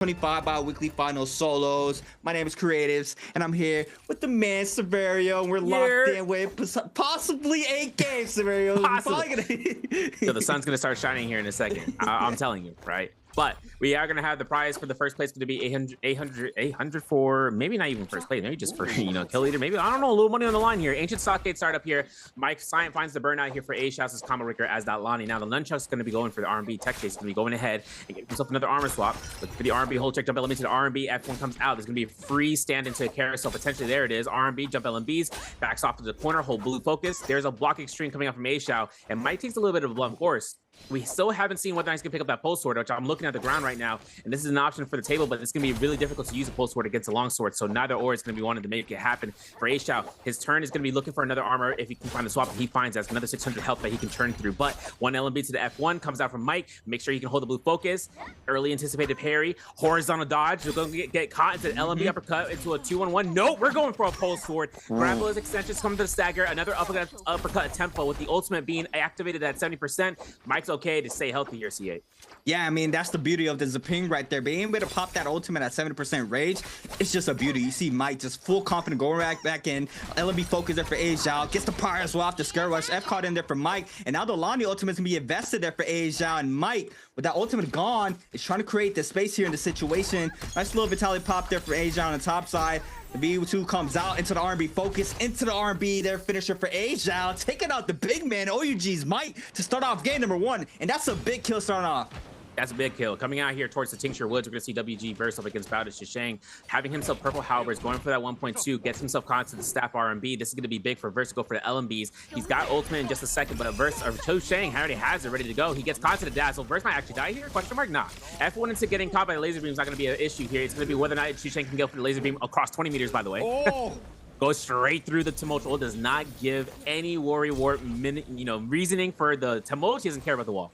25 bi-weekly final solos. My name is Creatives, and I'm here with the man Severio, and we're locked in with possibly 8 games, Severio. Possibly. So the sun's gonna start shining here in a second. I'm telling you, right? But we are gonna have the prize for the first place going to be 800 for maybe not even first place, maybe just for kill leader. Maybe I don't know, a little money on the line here. Ancient Stockade start up here. Mike Science finds the burnout here for A-Shouts' combo Ricker as that Lonnie. Now the Nunchuck's gonna be going for the R&B. Tech Chase is gonna be going ahead and get himself another armor swap. Look for the R&B hold check jump element to the R&B. F1 comes out. There's gonna be a free stand into a carousel. Potentially there it is. R&B jump LMBs backs off to the corner. Hold blue focus. There's a block extreme coming out from A-Shou, and Mike takes a little bit of a blunt course. We still haven't seen whether he's gonna pick up that pulse sword, which I'm looking at the ground right now, and this is an option for the table, but it's gonna be really difficult to use a pulse sword against a long sword, so neither or is gonna be wanting to make it happen for A-Shou. His turn is gonna be looking for another armor. If he can find the swap, he finds that's another 600 health that he can turn through, but one LMB to the F1 comes out from Mike. Make sure you can hold the blue focus. Early anticipated parry, horizontal dodge. You're gonna get caught into the LMB uppercut into a 2-1-1. No, we're going for a pulse sword. Grapple his extensions, come to the stagger. Another uppercut tempo with the ultimate being activated at 70%. Mike's okay to stay healthy here, C8. Yeah, I mean, that's the beauty of the Zaping right there. Being able to pop that ultimate at 70% rage, it's just a beauty. You see Mike just full confident going back in. LMB focus there for Aizen. Gets the power as well off the skirt rush. F caught in there for Mike. And now the Lonnie ultimate is going to be invested there for Aizen. And Mike, with that ultimate gone, is trying to create the space here in the situation. Nice little Vitality pop there for Aizen on the top side. The B2 comes out into the R&B focus, into the R&B, their finisher for Aizen, taking out the big man, OUG's Mike, to start off game number 1. And that's a big kill starting off. That's a big kill. Coming out here towards the Tincture Woods, we're going to see WG verse up against Bowdish Shishang. Having himself purple halberds, going for that 1.2, gets himself caught to the staff R&B. This is going to be big for Verse to go for the LMBs. He's got ultimate in just a second, but Verse or Shishang already has it ready to go. He gets caught to the dazzle. Verse might actually die here? Question mark? Nah. F1 into getting caught by the laser beam is not going to be an issue here. It's going to be whether or not Shishang can go for the laser beam across 20 meters, by the way. Oh! Goes straight through the tumultual, does not give any worry warp reasoning for the tumult. He doesn't care about the wall.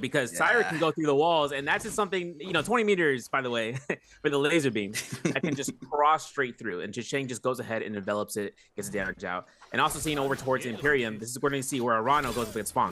Because Syra can go through the walls, and that's just something, 20 meters, by the way, for the laser beam, that can just cross straight through. And Shishang just goes ahead and envelops it, gets the damage out. And also seeing over towards Imperium, this is where we're going to see where Arano goes against Fong.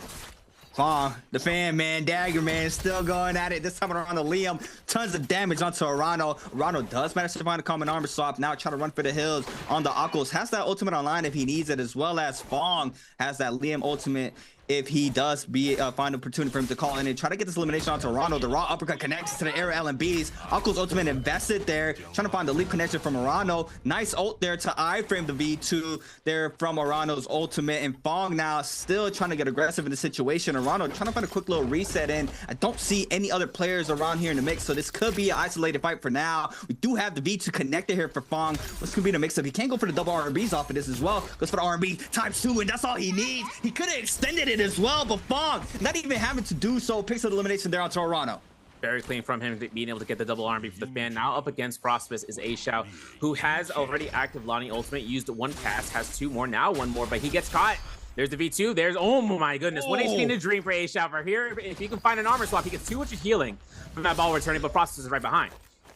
Fong, the fan man, Dagger man, still going at it. This time around the Liam, tons of damage onto Arano. Arano does manage to find a common armor swap. Now trying to run for the hills on the Oculus. Has that ultimate online if he needs it, as well as Fong has that Liam ultimate if he does find an opportunity for him to call in and try to get this elimination onto Arano. The raw uppercut connects to the air LMBs. Oculus ultimate invested there, trying to find the leap connection from Arano. Nice ult there to iframe the V2 there from Arano's ultimate. And Fong now still trying to get aggressive in the situation. Arano trying to find a quick little reset in. I don't see any other players around here in the mix, so this could be an isolated fight for now. We do have the V2 connected here for Fong. What's gonna be the mix up? He can't go for the double RBs off of this as well. Goes for the RB ×2, and that's all he needs. He could have extended it as well, but Fong not even having to do so, picks up the elimination there onto Arano. Very clean from him being able to get the double R&B for the fan. Now up against Frostbus is A-Shou, who has already active Lonnie ultimate, used 1 cast, has 2 more, now 1 more, but he gets caught. There's the V2. There's, oh my goodness, 1 HP in a dream for A-Shou. For here, if he can find an armor swap, he gets 200 healing from that ball returning, but Frostbus is right behind.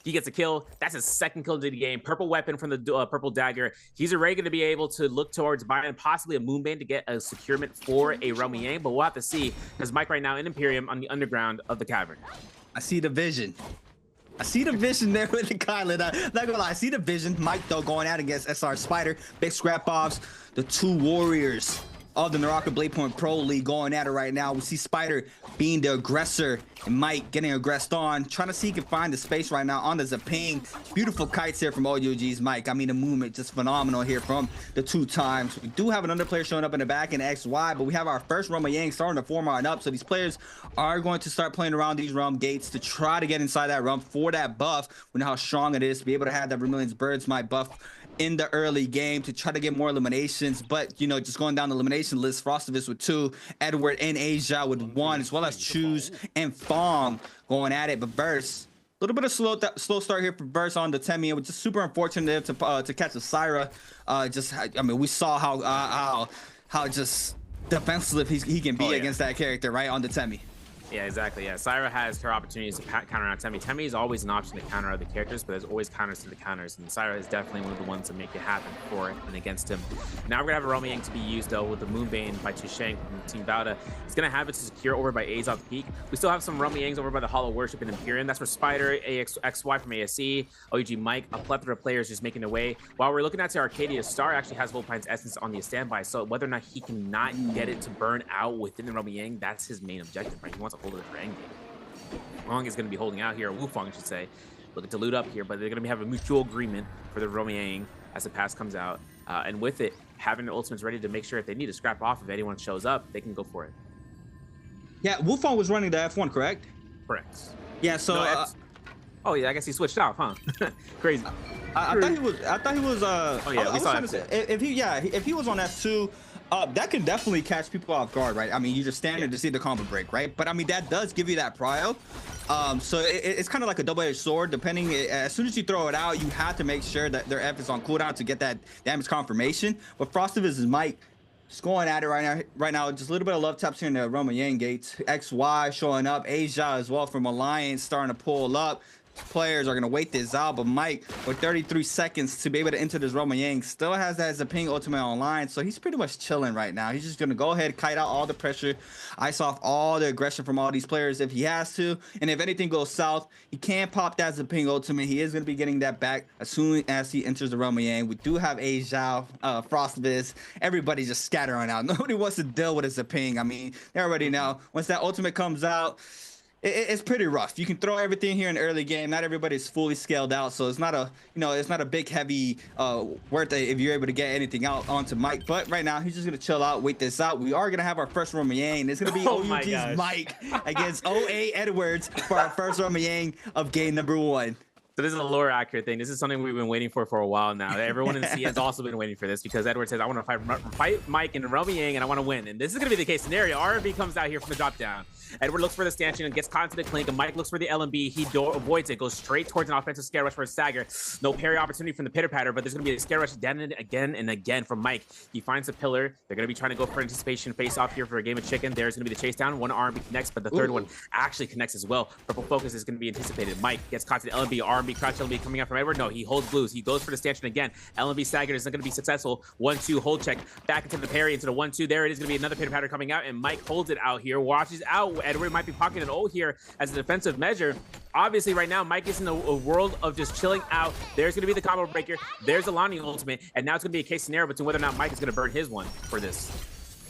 He gets a kill. That's his 2nd kill of the game. Purple weapon from the purple dagger. He's already going to be able to look towards buying possibly a Moonbane to get a securement for a Realm Yang, but we'll have to see, because Mike right now in Imperium on the underground of the cavern. I see the vision. I see the vision there with the Kylan. Not gonna lie, I see the vision. Mike, though, going out against SR Spider. Big scrap-offs. The 2 warriors of the NARAKA Bladepoint Pro League going at it right now. We see Spider being the aggressor and Mike getting aggressed on, trying to see if he can find the space right now on the Zaping. Beautiful kites here from OUG's Mike. I mean, the movement just phenomenal here from the 2 times. We do have another player showing up in the back in XY, but we have our first Realm Yang starting to form on up. So these players are going to start playing around these realm gates to try to get inside that realm for that buff. We know how strong it is to be able to have that Vermilion's Birds Might buff in the early game to try to get more eliminations, but just going down the elimination list, Frostivus with 2, Edward and Asia with 1, as well as Choose and Fong going at it. But Verse, a little bit of slow start here for Verse on the Temi, which is super unfortunate to catch a Syra. I mean, we saw how just defensive he can be against that character right on the Temi. Yeah, exactly. Yeah, Syra has her opportunities to counter out Temmie. Temmie is always an option to counter other characters, but there's always counters to the counters, and Syra is definitely one of the ones to make it happen for and against him. Now we're gonna have a Roaming to be used though with the Moonbane by Tusheng from Team Bauda. He's gonna have it to secure over by Aizen off the peak. We still have some Roaming over by the Hollow Worship and Empyrean. That's for Spider, XY from ASC, OUG Mike, a plethora of players just making their way. While we're looking at the Arcadia, Star actually has Volpine's Essence on the standby, so whether or not he can not get it to burn out within the Roaming, that's his main objective, right? He wants to hold it for endgame. Wrong is going to be holding out here, Wufong, I should say, looking to loot up here, but they're going to have a mutual agreement for the Roaming as the pass comes out, and with it, having the ultimates ready to make sure if they need to scrap off, if anyone shows up, they can go for it. Yeah, Wufong was running the F1, correct? Correct. Yeah, so no, oh yeah, I guess he switched off, huh? Crazy. I thought he was. Oh yeah, we saw F2. If he was on F2, that can definitely catch people off guard, right? I mean, you just stand there to see the combo break, right? But I mean, that does give you that prio. So it's kind of like a double-edged sword. Depending, as soon as you throw it out, you have to make sure that their F is on cooldown to get that damage confirmation. But Frosted is Mike. Just going at it right now. Just a little bit of love taps here in the Roman gates. XY showing up. Asia as well from Alliance starting to pull up. Players are going to wait this out, but Mike with 33 seconds to be able to enter this Roman Yang still has that Zaping ultimate online, so he's pretty much chilling right now. He's just going to go ahead, kite out all the pressure, ice off all the aggression from all these players if he has to, and if anything goes south, he can pop that Zaping ultimate. He is going to be getting that back as soon as he enters the Roman Yang. We do have Asia, Frostviz, everybody just scattering out. Nobody wants to deal with a Zaping. I mean, they already know. Once that ultimate comes out, it's pretty rough. You can throw everything here in the early game. Not everybody's fully scaled out, so it's not a it's not a big heavy worth it if you're able to get anything out onto Mike. But right now he's just gonna chill out, wait this out. We are gonna have our first Roman Yang. It's gonna be OUG's Mike against OA Edwards for our first Roman Yang of game number 1. So this is a lore accurate thing. This is something we've been waiting for a while now. Everyone in the sea has also been waiting for this because Edward says, I want to fight Mike and Roman Yang and I want to win. And this is going to be the case scenario. RB comes out here from the drop down. Edward looks for the stanchion and gets caught into the clink, and Mike looks for the LMB. He avoids it, goes straight towards an offensive scare rush for a stagger. No parry opportunity from the pitter patter, but there's going to be a scare rush again and again from Mike. He finds a pillar. They're going to be trying to go for anticipation face off here for a game of chicken. There's going to be the chase down. One RB connects, but the third one actually connects as well. Purple focus is going to be anticipated. Mike gets caught to the LMB. RB crouch LMB coming out from Edward. No, he holds blues. He goes for the stanchion again. LMB staggered is not going to be successful. 1-2 hold check back into the parry, into the 1-2. There it is going to be another pitter patter coming out, and Mike holds it out here. Watches out. Edward might be pocketing an ult here as a defensive measure. Obviously, right now, Mike is in a world of just chilling out. There's going to be the combo breaker. There's the Lonnie ultimate, and now it's going to be a case scenario between whether or not Mike is going to burn his one for this.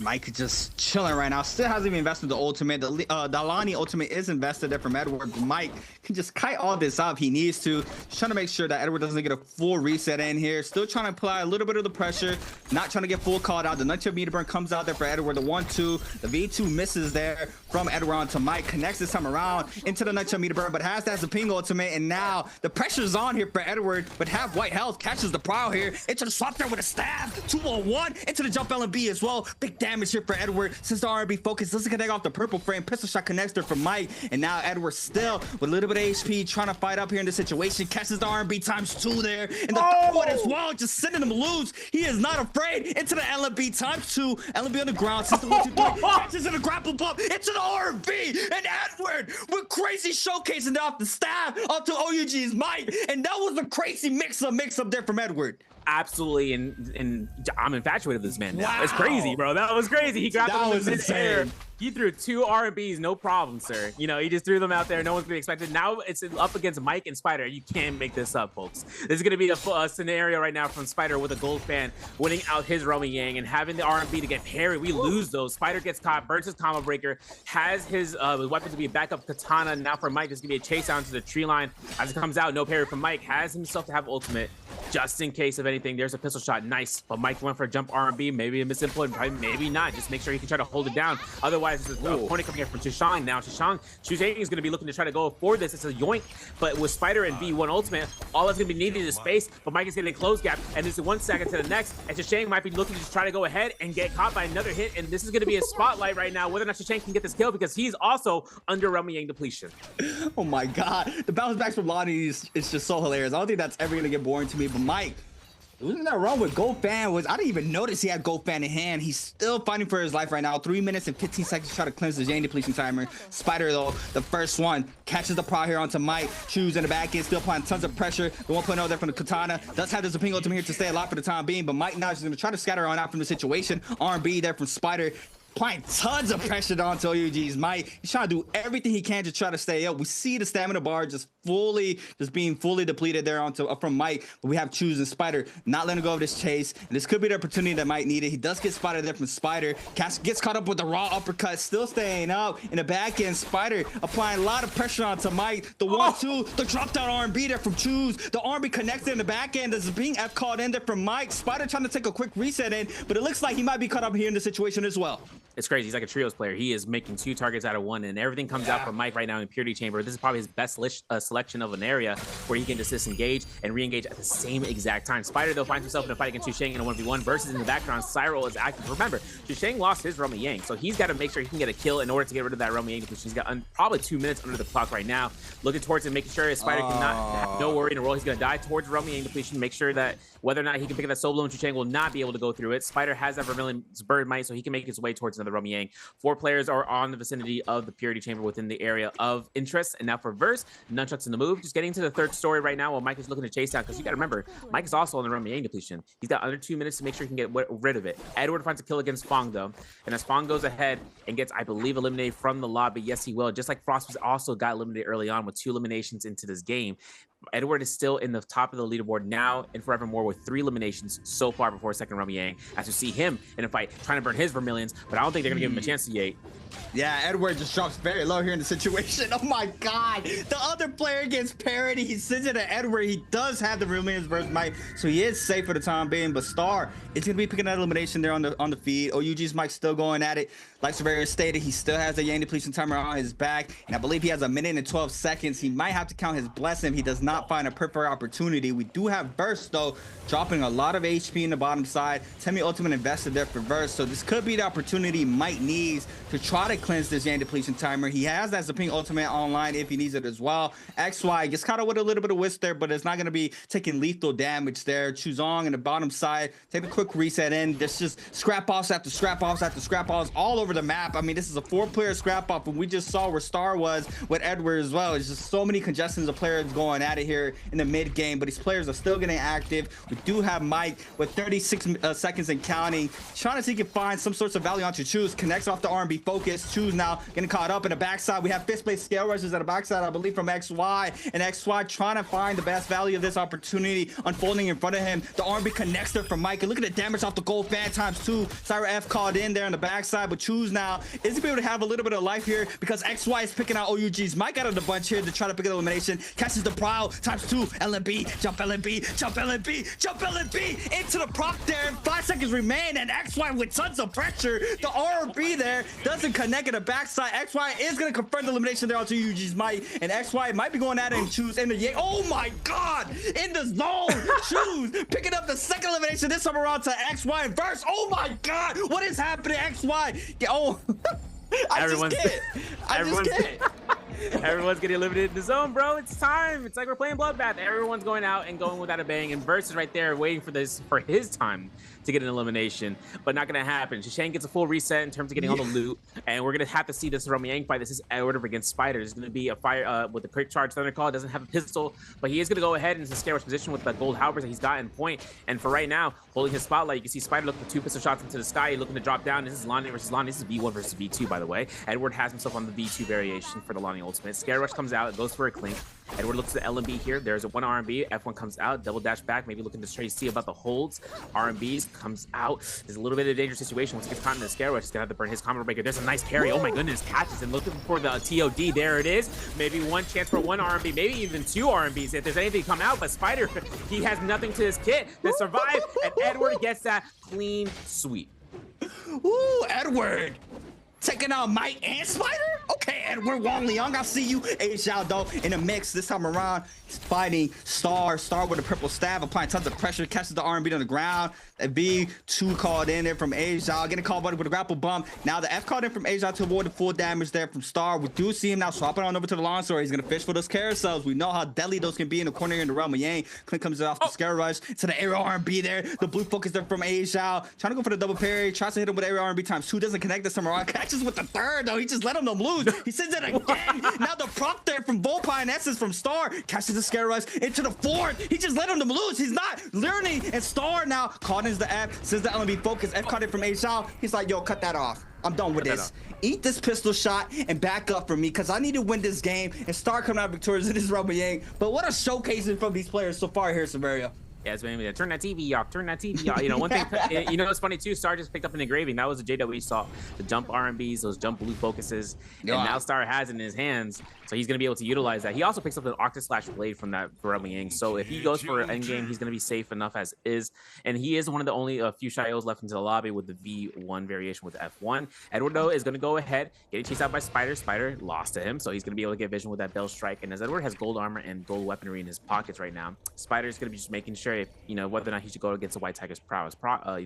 Mike just chilling right now. Still hasn't even invested the ultimate. The Dalani ultimate is invested there from Edward. Mike can just kite all this up. He needs to. Just trying to make sure that Edward doesn't get a full reset in here. Still trying to apply a little bit of the pressure. Not trying to get full called out. The nutshell meter burn comes out there for Edward. The 1-2. The V2 misses there from Edward onto Mike. Connects this time around into the nutshell meter burn, but has that Zaping ultimate. And now the pressure's on here for Edward, but have white health. Catches the prow here. Into the swap there with a stab. 2-on-1. Into the jump LMB as well. Big damage here for Edward since the RB focus doesn't connect off the purple frame. Pistol shot connects there from Mike, and now Edward still with a little bit of HP trying to fight up here in this situation. Catches the RB ×2 there, and the third one as well, just sending him loose. He is not afraid. Into the LMB ×2. LMB on the ground. System 1, 2, 3. Catches in a grapple bump into the RB, and Edward with crazy showcasing it off the stab onto OUG's Mike, and that was a crazy mix-up there from Edward. Absolutely, and I'm infatuated with this man now. Wow. It's crazy, bro. That was crazy. He grabbed That him was in mid-air. insane. He threw 2 R&Bs, no problem, sir. You know, he just threw them out there. No one's gonna be expected. Now it's up against Mike and Spider. You can't make this up, folks. This is gonna be a scenario right now from Spider with a gold fan winning out his Roman Yang and having the R&B to get parried. We lose those. Spider gets caught, burns his combo breaker, has his weapon to be a backup katana. Now for Mike, there's gonna be a chase down to the tree line. As it comes out, no parry from Mike. Has himself to have ultimate just in case of anything. There's a pistol shot. Nice. But Mike went for a jump R&B. Maybe a misinput, probably maybe not. Just make sure he can try to hold it down. Otherwise, this is a opponent coming here from Shishang. Now Shishang is going to be looking to try to go for this. It's a yoink. But with Spider and V1 ultimate, all that's going to be needed is space. But Mike is getting a close gap. And this is 1 second to the next. And Shishang might be looking to just try to go ahead and get caught by another hit. And this is going to be a spotlight right now, whether or not Shishang can get this kill, because he's also under Roman Yang depletion. Oh my god. The bounce backs from Lonnie is just so hilarious. I don't think that's ever going to get boring to me. But Mike Losing that run with Goldfan was, I didn't even notice he had Goldfan in hand. He's still fighting for his life right now. 3 minutes and 15 seconds to try to cleanse the Jane depletion timer. Spider, though, the first one, catches the prod here onto Mike. Choose in the back end, still applying tons of pressure. The 1.0 there from the Katana. Does have the Zapingo ultimate here to stay alive for the time being, but Mike now is going to try to scatter on out from the situation. R&B there from Spider. Applying tons of pressure onto OUG's Mike. He's trying to do everything he can to try to stay up. We see the stamina bar just being fully depleted there from Mike, but we have Choose and Spider not letting go of this chase, and this could be the opportunity that Mike needed. He does get spotted there from Spider. Gets caught up with the raw uppercut, still staying up in the back end. Spider applying a lot of pressure onto Mike. The 1-2, the drop down R&B there from Choose. The R&B connected in the back end. There's being F called in there from Mike. Spider trying to take a quick reset in, but it looks like he might be caught up here in the situation as well. It's crazy. He's like a trios player. He is making 2 targets out of 1, and everything comes out from Mike right now in Purity Chamber. This is probably his best selection of an area where he can just disengage and re-engage at the same exact time. Spider, though, finds himself in a fight against Chusheng in a 1v1 versus in the background. Cyril is active. Remember, Chusheng lost his Romy Yang, so he's got to make sure he can get a kill in order to get rid of that Romy Yang, because he's got probably 2 minutes under the clock right now. Looking towards him, making sure his Spider cannot have no worry in a roll. He's going to die towards Romy Yang depletion. Make sure that whether or not he can pick up that solo and Chusheng will not be able to go through it. Spider has that Vermilion's Bird Might, so he can make his way towards another Romy Yang. 4 players are on the vicinity of the Purity Chamber within the area of interest. And now for Verse, Nunchuck's in the move. Just getting to the 3rd story right now while Mike is looking to chase down, because you got to remember, Mike is also on the Romy Yang depletion. He's got under 2 minutes to make sure he can get rid of it. Edward finds a kill against Fong, though. And as Fong goes ahead and gets, I believe, eliminated from the lobby, yes, he will. Just like Frost was also got eliminated early on with 2 eliminations into this game. Edward is still in the top of the leaderboard now and forevermore with 3 eliminations so far before 2nd Romy Yang. As we see him in a fight trying to burn his Vermilions, but I don't think they're going to give him a chance to Yate. Yeah, Edward just drops very low here in the situation. Oh my god. The other player gets parity. He sends it to Edward. He does have the Vermilion's Burst Might, so he is safe for the time being. But Star is going to be picking that elimination there on the feed. OUG's Mike still going at it. Like Severia stated, he still has a Yang depletion timer on his back, and I believe he has 1 minute and 12 seconds. He might have to count his blessing if he does not find a perfect opportunity. We do have Burst, though, dropping a lot of HP in the bottom side. Semi ultimate invested there for Verse, so this could be the opportunity Mike needs to try to cleanse this Yang depletion timer. He has that Zaping ultimate online if he needs it as well. XY gets caught up with a little bit of whisk there, but it's not going to be taking lethal damage there. Chuzong in the bottom side, take a quick reset in. There's just scrap offs after scrap offs after scrap offs all over the map. I mean, this is a 4-player scrap off, and we just saw where Star was with Edward as well. It's just so many congestions of players going at it here in the mid game, but these players are still getting active. We do have Mike with 36 seconds and counting, trying to see if he can find some sorts of value onto Choose. Connects off the R&B focus. Choose now getting caught up in the backside. We have 5th place scale rushes at the backside, I believe, from XY, and XY trying to find the best value of this opportunity unfolding in front of him. The R&B connects there from Mike, and look at the damage off the gold fan ×2. Syra F called in there on the backside, but Choose now is able to have a little bit of life here because XY is picking out OUG's Mike out of the bunch here to try to pick an elimination. Catches the prowl ×2. LMB, jump LMB, jump LMB, jump LMB into the proc there. 5 seconds remain, and XY with tons of pressure. The R&B there doesn't connect at the backside. XY is going to confirm the elimination there onto OUG's Mike, and XY might be going at it and Choose in the oh my god, in the zone. Choose picking up the 2nd elimination this time around to XY and Verse. Oh my god, what is happening? XY, oh. Everyone's Everyone's getting eliminated in the zone, bro. It's time. It's like we're playing Bloodbath. Everyone's going out and going without a bang, and Verse is right there waiting for his time to get an elimination, but not gonna happen. Chusheng gets a full reset in terms of getting all the loot, and we're gonna have to see this Romy Yang fight. This is Edward against Spider. It's gonna be a fire with a quick charge Thunder Call. Doesn't have a pistol, but he is gonna go ahead into scare rush position with the gold halberd that he's got in point. And for right now, holding his spotlight, you can see Spider looking for 2 pistol shots into the sky, looking to drop down. This is Lonnie versus Lonnie. This is V1 versus V2, by the way. Edward has himself on the V2 variation for the Lonnie ultimate. Scare rush comes out, it goes for a clink. Edward looks at the LMB here. There's a 1 R&B. F1 comes out, double dash back, maybe looking to try to see about the holds. R&Bs comes out. There's a little bit of a dangerous situation. Once he gets caught in the scare rush, he's gonna have to burn his combo breaker. There's a nice parry. Oh my goodness, catches and looking for the TOD. There it is. Maybe 1 chance for 1 R&B, maybe even 2 R&Bs if there's anything come out. But Spider, he has nothing to his kit to survive, and Edward gets that clean sweep. Ooh, Edward. taking out Mike and Spider? Okay, Edward Wong Leong, I see you. Xiao though in the mix this time around. He's fighting Star with a purple staff, applying tons of pressure, catches the R&B on the ground. That B2 called in there from Xiao, getting called with a grapple bump. Now the F called in from Xiao to avoid the full damage there from Star. We do see him now swapping on over to the long sword. He's gonna fish for those carousels. We know how deadly those can be in the corner in the realm of Yang. Clint comes off the scare rush to the aerial R&B there. The blue focus there from Xiao, trying to go for the double parry, tries to hit him with aerial R&B ×2, doesn't connect this time around. Catches with the third though. He just let him lose. He sends it again. Now the prop there from Volpine Essence from Star catches the scare rush into the fourth. He just let him lose. He's not learning. And Star now caught in the F, says the LMB focus. F caught it from Xiao. He's like, yo, cut that off. I'm done with this. Eat this pistol shot and back up for me because I need to win this game and Star coming out victorious in this Rumble Yang. But what a showcasing from these players so far here, Samaria. Yeah, it's been turn that TV off, turn that TV off. You know, one thing, you know, it's funny too. Star just picked up an engraving. That was the J that we saw, the jump R&Bs, those jump blue focuses, and now Star has it in his hands, so he's gonna be able to utilize that. He also picks up an Octa/Blade from that Rumble Yang. So if he goes for an end game, he's gonna be safe enough as is. And he is one of the only few Shios left into the lobby with the V1 variation with F1. Edward though is gonna go ahead, getting chased out by Spider. Spider lost to him, so he's gonna be able to get vision with that Bell Strike. And as Edward has gold armor and gold weaponry in his pockets right now, Spider is gonna be just making sure if, you know, whether or not he should go against a White Tiger's prowess,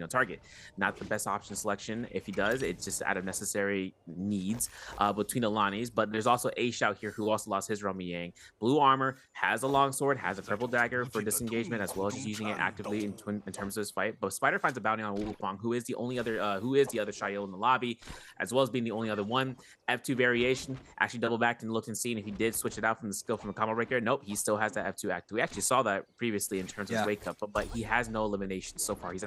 target. Not the best option selection. If he does, it's just out of necessary needs between the Lanis. But there's also Xiao here who also lost his Rumble Yang. Blue armor, has a long sword, has a purple dagger for disengagement, as well as just using it actively in terms of his fight. But Spider finds a bounty on Wu Fang, who is the other Shio in the lobby, as well as being the only other one. F2 variation, actually double backed and looked and seen if he did switch it out from the skill from the combo breaker. Nope, he still has that F2 active. We actually saw that previously in terms of his wake up, but he has no elimination so far. He's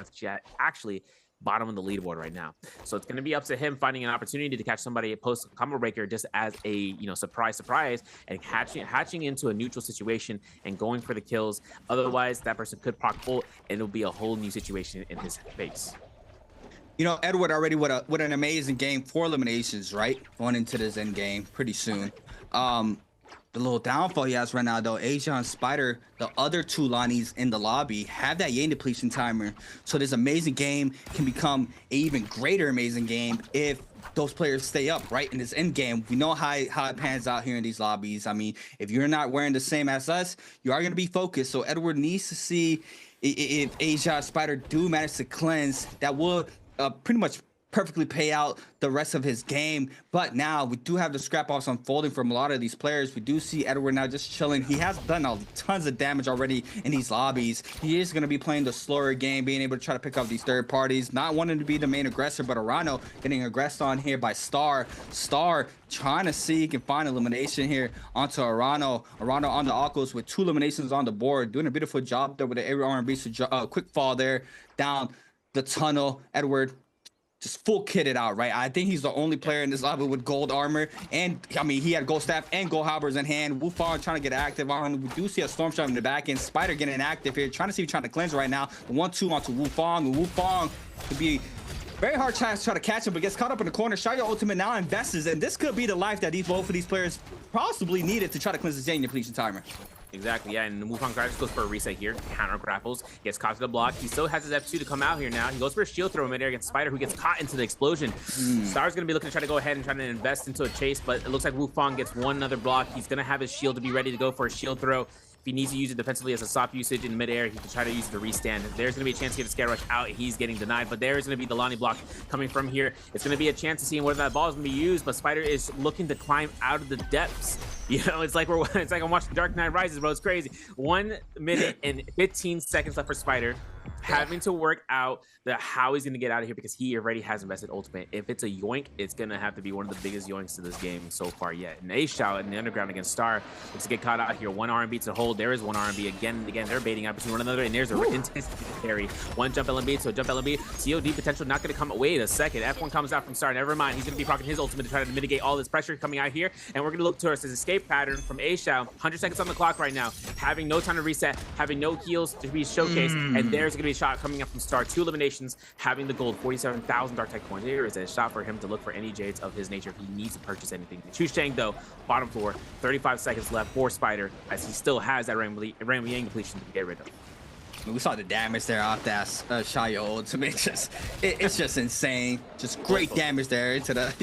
actually bottom of the leaderboard right now. So it's going to be up to him finding an opportunity to catch somebody post combo breaker just as a, you know, surprise, and hatching into a neutral situation and going for the kills. Otherwise, that person could proc ult and it'll be a whole new situation in his face. You know, Edward already with an amazing game, 4 eliminations, right? Going into this end game pretty soon. The little downfall he has right now, though, Aizen and Spider, the other 2 Lanis in the lobby, have that Yang depletion timer. So this amazing game can become an even greater amazing game if those players stay up, right? In this end game, we know how it pans out here in these lobbies. I mean, if you're not wearing the same as us, you are going to be focused. So Edward needs to see if Aizen and Spider do manage to cleanse. That will pretty much perfectly pay out the rest of his game. But now we do have the scrap offs unfolding from a lot of these players. We do see Edward now just chilling. He has done tons of damage already in these lobbies. He is going to be playing the slower game, being able to try to pick up these third parties, not wanting to be the main aggressor, but Arano getting aggressed on here by Star trying to see he can find elimination here onto Arano on the Akos with 2 eliminations on the board, doing a beautiful job there with the aerial R&B. So quick fall there down the tunnel. Edward just full kitted out, right? I think he's the only player in this lobby with gold armor, and I mean, he had gold staff and gold halberds in hand. Wu Fang trying to get active on. We do see a storm shot in the back end. Spider getting active here, trying to see if he's trying to cleanse right now. The 1-2 onto Wu Fang. Wu Fang could be very hard to try to catch him, but gets caught up in the corner. Shaya ultimate now invests, and this could be the life that both of these players possibly needed to try to cleanse the Yang depletion timer. Exactly, yeah, and Wu Fang just goes for a reset here, counter grapples, gets caught to the block. He still has his F2 to come out here now. He goes for a shield throw midair against Spider, who gets caught into the explosion. Star's gonna be looking to try to go ahead and try to invest into a chase, but it looks like Wu Fang gets one other block. He's gonna have his shield to be ready to go for a shield throw. If he needs to use it defensively as a soft usage in midair, he can try to use it to restand. There's going to be a chance to get a scare rush out. He's getting denied, but there's going to be the Lani block coming from here. It's going to be a chance to see whether that ball is going to be used, but Spider is looking to climb out of the depths. You know, it's like I'm watching Dark Knight Rises, bro. It's crazy. 1 minute and 15 seconds left for Spider, having to work out how he's going to get out of here because he already has invested ultimate. If it's a yoink, it's going to have to be one of the biggest yoinks to this game so far yet. And Xiao in the underground against Star looks to get caught out here. 1 R&B to hold. There is 1 R&B again and again. They're baiting out between one another, and there's a intense carry. 1 jump LMB, so jump LMB. COD potential not going to come. Wait a second. F1 comes out from Star. Never mind. He's going to be proccing his ultimate to try to mitigate all this pressure coming out here. And we're going to look towards his escape pattern from Xiao. 100 seconds on the clock right now. Having no time to reset, having no heals to be showcased. And there's going to be a shot coming up from Star. 2 eliminations, having the gold, 47,000 Dark Tech coins. Here is a shot for him to look for any jades of his nature if he needs to purchase anything. Chu Chang, though, bottom floor, 35 seconds left for Spider, as he still has that Rainbow Yang depletion to get rid of. We saw the damage there off that Shayo ultimate. It's just insane. Just great damage there into the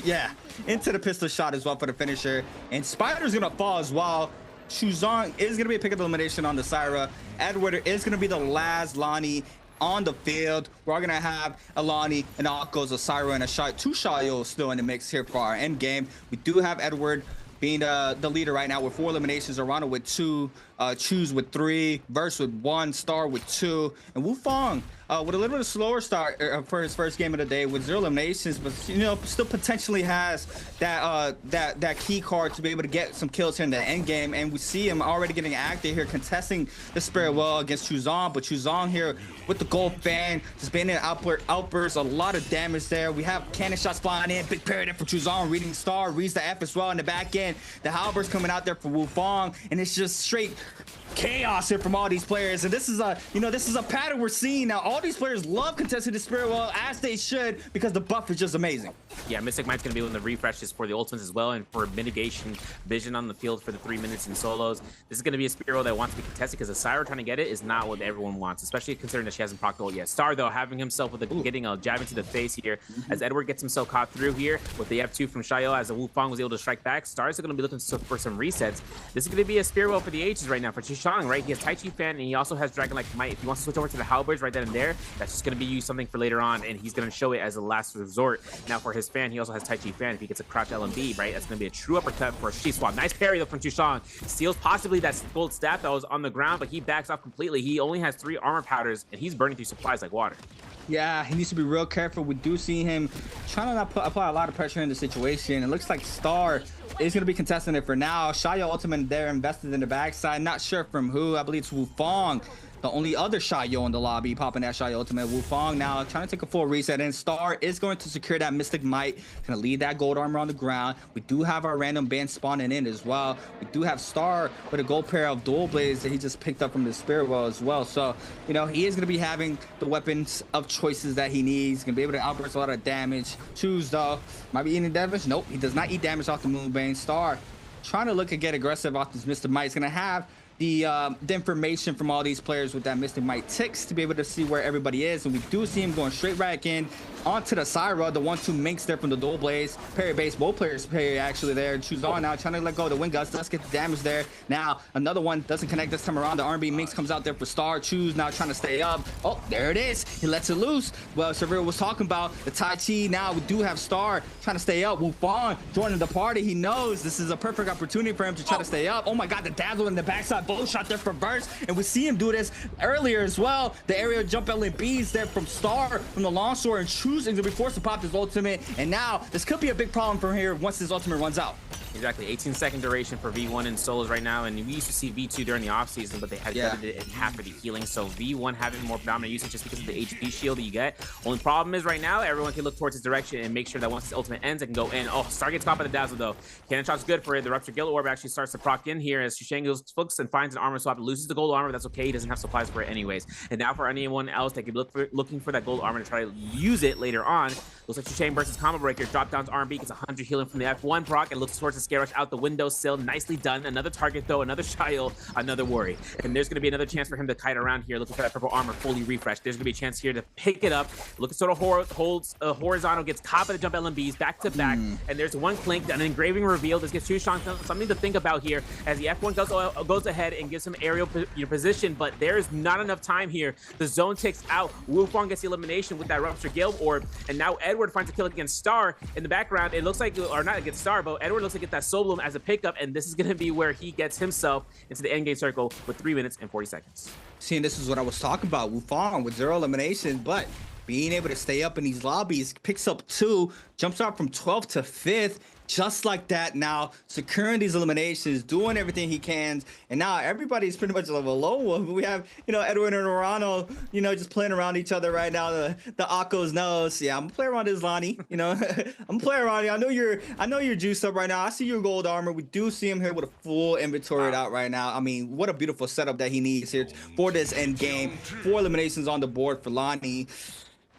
into the pistol shot as well for the finisher. And Spider's gonna fall as well. Shuzong is gonna be a pick of elimination on the Syra. Edward is gonna be the last Lonnie on the field. We're gonna have Alani and Akko's, a Syra and a shot. 2 Shayo still in the mix here for our end game. We do have Edward being the leader right now with 4 eliminations, Arana with 2, Choose with 3, Verse with 1, Star with 2, and Wufong with a little bit of slower start for his first game of the day with 0 eliminations, but still potentially has that key card to be able to get some kills here in the end game. And we see him already getting active here, contesting the Spirit Well against Chuzong, but Chuzong here with the gold fan, just being an outburst, a lot of damage there. We have cannon shots flying in, big parry there for Chuzong, reading Star, reads the F as well in the back end. The halberds coming out there for Wufong, and it's just straight chaos here from all these players. And this is a pattern we're seeing now. All these players love contesting the Spirit Well, as they should, because the buff is just amazing. Yeah, Mystic Might's gonna be one of the refreshes for the ultimates as well, and for mitigation vision on the field for the 3 minutes in solos. This is gonna be a Spirit Well that wants to be contested, because the Syra trying to get it is not what everyone wants, especially considering that she hasn't procced ult yet. Star, though, having himself with getting a jab into the face here, as Edward gets himself caught through here with the F2 from Shayo, as the Wufong was able to strike back. Star's gonna be looking for some resets. This is gonna be a Spirit Well for the ages right now for Chishang, right? He has Tai Chi Fan, and he also has Dragon-like Might. If he wants to switch over to the halberds right then and there, that's just going to be used something for later on, and he's going to show it as a last resort. Now for his fan, he also has Tai Chi Fan. If he gets a crouch LMB, right, that's going to be a true uppercut for a Shi-Swap. Nice parry though from Chishang. Steals possibly that gold staff that was on the ground, but he backs off completely. He only has 3 armor powders, and he's burning through supplies like water. Yeah, he needs to be real careful. We do see him trying to not apply a lot of pressure in the situation. It looks like Star is going to be contesting it for now. Shayo ultimate there invested in the backside. Not sure from who. I believe it's Wufong, the only other Shayo in the lobby, popping that Shayo ultimate. Wufong now trying to take a full reset, and Star is going to secure that Mystic Might, gonna leave that gold armor on the ground. We do have our random band spawning in as well. We do have Star with a gold pair of dual blades that he just picked up from the Spirit Well as well. So, he is gonna be having the weapons of choices that he needs. He's gonna be able to outburst a lot of damage. Choose, though, might be eating damage. Nope, he does not eat damage off the Moonbane. Star trying to look and get aggressive off this Mystic Might. He's gonna have the information from all these players with that Mystic Might ticks to be able to see where everybody is. And we do see him going straight back in onto the Syra, the 1-2 minks there from the dual blades. Parry base, both players parry actually there. Choose on now, trying to let go of the wind guts. Does get the damage there. Now another one doesn't connect this time around. The R&B minks comes out there for Star. Choose now trying to stay up. Oh, there it is. He lets it loose. Well, Severe was talking about the Tai Chi. Now we do have Star trying to stay up. Wufong joining the party. He knows this is a perfect opportunity for him to try to stay up. Oh my God, the dazzle in the backside bow shot there for Verse, and we see him do this earlier as well. The aerial jump LMBs there from Star from the longsword, and choosing to be forced to pop his ultimate. And now this could be a big problem for him here once his ultimate runs out. Exactly, 18-second duration for V1 in solos right now, and we used to see V2 during the offseason, but they had gutted it in half for the healing, so V1 having more predominant usage just because of the HP shield that you get. Only problem is right now, everyone can look towards his direction and make sure that once his ultimate ends, it can go in. Oh, Star gets caught by the dazzle though. Cannon shot's good for it. The Rupture Guild Orb actually starts to proc in here as Shushan goes focus and finds an armor swap, loses the gold armor. That's okay, he doesn't have supplies for it anyways. And now for anyone else that could looking for that gold armor to try to use it later on, looks like Shushan versus Combo Breaker. Drop downs R&B, gets 100 healing from the F1 proc, and looks towards the Scare Rush out the window. Still nicely done. Another target though, another Shayo, another worry. And there's going to be another chance for him to kite around here, looking for that purple armor fully refreshed. There's going to be a chance here to pick it up. Looking sort of holds horizontal, gets caught by the jump LMBs back to back. And there's one clink, an engraving reveal. This gives Chushang something to think about here as the F1 goes ahead and gives him aerial position, but there's not enough time here. The zone ticks out. Wufong gets the elimination with that Rupture Guild Orb, and now Edward finds a kill against Star in the background. It looks like, or not against Star, but Edward looks like get that Soul Bloom as a pickup, and this is going to be where he gets himself into the endgame circle with 3 minutes and 40 seconds. See, and this is what I was talking about. Wufong with 0 eliminations, but being able to stay up in these lobbies, picks up 2, jumps out from 12th to 5th, just like that. Now securing these eliminations, doing everything he can, and now everybody's pretty much level low. We have Edwin and Orano just playing around each other right now. The Akko's knows, yeah, I'm gonna play around this Lonnie. I'm gonna play around you. I know you're juiced up right now. I see your gold armor. We do see him here with a full inventory out right now. I mean, what a beautiful setup that he needs here for this end game. 4 eliminations on the board for Lonnie.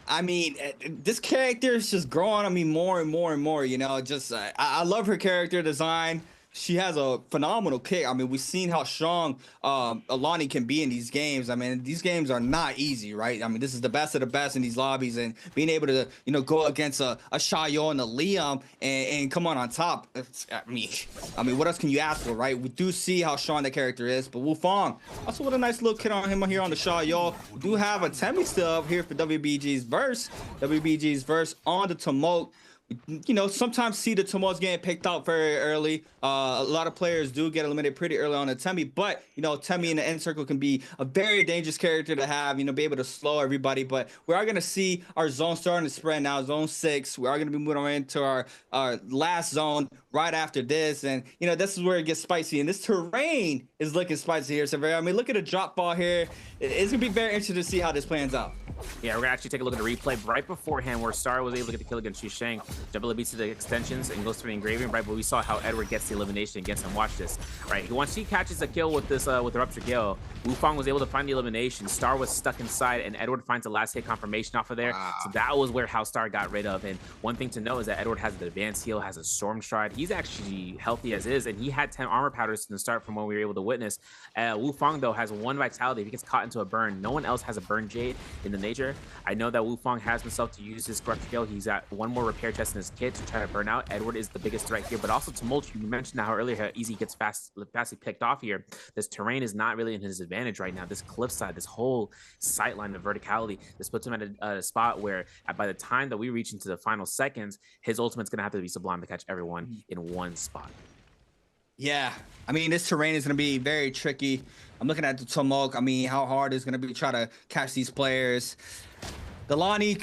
I mean, this character is just growing on me more and more and more. I love her character design. She has a phenomenal kick. I mean, we've seen how strong Alani can be in these games. I mean, these games are not easy, right? I mean, this is the best of the best in these lobbies, and being able to, go against a Shayo and a Liam and come on top. I mean, what else can you ask for, right? We do see how strong that character is, but Wufong also with a nice little kit on him here on the Shayo. We do have a Temmie still up here for WBG's verse. WBG's verse on the Tumult. Sometimes see the Tumults getting picked out very early. A lot of players do get eliminated pretty early on the Temmie, but Temmie in the end circle can be a very dangerous character to have. Be able to slow everybody. But we are gonna see our zone starting to spread now. Zone 6. We are gonna be moving on into our last zone right after this, and this is where it gets spicy. And this terrain is looking spicy here. So I mean, look at the drop ball here. It's gonna be very interesting to see how this plans out. Yeah, we're gonna actually take a look at the replay right beforehand where Star was able to get the kill against Xusheng. Double beats to the extensions and goes for the engraving, right? But we saw how Edward gets the elimination against him. Watch this, right? Once he catches a kill with this with the Rupture Gale, Wufong was able to find the elimination. Star was stuck inside, and Edward finds the last hit confirmation off of there. Wow. So that was where how Star got rid of. And one thing to know is that Edward has the advanced heal, has a storm stride. He's actually healthy as is, and he had 10 armor powders to start from what we were able to witness. Wufong though has 1 vitality. If he gets caught into a burn, no one else has a burn jade in the nature. I know that Wufong has himself to use his Rupture Gale. He's got 1 more repair chest in his kit to try to burn out. Edward is the biggest threat here, but also Tumult. You mentioned how earlier how easy he gets fastly picked off here. This terrain is not really in his advantage right now. This cliffside, this whole sight line of verticality, this puts him at a spot where by the time that we reach into the final seconds, his ultimate's going to have to be Sublime to catch everyone in one spot. Yeah, I mean, this terrain is going to be very tricky. I'm looking at the Tumult. I mean, how hard it's going to be to try to catch these players. The Lani,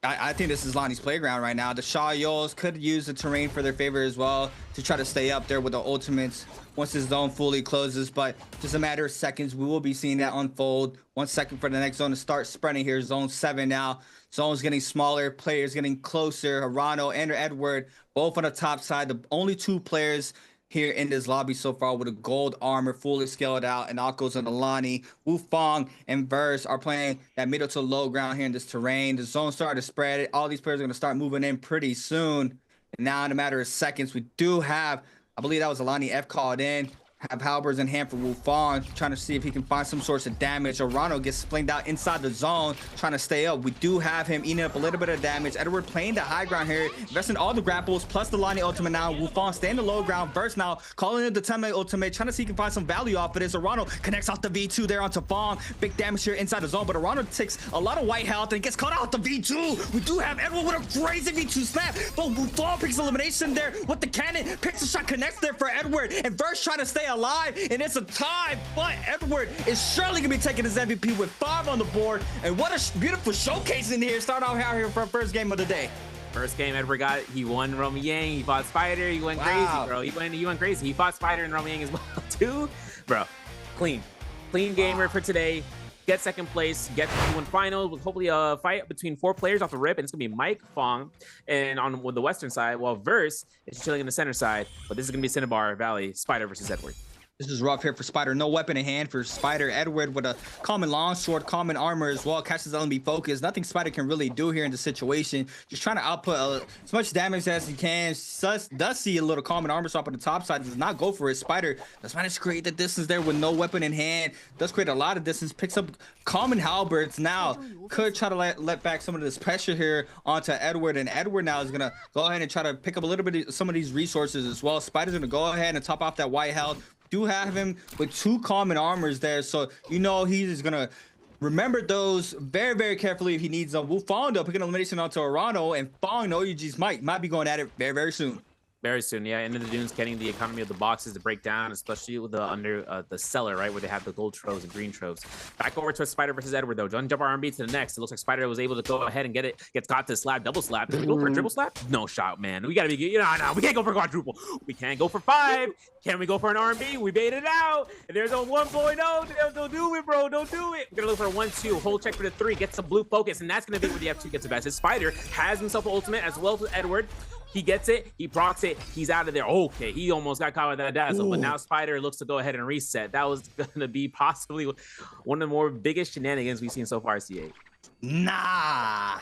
I think this is Lonnie's playground right now. The Shayos could use the terrain for their favor as well to try to stay up there with the ultimates once this zone fully closes. But just a matter of seconds, we will be seeing that unfold. 1 second for the next zone to start spreading here. Zone 7 now. Zone's getting smaller. Players getting closer. Harano and Edward both on the top side. The only 2 players here in this lobby so far with a gold armor fully scaled out, and Akos and Alani, Wufong and Verse are playing that middle to low ground here in this terrain. The zone started to spread. All these players are going to start moving in pretty soon. And now in a matter of seconds, we do have, I believe that was Alani F called in, have halberds in hand for Wufong, trying to see if he can find some source of damage. Orano gets flinged out inside the zone, trying to stay up. We do have him eating up a little bit of damage. Edward playing the high ground here, investing all the grapples, plus the Lani ultimate now. Wufong staying the low ground. Verse now calling in the Temmie ultimate, trying to see if he can find some value off of this. Orano connects off the V2 there onto Fong. Big damage here inside the zone, but Orano takes a lot of white health and gets caught out the V2. We do have Edward with a crazy V2 snap, but Wufong picks elimination there with the cannon, picks a shot, connects there for Edward, and Verse trying to stay alive, and it's a tie, but Edward is surely gonna be taking his MVP with 5 on the board. And what a beautiful showcase in here. Start out here for our first game of the day. First game Edward got, he won Romy Yang, he fought Spider, he went crazy, bro. He went crazy. He fought Spider and Romy Yang as well, too. Bro, clean gamer for today. Get second place, get to the 1 final with hopefully a fight between 4 players off the rip, and it's gonna be Mike, Fong, and on the western side, while Verse is chilling in the center side. But this is gonna be Cinnabar Valley, Spider versus Edward. This is rough here for Spider. No weapon in hand for Spider. Edward with a common longsword, common armor as well. Catches LMB focus. Nothing Spider can really do here in the situation. Just trying to output as much damage as he can. Does see a little common armor swap on the top side. Does not go for it. Spider does manage to create the distance there with no weapon in hand. Does create a lot of distance. Picks up common halberds now. Could try to let back some of this pressure here onto Edward. And Edward now is going to go ahead and try to pick up a little bit of some of these resources as well. Spider's going to go ahead and top off that white health. Do have him with 2 common armors there, so he's gonna remember those very, very carefully if he needs them. Wufong though picking elimination onto Orano, and Fong and OUG's might be going at it very, very soon. Very soon, yeah. Into the dunes, getting the economy of the boxes to break down, especially with the under the cellar, right, where they have the gold troves and green troves. Back over to Spider versus Edward though. Jump R&B to the next. It looks like Spider was able to go ahead and get it. Gets caught to slap, double slap. Did we go for a triple slap? No shot, man. We gotta be, no, we can't go for quadruple. We can't go for 5. Can we go for an R&B? We baited out. And there's a 1.0. Don't do it, bro. Don't do it. We're gonna look for a 1-2. Hold check for the 3. Get some blue focus, and that's gonna be where the F2 gets the best. His Spider has himself an ultimate as well as Edward. He gets it, he procs it, he's out of there. Okay, he almost got caught with that dazzle, but now Spider looks to go ahead and reset. That was gonna be possibly one of the more biggest shenanigans we've seen so far, C8. Nah.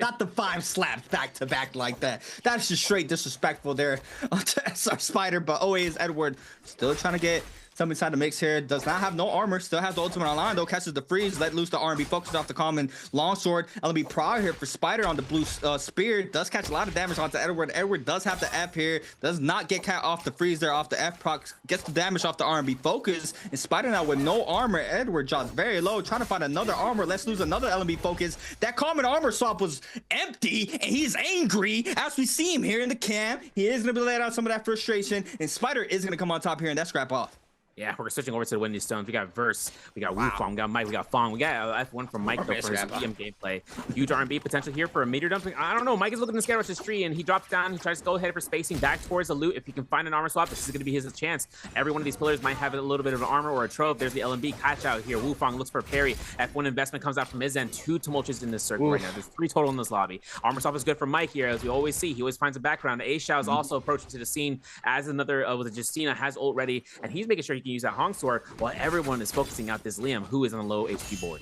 Not the 5 slaps back to back like that. That's just straight disrespectful there to SR Spider, but always Edward still trying to get some inside the mix here. Does not have no armor. Still has the ultimate online though. Catches the freeze. Let loose the R&B. Focused off the common longsword. LB Proud here for Spider on the blue spear. Does catch a lot of damage onto Edward. Edward does have the F here. Does not get cat off the freeze there off the F proc. Gets the damage off the R&B focus. And Spider now with no armor. Edward drops very low. Trying to find another armor. Let's lose another LB focus. That common armor swap was empty. And he's angry as we see him here in the camp. He is going to be letting out some of that frustration. And Spider is going to come on top here and that scrap off. Yeah, we're switching over to the Windy Stones. We got Verse, we got Wufong, we got Mike, we got Fong. We got F1 from Mike though for his EM gameplay. Huge R&B potential here for a meteor dumping. I don't know. Mike is looking to scare rush his tree and he drops down. He tries to go ahead for spacing back towards the loot. If he can find an armor swap, this is going to be his chance. Every one of these pillars might have a little bit of an armor or a trove. There's the LMB catch out here. Wufong looks for a parry. F1 investment comes out from his end. 2 tumultuous in this circle right now. There's 3 total in this lobby. Armor swap is good for Mike here, as we always see. He always finds a background. A Shao is also approaching to the scene as another with Justina has ult ready, and he's making sure he can use that Hong Sword while everyone is focusing out this Liam, who is on a low HP board.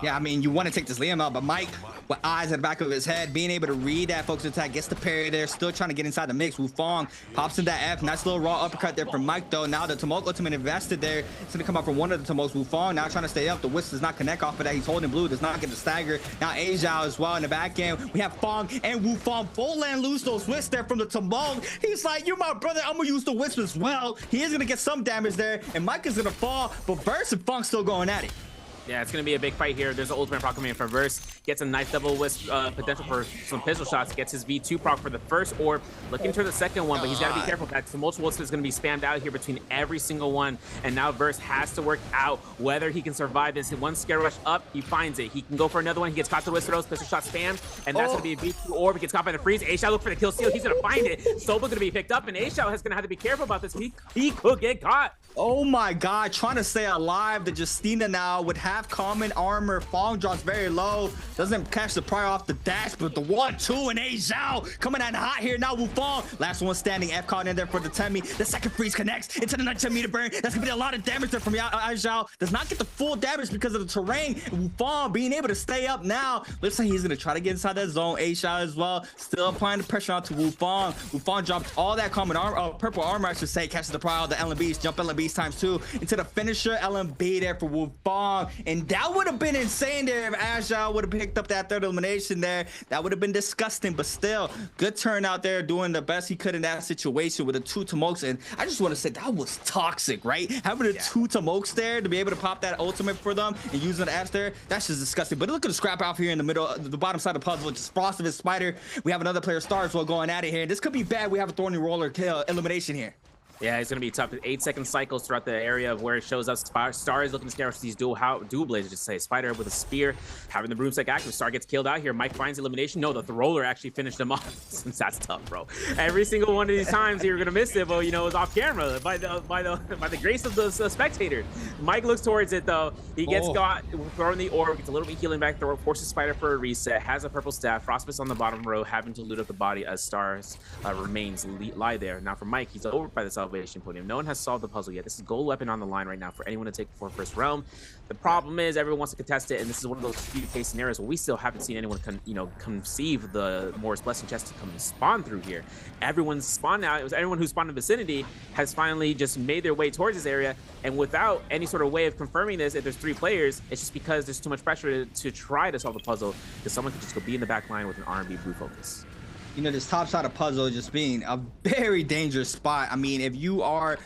Yeah, I mean, you want to take this Liam out, but Mike, with eyes at the back of his head, being able to read that focus attack, gets the parry there, still trying to get inside the mix. Wufong pops in that F. Nice little raw uppercut there from Mike, though. Now the Tumult ultimate invested there. It's going to come out from one of the Tumults. Wufong now trying to stay up. The Wisp does not connect off of that. He's holding blue, does not get the stagger. Now Asia as well in the back end. We have Fong and Wufong full land lose those Wisps there from the Tumult. He's like, you're my brother. I'm going to use the Wisp as well. He is going to get some damage there, and Mike is going to fall, but Verse and Fong still going at it. Yeah, it's going to be a big fight here. There's an ultimate proc coming in from Verse. Gets a nice double wisp potential for some pistol shots. Gets his V2 proc for the first orb. Looking to the second one, but he's got to be careful. That multiple wisp is going to be spammed out here between every single one. And now Verse has to work out whether he can survive this. One scare rush up, he finds it. He can go for another one. He gets caught the wisp throws, pistol shot spam. And that's going to be a V2 orb. He gets caught by the freeze. A-Shao look for the kill steal. He's going to find it. Soba going to be picked up, and A-Shao is going to have to be careful about this. He could get caught. Oh my god, trying to stay alive. The Justina now would have common armor. Fong drops very low. Doesn't catch the prior off the dash, but the 1-2 and A-Zhao coming out hot here now. Wufong, last one standing. F caught in there for the Temi. The second freeze connects into the 19 meter burn. That's gonna be a lot of damage there from A-Zhao. Does not get the full damage because of the terrain. Wufong being able to stay up now. Looks like he's gonna try to get inside that zone. A-Zhao as well. Still applying the pressure onto Wufong. Wufong drops all that common armor, purple armor, I should say. Catches the prior, the LMBs, jump LMBs times 2 into the finisher. LMB there for Wufong, and that would have been insane there if Agile would have picked up that third elimination there. That would have been disgusting, but still good turnout there, doing the best he could in that situation with the 2 Tomokes. And I just want to say that was toxic, right? Having the 2 Tomokes there to be able to pop that ultimate for them and using the Fs there, that's just disgusting. But look at the scrap out here in the middle, the bottom side of the puzzle, just Frost of his Spider. We have another player, Star, as well, going at it here. This could be bad. We have a Thorny Roller kill elimination here. Yeah, it's going to be tough. 8-second cycles throughout the area of where it shows us. Star is looking to scare us these dual blades, just say. Spider with a spear, having the broomstick active. Star gets killed out here. Mike finds elimination. No, the roller actually finished him off. Since that's tough, bro. Every single one of these times you're going to miss it, well, you know, it's off camera by the grace of the spectator. Mike looks towards it, though. He gets got, throwing the orb, gets a little bit healing back, forces Spider for a reset, has a purple staff. Frostbus on the bottom row, having to loot up the body as Star's remains lie there. Now for Mike, he's over by the salvation podium. No one has solved the puzzle yet. This is gold weapon on the line right now for anyone to take before first realm. The problem is everyone wants to contest it, and this is one of those few case scenarios where we still haven't seen anyone conceive the Morris Blessing chest to come and spawn through here. Everyone's spawned out. It was everyone who spawned in the vicinity has finally just made their way towards this area, and without any sort of way of confirming this, if there's 3 players, it's just because there's too much pressure to try to solve the puzzle, because someone could just go be in the back line with an R&B blue focus. You know, this top side of puzzle just being a very dangerous spot. I mean, if you are,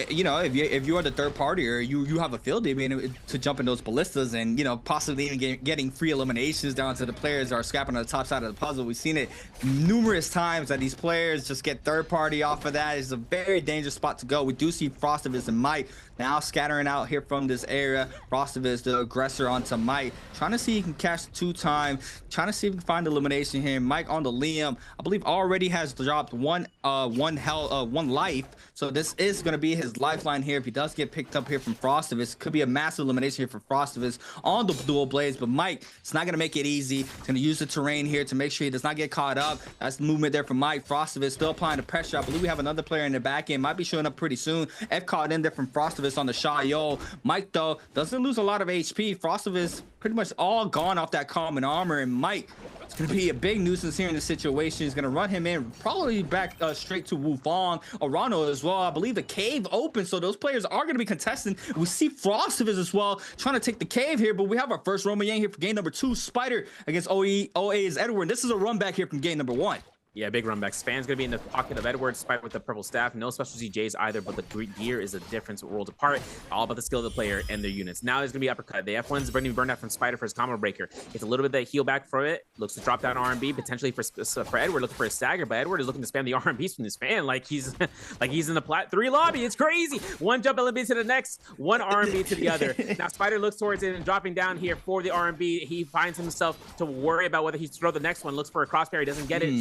you know, if you are the third party, or you have a field day being to jump in those ballistas and, you know, possibly even getting free eliminations down to the players that are scrapping on the top side of the puzzle. We've seen it numerous times that these players just get third party off of that. It's a very dangerous spot to go. We do see Frostivus and Mike now scattering out here from this area. Frostivus, the aggressor, onto Mike, trying to see if he can catch 2 times, trying to see if he can find the elimination here. Mike on the Liam, I believe, already has dropped one life, so this is going to be his lifeline here if he does get picked up here from Frostivus. Could be a massive elimination here for Frostivus on the dual blades, but Mike, it's not going to make it easy. He's going to use the terrain here to make sure he does not get caught up. That's the movement there from Mike. Frostivus still applying the pressure. I believe we have another player in the back end, might be showing up pretty soon. F caught in there from Frostivus Frostivus on the shot. Yo, Mike, though, doesn't lose a lot of HP. Frostivus pretty much all gone off that common armor, and Mike, it's going to be a big nuisance here in this situation. He's going to run him in, probably back straight to Wufong. Arano as well. I believe the cave open, so those players are going to be contesting. We see Frostivus as well trying to take the cave here, but we have our first Roma Yang here for game number 2. Spider against OA's Edward. This is a run back here from game number 1. Yeah, big run back. Span's going to be in the pocket of Edward, Spider with the purple staff. No special CJs either, but the gear is a difference worlds apart. All about the skill of the player and their units. Now there's going to be uppercut. The F1's going to be burned out from Spider for his combo breaker. Gets a little bit of that heal back for it. Looks to drop down R&B, potentially for Edward, looking for a stagger, but Edward is looking to spam the R&Bs from this fan like he's in the plat 3 lobby. It's crazy. One jump LMB to the next, one R&B to the other. Now Spider looks towards it and dropping down here for the R&B. He finds himself to worry about whether he throw the next one. Looks for a crossbar. He doesn't get it.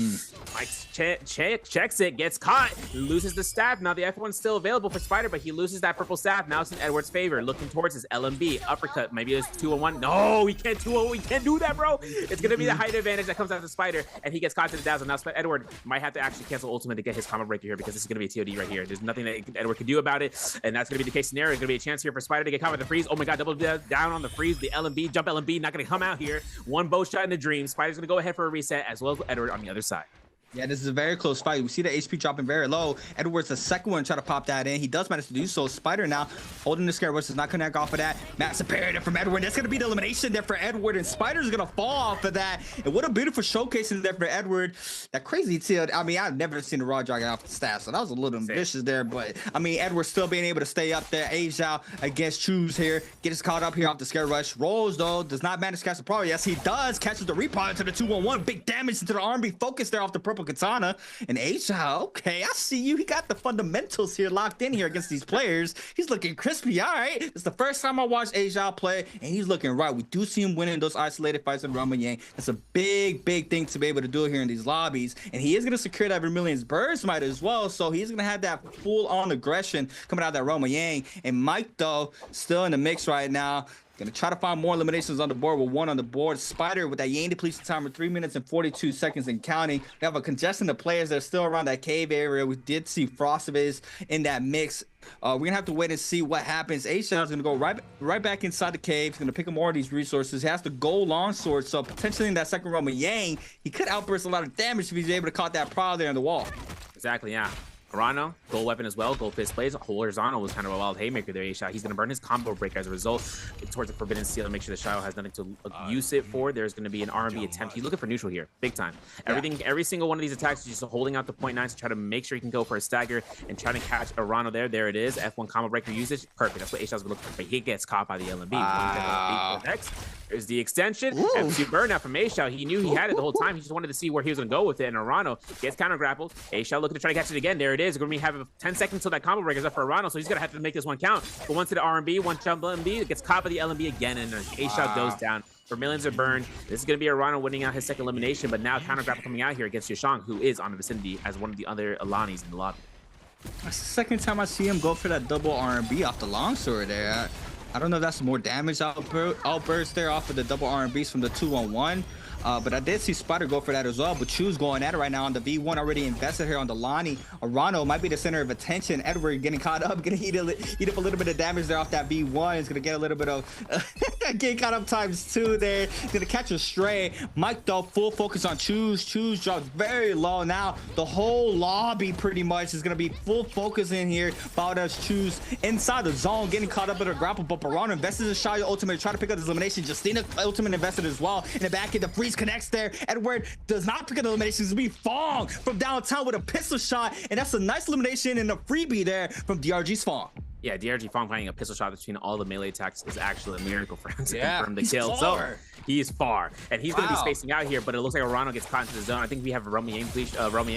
Mike's checks it, gets caught, loses the staff. Now the F1's still available for Spider, but he loses that purple staff. Now it's in Edward's favor, looking towards his LMB uppercut. Maybe it's 2-on-1. No, he can't 2-on-1. He can't do that, bro. It's gonna be the height advantage that comes out to Spider, and he gets caught to the dazzle. Now Edward might have to actually cancel ultimate to get his combo breaker here, because this is gonna be a TOD right here. There's nothing that Edward can do about it, and that's gonna be the case scenario. It's gonna be a chance here for Spider to get caught with the freeze. Oh my god, double down on the freeze. The LMB, jump LMB, not gonna come out here. One bow shot in the dream. Spider's gonna go ahead for a reset, as well as Edward on the other side. Yeah, this is a very close fight. We see the HP dropping very low. Edward's the second one to try to pop that in. He does manage to do so. Spider now holding the scare rush, does not connect off of that. Massive parry from Edward. That's going to be the elimination there for Edward, and Spider's going to fall off of that. And what a beautiful showcase in there for Edward. That crazy tilt. I mean, I've never seen a raw dragon off the staff, so that was a little ambitious there. But, I mean, Edward still being able to stay up there. Aizen against Choose here. Gets caught up here off the scare rush. Rolls, though. Does not manage to catch the power. Yes, he does. Catches the repot into the 2-1-1. Big damage into the R&B. Focus there off the purple katana. And Aizen, okay, I see you. He got the fundamentals here locked in here against these players. He's looking crispy. All right. It's the first time I watched Aizen play, and he's looking right. We do see him winning those isolated fights in Roma Yang. That's a big, big thing to be able to do here in these lobbies. And he is going to secure that Vermilion's Birds Might as well. So he's going to have that full-on aggression coming out of that Roma Yang. And Mike, though, still in the mix right now. Gonna try to find more eliminations on the board with 1 on the board. Spider with that Yang depletion timer, 3 minutes and 42 seconds and counting. We have a congestion of players that are still around that cave area. We did see Frostivus in that mix. We're gonna have to wait and see what happens. Aizen is gonna go right back inside the cave. He's gonna pick up more of these resources. He has the gold longsword, so potentially in that second Roma Yang, he could outburst a lot of damage if he's able to caught that prowl there on the wall. Exactly, yeah. Arano, gold weapon as well, gold fist plays. Horizontal was kind of a wild haymaker there, A-Shot. He's going to burn his combo break as a result towards the Forbidden Seal to make sure the Shadow has nothing to use it for. There's going to be an R&B attempt. He's looking for neutral here, big time. Every single one of these attacks is just holding out the .9 to try to make sure he can go for a stagger and try to catch Arano there. There it is. F1 combo breaker usage. Perfect. That's what A-Shot's looking for. But he gets caught by the LMB. Next, there's the extension. FC burnout from A-Shot. He knew he had it the whole time. He just wanted to see where he was going to go with it. And Arano gets counter grappled. A-Shot looking to try to catch it again. There it is. We're going to have 10 seconds until that combo breaker's up for Arano, so he's gonna have to make this one count. But once to the R&B, one jump LMB, it gets caught by the LMB again, and A-Shot goes down. Vermilions are burned. This is gonna be Arano winning out his second elimination, but now counter grapple coming out here against Yashang, who is on the vicinity as one of the other Alanis in the lobby. That's the second time I see him go for that double R&B off the longsword there. I don't know if that's more damage outburst there off of the double R&Bs from the 2-on-1. But I did see Spider go for that as well. But Choose going at it right now on the V1, already invested here on the Lonnie. Arano might be the center of attention. Edward getting caught up, gonna eat up a little bit of damage there off that V1. He's gonna get a little bit of getting caught up ×2 there. He's gonna catch a stray. Mike, though, full focus on Choose. Choose drops very low. Now the whole lobby pretty much is gonna be full focus in here. Baldas Choose inside the zone, getting caught up in a grapple. But Arano invested in Shaya ultimate to try to pick up his elimination. Justina ultimate invested as well. In the back end, the freeze connects there. Edward does not pick up the elimination. It's gonna be Fong from downtown with a pistol shot, and that's a nice elimination and a freebie there from DRG's Fong. Yeah, DRG Fong finding a pistol shot between all the melee attacks is actually a miracle for him to confirm the kill. So he's far, and he's going to be spacing out here, but it looks like Arano gets caught into the zone. I think we have Roma Yang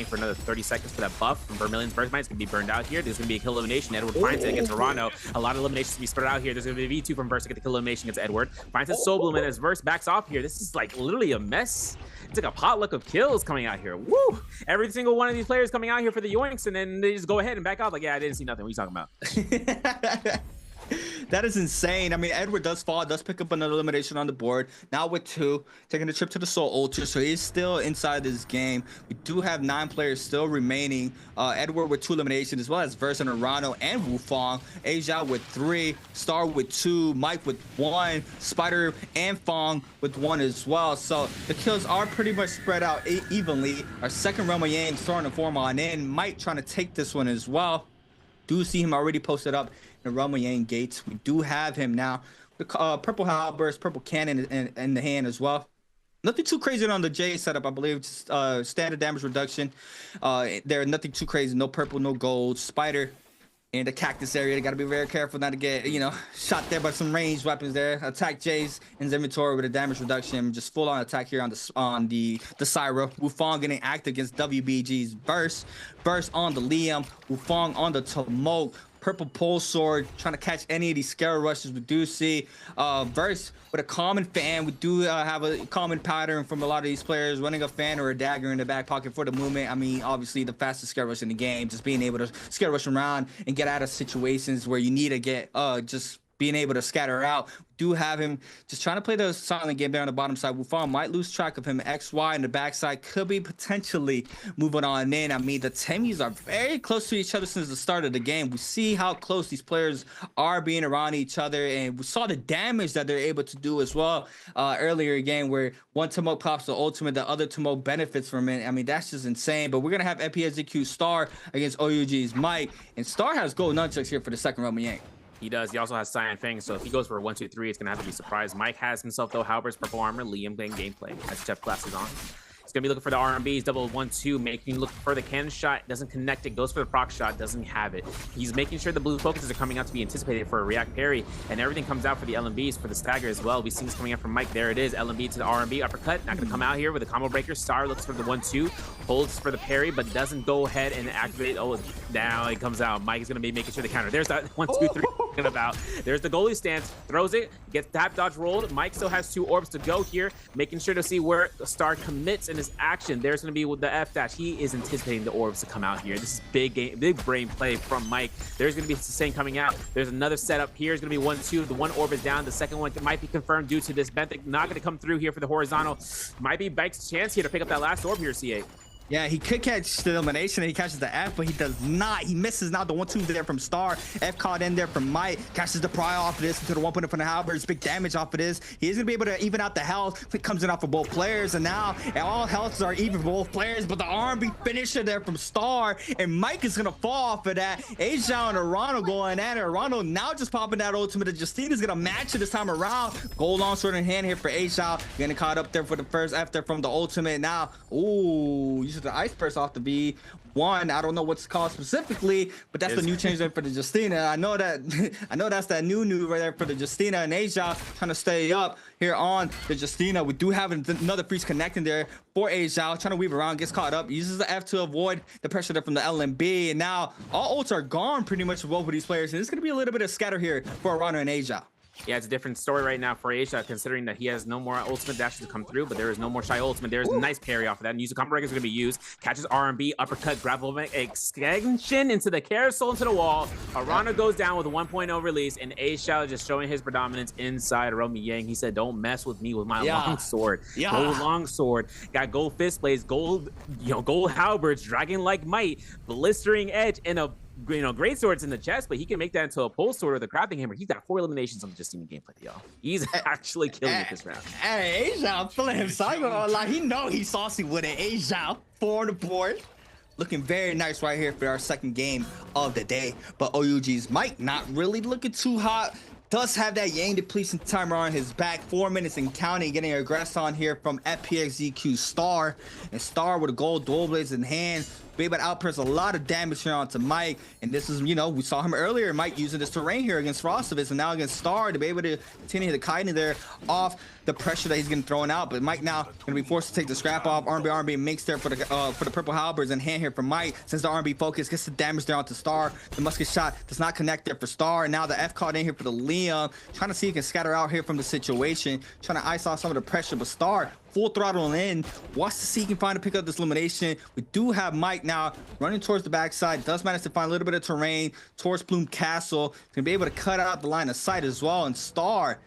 for another 30 seconds for that buff from Vermilion's Birth Might. It's going to be burned out here. There's going to be a kill elimination. Edward finds it against Arano. A lot of eliminations to be spread out here. There's going to be a V2 from Verse to get the kill elimination against Edward. Finds his Soul Bloom, and as Verse backs off here, this is like literally a mess. It's like a potluck of kills coming out here. Woo! Every single one of these players coming out here for the yoinks, and then they just go ahead and back off like, yeah, I didn't see nothing. What are you talking about? That is insane. I mean, Edward does fall, does pick up another elimination on the board. Now with 2, taking a trip to the Soul Ultra, so he's still inside this game. We do have 9 players still remaining. Edward with 2 eliminations, as well as Verse and Arano and Wufong. Asia with 3, Star with 2, Mike with 1, Spider and Fong with 1 as well. So the kills are pretty much spread out evenly. Our second Realm of Yang starting to form on in. Mike trying to take this one as well. Do see him already posted up in the Realm of Yang gates. We do have him now. The purple halberds, purple cannon in the hand as well. Nothing too crazy on the J setup, I believe. Just standard damage reduction. There, nothing too crazy. No purple, no gold. Spider in the cactus area. They got to be very careful not to get, you know, shot there by some ranged weapons there. Attack Jays in his inventory with a damage reduction. Just full on attack here on the Syra. Wufong getting active against WBG's Burst. Burst on the Liam. Wufong on the Tomok. Purple pole sword, trying to catch any of these scare rushes. We do see Verse with a common fan. We do have a common pattern from a lot of these players, running a fan or a dagger in the back pocket for the movement. I mean, obviously the fastest scare rush in the game, just being able to scare rush around and get out of situations where you need to get just being able to scatter out. Do have him just trying to play the silent game there on the bottom side. Wufong might lose track of him. XY in the backside could be potentially moving on in. I mean, the Temies are very close to each other since the start of the game. We see how close these players are being around each other, and we saw the damage that they're able to do as well earlier again, where one Tomok pops the ultimate, the other Tomok benefits from it. I mean, that's just insane. But we're gonna have NPSZQ Star against OUG's Mike, and Star has gold nunchucks here for the second Realm of Yang. He does. He also has Cyan Fang, so if he goes for a 1, 2, 3, it's going to have to be surprised. Mike has himself, though, Halberds, Purple Armor, Liam playing gameplay as Jeff glasses on. He's going to be looking for the RMBs, double 1, 2, making look for the cannon shot. Doesn't connect it, goes for the proc shot, doesn't have it. He's making sure the blue focuses are coming out to be anticipated for a react parry, and everything comes out for the LMBs for the stagger as well. We see this coming out from Mike. There it is, LMB to the RMB, uppercut. Not going to come out here with a combo breaker. Star looks for the 1, 2, holds for the parry, but doesn't go ahead and activate. Oh, now it comes out. Mike is going to be making sure the counter. There's that 1, 2, 3. About. There's the goalie stance, throws it, gets tap dodge rolled. Mike still has 2 orbs to go here, making sure to see where Star commits in his action. There's going to be with the F dash. He is anticipating the orbs to come out here. This is big brain play from Mike. There's going to be Sustain coming out. There's another setup here. It's going to be 1, 2. The one orb is down. The second one might be confirmed due to this Benthic not going to come through here for the horizontal. Might be Mike's chance here to pick up that last orb here, C8. Yeah, he could catch the elimination and he catches the F, but he does not. He misses now the 1, 2 there from Star. F caught in there from Mike. Catches the pry off of this into the 1 point from the halberds. Big damage off of this. He is going to be able to even out the health. It comes in off of both players, and now all healths are even for both players, but the R&B finisher there from Star, and Mike is going to fall off of that. Asia and Arano going at it. Arano now just popping that ultimate. Justina's going to match it this time around. Gold longsword in hand here for Asia. Getting caught up there for the first F there from the ultimate. Now, ooh, the ice burst off the V1. I don't know what's called specifically, but that's the new change there for the Justina. I know that's that new right there for the Justina, and Asia trying to stay up here on the Justina. We do have another freeze connecting there for Asia, trying to weave around, gets caught up, uses the F to avoid the pressure there from the LMB, and now all ults are gone pretty much for both of these players, and it's going to be a little bit of scatter here for Arano and Asia. Yeah, it's a different story right now for Asia, considering that he has no more ultimate dashes to come through, but there is no more shy ultimate. There's a nice parry off of that, and use of combo breaker is going to be used. Catches R&B, uppercut, grapple extension into the carousel, into the wall. Arano goes down with a 1.0 release, and Asia just showing his predominance inside Realm of Yang. He said, "Don't mess with me with my long sword." Gold long sword, got gold fist blades, gold, gold halberds, dragon like might, blistering edge, and a great swords in the chest, but he can make that into a pole sword with a grappling hammer. He's got 4 eliminations on the Justina gameplay, y'all. He's actually killing it this round. Hey, Asia, I'm feeling him psycho. Like, he know he's saucy with it. Asia, 4 on the board. Looking very nice right here for our second game of the day. But OUG's Mike not really looking too hot. Does have that Yang depletion timer on his back, 4 minutes and counting, getting a aggress on here from FPXZQ Star. And Star with a gold dual blades in hand, be able to outpress a lot of damage here onto Mike. And this is, we saw him earlier, Mike using this terrain here against Frostovitz, and now against Star to be able to continue the kiting there off the pressure that he's getting thrown out. But Mike now going to be forced to take the scrap off. R&B makes there for the purple halberds in hand here for Mike. Since the R&B focus gets the damage there onto Star, the musket shot does not connect there for Star. And now the F caught in here for the Liam, trying to see if he can scatter out here from the situation, trying to ice off some of the pressure, but Star full throttle in. Wants to see if he can find to pick up this elimination. We do have Mike now running towards the backside. Does manage to find a little bit of terrain towards Plume Castle. He's gonna be able to cut out the line of sight as well. And Star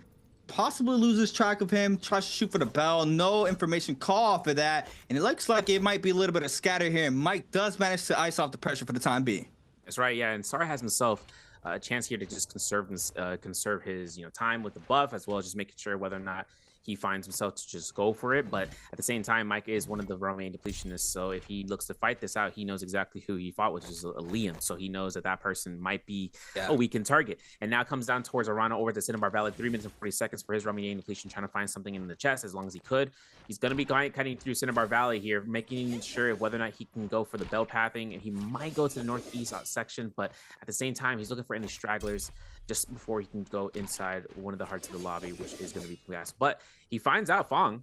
possibly loses track of him, tries to shoot for the bell. No information call for that. And it looks like it might be a little bit of scatter here. And Mike does manage to ice off the pressure for the time being. That's right, yeah. And Star has himself a chance here to just conserve his time with the buff, as well as just making sure whether or not he finds himself to just go for it. But at the same time, Mike is one of the Romaine depletionists, so if he looks to fight this out, he knows exactly who he fought, which is a Liam. So he knows that that person might be a weakened target. And now comes down towards Arana over to Cinnabar Valley, 3 minutes and 40 seconds for his Romaine depletion, trying to find something in the chest as long as he could. He's going to be cutting through Cinnabar Valley here, making sure whether or not he can go for the bell pathing, and he might go to the northeast section, but at the same time, he's looking for any stragglers just before he can go inside one of the hearts of the lobby, which is going to be Gas. But he finds out Fong.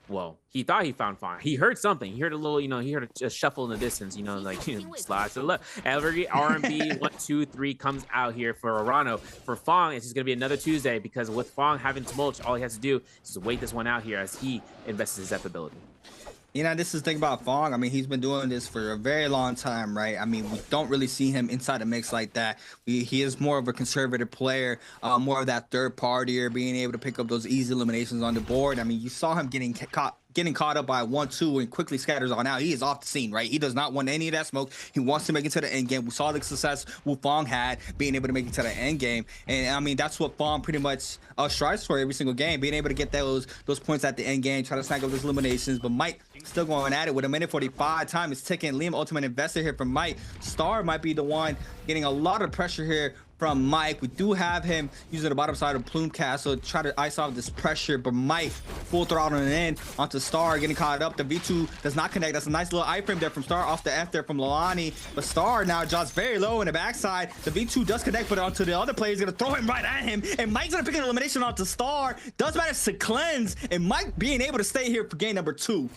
Well, he thought he found Fong. He heard something. He heard a little, he heard a shuffle in the distance, slides to the left. Every R&B 1, 2, 3 comes out here for Arano. For Fong, it's just going to be another Tuesday, because with Fong having Tumult, all he has to do is just wait this one out here as he invests his Zep ability. This is the thing about Fong. I mean, he's been doing this for a very long time, right? I mean, we don't really see him inside the mix like that. He is more of a conservative player, more of that third partier, being able to pick up those easy eliminations on the board. I mean, you saw him getting caught up by 1-2 and quickly scatters on out. He is off the scene, right? He does not want any of that smoke. He wants to make it to the end game. We saw the success Fong had being able to make it to the end game. And I mean, that's what Fong pretty much strives for every single game, being able to get those points at the end game, try to snag up those eliminations. But Mike still going at it with a minute 45. Time is ticking. Liam ultimate investor here from Mike. Star might be the one getting a lot of pressure here from Mike. We do have him using the bottom side of Plume Castle to try to ice off this pressure, but Mike full throttling in onto Star, getting caught up. The V2 does not connect. That's a nice little iframe there from Star off the F there from Lalani, but Star now drops very low in the backside. The V2 does connect, but onto the other player is gonna throw him right at him, and Mike's gonna pick an elimination onto Star. Does manage to cleanse, and Mike being able to stay here for game number 2.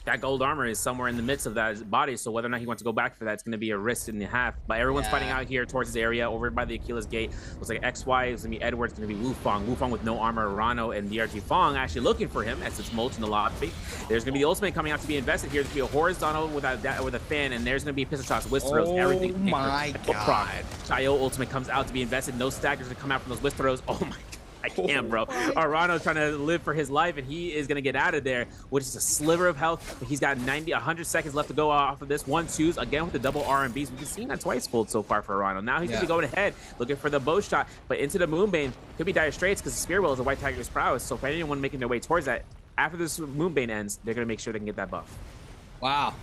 That gold armor is somewhere in the midst of that body, so whether or not he wants to go back for that, it's going to be a risk in the half. But everyone's fighting out here towards his area, over by the Achilles Gate. Looks like XY is going to be Edward, it's going to be Wufong with no armor, Rano, and DRG Fong actually looking for him as it's Molt in the lobby. There's going to be the ultimate coming out to be invested here. There's going to be a horizontal with a fan, and there's going to be pistol shots, whisk throws, everything. Oh my god. Chayo ultimate comes out to be invested. No stackers to come out from those whisk throws. Oh my god. I can't, bro. Arano's trying to live for his life, and he is going to get out of there, which is a sliver of health. But he's got 100 seconds left to go off of this. 1-2s, again with the double R&Bs. We've seen that twice fold so far for Arano. Now he's going to be going ahead, looking for the bow shot, but into the Moonbane. Could be dire straits because the Spear Will is a White Tiger's prowess. So for anyone making their way towards that, after this Moonbane ends, they're going to make sure they can get that buff. Wow.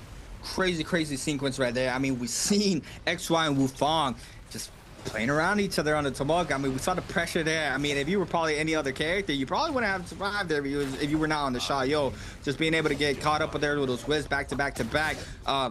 Crazy sequence right there. I mean, we've seen XY and Wufong just playing around each other on the Tumult. I mean, we saw the pressure there. I mean, if you were probably any other character, you probably wouldn't have survived there if you were not on the Shayo. Just being able to get caught up with there with those whiz back to back to back.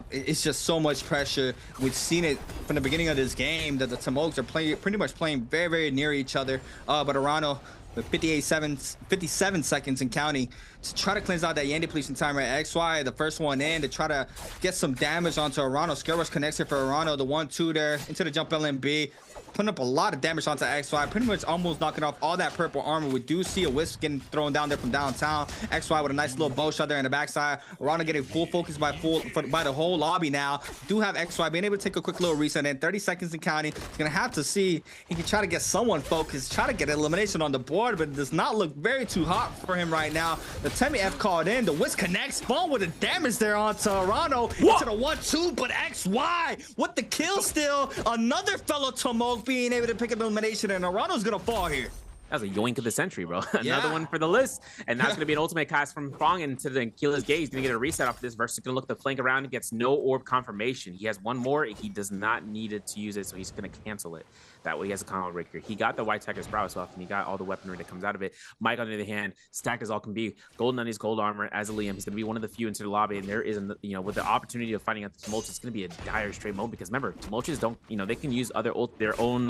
It's just so much pressure. We've seen it from the beginning of this game that the Tumults are pretty much playing very near each other. But Arano with 57 seconds and counting to try to cleanse out that Yan depletion timer at XY, the first one in to try to get some damage onto Arano. Scale Rush connects here for Arano, the 1-2 there into the jump LMB, putting up a lot of damage onto XY, pretty much almost knocking off all that purple armor. We do see a Wisp getting thrown down there from downtown. XY with a nice little bow shot there in the backside. Arano getting full focus by the whole lobby now. Do have XY being able to take a quick little reset in 30 seconds and counting. He's gonna have to see he can try to get someone focused, try to get an elimination on the board, but it does not look very too hot for him right now. The Temi F called in, the Wisp connects, Spawn with the damage there onto Arano into the 1-2, but XY with the kill still. Another fellow Tumult being able to pick up elimination, and Arano's gonna fall here. That was a yoink of the century, bro. Another one for the list. And that's going to be an ultimate cast from Fong into the Achilles Gate. He's going to get a reset off of this versus going to look the flank around and gets no orb confirmation. He has one more. He does not need it to use it, so he's going to cancel it. That way he has a combo breaker. He got the White Tiger's prowess off, and he got all the weaponry that comes out of it. Mike, on the other hand, stacked as all can be. Golden on his gold armor as a Liam. He's going to be one of the few into the lobby, and there is, with the opportunity of fighting out the Tumults, it's going to be a dire straight moment because remember, Tumults don't, they can use their own,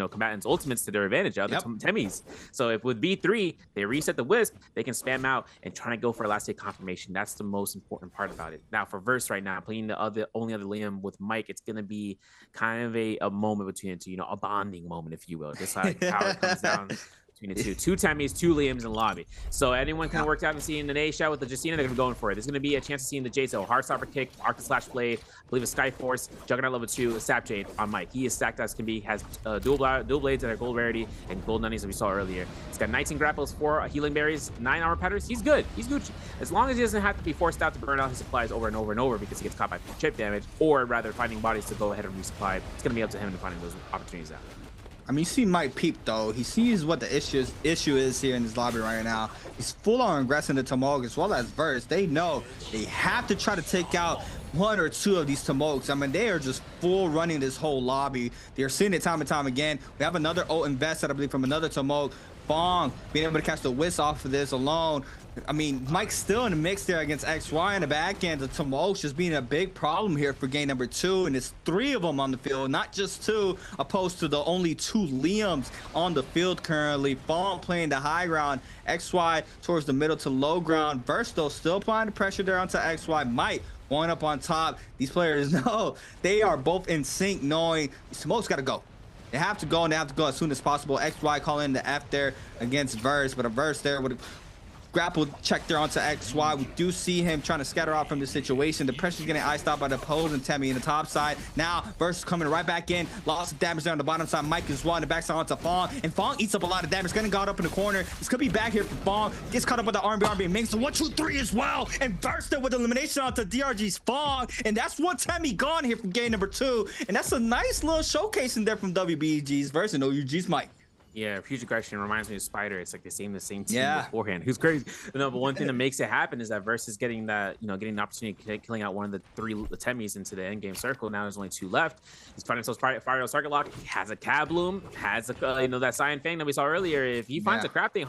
combatants' ultimates to their advantage, other Temis. So if with V3, they reset the Wisp, they can spam out and try to go for a last hit confirmation. That's the most important part about it. Now for Verse right now, playing the only other Liam with Mike, it's going to be kind of a moment between the two, a bonding moment, if you will. Just like how it comes down between the two Temis, 2 Liams in lobby. So anyone can work out and see in the A shot with the Justina, they're gonna be going for it. There's gonna be a chance to see in the J, so Heartstopper kick, Arc Slash Blade, I believe a Skyforce, Juggernaut level 2, a Sap Jade on Mike. He is stacked as can be, has dual blades that are gold rarity and gold nunnies that we saw earlier. He's got 19 grapples, 4 healing berries, 9 armor patterns. He's good. He's Gucci. As long as he doesn't have to be forced out to burn out his supplies over and over and over because he gets caught by chip damage, or rather finding bodies to go ahead and resupply, it's gonna be up to him to finding those opportunities out. I mean, you see Mike peep though. He sees what the issue is here in this lobby right now. He's full on aggressing the Tomog as well as Verse. They know they have to try to take out 1 or 2 of these Tomogs. I mean, they are just full running this whole lobby. They're seeing it time and time again. We have another ult invested, I believe, from another Tomog. Fong being able to catch the whisk off of this alone. I mean, Mike's still in the mix there against XY in the back end. The Tomog's just being a big problem here for game number 2, and it's 3 of them on the field, not just 2, opposed to the only 2 Liams on the field currently. Fong playing the high ground, XY towards the middle to low ground. Versto still applying the pressure there onto XY. Mike going up on top. These players know they are both in sync, knowing Tomog's got to go. They have to go, and they have to go as soon as possible. XY calling the F there against Verse, but a Verse there with a grapple check there onto XY. We do see him trying to scatter off from the situation. The pressure's getting iced out by the opposing Temi in the top side. Now, Verse coming right back in. Lots of damage there on the bottom side. Mike as well in the backside onto Fong. And Fong eats up a lot of damage. Getting got up in the corner. This could be back here for Fong. Gets caught up with the R&B makes the 1, 2, 3 as well. And Verse there with elimination onto DRG's Fong. And that's one Temi gone here from game number 2. And that's a nice little showcasing there from WBG's Verse and OUG's Mike. Yeah, huge aggression reminds me of Spider. It's like the same team beforehand. Who's crazy. No, but one thing that makes it happen is that Versus getting that, getting the opportunity of killing out one of the 3 Temis into the end game circle. Now there's only 2 left. He's finding himself fire target lock. He has a Cab Bloom, has a that Cyan Fang that we saw earlier. If he finds a crafting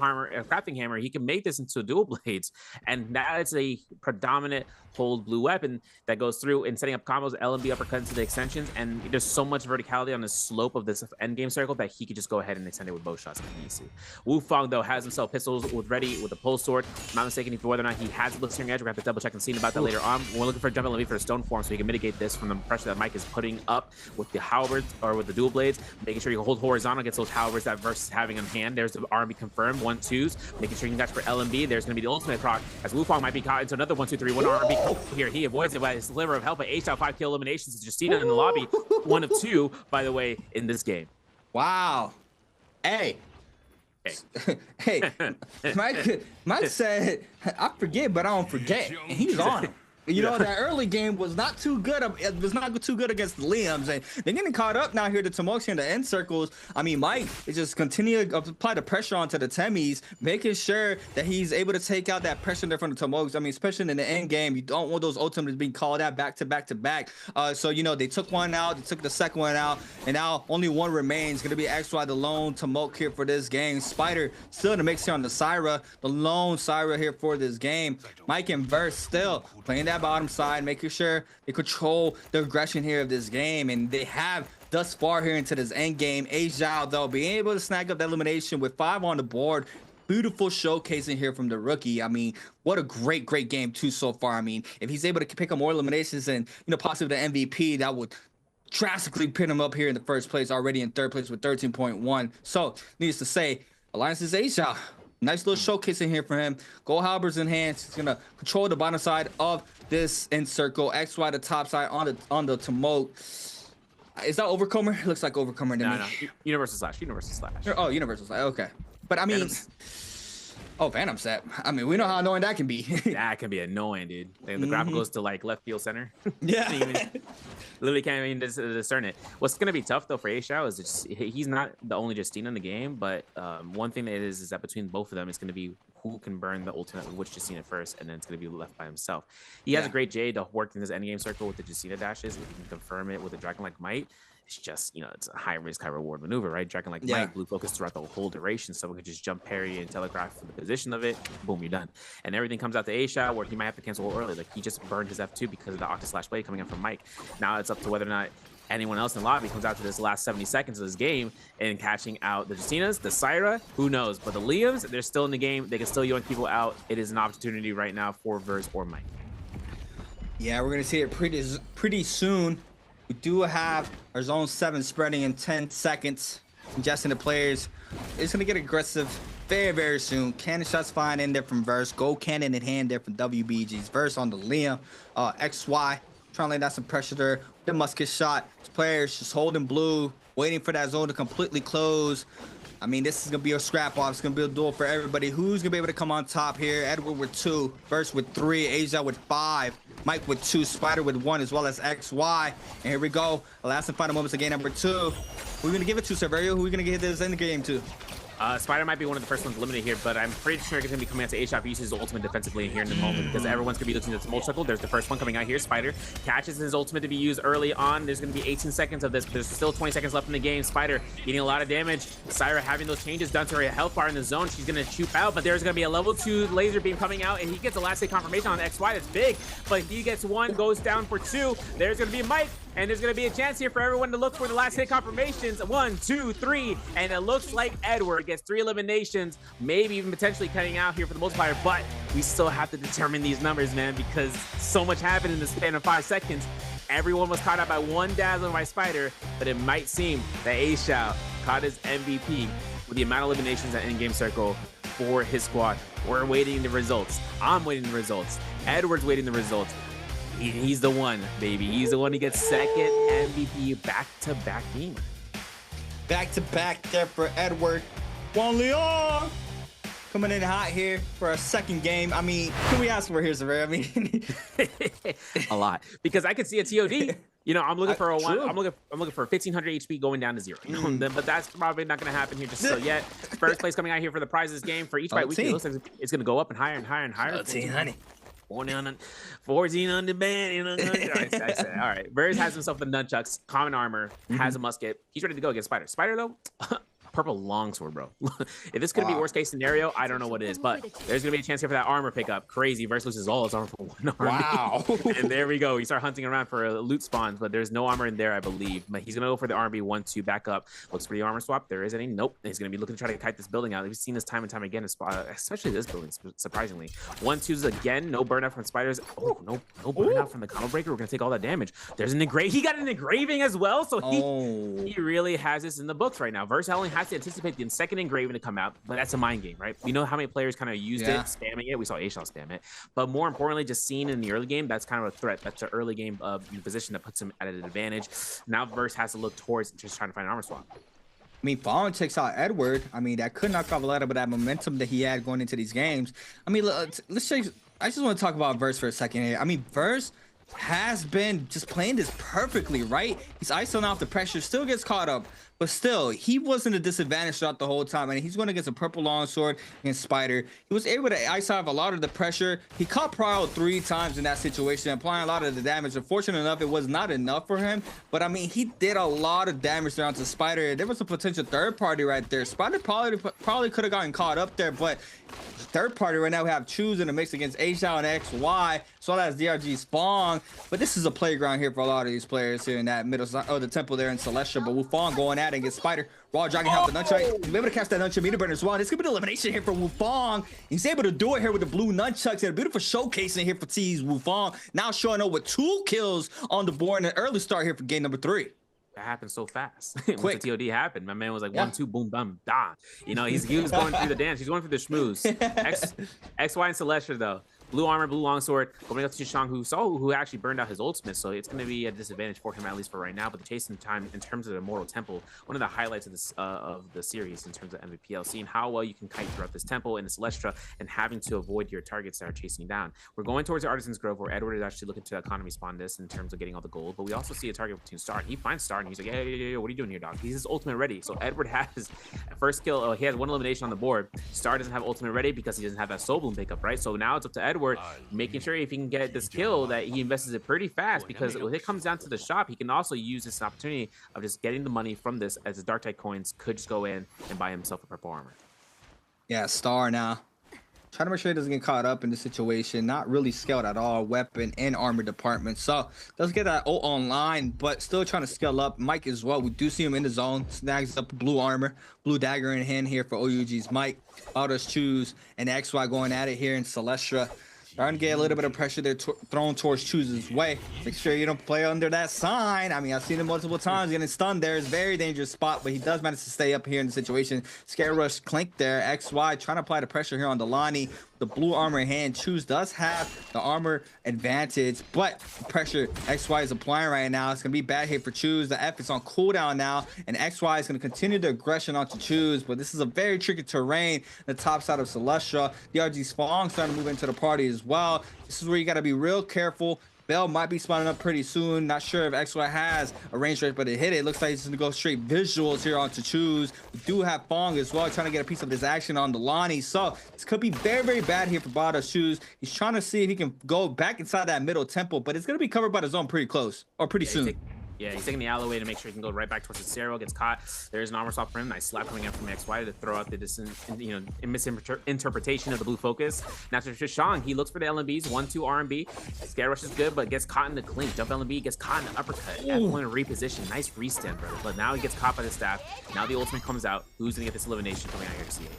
hammer, he can make this into dual blades, and that is a predominant hold blue weapon that goes through and setting up combos, LMB uppercut into the extensions, and there's so much verticality on the slope of this end game circle that he could just go ahead and extend it with both shots if he needs to. Wu Fong though has himself pistols ready with a pole sword. I'm not mistaken if whether or not he has a blistering edge. We're gonna have to double check and see about that later on. We're looking for a jump LMB for a stone form so he can mitigate this from the pressure that Mike is putting up with the halberds or with the dual blades, making sure you hold horizontal against those halberds that Versus is having on hand. There's the R&B confirmed 1-2s, making sure you can catch for LMB. There's gonna be the ultimate proc as Wu Fong might be caught into another 1-2-3-1 R&B here. He avoids it by his sliver of help, but H-out 5 kill eliminations. It's Justina in the lobby, 1 of 2, by the way, in this game. Wow. Hey. Hey. Mike said, I forget, but I don't forget. And he's on him. You know, that early game was not too good. It was not too good against the Liams, and they're getting caught up now here. The Tomogs in the end circles. I mean, Mike is just continuing to apply the pressure onto the Temis, making sure that he's able to take out that pressure there from the Tomogs. I mean, especially in the end game, you don't want those ultimates being called out back to back. So they took one out, they took the second one out, and now only one remains. Gonna be XY, the lone Tomog here for this game. Spider still in the mix here on the Syra, the lone Syra here for this game. Mike and Verse still playing that bottom side, making sure they control the aggression here of this game, and they have thus far here into this end game. Zhao though being able to snag up that elimination with 5 on the board. Beautiful showcasing here from the rookie. I mean, what a great game too so far. I mean, if he's able to pick up more eliminations and possibly the MVP, that would drastically pin him up here in the first place, already in 3rd place with 13.1. So needless to say, Alliance's Zhao. Nice little showcasing here for him. Gold halberds in hand. He's gonna control the bottom side of this end circle. XY the top side on the Tomog. Is that Overcomer? It looks like Overcomer to me. No. Universal slash. Oh, Universal slash. Okay. But I mean, Phantom set. I mean, we know how annoying that can be. That can be annoying, dude. The grapple goes to like left field center. Yeah. Literally can't even discern it. What's going to be tough though for A-Shao is he's not the only Justina in the game, but one thing that is that between both of them, it's going to be who can burn the ultimate with which Justina first, and then it's going to be left by himself. He has a great Jade to work in this endgame circle with the Justina dashes. If he can confirm it with a Dragon-like Might, it's just, it's a high risk, high reward maneuver, right? Dragon-like Might, blue focus throughout the whole duration, so we could just jump parry and telegraph for the position of it. Boom, you're done. And everything comes out to A-Shao where he might have to cancel early. Like, he just burned his F2 because of the Octa Slash Blade coming in from Mike. Now it's up to whether or not anyone else in the lobby comes out to this last 70 seconds of this game and catching out the Justinas, the Syra, who knows? But the Liams, they're still in the game. They can still yoink people out. It is an opportunity right now for Verse or Mike. Yeah, we're gonna see it pretty soon. We do have our zone 7 spreading in 10 seconds. Suggesting the players is going to get aggressive very, very soon. Cannon shots flying in there from Verse. Gold cannon in hand there from WBG's. Verse on the Liam. XY trying to lay down some pressure there. The musket shot. Players just holding blue, waiting for that zone to completely close. I mean, this is going to be a scrap off. It's going to be a duel for everybody. Who's going to be able to come on top here? Edward with 2, Verse with 3, Asia with 5, Mike with 2, Spider with 1, as well as XY. And here we go. Last and final moments of game number 2. Who are we going to give it to, Severio? Who are we going to give this in the game to? Spider might be one of the first ones limited here, but I'm pretty sure it's going to be coming out to A-Shop. He uses his ultimate defensively here in the moment because everyone's going to be looking at the multi-circle. There's the first one coming out here. Spider catches his ultimate to be used early on. There's going to be 18 seconds of this, but there's still 20 seconds left in the game. Spider getting a lot of damage. Syra having those changes done to her health bar in the zone. She's going to shoot out, but there's going to be a level 2 laser beam coming out, and he gets a last hit confirmation on XY. That's big, but he gets 1, goes down for 2. There's going to be Mike. And there's going to be a chance here for everyone to look for the last hit confirmations. 1, 2, 3. And it looks like Edward gets 3 eliminations, maybe even potentially cutting out here for the multiplier. But we still have to determine these numbers, man, because so much happened in the span of 5 seconds. Everyone was caught out by one dazzle by Spider, but it might seem that A-Shao caught his MVP with the amount of eliminations at in-game circle for his squad. We're waiting the results. I'm waiting the results. Edward's waiting the results. He's the one, baby. He's the one who gets second MVP back-to-back game. Back-to-back there for Edward. Juan Leon coming in hot here for a second game. I mean, can we ask for here, Severe? I mean, a lot, because I could see a TOD. You know, I'm looking for a one. I'm looking for 1500 HP going down to 0. You know, but that's probably not going to happen here just so yet. First place coming out here for the prizes game for each fight week. It looks like it's going to go up and higher and higher and higher. 1400. 14 on the band. You know, I said, all right. Verse has himself the nunchucks, common armor, has a musket. He's ready to go against Spider. Spider, though, purple longsword, bro. If this could be worst case scenario, I don't know what it is, but there's gonna be a chance here for that armor pickup. Crazy. Verse loses all his armor for 1 army. Wow. And there we go. We start hunting around for loot spawns, but there's no armor in there, I believe. But he's gonna go for the RB 1-2 back up. Looks for the armor swap. There is any. Nope. He's gonna be looking to try to kite this building out. We've seen this time and time again, especially this building, surprisingly. 1-2s again. No burnout from spiders. Oh, no burnout from the combo breaker. We're gonna take all that damage. There's an engrave. He got an engraving as well, so he really has this in the books right now. Verse only has to anticipate the second engraving to come out, but that's a mind game, right? We know how many players kind of used it, spamming it. We saw A-Shao spam it, but more importantly, just seeing in the early game, that's kind of a threat. That's an early game of position that puts him at an advantage. Now Verse has to look towards just trying to find an armor swap. I mean, Fallen takes out Edward. I mean, that could knock off a lot of that momentum that he had going into these games. I mean, let's say, I just want to talk about Verse for a second here. I mean, Verse has been just playing this perfectly, right? He's isolating off the pressure, still gets caught up, but still, he wasn't a disadvantage throughout the whole time. And he's going against a purple longsword against Spider. He was able to ice off a lot of the pressure. He caught Prowl 3 times in that situation, applying a lot of the damage. Unfortunately enough, it was not enough for him. But I mean, he did a lot of damage there onto Spider. There was a potential third party right there. Spider probably could have gotten caught up there, but third party right now we have Choose in the mix against A-Shao and XY, as well as DRG Spawn. But this is a playground here for a lot of these players here in that middle side, the temple there in Celestia. But Wufong going at it against Spider. Raw Dragon help the nunchuck. He's able to catch that nunchuck meter burner as well. This could be an elimination here for Wufong. He's able to do it here with the blue nunchucks, and a beautiful showcasing here for T's Wufong. Now showing up with 2 kills on the board and an early start here for game number 3. That happened so fast. Quick. Once the TOD happened, my man was like 1-2, boom, bum, da. You know, he was going through the dance. He's going through the schmooze. XY and Celestia though. Blue armor, blue longsword, opening up to Shang, who actually burned out his ultimate, so it's going to be a disadvantage for him, at least for right now. But the chasing time in terms of the Immortal Temple, one of the highlights of this of the series in terms of NBPL, seeing how well you can kite throughout this temple in the Celestia and having to avoid your targets that are chasing you down. We're going towards the Artisan's Grove, where Edward is actually looking to economy spawn this in terms of getting all the gold, but we also see a target between Star, and he finds Star, and he's like, hey, what are you doing here, dog? He's his ultimate ready, so Edward has first kill. He has 1 elimination on the board. Star doesn't have ultimate ready because he doesn't have that Soul Bloom pickup, right? So now it's up to Edward making sure if he can get this kill that he invests it pretty fast, because when it comes down to the shop, he can also use this opportunity of just getting the money from this, as the Dark Tide coins could just go in and buy himself a purple armor. Yeah, Star now. Trying to make sure he doesn't get caught up in the situation. Not really scaled at all, weapon and armor department. So does get that ult online, but still trying to scale up. Mike as well. We do see him in the zone. Snags up blue armor, blue dagger in hand here for OUG's Mike. Autos Choose and XY going at it here in Celestia. Starting to get a little bit of pressure there thrown towards Choose's way. Make sure you don't play under that sign. I mean, I've seen him multiple times getting stunned there. It's a very dangerous spot, but he does manage to stay up here in the situation. Scare Rush Clink there. XY trying to apply the pressure here on Delani. The blue armor in hand. Choose does have the armor advantage, but the pressure XY is applying right now. It's going to be bad here for Choose. The F is on cooldown now, and XY is going to continue the aggression onto Choose, but this is a very tricky terrain. The top side of Celestia. DRG's Fong starting to move into the party as well. This is where you got to be real careful. Bell might be spawning up pretty soon. Not sure if XY has a range rate, but it hit it. Looks like he's going to go straight visuals here onto Choose. We do have Fong as well, trying to get a piece of this action on Delani. So this could be very, very bad here for Bada Choose. He's trying to see if he can go back inside that middle temple, but it's going to be covered by the zone pretty close or pretty soon. He's taking the alleyway to make sure he can go right back towards the stairwell. Gets caught. There's an armor swap for him. Nice slap coming in from XY to throw out the misinterpretation of the blue focus. Now to Shang, he looks for the LMBs. 1-2 RMB. Scare Rush is good, but gets caught in the clink. Jump LMB gets caught in the uppercut. F1 reposition. Nice restand, brother. But now he gets caught by the staff. Now the ultimate comes out. Who's gonna get this elimination coming out here to see it?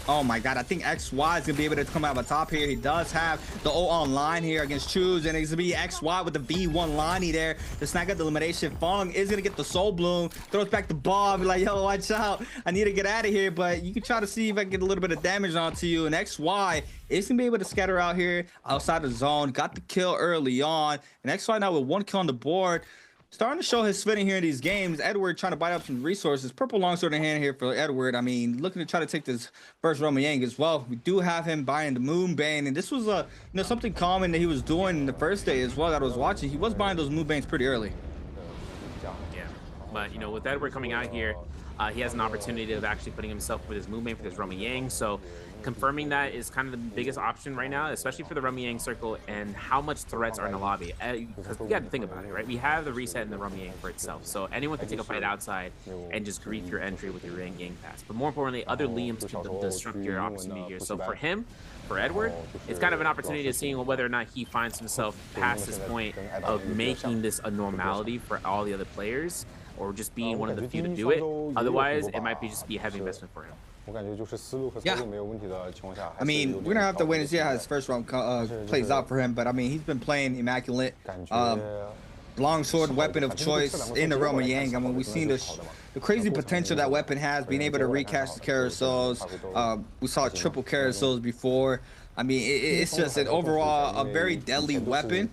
Oh my god, I think XY is gonna be able to come out on top here. He does have the O online here against Choose, and it's gonna be XY with the V1 Lonnie there to snag up the elimination. Fong is gonna get the Soul Bloom, throws back the ball, be like, yo, watch out, I need to get out of here. But you can try to see if I can get a little bit of damage onto you, and XY is gonna be able to scatter out here outside the zone. Got the kill early on, and XY now with 1 kill on the board. Starting to show his footing here in these games. Edward trying to bite up some resources. Purple longsword in hand here for Edward. I mean, looking to try to take this first Roman Yang as well. We do have him buying the Moonbane, and this was something common that he was doing the first day as well that I was watching. He was buying those Moonbanes pretty early. Yeah, but with Edward coming out here, he has an opportunity of actually putting himself with his Moonbane for this Roman Yang. So confirming that is kind of the biggest option right now, especially for the Roman Yang circle and how much threats are in the lobby. Because we got to think about it, right? We have the reset in the Roman Yang for itself, so anyone can take a fight outside and just grief your entry with your Yang pass. But more importantly, other Liams could disrupt your opportunity here. So for him, for Edward, it's kind of an opportunity to see whether or not he finds himself past this point of making this a normality for all the other players, or just being one of the few to do it. Otherwise, it might just be a heavy investment for him. Yeah. I mean, we're gonna have to wait and see how his first round plays out for him, but I mean, he's been playing immaculate. Longsword weapon of choice in the Roman Yang. I mean, we've seen the crazy potential that weapon has, being able to recast the carousels. We saw triple carousels before. I mean, it's just an overall a very deadly weapon.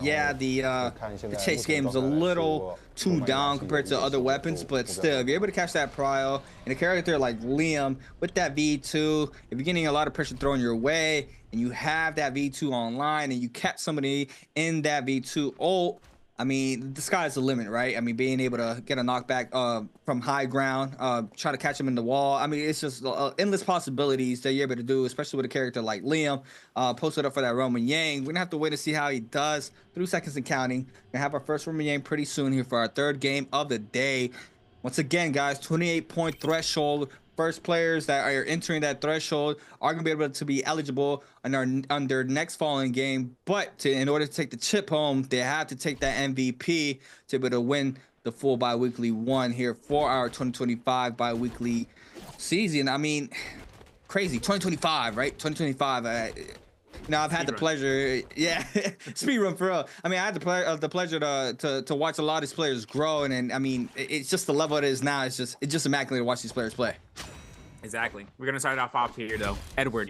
Yeah, the chase game is a little tuned down compared to other weapons, but still, if you're able to catch that prio and a character like Liam with that V2, if you're getting a lot of pressure thrown your way and you have that V2 online and you catch somebody in that V2 ult, I mean, the sky's the limit, right? I mean, being able to get a knockback from high ground, try to catch him in the wall. I mean, it's just endless possibilities that you're able to do, especially with a character like Liam, posted up for that Roman Yang. We're gonna have to wait to see how he does. 3 seconds and counting. We're gonna have our first Roman Yang pretty soon here for our 3rd game of the day. Once again, guys, 28-point threshold. First players that are entering that threshold are going to be able to be eligible on their next following game. But in order to take the chip home, they have to take that MVP to be able to win the full bi-weekly one here for our 2025 bi-weekly season. I mean, crazy. 2025, right? 2025. Now I've had the pleasure, speed run for real. I mean, I had the pleasure to watch a lot of these players grow, and I mean, it's just the level it is now. It's just immaculate to watch these players play. Exactly. We're gonna start off here though. Edward,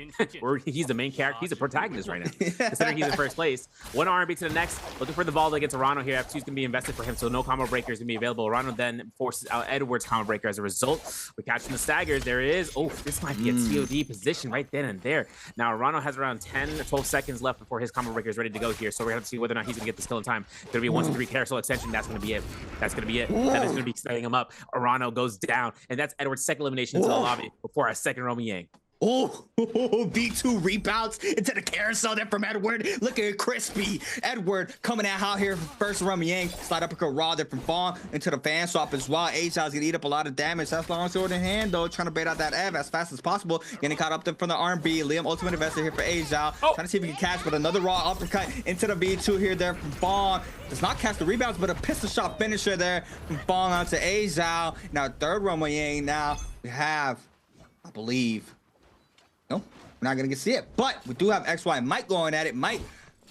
he's the main character. He's a protagonist right now. Considering he's in first place. 1 R&B to the next. Looking for the Valda against Arano here. F2's gonna be invested for him, so no combo breaker is gonna be available. Arano then forces out Edward's combo breaker. As a result, we're catching the staggers. There it is. Oh, this might be a COD position right then and there. Now Arano has around 10 to 12 seconds left before his combo breaker is ready to go here. So we're gonna have to see whether or not he's gonna get this kill in time. Gonna be a 1-3 carousel extension. That's gonna be it. That's gonna be it. That is gonna be setting him up. Arano goes down, and that's Edward's second elimination into the lobby before our second Roman Yang. Oh, V2 rebounds into the carousel there from Edward. Look at it, crispy. Edward coming out here for first Roman Yang. Slide uppercut raw there from Fawn into the fan swap as well. Aizen's gonna eat up a lot of damage. That's longsword in hand though, trying to bait out that Ev as fast as possible. Getting caught up there from the R&B. Liam ultimate investor here for Aizen. Trying to see if he can catch, but another raw uppercut into the V2 here there from Fawn. Does not catch the rebounds, but a pistol shot finisher there from Fawn onto Aizen. Now 3rd Roman Yang. Now we have, I believe. No, We're not gonna get to see it, but we do have XY Mike going at it. Mike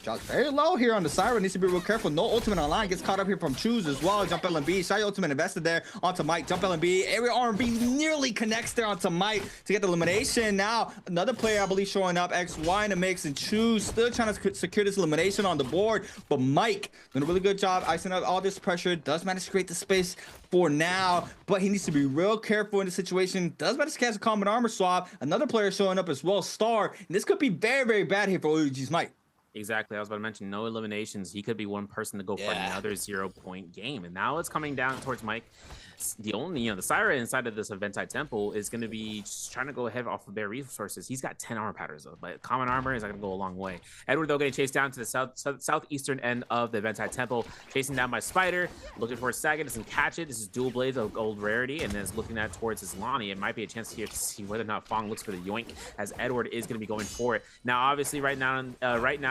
drops very low here on the Siren. Needs to be real careful. No ultimate online. Gets caught up here from Choose as well. Jump LMB. Shy ultimate invested there onto Mike. Jump LMB. Area R&B nearly connects there onto Mike to get the elimination. Now, another player, I believe, showing up. XY in the mix and Choose still trying to secure this elimination on the board. But Mike doing a really good job icing out all this pressure. Does manage to create the space for now, but he needs to be real careful in the situation. Does manage to catch a common armor swap. Another player showing up as well, Star. And this could be very, very bad here for OUG's Mike. Exactly. I was about to mention no eliminations. He could be one person to go for another 0-point game. And now it's coming down towards Mike. The only, the Siren inside of this Eventai Temple is going to be just trying to go ahead off of their resources. He's got 10 armor patterns though, but common armor is not going to go a long way. Edward though getting chased down to the southeastern end of the Eventai Temple, chasing down by Spider, looking for a Saga, doesn't catch it. This is dual blades of gold rarity, and then is looking at towards his Lonnie. It might be a chance here to see whether or not Fong looks for the yoink, as Edward is going to be going for it. Now, obviously, right now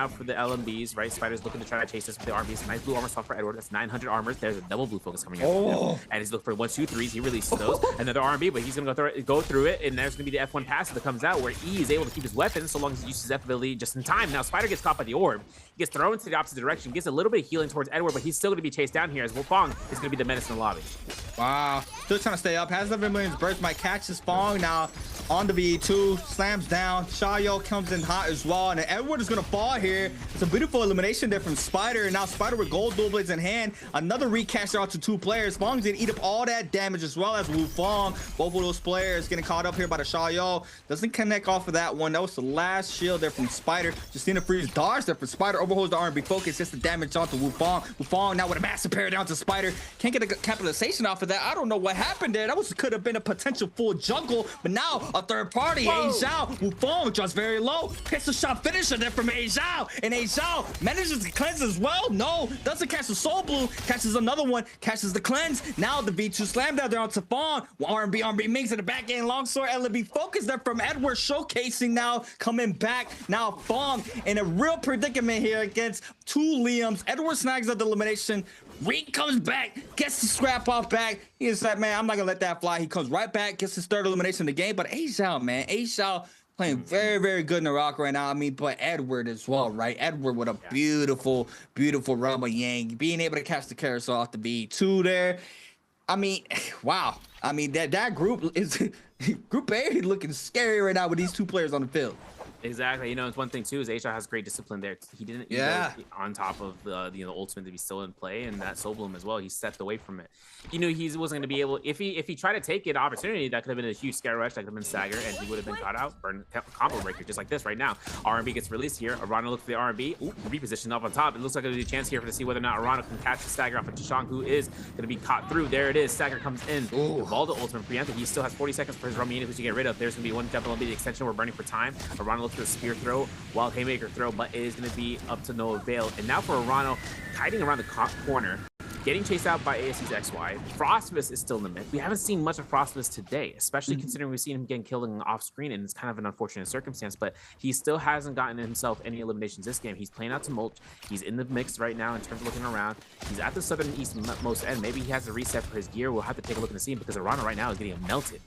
for the LMBs, right, Spider's looking to try to chase this with the RBs. Nice blue armor swap for Edward. That's 900 armors. There's a double blue focus coming out, and he's looking for 1, 2, 3s. He releases those. Another RB, but he's gonna go through it, and there's gonna be the F1 pass that comes out where E is able to keep his weapon so long as he uses his F ability just in time. Now Spider gets caught by the orb. He gets thrown to the opposite direction, gets a little bit of healing towards Edward, but he's still gonna be chased down here as Fong is gonna be the menace in the lobby. Wow, still trying to stay up. Has 11 million burst. Might catch his Fong now on the V2. Slams down. Shayo comes in hot as well, and Edward is gonna fall here. It's a beautiful elimination there from Spider. And now Spider with gold dual blades in hand. Another recaster out to 2 players. Fong's gonna eat up all that damage as well as Wu Fong. Both of those players getting caught up here by the Shayo. Doesn't connect off of that one. That was the last shield there from Spider. Justina freeze dodge there for Spider. Overholds the R&B focus. Gets the damage onto Wu Fong. Wu Fong now with a massive parry down to Spider. Can't get a capitalization off of that. I don't know what happened there. That could have been a potential full jungle, but now a third party. A Zhao. Wu Fong just very low. Hits the shot finisher there from A Zhao. And A Zhao manages to cleanse as well. No, doesn't catch the soul blue. Catches another one. Catches the cleanse. Now the V2 slam down there onto Fong. R&B Mings in the back end. Longsword LB focus there from Edward, showcasing now, coming back. Now Fong in a real predicament here against 2 Liams. Edward snags up the elimination. Reek comes back, gets the scrap off back. He is like, man, I'm not gonna let that fly. He comes right back, gets his 3rd elimination of the game. But A Zhao, man, A Zhao playing very, very good in the rock right now. I mean, but Edward as well, right? Edward with a beautiful, beautiful Rama Yang, being able to catch the carousel off the B2 there. I mean, wow. I mean, that group is Group A looking scary right now with these 2 players on the field. Exactly. It's one thing too is Aisha has great discipline there. He didn't on top of the ultimate to be still in play, and that soul bloom as well. He stepped away from it. He knew he wasn't going to be able. If he tried to take an opportunity, that could have been a huge scare rush. That could have been stagger, and he would have been caught out. Burn combo breaker just like this right now. R&B gets released here. Arana looks for the R&B. Repositioned up on top. It looks like there's a chance here to see whether or not Arana can catch the stagger off of Chishang, who is going to be caught through. There it is. Stagger comes in. Baldo ultimate preempted. He still has 40 seconds for his Romian to get rid of. There's going to be one jump on the extension. We're burning for time. Arana looks for the spear throw. Wild haymaker throw, but it is going to be up to no avail. And now for Arano, hiding around the corner, getting chased out by ASC's XY. Frostvis is still in the mid. We haven't seen much of Frostvis today, especially considering we've seen him getting killed off screen, and it's kind of an unfortunate circumstance, but he still hasn't gotten himself any eliminations this game. He's playing out to Mulch. He's in the mix right now in terms of looking around. He's at the southern east most end. Maybe he has a reset for his gear. We'll have to take a look and see him because Arano right now is getting melted.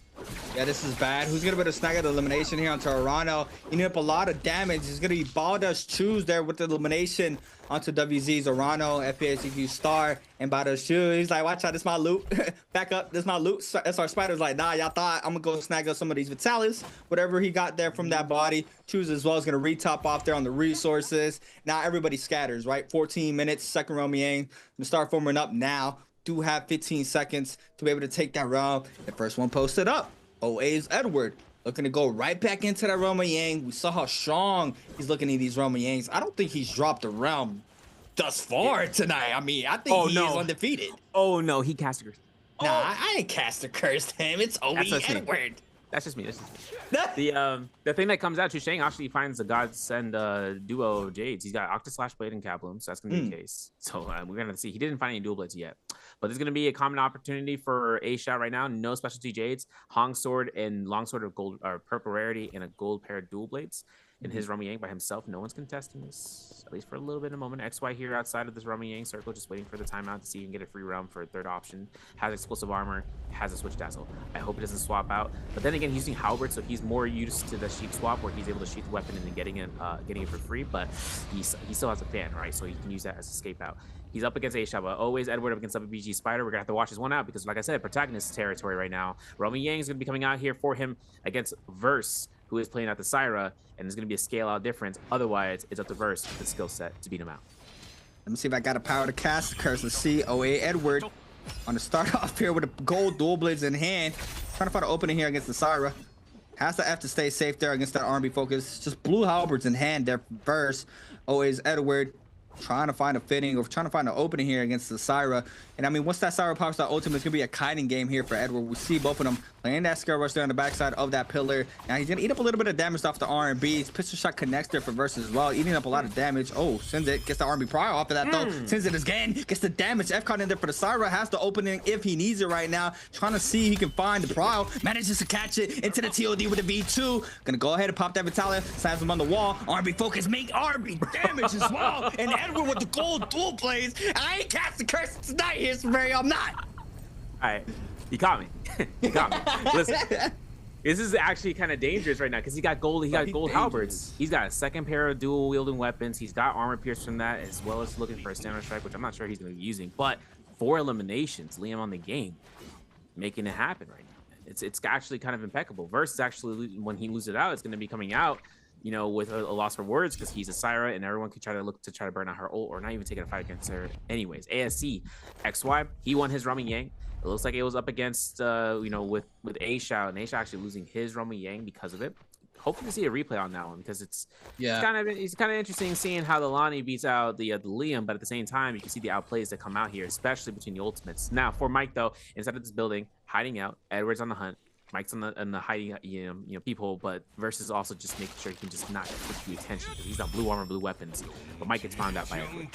Yeah, this is bad. Who's gonna be able to snag out the elimination here onto Arano? Eating up a lot of damage. It's gonna be Balda's Choose there with the elimination onto WZ's Arano, FPHQ Star, and Balda's Choose. He's like, watch out, this my loot. Back up, this my loot. SR Spider's like, nah, y'all thought I'm gonna go snag up some of these Vitalis, whatever he got there from that body. Choose as well is gonna retop off there on the resources. Now everybody scatters, right? 14 minutes, 2nd Romiang. Gonna start forming up now. Do have 15 seconds to be able to take that round. The first one posted up. OA's Edward looking to go right back into that Roma Yang. We saw how strong he's looking in these Roma Yangs. I don't think he's dropped a round thus far tonight. I mean, I think he is undefeated. Oh no, he cast a curse. Nah, I ain't cast a cursed him. It's OA Edward. That's just me. The thing that comes out, Chusheng actually finds the godsend duo of Jades. He's got Octa Slash Blade and Kablum, so that's gonna be the case. So we're gonna see. He didn't find any dual blades yet. But there's going to be a common opportunity for A shot right now. No specialty jades, Hong sword and long sword of gold or purple rarity, and a gold pair of dual blades. In his Rummy Yang by himself, no one's contesting this, at least for a little bit in a moment. XY here outside of this Rummy Yang circle, just waiting for the timeout to see if he can get a free round for a third option. Has explosive armor, has a switch dazzle. I hope it doesn't swap out. But then again, he's using halberd, so he's more used to the sheath swap where he's able to sheath the weapon and then getting it for free. But he still has a fan, right? So he can use that as escape out. He's up against A-Shot, but always Edward up against WBG Spider. We're going to have to watch this one out because, like I said, protagonist territory right now. Rummy Yang is going to be coming out here for him against Verse, who is playing out the Syra, and there's going to be a scale-out difference. Otherwise, it's up to Verse with the skill set to beat him out. Let me see if I got a power to cast the curse. Let's see. OA Edward on the start off here with a gold dual blades in hand. Trying to find an opening here against the Syra. Has to F to stay safe there against that R&B focus. Just blue halberds in hand there. Verse. Always Edward trying to find a fitting or trying to find an opening here against the Syra. And I mean, once that Syra pops out ultimate, it's gonna be a kiting game here for Edward. We see both of them playing that scare rush there on the backside of that pillar. Now he's gonna eat up a little bit of damage off the R&B. His pistol shot connects there for Verse as well, eating up a lot of damage. Oh, sends it, gets the R&B prior off of that though. Sends it again, gets the damage. F-Caught in there for the Syra, has the opening if he needs it right now. Trying to see if he can find the prior. Manages to catch it into the TOD with the V2. Gonna go ahead and pop that Vitalia, slams him on the wall. R&B focus, make R&B damage as well. And Edward with the gold dual plays. I ain't cast the curse tonight here, Severio. I'm not. All right, you caught me. You got me. Listen, this is actually kind of dangerous right now because he got gold. He got gold halberds. He's got a second pair of dual wielding weapons. He's got armor pierce from that, as well as looking for a standard strike, which I'm not sure he's going to be using. But 4 eliminations, Liam on the game, making it happen right now. It's actually kind of impeccable. Verse is actually, when he loses it out, it's going to be coming out, you know, with a loss for words because he's a Syra and everyone could try to burn out her ult or not even taking a fight against her anyways. ASC XY, he won his Rummy Yang. It looks like it was up against you know, with A-Shao, and A-Shao actually losing his Rummy Yang because of it. Hopefully to see a replay on that one because it's kind of interesting seeing how the Lonnie beats out the Liam, but at the same time you can see the outplays that come out here, especially between the ultimates. Now for Mike though, inside of this building, hiding out, Edward's on the hunt. Mike's on the hiding, you know, peephole, but Versus also just making sure he can just not get the attention because he's got blue armor, blue weapons. But Mike gets found out by Edward.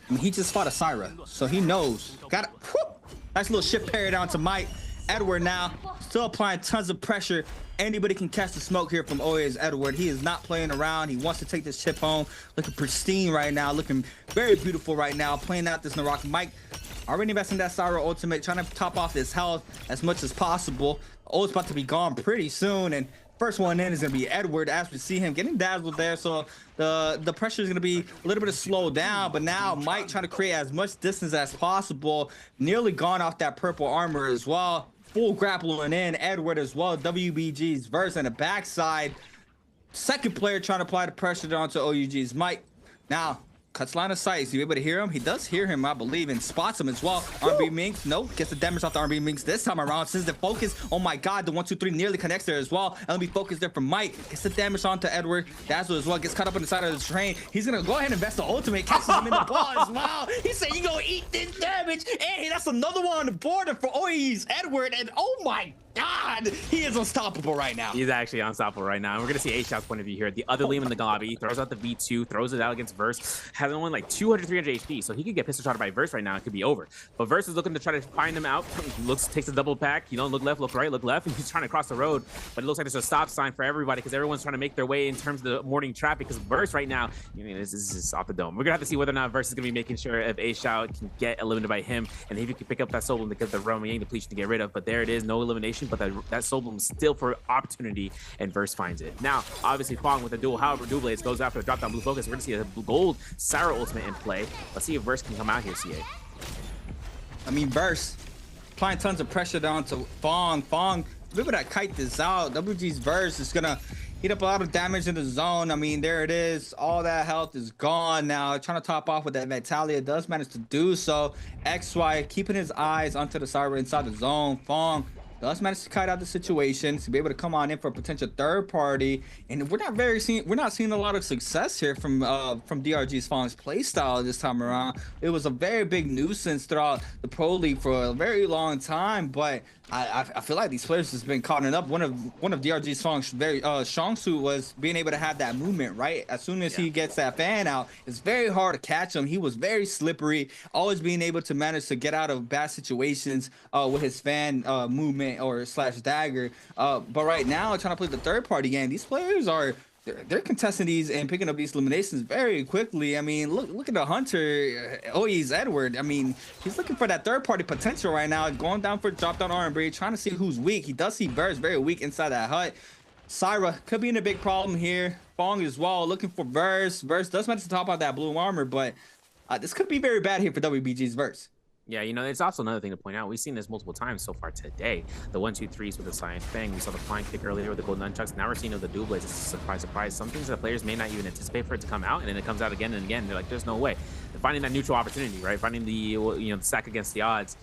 I mean, he just fought a Syra, so he knows. Got it. Nice little ship parry down to Mike. Edward now still applying tons of pressure. Anybody can catch the smoke here from always Edward. He is not playing around. He wants to take this chip home. Looking pristine right now. Looking very beautiful right now. Playing out this NARAKA. Mike already investing that Syra ultimate, trying to top off his health as much as possible. Ult's about to be gone pretty soon, and first one in is gonna be Edward as we see him getting dazzled there. So the pressure is gonna be a little bit of slow down, but now Mike trying to create as much distance as possible. Nearly gone off that purple armor as well. Full grappling in Edward as well. WBG's Verse on the backside. Second player trying to apply the pressure onto OUG's Mike. Now cuts line of sight. Is he able to hear him? He does hear him, I believe, and spots him as well. R&B Minx, nope, gets the damage off the R&B Minx this time around. Since the focus, oh my god, the 1-2-3 nearly connects there as well. LB focus there from Mike. Gets the damage onto Edward. Dazzle as well, gets caught up on the side of the train. He's gonna go ahead and invest the ultimate, catches him in the ball as well. He said, you gonna eat this damage. And that's another one on the border for OE's Edward. And oh my god, he is unstoppable right now. He's actually unstoppable right now. And we're gonna see A-Shot's point of view here. The other Liam in the lobby throws out the V2, throws it out against Verse. Has only like 200, 300 HP, so he could get pistol shot by Verse right now. It could be over. But Verse is looking to try to find him out. Takes a double pack. You know, look left, look right, look left, and he's trying to cross the road. But it looks like there's a stop sign for everybody because everyone's trying to make their way in terms of the morning traffic. Because Verse right now, you know, this is off the dome. We're gonna have to see whether or not Verse is gonna be making sure if A-Shao can get eliminated by him, and if he can pick up that soul bloom to get the Rummy Yang depletion to get rid of. But there it is, no elimination. But that soul bloom is still for opportunity, and Verse finds it. Now, obviously, Fong with the dual blades goes after a drop down blue focus. We're gonna see a gold Syra ultimate in play. Let's see if Verse can come out here, CA. I mean, Verse applying tons of pressure down to Fong. Fong, maybe that kite this out. WG's Verse is gonna eat up a lot of damage in the zone. I mean, there it is. All that health is gone now. Trying to top off with that Vitalia, does manage to do so. XY keeping his eyes onto the Syra inside the zone. Fong Does manage to kite out the situation to be able to come on in for a potential third party, and we're not seeing a lot of success here from DRG's Fong's playstyle this time around. It was a very big nuisance throughout the pro league for a very long time, but I feel like these players has been caught up. One of DRG's Fong's very strong suit was being able to have that movement, right? As soon as he gets that fan out, it's very hard to catch him. He was very slippery, always being able to manage to get out of bad situations with his fan movement or slash dagger. But right now, trying to play the third party game, these players are they're contesting these and picking up these eliminations very quickly. I mean, look at the hunter, Oye's Edward. I mean, he's looking for that third party potential right now, going down for drop down R&B, trying to see who's weak. He does see Burst very weak inside that hut. Syra could be in a big problem here. Fong as well, looking for Verse. Verse does manage to top out that blue armor, but this could be very bad here for WBG's Verse. Yeah, you know, it's also another thing to point out. We've seen this multiple times so far today. The 1-2-3s with the Science Fang. We saw the flying kick earlier with the golden nunchucks. Now we're seeing the dual blades. It's a surprise, surprise. Some things that players may not even anticipate for it to come out, and then it comes out again and again. They're like, there's no way. They're finding that neutral opportunity, right? Finding the the stack against the odds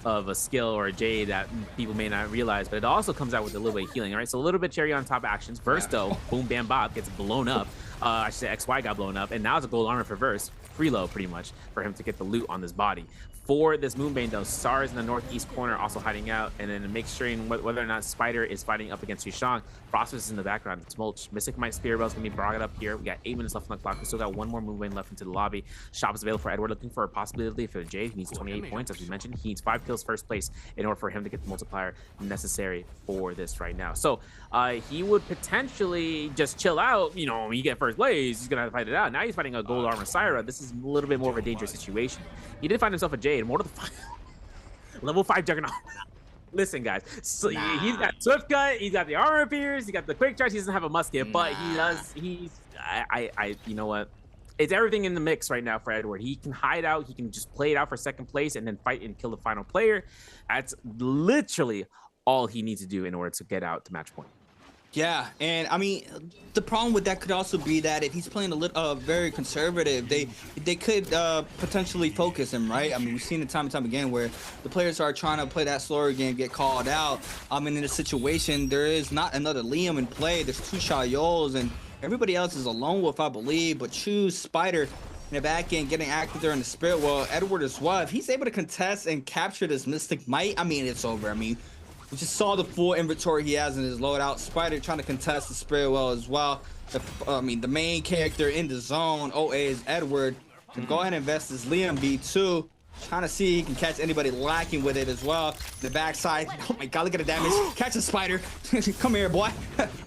of a skill or a J that people may not realize, but it also comes out with a little bit of healing, right? So a little bit cherry on top actions. Verse though, boom, bam, bob, gets blown up. I should say XY got blown up, and now it's a gold armor for Verse. Freeload pretty much for him to get the loot on this body. For this Moonbane though, Star is in the northeast corner also hiding out, and then make sure whether or not Spider is fighting up against Yushang. Frostfist is in the background. It's Mulch. Mystic Might Spear Bell's gonna be brought up here. We got 8 minutes left on the clock. We still got one more Moonbane left into the lobby. Shop is available for Edward, looking for a possibility for Jade. He needs 28 points, as we mentioned. He needs 5 kills first place in order for him to get the multiplier necessary for this right now. So he would potentially just chill out. You know, when you get first place, he's gonna have to fight it out. Now he's fighting a gold armor Syra. This is a little bit more of a dangerous situation. He did find himself a Jade. More to the final. Level 5 Juggernaut. Listen, guys. So he's got Swift Cut. He's got the armor pierce. He got the quick charge. He doesn't have a musket, but he does. You know what? It's everything in the mix right now for Edward. He can hide out. He can just play it out for second place and then fight and kill the final player. That's literally all he needs to do in order to get out to match point. Yeah, and I mean, the problem with that could also be that if he's playing a little very conservative, they could potentially focus him, right? I mean, we've seen it time and time again where the players are trying to play that slower game, get called out. I mean, in a situation, there is not another Liam in play. There's 2 Shayols, and everybody else is a lone wolf, I believe. But choose Spider in the back end, getting active there in the spirit. Well, Edward as well. If he's able to contest and capture this Mystic Might, I mean, it's over. I mean, we just saw the full inventory he has in his loadout. Spider trying to contest the spirit well as well. I mean, the main character in the zone, OA, is Edward. So go ahead and invest this Liam B2. Trying to see if he can catch anybody lacking with it as well. The backside. Oh my god, look at the damage. Catch a Spider. Come here, boy.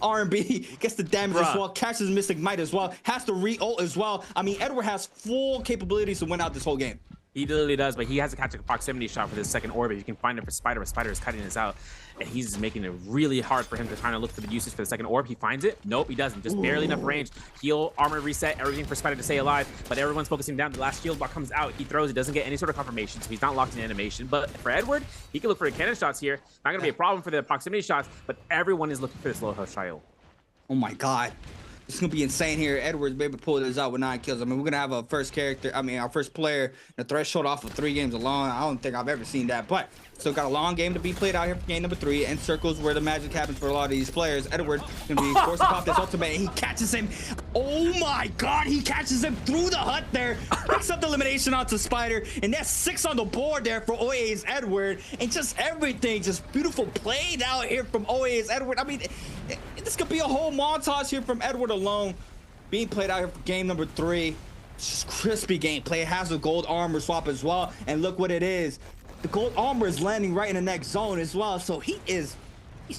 R&B gets the damage as well. Catches Mystic Might as well. Has to re-ult as well. I mean, Edward has full capabilities to win out this whole game. He literally does, but he has to catch a proximity shot for this second orbit. You can find it for Spider, but Spider is cutting this out, and he's making it really hard for him to kind of look for the usage for the second orb. He finds it. Nope, he doesn't. Just barely enough range. Heal, armor reset, everything for Spider to stay alive, but everyone's focusing down. The last shield block comes out. He throws. It doesn't get any sort of confirmation, so he's not locked in animation. But for Edward, he can look for the cannon shots here. Not going to be a problem for the proximity shots, but everyone is looking for this low health Shayo. Oh my god. It's gonna be insane here. Edwards be able to pull this out with 9 kills. I mean, we're gonna have a first character. I mean, our first player, the threshold off of 3 games alone. I don't think I've ever seen that. But still got a long game to be played out here for game number 3. And circles where the magic happens for a lot of these players. Edward gonna be forced to pop this ultimate. And he catches him. Oh my god, he catches him through the hut there. Picks up the elimination onto Spider. And that's 6 on the board there for OA's Edward. And just everything, just beautiful played out here from OA's Edward. I mean, this could be a whole montage here from Edward alone being played out here for game number 3. Just crispy gameplay. It has a gold armor swap as well, and look what it is. The gold armor is landing right in the next zone as well, so he's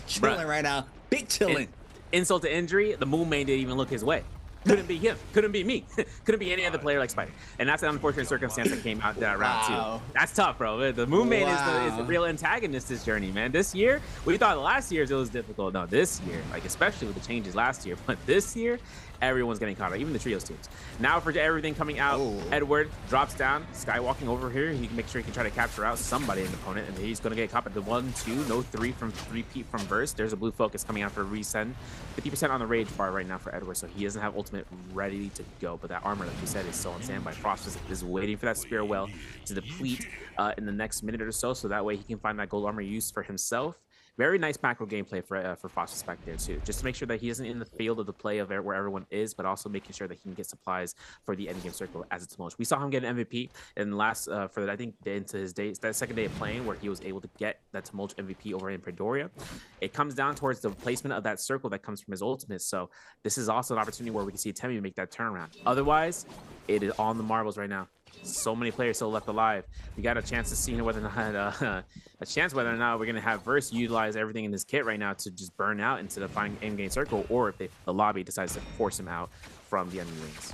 chilling right now. Big chilling. Insult to injury, the Moonbane didn't even look his way. Couldn't be him. Couldn't be me. Couldn't be any other player like Spider. And that's an unfortunate circumstance that came out that round 2. That's tough, bro. The Moonbane is the real antagonist this journey, man. This year, we thought last year's it was difficult. No, this year, like especially with the changes last year, but this year, everyone's getting caught up, even the trios teams. Now for everything coming out, Edward drops down, skywalking over here. He can make sure he can try to capture out somebody in the opponent, and he's going to get caught at the 1, 2, no 3 from 3-peat from Verse. There's a blue focus coming out for a resend. 50% on the rage bar right now for Edward, so he doesn't have ultimate ready to go. But that armor, like you said, is still on standby. Frost is waiting for that spear well to deplete in the next minute or so that way he can find that gold armor use for himself. Very nice macro gameplay for Frost's back there too, just to make sure that he isn't in the field of the play of where everyone is, but also making sure that he can get supplies for the end game circle as it's most. We saw him get an MVP in the last for that, I think into his days, that second day of playing, where he was able to get that Tumulch MVP over in Predoria. It comes down towards the placement of that circle that comes from his ultimate. So this is also an opportunity where we can see Temmie make that turnaround. Otherwise, it is on the marbles right now. So many players still left alive. We got a chance to see whether or not we're gonna have Verse utilize everything in this kit right now to just burn out instead of finding end game circle, or if the lobby decides to force him out from the enemy wings.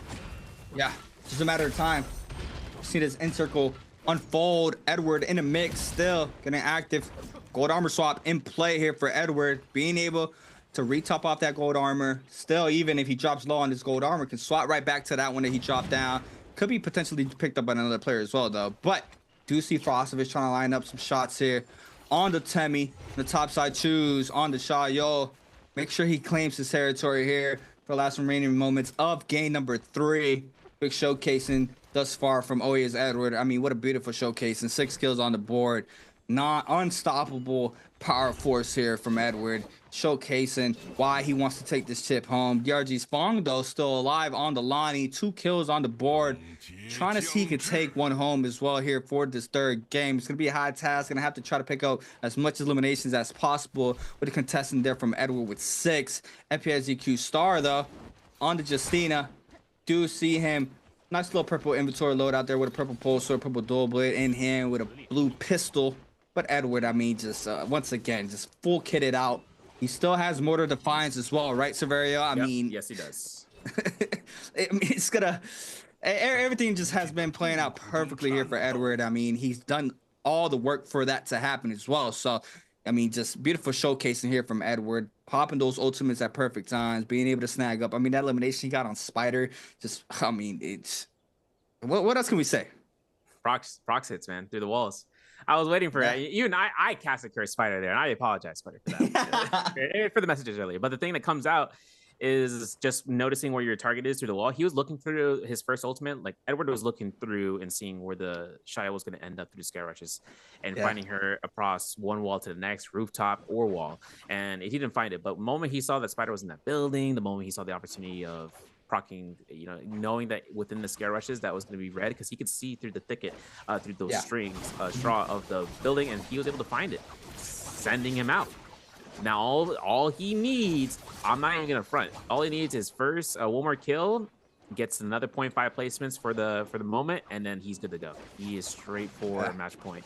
Yeah, just a matter of time. See this end circle unfold. Edward in the mix, still getting active. Gold armor swap in play here for Edward, being able to retop off that gold armor. Still, even if he drops low on this gold armor, can swap right back to that one that he dropped down. Could be potentially picked up by another player as well, though. But do see Frostovich trying to line up some shots here on the Temmie. The top side choose on the Shayo. Make sure he claims his territory here for the last remaining moments of game number 3. Big showcasing thus far from Aizen Edward. I mean, what a beautiful showcasing. 6 kills on the board. Not unstoppable power force here from Edward, showcasing why he wants to take this chip home. DRG's Fong, though, still alive on the Lonnie. 2 kills on the board. Trying to see he can take one home as well here for this third game. It's going to be a high task. Going to have to try to pick up as much eliminations as possible with a contestant there from Edward with 6. FPSGQ Star, though, on the Justina. Do see him. Nice little purple inventory load out there with a purple pulsar, purple dual blade in hand with a blue pistol. But Edward, I mean, just once again, just full kitted out. He still has Mortar Defiance as well, right, Severio? I mean, yes, he does. It's gonna. Everything just has been playing out perfectly here for Edward. I mean, he's done all the work for that to happen as well. So, I mean, just beautiful showcasing here from Edward, popping those ultimates at perfect times, being able to snag up. I mean, that elimination he got on Spider, just, I mean, it's. What else can we say? Prox hits, man, through the walls. I was waiting for it. You and I casted Curse Spider there, and I apologize, Spider, for that. For the messages earlier. But the thing that comes out is just noticing where your target is through the wall. He was looking through his first ultimate. Like, Edward was looking through and seeing where the Shia was going to end up through scare rushes and finding her across one wall to the next, rooftop or wall. And he didn't find it. But the moment he saw that Spider was in that building, the moment he saw the opportunity of procking, you know, knowing that within the scare rushes that was going to be red, because he could see through the thicket, through those strings, straw of the building, and he was able to find it, sending him out. Now all he needs, I'm not even gonna front, all he needs is first one more kill, gets another 0.5 placements for the moment, and then he's good to go. He is straight for match point.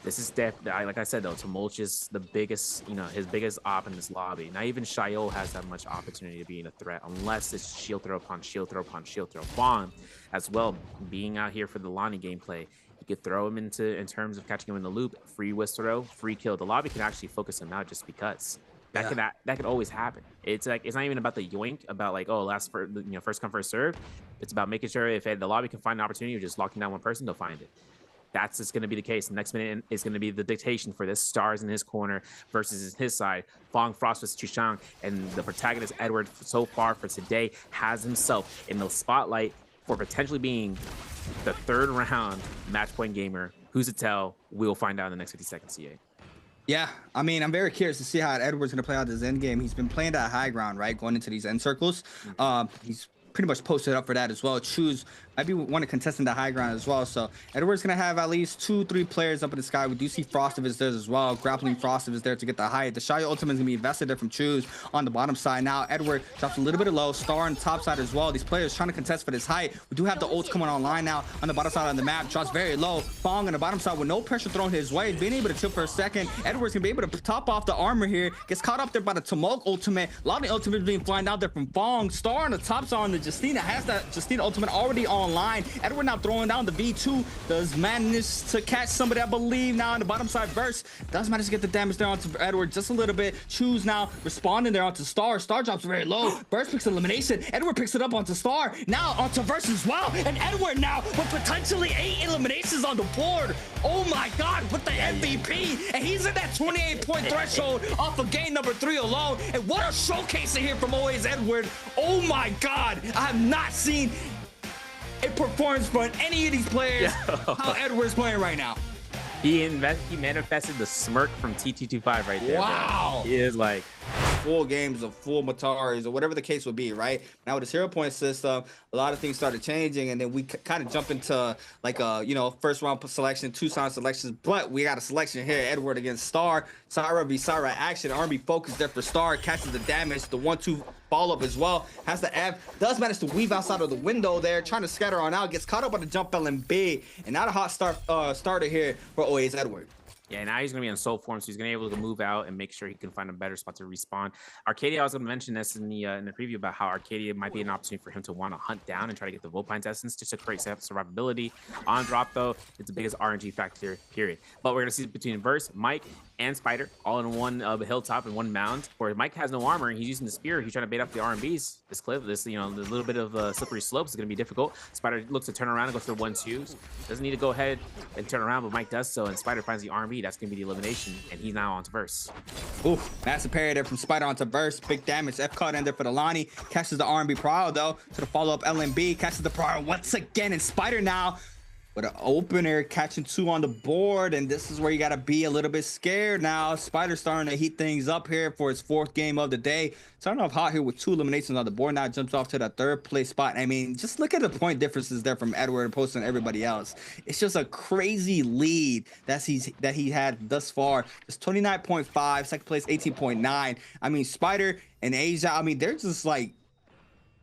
This is definitely, like I said though, Tumulch is the biggest, you know, his biggest op in this lobby. Not even Shayo has that much opportunity to be in a threat unless it's shield throw upon shield throw upon shield throw. Fawn as well, being out here for the Lonnie gameplay. You could throw him in terms of catching him in the loop, free whisk throw, free kill. The lobby can actually focus him out just because. That could always happen. It's like, it's not even about the yoink, about like, oh, first come first serve. It's about making sure if the lobby can find an opportunity of just locking down one person, they'll find it. That's just going to be the case. The next minute is going to be the dictation for this. Stars in his corner versus his side. Fong, Frost versus Chushang, and the protagonist Edward so far for today has himself in the spotlight for potentially being the third round match point gamer. Who's to tell? We'll find out in the next 50 seconds, CA. Yeah, I mean, I'm very curious to see how Edward's going to play out this end game. He's been playing that high ground, right, going into these end circles. He's pretty much posted up for that as well. Choose might be one of contesting the high ground as well. So Edward's gonna have at least 2-3 players up in the sky. We do see Frostive is there as well. Grappling Frostive is there to get the height. The Shia ultimate is gonna be invested there from Choose on the bottom side. Now Edward drops a little bit of low. Star on the top side as well. These players trying to contest for this height. We do have the ults coming online now on the bottom side of the map. Drops very low. Fong on the bottom side with no pressure thrown his way. Being able to chill for a second. Edward's gonna be able to top off the armor here. Gets caught up there by the Tumulch ultimate. A lot of the ultimates being flying out there from Fong. Star on the top side on the Justina has that Justina ultimate already online. Edward now throwing down the V2. Does manage to catch somebody, I believe, now on the bottom side. Verse does manage to get the damage there onto Edward just a little bit. Choose now responding there onto Star. Star drops very low. Verse picks elimination. Edward picks it up onto Star. Now onto Verse as well. And Edward now with potentially 8 eliminations on the board. Oh my God, with the MVP. And he's in that 28-point threshold off of game number 3 alone. And what a showcase here from Aizen Edward. Oh my God, I have not seen a performance from any of these players how Edward's playing right now. He manifested the smirk from TT25 right there. Wow. Bro. He is like full games of full Mataris or whatever the case would be, right? Now with the 0-point system, a lot of things started changing, and then we kind of jump into like a first round selection, 2-sound selections, but we got a selection here. Edward against Star, Syra v Syra action. R&B focus there for Star, catches the damage, the 1-2 follow-up as well, has the F, does manage to weave outside of the window there, trying to scatter on out, gets caught up on the jump LMB, and not a hot starter here for OA's Edward. Yeah, now he's going to be in soul form, so he's going to be able to move out and make sure he can find a better spot to respawn. Arcadia, I was going to mention this in the preview about how Arcadia might be an opportunity for him to want to hunt down and try to get the Vulpine's Essence just to create survivability. On drop, though, it's the biggest RNG factor, period. But we're going to see between Verse, Mike, and Spider all in one hilltop and one mound. Where Mike has no armor and he's using the spear. He's trying to bait up the RMBs. This clip, the little bit of slippery slopes is going to be difficult. Spider looks to turn around and go for the 1-2s. Doesn't need to go ahead and turn around, but Mike does so, and Spider finds the RMB. That's going to be the elimination, and he's now on to Verse. Oof, massive parry there from Spider onto Verse. Big damage. F caught in there for the Lonnie. Catches the RMB Prowl though. To the follow-up LMB. Catches the Prowl once again, and Spider now with an opener, catching 2 on the board, and this is where you got to be a little bit scared now. Spider starting to heat things up here for his 4th game of the day. Starting off hot here with 2 eliminations on the board. Now jumps off to that 3rd place spot. I mean, just look at the point differences there from Edward opposed to everybody else. It's just a crazy lead that he had thus far. It's 29.5, 2nd place 18.9. I mean, Spider and Asia, I mean, they're just like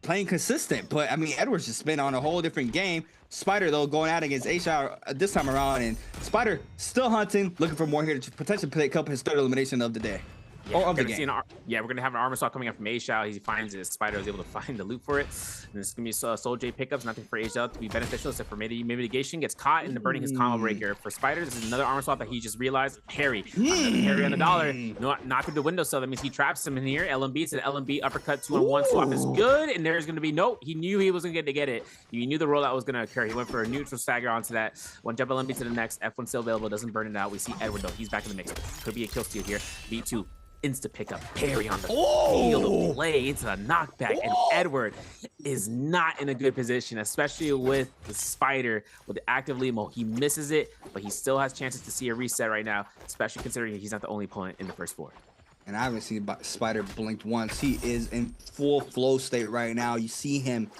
playing consistent, but I mean, Edward's just been on a whole different game. Spider though going out against Asia this time around, and Spider still hunting, looking for more here to potentially pick up his 3rd elimination of the day. Yeah, or of the game. We're gonna have an armor saw coming up from A-Shao. He finds it. Spider was able to find the loot for it. And this is gonna be Soul J pickups. Nothing for A-Shao to be beneficial except for mitigation. Gets caught in the burning his combo breaker. For Spider, this is another armor swap that he just realized. Parry. Parry on the dollar. Not through the window, so that means he traps him in here. LMB to the LMB uppercut 2-on-1 swap is good. And there's gonna be he knew he wasn't gonna get it. He knew the rollout was gonna occur. He went for a neutral stagger onto that. One jump LMB to the next. F1 still available, doesn't burn it out. We see Edward though. He's back in the mix. Could be a kill steal here. V2. Insta pickup, parry on the field of play into a knockback, and Edward is not in a good position, especially with the Spider with the active Limo. He misses it, but he still has chances to see a reset right now, especially considering he's not the only opponent in the first 4. And I haven't seen Spider blinked once. He is in full flow state right now. You see him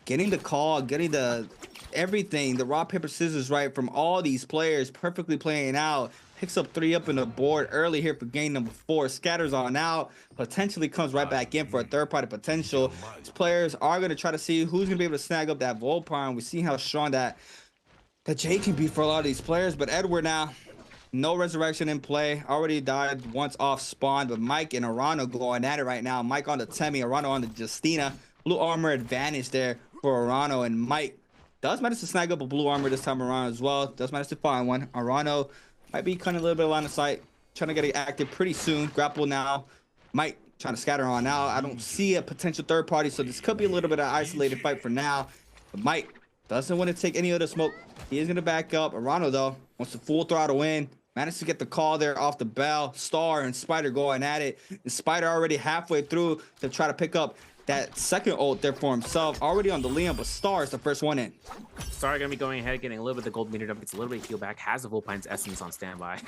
getting the call, getting the everything, the rock, paper, scissors right from all these players, perfectly playing out. Picks up 3 up in the board early here for game number 4. Scatters on out, potentially comes right back in for a 3rd-party potential. These players are going to try to see who's going to be able to snag up that Vulpine. We see how strong that Jay can be for a lot of these players. But Edward now, no resurrection in play. Already died once off spawn. But Mike and Arano going at it right now. Mike on the Temi, Arano on the Justina. Blue armor advantage there for Arano, and Mike does manage to snag up a blue armor this time around as well. Does manage to find one. Arano might be kind of a little bit of line of sight. Trying to get it active pretty soon. Grapple now. Mike trying to scatter on out. I don't see a potential 3rd party, so this could be a little bit of an isolated fight for now. But Mike doesn't want to take any of the smoke. He is going to back up. Arano, though, wants to full throttle in. Managed to get the call there off the bell. Star and Spider going at it. And Spider already halfway through to try to pick up that 2nd ult there for himself. Already on the Liam, but Star is the first one in. Star gonna be going ahead, getting a little bit of the gold meter dump, gets a little bit of heal back, has the Vulpine's Essence on standby.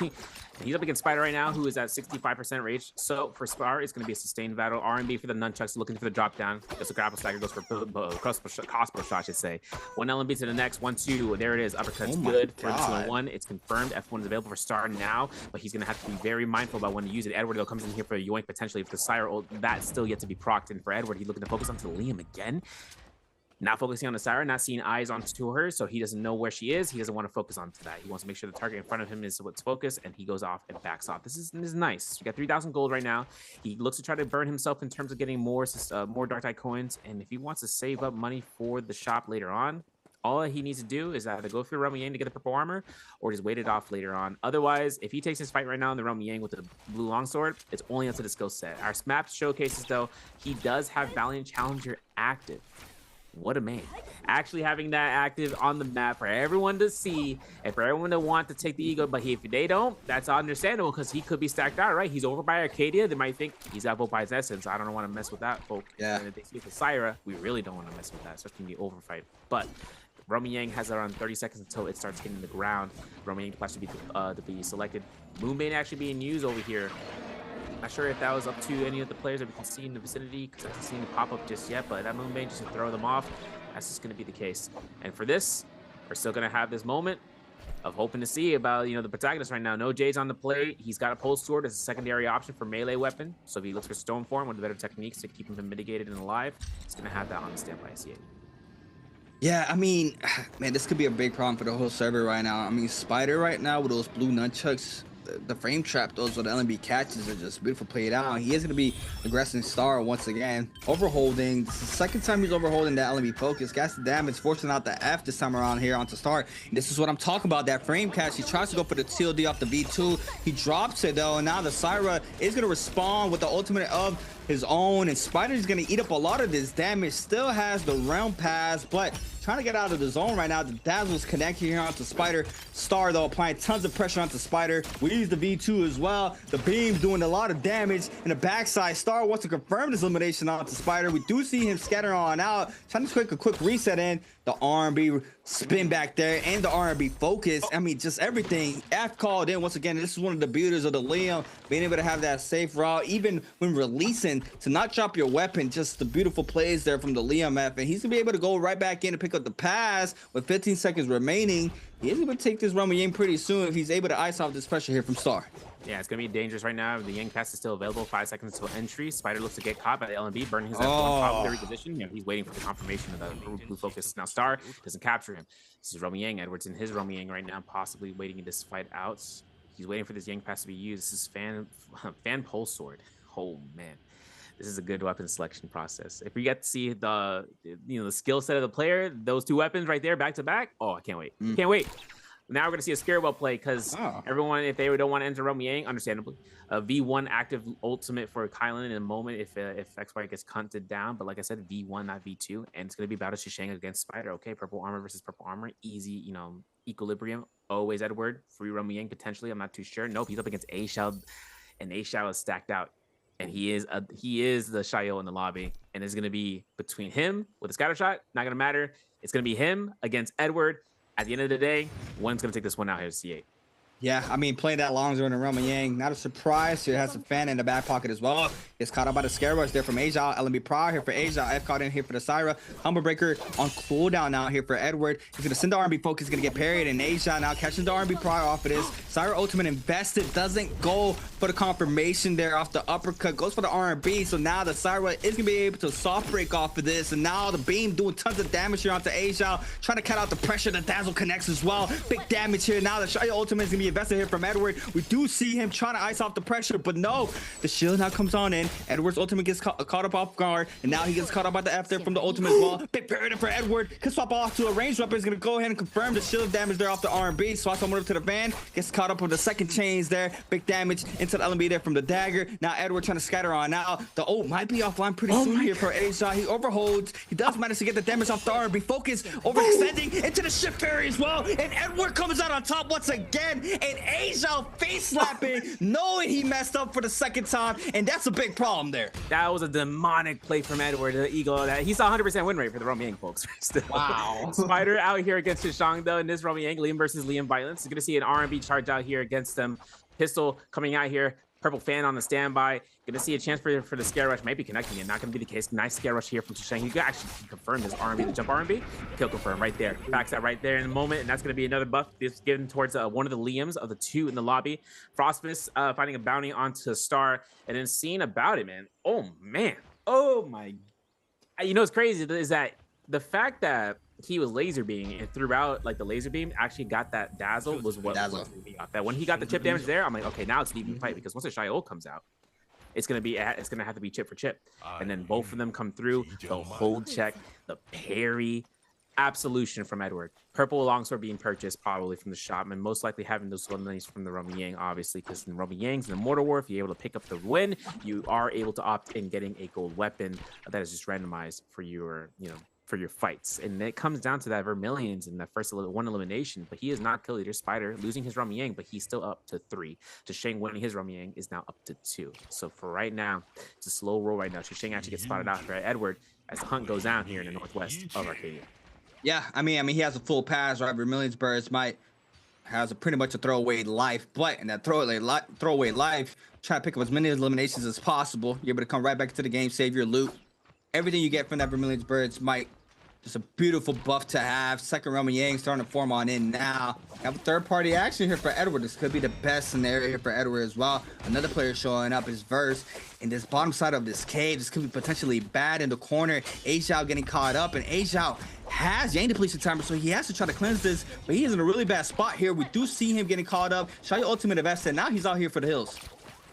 He's up against Spider right now, who is at 65% rage. So for Star, it's gonna be a sustained battle. R&B for the nunchucks, looking for the drop down. Just a grapple stagger, goes for crossbow shot, I should say. 1 LMB to the next, 1-2. There it is. Uppercut's good for 2-1. It's confirmed. F1 is available for Star now, but he's gonna have to be very mindful about when to use it. Edward though comes in here for a yoink potentially. If the Syra ult, that's still yet to be procced. And for Edward, he's looking to focus onto the Liam again. Not focusing on the Syra, not seeing eyes onto her, so he doesn't know where she is. He doesn't want to focus onto that. He wants to make sure the target in front of him is what's focused, and he goes off and backs off. This is nice. We got 3,000 gold right now. He looks to try to burn himself in terms of getting more Dark Tide coins, and if he wants to save up money for the shop later on, all he needs to do is either go through Realm Yang to get the purple armor, or just wait it off later on. Otherwise, if he takes his fight right now in the Realm Yang with the blue longsword, it's only up to the skill set. Our map showcases, though, he does have Valiant Challenger active. What a man. Actually having that active on the map for everyone to see and for everyone to want to take the ego, but if they don't, that's understandable because he could be stacked out, right? He's over by Arcadia. They might think he's got Vulpine's Essence. I don't want to mess with that, folk. Yeah. And if they see the Syra, we really don't want to mess with that, especially in the overfight. But Romy Yang has around 30 seconds until it starts hitting the ground. Romy Yang flash to be selected. Moonbane actually being used over here. Not sure if that was up to any of the players that we can see in the vicinity, because I haven't seen it pop up just yet, but that Moonbane just to throw them off, that's just going to be the case. And for this, we're still going to have this moment of hoping to see about, the protagonist right now. No J's on the plate. He's got a pulse sword as a secondary option for melee weapon. So if he looks for stone form, one of the better techniques to keep him mitigated and alive, he's going to have that on the standby C8. Yeah, I mean, man, this could be a big problem for the whole server right now. I mean, Spider right now with those blue nunchucks, the frame trap, those with the LMB catches are just beautiful played out. He is going to be aggressing Star once again. Overholding. This is the second time he's overholding that LMB focus. Gas the damage, forcing out the F this time around here onto Star. And this is what I'm talking about, that frame catch. He tries to go for the TLD off the V2. He drops it though, and now the Syra is going to respond with the ultimate of his own, and Spider is going to eat up a lot of this damage. Still has the realm pass, but trying to get out of the zone right now. The Dazzle's connecting here onto Spider. Star though applying tons of pressure onto Spider. We use the V2 as well. The beam doing a lot of damage in the backside. Star wants to confirm this elimination onto Spider. We do see him scatter on out, trying to take a quick reset in. The R&B spin back there and the R&B focus. I mean, just everything. F called in once again. This is one of the beauties of the Liam, being able to have that safe route, even when releasing, to not drop your weapon. Just the beautiful plays there from the Liam F, and he's gonna be able to go right back in and pick up the pass with 15 seconds remaining. He is gonna take this Romy Yang pretty soon if he's able to ice off this pressure here from Star. Yeah, it's gonna be dangerous right now. The Yang pass is still available. 5 seconds until entry. Spider looks to get caught by the LMB, burning his F1 top position. He's waiting for the confirmation of the blue focus. Now Star doesn't capture him. This is Romy Yang. Edwards in his Romy Yang right now, possibly waiting this fight out. He's waiting for this Yang pass to be used. This is fan pulse sword. Oh man, this is a good weapon selection process. If we get to see the the skill set of the player, those two weapons right there back to back. Oh, I can't wait. Can't wait. Now we're going to see a Scarewell play, because everyone, if they don't want to enter Romy Yang, understandably, a V1 active ultimate for Kylan in a moment if XY gets cunted down. But like I said, V1, not V2. And it's going to be Battle Shishang against Spider. Okay, purple armor versus purple armor. Easy, equilibrium. Always Edward. Free Romy Yang, potentially. I'm not too sure. Nope, he's up against A Shao, and A Shao is stacked out. And he is the Shayo in the lobby. And it's going to be between him with a scatter shot. Not going to matter. It's going to be him against Edward. At the end of the day, one's going to take this one out here to C8. Yeah, I mean, playing that long zone in Romy Yang, not a surprise. He has a fan in the back pocket as well. Gets caught up by the scare rush there from Asia. LMB Prior here for Asia. F caught in here for the Syra. Humble Breaker on cooldown now here for Edward. He's going to send the R&B focus, going to get parried, and Asia now catching the R&B Prior off of this. Syra ultimate invested, doesn't go for the confirmation there off the uppercut, goes for the R&B. So now the Syra is going to be able to soft break off of this, and now the beam doing tons of damage here onto Asia, trying to cut out the pressure. The Dazzle connects as well. Big damage here. Now the Shayo ultimate is going to be invested here from Edward. We do see him trying to ice off the pressure, but no, the shield now comes on in. Edward's ultimate gets caught up off guard, and now he gets caught up by the F there from the ultimate as well. Big parry for Edward. Can swap off to a ranged weapon. Is going to go ahead and confirm the shield damage there off the R&B. Swaps on over to the van. Gets caught up with the second chains there. Big damage into the LMB there from the dagger. Now Edward trying to scatter on out. The ult might be offline pretty soon here for A-Shot. He overholds. He does manage to get the damage off the R&B. Focus overextending into the shift parry as well. And Edward comes out on top once again. And A-Shot face slapping, knowing he messed up for the second time. And that's a big problem there. That was a demonic play from Edward, the Eagle. He saw 100% win rate for the Romy Yang, folks. Still. Wow. Spider out here against Shishang, though, in this Romy Yang, Liam versus Liam Violence. You're going to see an R&B charge out here against them. Pistol coming out here. Purple fan on the standby. Going to see a chance for the scare rush. Might be connecting it. Not going to be the case. Nice scare rush here from Shishang. You can actually confirm this R&B, the jump R&B. Kill confirm right there. Backs that right there in a moment. And that's going to be another buff. This given towards one of the Liams of the two in the lobby. Frostmas finding a bounty onto Star. And then seeing about it, man. Oh, man. Oh, my. You know what's crazy is that the fact that he was laser beaming and throughout like the laser beam actually got that dazzle was what threw me off. That when he got the chip damage there, I'm like, okay, now it's an even fight, because once the Shayo comes out, it's gonna have to be chip for chip, and then both of them come through. The hold check, the parry, absolution from Edward. Purple longsword being purchased probably from the shop, and most likely having those eliminations from the Romy Yang, obviously, because in Romy Yang's in the Mortal War, if you're able to pick up the win, you are able to opt in getting a gold weapon that is just randomized for your, for your fights. And it comes down to that Vermilion's in the first one elimination, but he is not kill leader. Spider losing his Romy Yang, but he's still up to 3. Shishang winning his Romy Yang is now up to 2. So for right now, it's a slow roll right now. Shishang actually gets spotted out for Edward as the hunt goes down here in the northwest of Arcadia. Yeah, I mean, he has a full pass, right? Vermilion's Birds might has a pretty much a throwaway life, but in that throwaway life, try to pick up as many eliminations as possible. You're able to come right back into the game, save your loot. Everything you get from that Vermilion's Birds might just a beautiful buff to have. Second Roman Yang starting to form on in now. Have a third-party action here for Edward. This could be the best scenario here for Edward as well. Another player showing up is Verse in this bottom side of this cave. This could be potentially bad in the corner. Aizhao getting caught up, and Aizhao has Yang depletion timer, so he has to try to cleanse this, but he is in a really bad spot here. We do see him getting caught up. Xiaoyu ultimate invested. Now he's out here for the hills.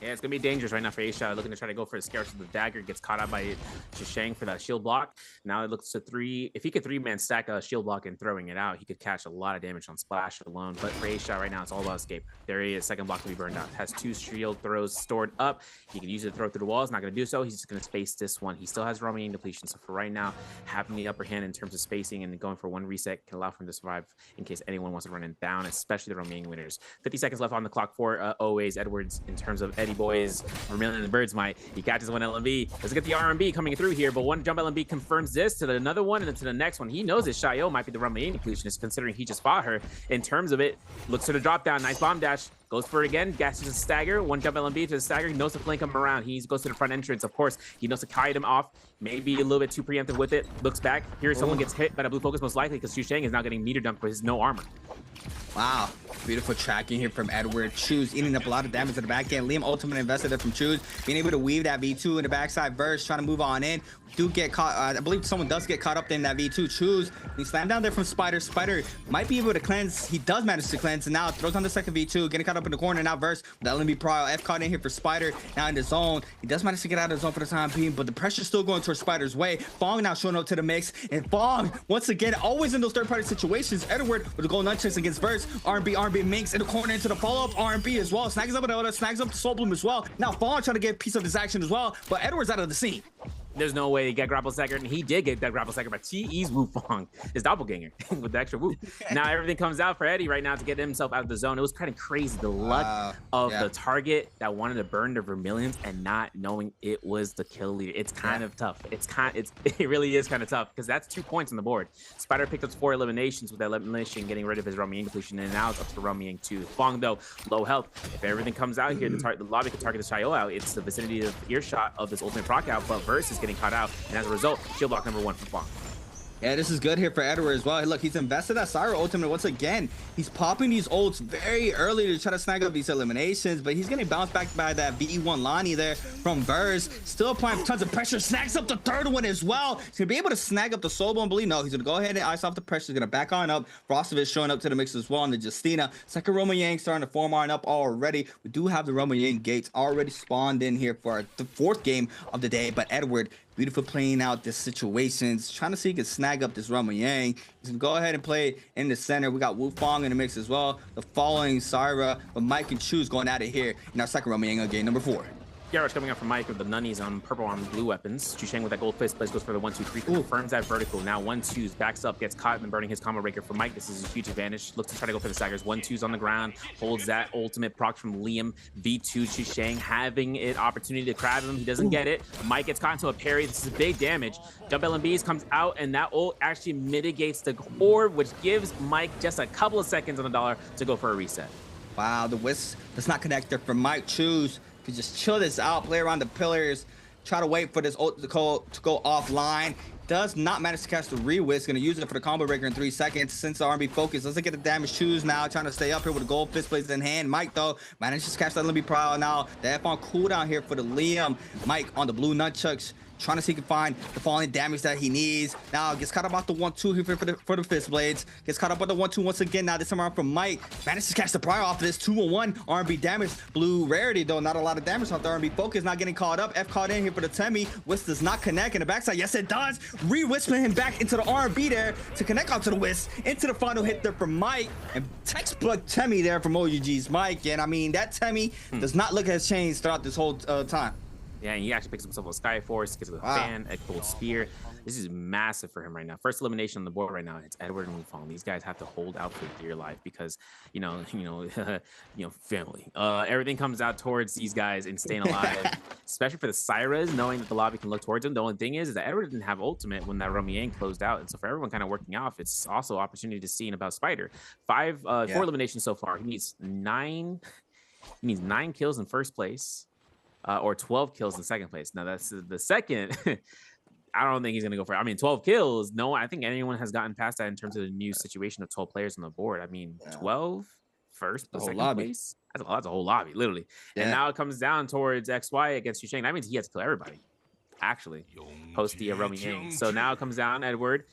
Yeah, it's gonna be dangerous right now for Aisha, looking to try to go for a scare. So the dagger gets caught out by Shishang for that shield block. Now it looks to three. If he could three-man stack a shield block and throwing it out, he could catch a lot of damage on splash alone. But for Aisha right now, it's all about escape. There he is, second block to be burned out. Has 2 shield throws stored up. He can use it to throw through the walls. Not gonna do so. He's just gonna space this one. He still has Romaine depletion. So for right now, having the upper hand in terms of spacing and going for 1 reset can allow for him to survive in case anyone wants to run him down, especially the Romaine winners. 50 seconds left on the clock for always Edwards in terms of Eddie Boys. Vermilion and the Birds might. He catches one LMB. Let's get the RMB coming through here, but one jump LMB confirms this to another one and then to the next one. He knows that Xiaoyu might be the Romaine depletionist considering he just fought her. In terms of it, looks to the drop down. Nice bomb dash. Goes for it again. Gasses a stagger. One jump LMB to the stagger. He knows to flank him around. He goes to the front entrance. Of course, he knows to kite him off. Maybe a little bit too preemptive with it. Looks back. Here, someone gets hit by the blue focus, most likely because Xu Shang is now getting meter dumped for his no armor. Wow, beautiful tracking here from Edward. Choose eating up a lot of damage at the back end. Liam ultimate invested it from Choose, being able to weave that V2 in the backside Verse, trying to move on in. Do get caught. I believe someone does get caught up in that V2. Choose. He slammed down there from Spider. Spider might be able to cleanse. He does manage to cleanse, and now throws on the second V2, getting caught up in the corner. Now Verse with the LMB Prior F caught in here for Spider. Now in the zone, he does manage to get out of the zone for the time being, but the pressure's still going towards Spider's way. Fong now showing up to the mix, and Fong once again always in those third-party situations. Edward with the gold nunchucks against Verse. R&B Minx in the corner into the follow-up R&B as well. Snags up an Elder, snags up the Soul Bloom as well. Now Fong trying to get a piece of this action as well, but Edward's out of the scene. There's no way he got grapple stagger, and he did get that grapple stagger by TE's Wu Fong, his doppelganger, with the extra Wu. Now everything comes out for Eddie right now to get himself out of the zone. It was kind of crazy, the luck of the target that wanted to burn the Vermilions and not knowing it was the kill leader. It's kind of tough. It really is kind of tough because that's 2 points on the board. Spider picked up 4 eliminations with that elimination, getting rid of his Romaine depletion, and now it's up to Romaine 2. Fong though, low health. If everything comes out here, the lobby can target the Xiaoyu out. It's the vicinity of earshot of this ultimate proc out, but Verse is getting caught out, and as a result, shield block number 1 for Fong. Yeah, this is good here for Edward as well. Look, he's invested that Syra ultimate once again. He's popping these ults very early to try to snag up these eliminations, but he's getting bounced back by that V1 Lonnie there from Verse. Still applying tons of pressure. Snags up the third one as well. He's going to be able to snag up the Soul Bone Bleed. No, he's going to go ahead and ice off the pressure. He's going to back on up. Frostovich showing up to the mix as well, and the Justina. Second Roman Yang starting to form on up already. We do have the Roman Yang gates already spawned in here for the 4th game of the day, but Edward beautiful playing out the situations, trying to see if he can snag up this Roman Yang. He's gonna go ahead and play in the center. We got Wu Fong in the mix as well. The following Syra, but Mike and Choose going at it here in our second Roman Yang game number 4. Garrosh coming out from Mike with the nunnies on purple on blue weapons. Chusheng with that gold fist plays goes for the 1-2-3, confirms that vertical. Now 1-2s backs up, gets caught and burning his combo breaker for Mike. This is a huge advantage. Looks to try to go for the staggers. 1-2s on the ground, holds that ultimate proc from Liam. V2 Chusheng having an opportunity to crab him. He doesn't get it. Mike gets caught into a parry. This is big damage. Jump LMBs comes out, and that ult actually mitigates the orb, which gives Mike just a couple of seconds on the dollar to go for a reset. Wow, the Wisp does not connect there from Mike. Choose to just chill this out, play around the pillars, try to wait for this ult to go offline. Does not manage to catch the re-whisk. Gonna use it for the combo breaker in 3 seconds. Since the RB focus, doesn't get the damage. Choose now, trying to stay up here with the gold fist blades in hand. Mike though manages to catch that LMB Prowl now. The F on cooldown here for the Liam. Mike on the blue nunchucks, trying to see if he can find the falling damage that he needs. Now gets caught up about the 1-2 here for the fist blades. Gets caught up with the 1-2 once again. Now this time around from Mike. Manages to catch the prior off of this 2-1 RB damage. Blue rarity though, not a lot of damage off the RB focus. Not getting caught up. F caught in here for the Temi. Wisp does not connect in the backside. Yes, it does. Re-whisping him back into the RB there to connect onto the Wisp. Into the final hit there from Mike. And textbook Temi there from OUG's Mike. And I mean, that Temi does not look as changed throughout this whole time. Yeah, and he actually picks himself a Sky Force, gets a fan, a gold spear. This is massive for him right now. First elimination on the board right now. It's Edward and Wufong. These guys have to hold out for dear life because family. Everything comes out towards these guys and staying alive, especially for the Syras, knowing that the lobby can look towards them. The only thing is that Edward didn't have ultimate when that Romiang closed out, and so for everyone kind of working off, it's also an opportunity to see in about Spider. 4 eliminations so far. He needs 9 kills in first place, or 12 kills in second place. Now that's the second. I don't think he's gonna go for it. I mean, 12 kills. No, I think anyone has gotten past that in terms of the new situation of 12 players on the board. I mean, 12 first, the second place. That's a whole lobby, literally. Yeah. And now it comes down towards XY against Yusheng. That means he has to kill everybody, actually, post the Romiang. So now it comes down, Edward,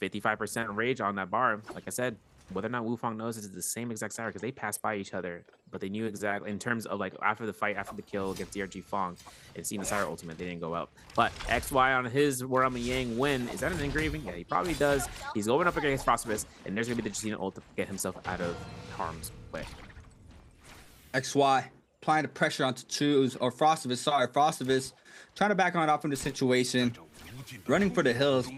55% rage on that bar. Like I said, whether or not Wufong knows it's the same exact Syra because they passed by each other, but they knew exactly in terms of like after the fight, after the kill against DRG Fong and seeing the Syra ultimate, they didn't go out. But XY on his Romiang win, is that an engraving? Yeah, he probably does. He's going up against Frostivus, and there's gonna be the Justina ult to get himself out of harm's way. XY applying the pressure onto Frostivus trying to back on off from the situation. Running for the hills,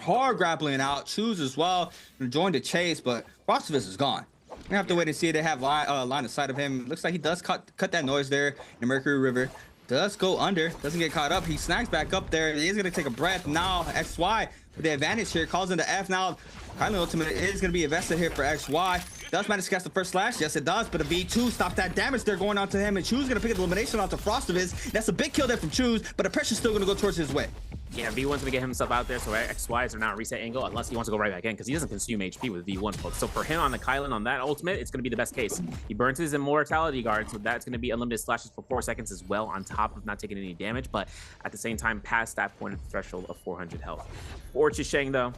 hard grappling out. Choose as well, join the chase, but Frostivus is gone. We have to wait and see. They have line of sight of him. Looks like he does cut that noise there in the Mercury River. Does go under, doesn't get caught up. He snags back up there. He is gonna take a breath now. XY with the advantage here, calls in the F now. Kylan ultimate is gonna be invested here for XY. Does manage to catch the first slash? Yes, it does. But a V2 stops that damage there going on to him. And Chu's gonna pick an elimination onto Frostivus. That's a big kill there from Chu's, but the pressure's still gonna go towards his way. Yeah, V1's gonna get himself out there, so XYs are now reset angle unless he wants to go right back in because he doesn't consume HP with V1 poke. So for him on the Kylan on that ultimate, it's gonna be the best case. He burns his immortality guard, so that's gonna be unlimited slashes for 4 seconds as well, on top of not taking any damage, but at the same time past that point of threshold of 400 health. For Yusheng though,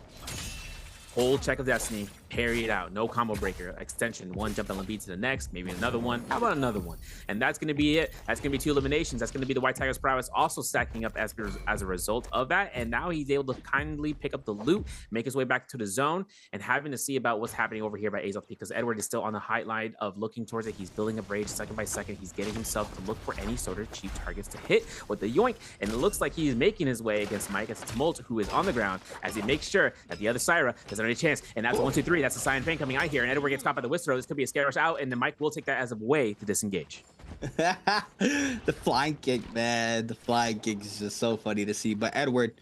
hold check of destiny, parry it out, no combo breaker, extension, one jump LMB to the next, maybe another one. How about another one? And that's gonna be it. That's gonna be 2 eliminations. That's gonna be the White Tiger's prowess also stacking up as a result of that. And now he's able to kindly pick up the loot, make his way back to the zone, and having to see about what's happening over here by Aizen, because Edward is still on the high line of looking towards it. He's building up rage second by second. He's getting himself to look for any sort of cheap targets to hit with the yoink. And it looks like he's making his way against Mike as Tumult, who is on the ground, as he makes sure that the other Syra doesn't have any chance. And that's 1, 2, 3. That's a Cyan Fang coming out here, and Edward gets caught by the Whisk Throw. This could be a scare rush out, and then Mike will take that as a way to disengage. The flying kick, man. The flying kick is just so funny to see. But Edward,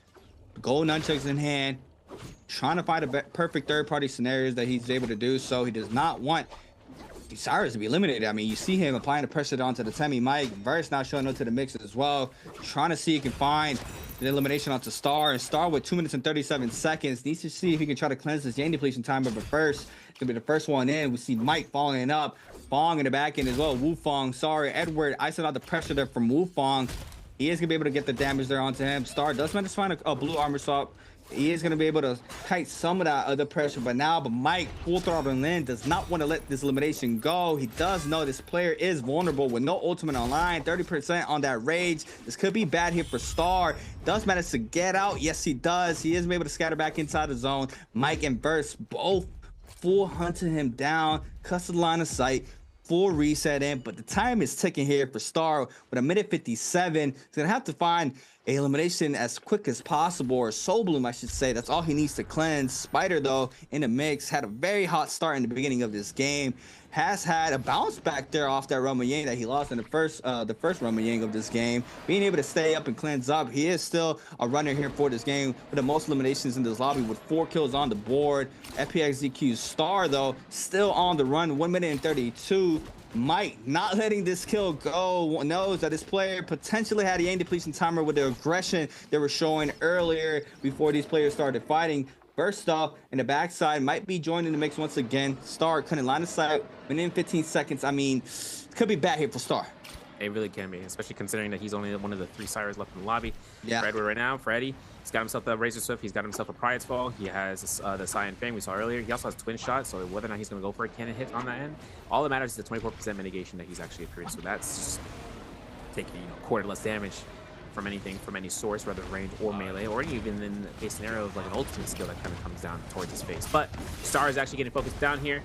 gold nunchucks in hand, trying to find a perfect third-party scenarios that he's able to do so. He does not want these Syras to be eliminated. I mean, you see him applying the pressure onto the Temi. Mike, Verse now showing up to the mix as well, trying to see if he can find the elimination onto Star, and Star with 2 minutes and 37 seconds needs to see if he can try to cleanse this Yang depletion timer. But first, it's gonna be the first one in. We see Mike following up, Fong in the back end as well. Wufong, sorry, Edward icing out the pressure there from Wufong. He is gonna be able to get the damage there onto him. Star does manage to find a blue armor swap. He is going to be able to kite some of that other pressure, but Mike full throttle in, does not want to let this elimination go. He does know this player is vulnerable with no ultimate online, 30% on that rage. This could be bad here for Star. Does manage to get out. Yes, he does. He is able to scatter back inside the zone. Mike and Verse both full hunting him down, cuts the line of sight. Full reset in, but the time is ticking here for Star with 1:57. He's gonna have to find a elimination as quick as possible, or Soul Bloom, I should say. That's all he needs to cleanse. Spider, though, in the mix, had a very hot start in the beginning of this game. Has had a bounce back there off that Romiang that he lost in the first Romiang of this game. Being able to stay up and cleanse up. He is still a runner here for this game with the most eliminations in this lobby with 4 kills on the board. FPXZQ's Star, though, still on the run, 1 minute and 32. Mike not letting this kill go, knows that this player potentially had a Yang depletion timer with the aggression they were showing earlier before these players started fighting. First off, in the backside, might be joining the mix once again. Star couldn't line of sight within 15 seconds. I mean, could be bad here for Star. It really can be, especially considering that he's only one of the 3 Syras left in the lobby. Yeah. Redwood right now, for Eddie, he's got himself the Razor Swift. He's got himself a Pride's Fall. He has the Cyan Fang we saw earlier. He also has Twin Shot, so whether or not he's going to go for a cannon hit on that end, all that matters is the 24% mitigation that he's actually accrued. So that's just taking quarter less damage from anything, from any source, whether range or melee, or even in a scenario of like an ultimate skill that kind of comes down towards his face. But Star is actually getting focused down here.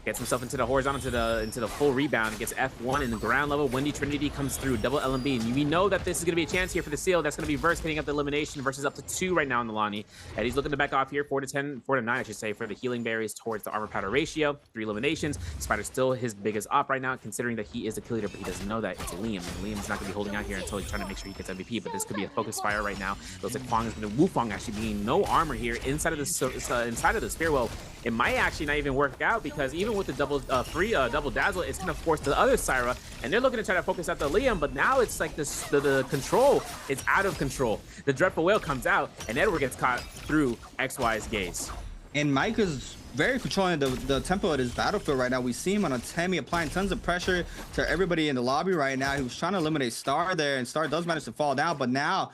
Gets himself into the horizontal, into the full rebound. Gets F1 in the ground level. Windy Trinity comes through, double LMB. And we know that this is going to be a chance here for the seal. That's going to be Verse hitting up the elimination versus up to 2 right now on the Lonnie. And he's looking to back off here, 4 to 10, 4 to 9, I should say, for the healing berries towards the armor powder ratio. 3 eliminations. Spider's still his biggest op right now, considering that he is the kill leader, but he doesn't know that it's Liam. And Liam's not going to be holding out here until he's trying to make sure he gets MVP. But this could be a focus fire right now. Looks like Fong is going to Wufong actually being no armor here inside of the spear. Well, it might actually not even work out because even with the double dazzle, it's going to force the other Syra, and they're looking to try to focus out the Liam, but now it's like this, the control is out of control. The Dreadful Whale comes out, and Edward gets caught through XY's gaze. And Mike is very controlling the tempo of his battlefield right now. We see him on a Tammy applying tons of pressure to everybody in the lobby right now. He was trying to eliminate Star there, and Star does manage to fall down, but now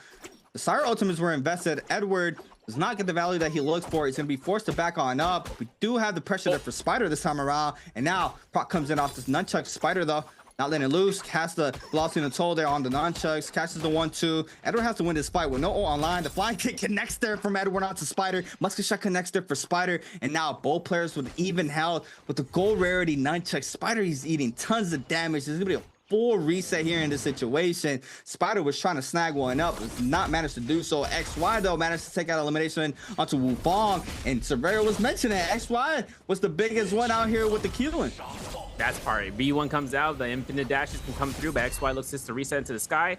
the Syra ultimates were invested. Edward does not get the value that he looks for. He's going to be forced to back on up. We do have the pressure there for Spider this time around. And now Proc comes in off this nunchuck. Spider, though, not letting it loose. Casts the velocity and the toll there on the nunchucks. Catches the 1-2. Edward has to win this fight with no ult online. The flying kick connects there from Edward onto Spider. Musket shot connects there for Spider. And now both players with even health with the gold rarity nunchuck. Spider, he's eating tons of damage. There's going to be a full reset here in this situation. Spider was trying to snag one up, was not managed to do so. XY though managed to take out elimination onto Wufong, and Severo was mentioning XY was the biggest one out here with the killing. That's part. B1 comes out, the infinite dashes can come through, but XY looks just to reset into the sky.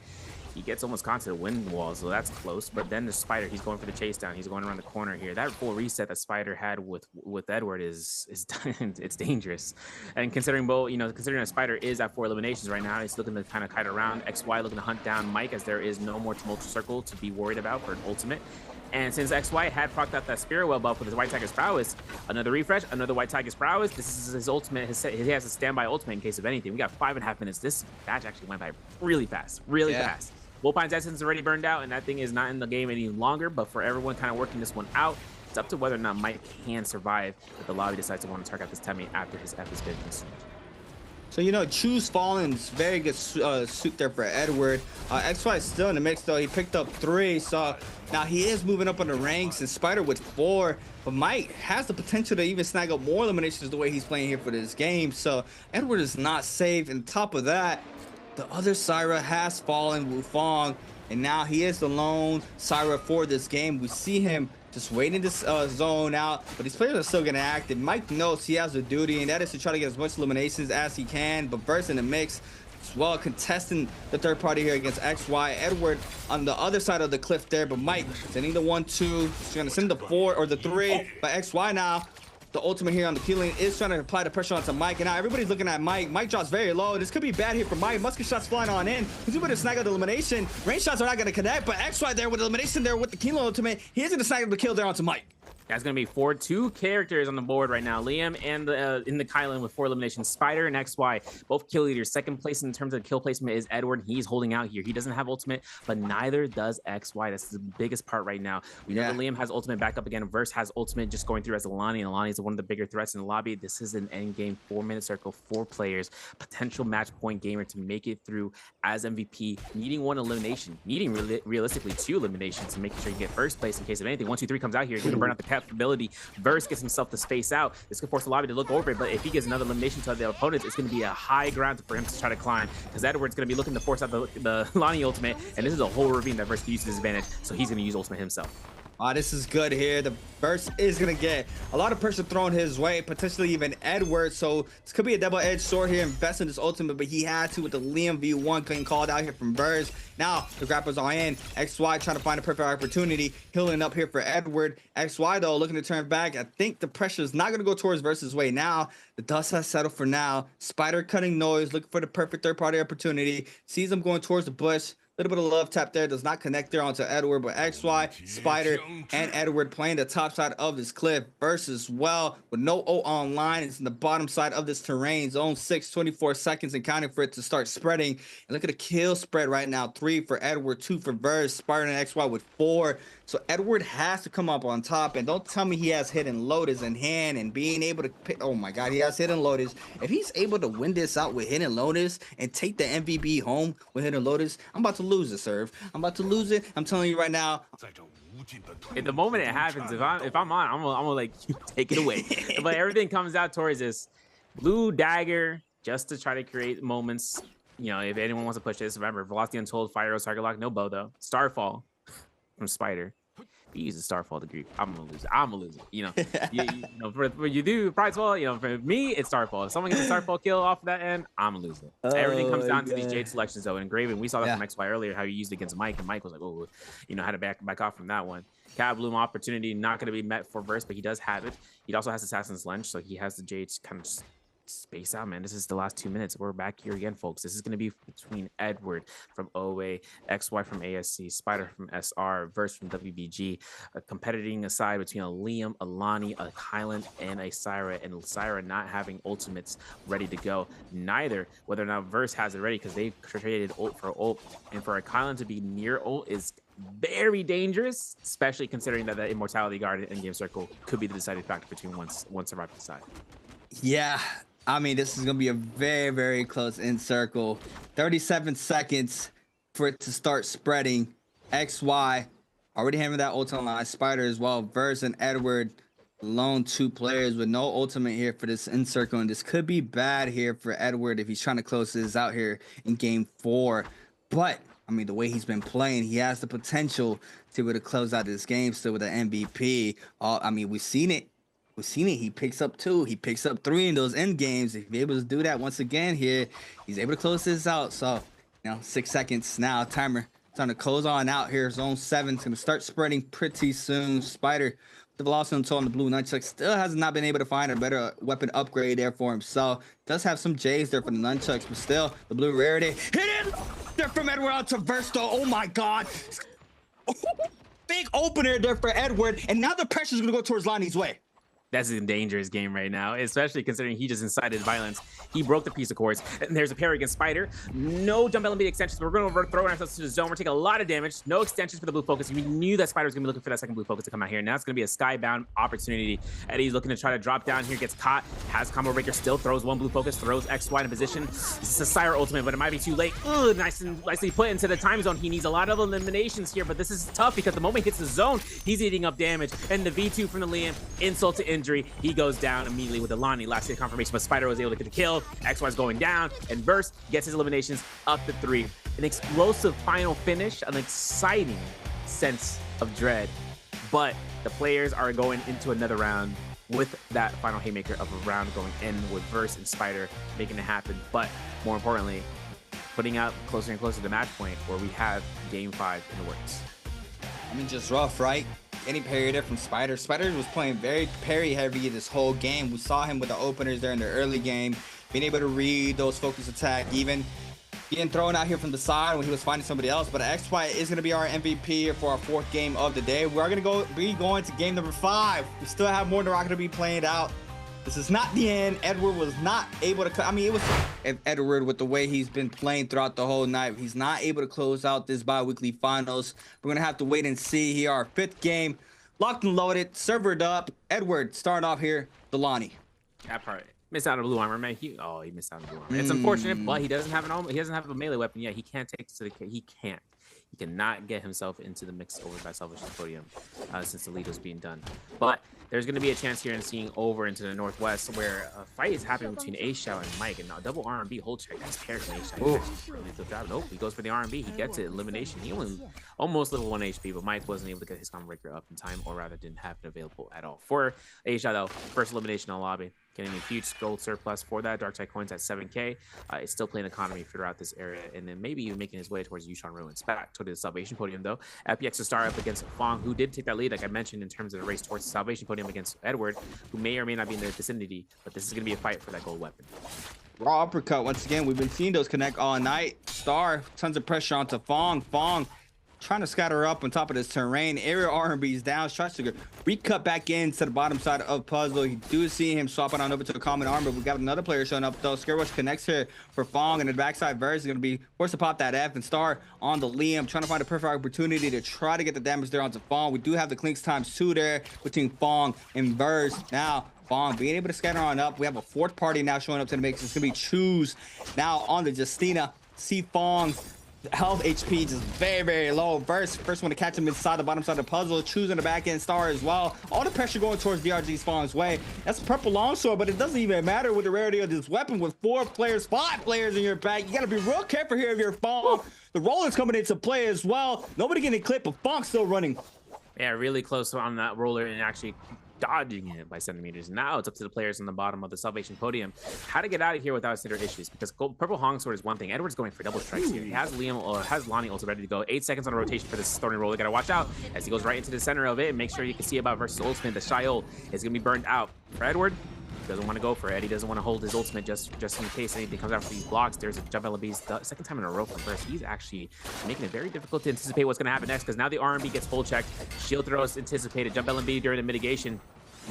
He gets almost caught to the wind wall, so that's close. But then the Spider, he's going for the chase down. He's going around the corner here. That full reset that Spider had with Edward is it's dangerous. And considering both, considering that Spider is at 4 eliminations right now, he's looking to kind of kite around. XY looking to hunt down Mike, as there is no more tumultuous circle to be worried about for an ultimate. And since XY had procced out that Spirit Well buff with his White Tiger's Prowess, another refresh, another White Tiger's Prowess. This is his ultimate. He has a standby ultimate in case of anything. We got 5.5 minutes. This match actually went by really fast, really fast. Wolpine's Essence is already burned out, and that thing is not in the game any longer. But for everyone kind of working this one out, it's up to whether or not Mike can survive if the lobby decides to want to target this Temmie after his F has been consumed. So, choose Fallen's very good suit there for Edward. XY is still in the mix, though. He picked up 3, so now he is moving up on the ranks, and Spider with 4. But Mike has the potential to even snag up more eliminations the way he's playing here for this game. So Edward is not safe. And top of that, the other Syra has fallen, Wufong, and now he is the lone Syra for this game. We see him just waiting this zone out, but these players are still getting active. Mike knows he has a duty, and that is to try to get as much eliminations as he can, but Verse in the mix as well, contesting the third party here against XY. Edward on the other side of the cliff there, but Mike sending the 1-2. He's going to send the 4 or the 3, but XY now, the ultimate here on the killing, is trying to apply the pressure onto Mike, and now everybody's looking at Mike. Mike drops very low. This could be bad here for Mike. Musket shots flying on in. He's able to snag out the elimination. Range shots are not going to connect, but XY there with elimination there with the kilo ultimate. He is going to snag up the kill there onto Mike. That's going to be 2 characters on the board right now. Liam and in the Kylan with 4 eliminations. Spider and XY, both kill leaders. Second place in terms of kill placement is Edward. He's holding out here. He doesn't have ultimate, but neither does XY. That's the biggest part right now. We know that Liam has ultimate back up again. Verse has ultimate just going through as Alani, and Alani is one of the bigger threats in the lobby. This is an end game 4-minute circle, 4 players, potential match point gamer to make it through as MVP, needing 1 elimination, needing realistically 2 eliminations to make sure you get first place in case of anything. 1, 2, 3 comes out here. He's going to burn out the capability. Verse gets himself to space out. This could force the lobby to look over it, but if he gets another elimination to the opponents, it's going to be a high ground for him to try to climb, because Edward's going to be looking to force out the Lonnie ultimate, and this is a whole ravine that Verse can use to his advantage, so he's going to use ultimate himself. This is good here. The Verse is going to get a lot of pressure thrown his way, potentially even Edward. So this could be a double-edged sword here, invest in this ultimate, but he had to with the Liam V1 getting called out here from Verse. Now the grapples are in. XY trying to find a perfect opportunity, healing up here for Edward. XY though looking to turn back. I think the pressure is not going to go towards Verse's way now. The dust has settled for now. Spider cutting noise, looking for the perfect third-party opportunity. Sees him going towards the bush. Little bit of love tap there, does not connect there onto Edward, but XY, Spider, and Edward playing the top side of this cliff. Versus well with no ult online. It's in the bottom side of this terrain. Zone 6, 24 seconds and counting for it to start spreading. And look at the kill spread right now. 3 for Edward, 2 for Verse, Spider and XY with 4. So Edward has to come up on top, and don't tell me he has Hidden Lotus in hand and being able to pick. Oh my God, he has Hidden Lotus. If he's able to win this out with Hidden Lotus and take the MVP home with Hidden Lotus, I'm about to lose it, Serve. I'm about to lose it. I'm telling you right now. At the moment it happens, if I'm on, I'm gonna like take it away. But everything comes out towards this. Blue dagger just to try to create moments. You know, if anyone wants to push this, remember velocity untold, fire, target lock, no bow though. Starfall from Spider. He uses Starfall to grief. I'm gonna lose it. I'm gonna lose it. You know, you know, for you do prize fall. You know, for me, it's Starfall. If someone gets a Starfall kill off of that end, I'm gonna lose it. Everything comes down to these Jade selections though. And Graven, we saw that from XY earlier, how he used it against Mike, and Mike was like, oh, you know, how to back off from that one. Cat Bloom opportunity not gonna be met for Verse, but he does have it. He also has Assassin's Lunge, so he has the Jade kind of space out, man. This is the last 2 minutes. We're back here again, folks. This is going to be between Edward from OA, XY from ASC, Spider from SR, Verse from WBG, competing aside between a Liam, a Lonnie, a Kylan, and a Syra, and Syra not having ultimates ready to go. Neither, whether or not Verse has it ready, because they traded ult for ult, and for a Kylan to be near ult is very dangerous, especially considering that the Immortality Guard in game circle could be the deciding factor between one surviving side. Yeah, I mean, this is going to be a very, very close in circle. 37 seconds for it to start spreading. XY already having that ultimate line. Spider as well. Verse and Edward, lone 2 players with no ultimate here for this in circle. And this could be bad here for Edward if he's trying to close this out here in game 4. But, I mean, the way he's been playing, he has the potential to be able to close out this game still with an MVP. I mean, we've seen it. We've seen it. He picks up 2. He picks up 3 in those end games. If he's able to do that once again here, he's able to close this out. So, you know, 6 seconds now. Timer trying to close on out here. Zone 7 is going to start spreading pretty soon. Spider, the velocity until on the blue nunchuck, still has not been able to find a better weapon upgrade there for himself. Does have some J's there for the nunchucks, but still, the blue rarity. Hit it! There from Edward out to Verse, though. Oh my God. Big opener there for Edward. And now the pressure's going to go towards Lonnie's way. That's a dangerous game right now, especially considering he just incited violence. He broke the piece of course, and there's a parry against Spider. No jump element extensions. We're going to throw ourselves to the zone. We're taking a lot of damage. No extensions for the blue focus. We knew that Spider was going to be looking for that second blue focus to come out here. Now it's going to be a skybound opportunity. Eddie's looking to try to drop down here, gets caught, has combo breaker, still throws 1 blue focus, throws XY in position. This is a Syra ultimate, but it might be too late. Ugh, nicely put into the time zone. He needs a lot of eliminations here, but this is tough because the moment he hits the zone, he's eating up damage. And the V2 from the Liam, insult to injury. He goes down immediately with the Lonnie. Last hit confirmation, but Spider was able to get the kill. XY's going down, and Verse gets his eliminations up to 3. An explosive final finish, an exciting sense of dread. But the players are going into another round with that final haymaker of a round going in with Verse and Spider making it happen. But more importantly, putting out closer and closer to match point where we have game 5 in the works. I mean, just rough, right? Any parry there from Spider. Spider was playing very parry heavy this whole game. We saw him with the openers there in the early game, being able to read those focus attack, even getting thrown out here from the side when he was finding somebody else. But XY is going to be our MVP here for our 4th game of the day. We are going to be going to game number 5. We still have more NARAKA to be playing out. This is not the end. Edward was not able to, I mean, it was Edward with the way he's been playing throughout the whole night. He's not able to close out this bi-weekly finals. We're going to have to wait and see here. Our 5th game, locked and loaded, servered up. Edward starting off here, the Lonnie. That part. Missed out on blue armor, man. He missed out on blue armor. It's unfortunate, but he doesn't have a melee weapon yet. He can't take to the, he cannot get himself into the mix over by Salvation's podium since the lead was being done. But there's going to be a chance here in seeing over into the northwest where a fight is happening between A-Shao and Mike, and now double R&B hold check. That's paired from A-Shao. Nope, he goes for the R&B. He gets it. Elimination. He only almost level 1 HP, but Mike wasn't able to get his combo breaker up in time, or rather didn't have it available at all. For A-Shao though, first elimination in the lobby. Getting a huge gold surplus for that. Dark Tide coins at 7K. It's still playing economy throughout this area, and then maybe even making his way towards Yushan Ruins. Back to the Salvation podium, though. FPX to start up against Fong, who did take that lead, like I mentioned, in terms of the race towards the Salvation podium against Edward, who may or may not be in the vicinity, but this is going to be a fight for that gold weapon. Raw uppercut once again. We've been seeing those connect all night. Star, tons of pressure onto Fong. Fong trying to scatter up on top of this terrain. Aerial R&B's down. Tries to recut back in to the bottom side of puzzle. You do see him swapping on over to the common armor. We got another player showing up though. Scare Rush connects here for Fong, and the backside Verse is going to be forced to pop that F, and Star on the Liam trying to find a perfect opportunity to try to get the damage there onto Fong. We do have the clinks ×2 there between Fong and Verse. Now Fong being able to scatter on up. We have a 4th party now showing up to the mix. It's going to be Choose now on the Justina. See Fong health HP just very low. First one to catch him inside the bottom side of the puzzle, choosing the back end star as well. All the pressure going towards DRG's Fawn's way. That's a purple longsword, but it doesn't even matter with the rarity of this weapon. With 4 players, 5 players in your back, you gotta be real careful here of your Fawn. The roller's coming into play as well. Nobody getting clipped, but Fawn's still running. Yeah, really close on that roller and actually dodging it by centimeters. Now it's up to the players on the bottom of the Salvation podium how to get out of here without severe issues, because purple Hong Sword is one thing. Edward's going for double strikes here. He has Liam or has Lonnie also ready to go. 8 seconds on a rotation for this thorny roller. Gotta watch out as he goes right into the center of it and make sure you can see about versus ultimate. The Shiol is gonna be burned out. For Edward, doesn't want to go for it. He doesn't want to hold his ultimate just in case anything comes out for these blocks. There's a jump LB's second time in a row for first. He's actually making it very difficult to anticipate what's going to happen next, because now the RMB gets full checked. Shield throw is anticipated. Jump LB during the mitigation.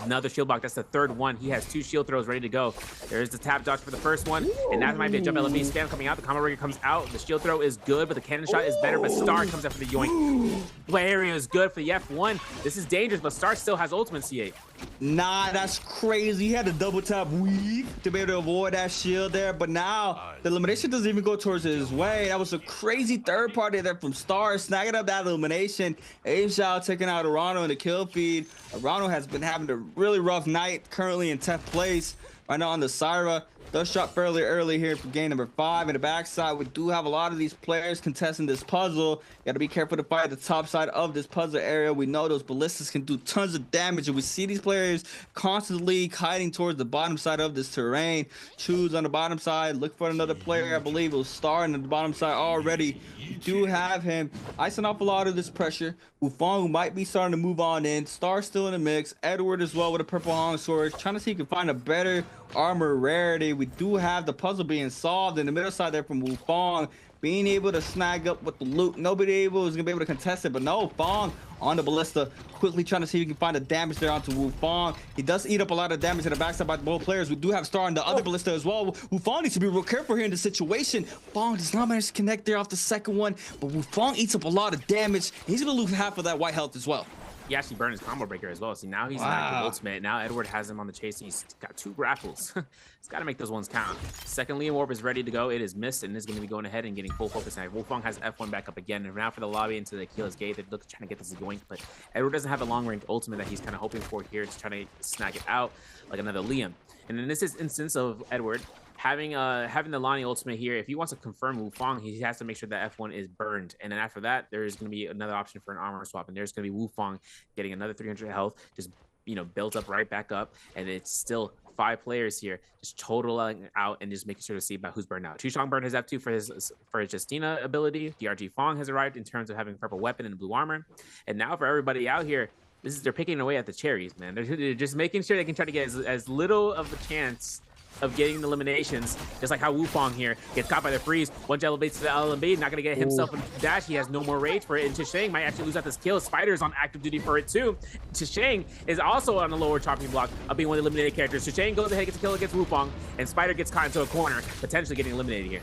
Another shield block. That's the third one. He has 2 shield throws ready to go. There's the tap dodge for the first one, and that might be a jump LB spam coming out. The combo rigger comes out. The shield throw is good, but the cannon shot is better. But Star comes out for the yoink. Play area is good for the F1. This is dangerous, but Star still has ultimate C8. Nah, that's crazy. He had to double tap weave to be able to avoid that shield there, but now the elimination doesn't even go towards his way. That was a crazy third party there from Star, snagging up that elimination. Aizen taking out Arano in the kill feed. Arano has been having a really rough night, currently in 10th place right now on the Syra. Does drop fairly early here for game number 5. In the backside, we do have a lot of these players contesting this puzzle. Got to be careful to fight the top side of this puzzle area. We know those ballistas can do tons of damage, and we see these players constantly hiding towards the bottom side of this terrain. Choose on the bottom side, look for another player. I believe it was Star on the bottom side already. We do have him icing off a lot of this pressure. Wufong might be starting to move on in. Star still in the mix. Edward as well with a purple Hong sword, trying to see if he can find a better armor rarity. We do have the puzzle being solved in the middle side there from Wufong, being able to snag up with the loot. Nobody is gonna be able to contest it, but no, Fong on the ballista, quickly trying to see if he can find the damage there onto Wufong. He does eat up a lot of damage in the backside by both players. We do have Star on the other ballista as well. Wufong needs to be real careful here in this situation. Fong does not manage to connect there off the second one, but Wufong eats up a lot of damage. He's gonna lose half of that white health as well. He actually burned his combo breaker as well. See, now he's an active ultimate. Now Edward has him on the chase. He's got 2 grapples. He's got to make those ones count. Second Liam Warp is ready to go. It is missed, and is going to be going ahead and getting full focus now. Wufong has F1 back up again. And now for the lobby into the Achilles Gate, they're trying to get this going, but Edward doesn't have a long-range ultimate that he's kind of hoping for here. He's trying to snag it out like another Liam. And in this instance of Edward, having the Lonnie ultimate here, if he wants to confirm Wufong, he has to make sure that F1 is burned. And then after that, there's going to be another option for an armor swap, and there's going to be Wufong getting another 300 health, just, you know, built up right back up. And it's still 5 players here, just totaling out and just making sure to see about who's burned out. Chushong burned his F2 for his Justina ability. DRG Fong has arrived in terms of having purple weapon and blue armor. And now for everybody out here, they're picking away at the cherries, man. They're just making sure they can try to get as little of a chance of getting the eliminations, just like how Wufong here gets caught by the freeze. One elevates to the LMB, not gonna get himself a dash. He has no more rage for it, and Tshang might actually lose out this kill. Spider's on active duty for it too. Tshang is also on the lower chopping block of being one of the eliminated characters. Tshang goes ahead, gets a kill against Wufong, and Spider gets caught into a corner, potentially getting eliminated here.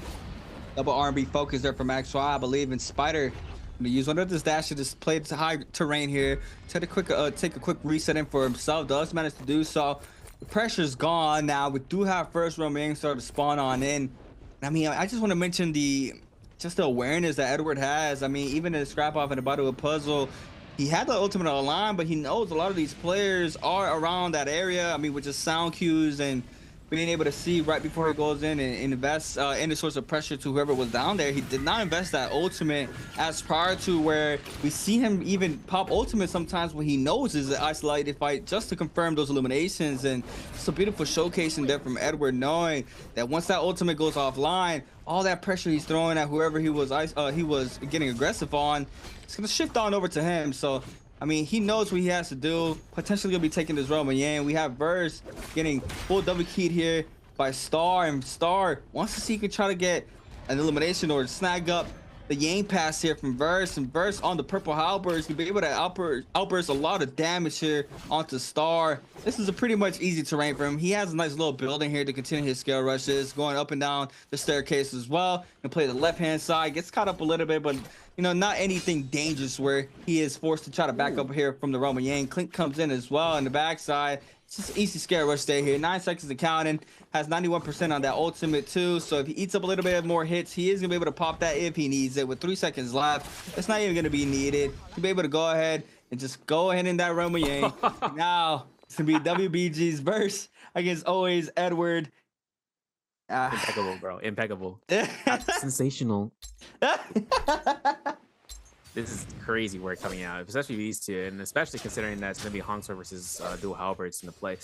Double R&B focus there from Max. I believe in Spider. To use one of this dash to just play the high terrain here. Take a quick reset in for himself. Does manage to do so. The pressure's gone now. We do have first round being started to spawn on in. I mean, I just want to mention the awareness that Edward has. I mean, even in the scrap off in the bottom of the puzzle, he had the ultimate on the line, but he knows a lot of these players are around that area. I mean, with just sound cues and being able to see right before he goes in and invest any source of pressure to whoever was down there. He did not invest that ultimate as prior to, where we see him even pop ultimate sometimes when he knows is an isolated fight, just to confirm those eliminations. And it's a beautiful showcasing there from Edward, knowing that once that ultimate goes offline, all that pressure he's throwing at whoever he was getting aggressive on, it's gonna shift on over to him. So I mean, he knows what he has to do. Potentially gonna be taking this Roman Yang. We have Verse getting full double keyed here by Star, and Star wants to see if he can try to get an elimination or snag up the Yang pass here from Verse. And Verse on the purple halberd can be able to outburst a lot of damage here onto Star. This is a pretty much easy terrain for him. He has a nice little building here to continue his scale rushes, going up and down the staircase as well. And play the left hand side, gets caught up a little bit, but you know, not anything dangerous where he is forced to try to back up here from the Roman Yang. Clint comes in as well in the backside. It's just easy scare rush stay here. 9 seconds to counting. Has 91% on that ultimate too. So if he eats up a little bit more hits, he is gonna be able to pop that if he needs it. With 3 seconds left, it's not even gonna be needed. He'll be able to go ahead and just go ahead in that Roman Yang. Now it's gonna be WBG's verse against always Edward. Impeccable, bro. Impeccable. Sensational. This is crazy work coming out, especially these two, and especially considering that it's going to be Hongsword versus dual halberds in the play.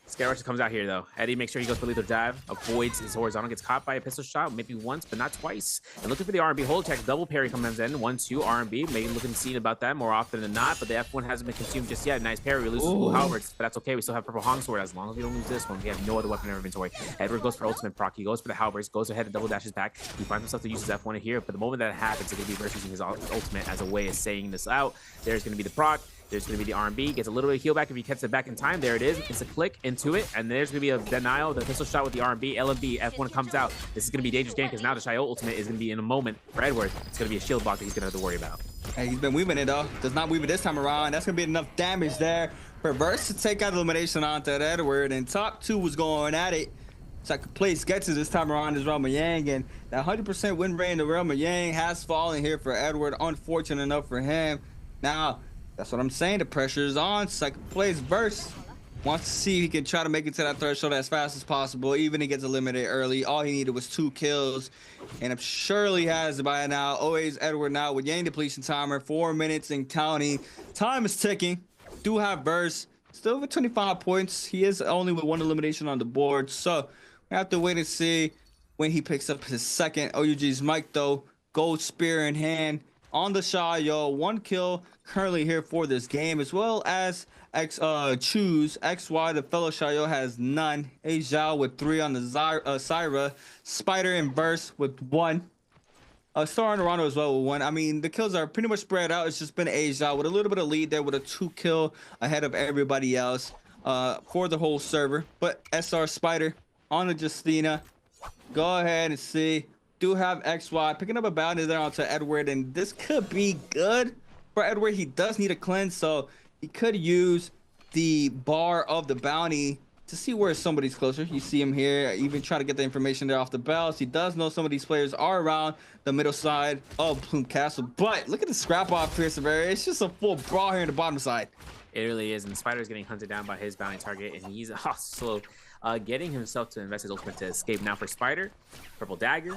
Scare Rush comes out here, though. Eddie makes sure he goes for lethal dive, avoids his horizontal, gets caught by a pistol shot, maybe once, but not twice. And looking for the R&B hold check, double parry comes in, 1-2 R&B. Maybe looking seen about that more often than not, but the F1 hasn't been consumed just yet. Nice parry, we lose dual halberds, but that's okay. We still have purple Hongsword. As long as we don't lose this one, we have no other weapon in our inventory. Edward goes for ultimate proc. He goes for the halberds, goes ahead and double dashes back. He finds himself to use his F1 here, but the moment that happens, it's going to be Verse using his ultimate as a way of saying this out. There's going to be the proc. There's going to be the R&B, gets a little bit of heal back if he gets it back in time. There it is. It's a click into it, and there's going to be a denial. The pistol shot with the R&B, LMB, F1 comes out. This is going to be a dangerous game because now the Shio ultimate is going to be in a moment for Edward. It's going to be a shield block that he's going to have to worry about. Hey, he's been weaving it though. Does not weave it this time around. That's going to be enough damage there for Verse to take out the elimination onto Edward, and top 2 was going at it. Second place gets it this time around is Roman Yang, and that 100% win rate in the Roman Yang has fallen here for Edward. Unfortunate enough for him. Now, that's what I'm saying. The pressure is on. Second place Verse wants to see if he can try to make it to that threshold as fast as possible, even if he gets eliminated early. All he needed was 2 kills, and I'm sure he has it by now. Always Edward now with Yang depletion timer, 4 minutes and counting. Time is ticking. Do have Verse still with 25 points. He is only with 1 elimination on the board, so we have to wait and see when he picks up his second. OUG's Mike though, gold spear in hand on the Shayo. 1 kill currently here for this game, as well as choose XY. The fellow Shayo has none. A Zhao with 3 on the Syra. Spider and Verse with 1. Star and Arano as well with 1. I mean, the kills are pretty much spread out. It's just been A Zhao with a little bit of lead there with a 2 kill ahead of everybody else for the whole server. But SR Spider on the Justina. Go ahead and see. Do have XY picking up a bounty there onto Edward, and this could be good for Edward. He does need a cleanse, so he could use the bar of the bounty to see where somebody's closer. You see him here, even try to get the information there off the bells. He does know some of these players are around the middle side of Plume Castle, but look at the scrap off here, Severi. It's just a full brawl here in the bottom side. It really is, and Spider is getting hunted down by his bounty target, and he's also getting himself to invest his ultimate to escape. Now for Spider, purple dagger,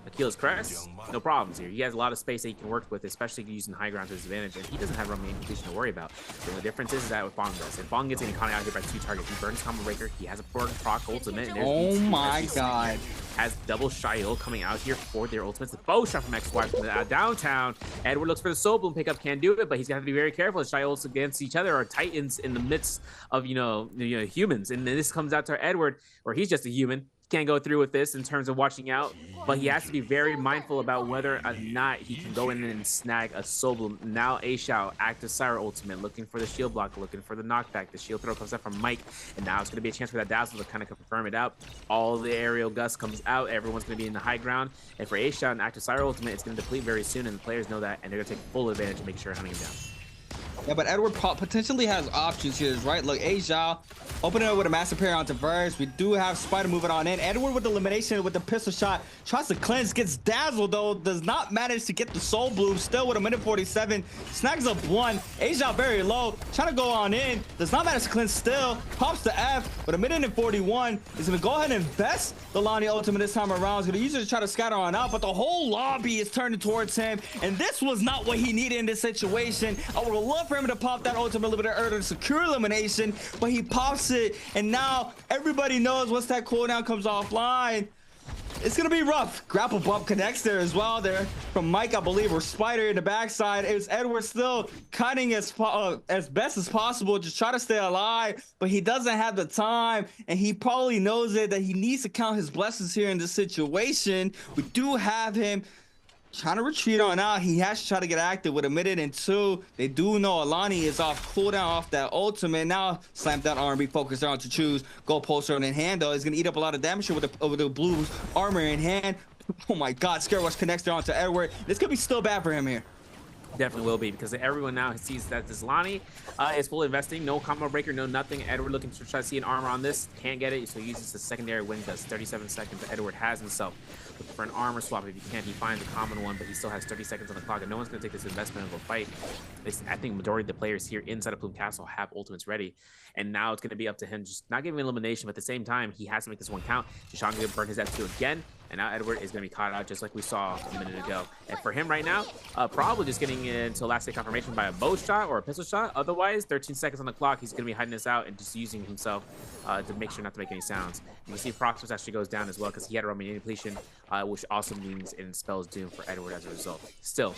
Achilles crest, no problems here. He has a lot of space that he can work with, especially using high ground to his advantage, and he doesn't have Roman completion to worry about. The only difference is that with Bong does, and Bong gets getting caught out here by 2 targets. He burns combo breaker, he has a proc ultimate, and there's oh my god, has double Shio coming out here for their ultimates. The bow shot from XY from the, downtown. Edward looks for the soul bloom pickup, can't do it, but he's gonna have to be very careful. The Shios against each other are titans in the midst of humans, and then this comes out to Edward, where he's just a human. Can't go through with this in terms of watching out, but he has to be very mindful about whether or not he can go in and snag a soul bloom. Now A Shao, active Syra ultimate, looking for the shield block, looking for the knockback. The shield throw comes out from Mike, and now it's going to be a chance for that dazzle to kind of confirm it out. All the aerial gust comes out, everyone's going to be in the high ground, and for A Shao and active Syra ultimate, it's going to deplete very soon, and the players know that, and they're going to take full advantage to make sure hunting him down. Yeah, but Edward potentially has options here, right? Look, A Zhao opening up with a master parry onto Verse. We do have Spider moving on in. Edward with the elimination with the pistol shot. Tries to cleanse, gets dazzled though. Does not manage to get the soul bloom. Still with a minute 47. Snags up 1. A Zhao very low. Trying to go on in. Does not manage to cleanse still. Pops the F with a minute and 41. He's going to go ahead and invest the Lonnie ultimate this time around. He's going to use it to try to scatter on out, but the whole lobby is turning towards him. And this was not what he needed in this situation. I would love for him to pop that ultimate a little bit earlier to secure elimination, but he pops it, and now everybody knows once that cooldown comes offline, it's gonna be rough. Grapple bump connects there as well there from Mike, I believe, or Spider in the backside. It was Edward still cutting as best as possible, just try to stay alive, but he doesn't have the time, and he probably knows it, that he needs to count his blessings here in this situation. We do have him trying to retreat on out. He has to try to get active with a minute and 2. They do know Alani is off cooldown off that ultimate. Now slam down R&B focus there on to choose. Go poster in hand though. He's gonna eat up a lot of damage here with the blue armor in hand. Oh my God, Scare Rush connects there onto Edward. This could be still bad for him here. Definitely will be, because everyone now sees that this Lonnie is fully investing. No combo breaker, no nothing. Edward looking to try to see an armor on this. Can't get it, so he uses the secondary wing. Does 37 seconds. Edward has himself looking for an armor swap. If he can, he finds a common one, but he still has 30 seconds on the clock, and no one's going to take this investment and go fight. I think majority of the players here inside of Plume Castle have ultimates ready, and now it's going to be up to him, just not giving elimination, but at the same time, he has to make this one count. Jishan going to burn his F2 again. And now Edward is going to be caught out just like we saw a minute ago. And for him right now, probably just getting into last hit confirmation by a bow shot or a pistol shot. Otherwise, 13 seconds on the clock, he's going to be hiding this out and just using himself to make sure not to make any sounds. You can see Proxmus actually goes down as well because he had a Roman depletion, which also means it spells doom for Edward as a result. Still,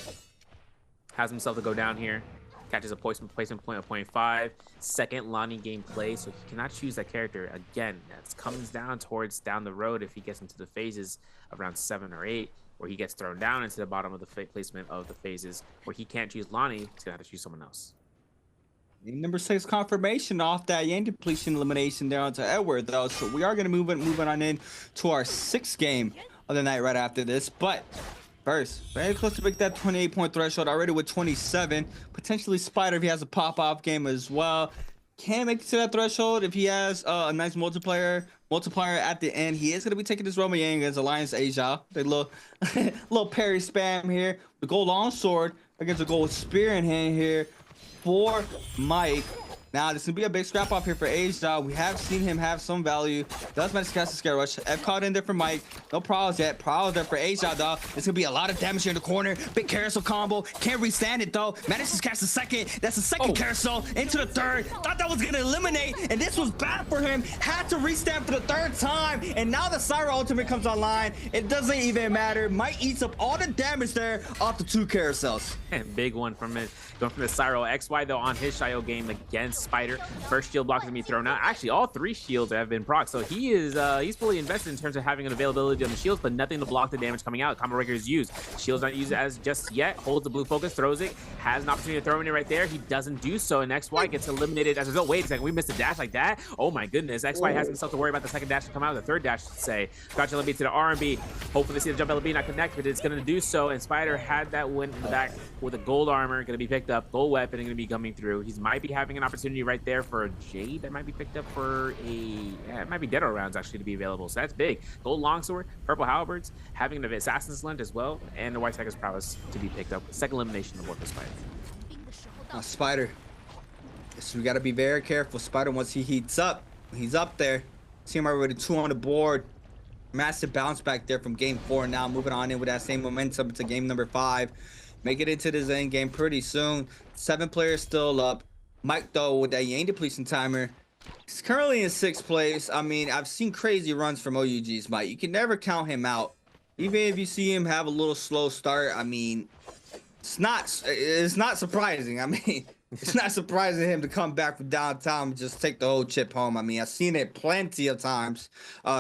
has himself to go down here. Catches a placement point of 0.5. Second Lonnie gameplay, so he cannot choose that character. Again, that comes down towards down the road if he gets into the phases of round 7 or 8, where he gets thrown down into the bottom of the placement of the phases, where he can't choose Lonnie, he's gonna have to choose someone else. Number 6 confirmation off that Yang depletion elimination there onto Edward, though. So we are gonna move on in to our 6th game of the night right after this, but first, very close to break that 28-point threshold already with 27. Potentially Spider if he has a pop-off game as well. Can't make it to that threshold if he has a nice multiplier at the end. He is going to be taking this Roman Yang against Alliance Asia. The little parry spam here. The gold longsword against a gold spear in hand here for Mike. Now, this is going to be a big scrap off here for Asia. We have seen him have some value. Does manage to cast a Scare Rush. F caught in there for Mike. No problems yet. Problems there for Asia, though. It's going to be a lot of damage here in the corner. Big carousel combo. Can't restand it, though. Manages to cast the second. That's the second carousel into the third. Thought that was going to eliminate, and this was bad for him. Had to restand for the 3rd time, and now the Syra ultimate comes online. It doesn't even matter. Mike eats up all the damage there off the 2 carousels. And big one from it. Going from the Syro XY, though, on his Shio game against Spider. First shield block is going to be thrown out. Actually, all 3 shields have been proc, so he is he's fully invested in terms of having an availability on the shields, but nothing to block the damage coming out. Combo breaker is used. Shield's not used as just yet. Holds the blue focus, throws it, has an opportunity to throw in it right there. He doesn't do so, and XY gets eliminated as a result. Wait a second, we missed a dash like that? Oh my goodness. XY has himself to worry about the second dash to come out, the 3rd dash to say. Gotcha LB to the R&B. Hopefully see the jump LB not connect, but it's going to do so, and Spider had that win in the back with a gold armor, going to be picked up, gold weapon going to be coming through. He might be having an opportunity right there for a Jade that might be picked up for it might be Dead rounds actually to be available, so that's big. Gold longsword, purple halberds, having an assassin's lent as well, and the white tiger's prowess to be picked up. Second elimination of Worthless Spider. Spider, so we got to be very careful. Spider, once he heats up, he's up there. See him already 2 on the board. Massive bounce back there from game 4. Now moving on in with that same momentum to game number 5. Make it into this end game pretty soon. 7 players still up. Mike, though, with that Yang depletion timer, he's currently in 6th place. I mean, I've seen crazy runs from OUG's Mike. You can never count him out. Even if you see him have a little slow start, I mean, it's not surprising. I mean, it's not surprising him to come back from downtown and just take the whole chip home. I mean, I've seen it plenty of times.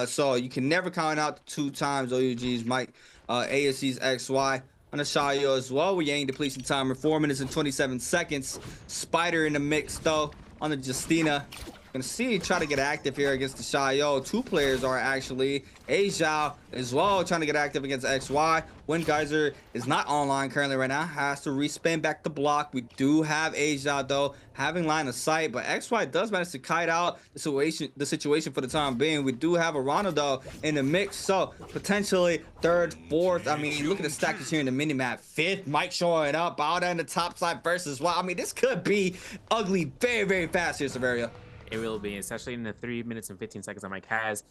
So you can never count out the 2 times OUG's Mike, ASC's XY. On the Shayo as well, with Yang depletion timer, 4 minutes and 27 seconds. Spider in the mix though on the Justina. Gonna see try to get active here against the Shayo. 2 players are actually Asia as well trying to get active against XY. Wind Geyser is not online currently right now. Has to respin back the block. We do have Asia though having line of sight, but XY does manage to kite out the situation for the time being. We do have a Ronaldo in the mix, so potentially 3rd, 4th. I mean, look at the stackers here in the minimap. 5th, Mike showing up out on the top side versus well. I mean, this could be ugly very, very fast here, Severia. It will be, especially in the 3 minutes and 15 seconds that Mike has,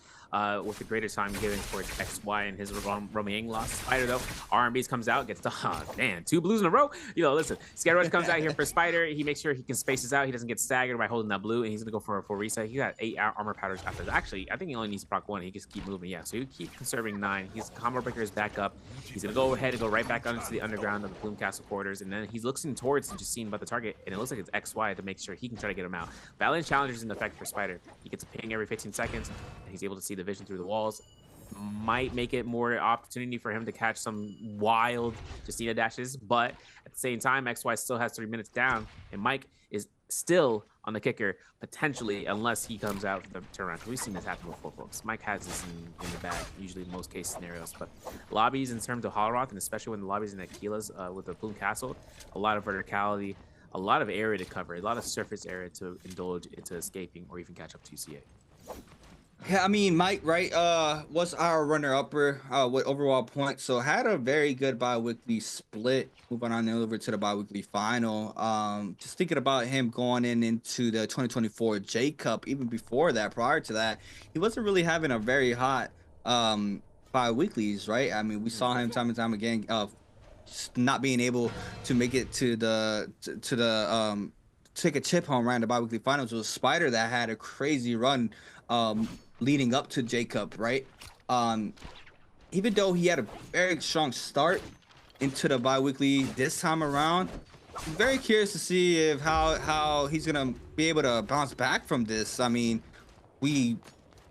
with the greater time given towards XY and his Roman Yang loss. Spider, though, R&B's comes out, gets the, man, 2 blues in a row. You know, listen, Scare Rush comes out here for Spider. He makes sure he can space this out. He doesn't get staggered by holding that blue, and he's going to go for a full reset. He got 8 armor powders after that. Actually, I think he only needs to proc 1. He just keep moving, yeah. So he keep conserving 9. His combo breaker is back up. He's going to go ahead and go right back into the underground of the Plume Castle quarters, and then he's looking towards and just seeing about the target, and it looks like it's XY to make sure he can try to get him out. Valiant Challenger's in effect for Spider. He gets a ping every 15 seconds, and he's able to see the vision through the walls. might make it more opportunity for him to catch some wild Justina dashes. But at the same time, XY still has 3 minutes down, and Mike is still on the kicker, potentially, unless he comes out for the turnaround. We've seen this happen before, folks. Mike has this in the bag, usually in most case scenarios. But lobbies in terms of Holoroth, and especially when the lobbies in Aquila's with the Bloom Castle, a lot of verticality, a lot of area to cover, a lot of surface area to indulge into escaping or even catch up to CA. Yeah, I mean, Mike, right, was our runner-upper with overall points, so had a very good bi-weekly split. Moving on over to the bi-weekly final. Just thinking about him going into the 2024 J Cup, even before that, prior to that, he wasn't really having a very hot bi-weeklies, right? I mean, we saw him time and time again, just not being able to make it to the take a chip home around the bi-weekly finals. It was Spider that had a crazy run leading up to J Cup, right? Even though he had a very strong start into the bi-weekly this time around, I'm very curious to see if how he's gonna be able to bounce back from this. I mean, you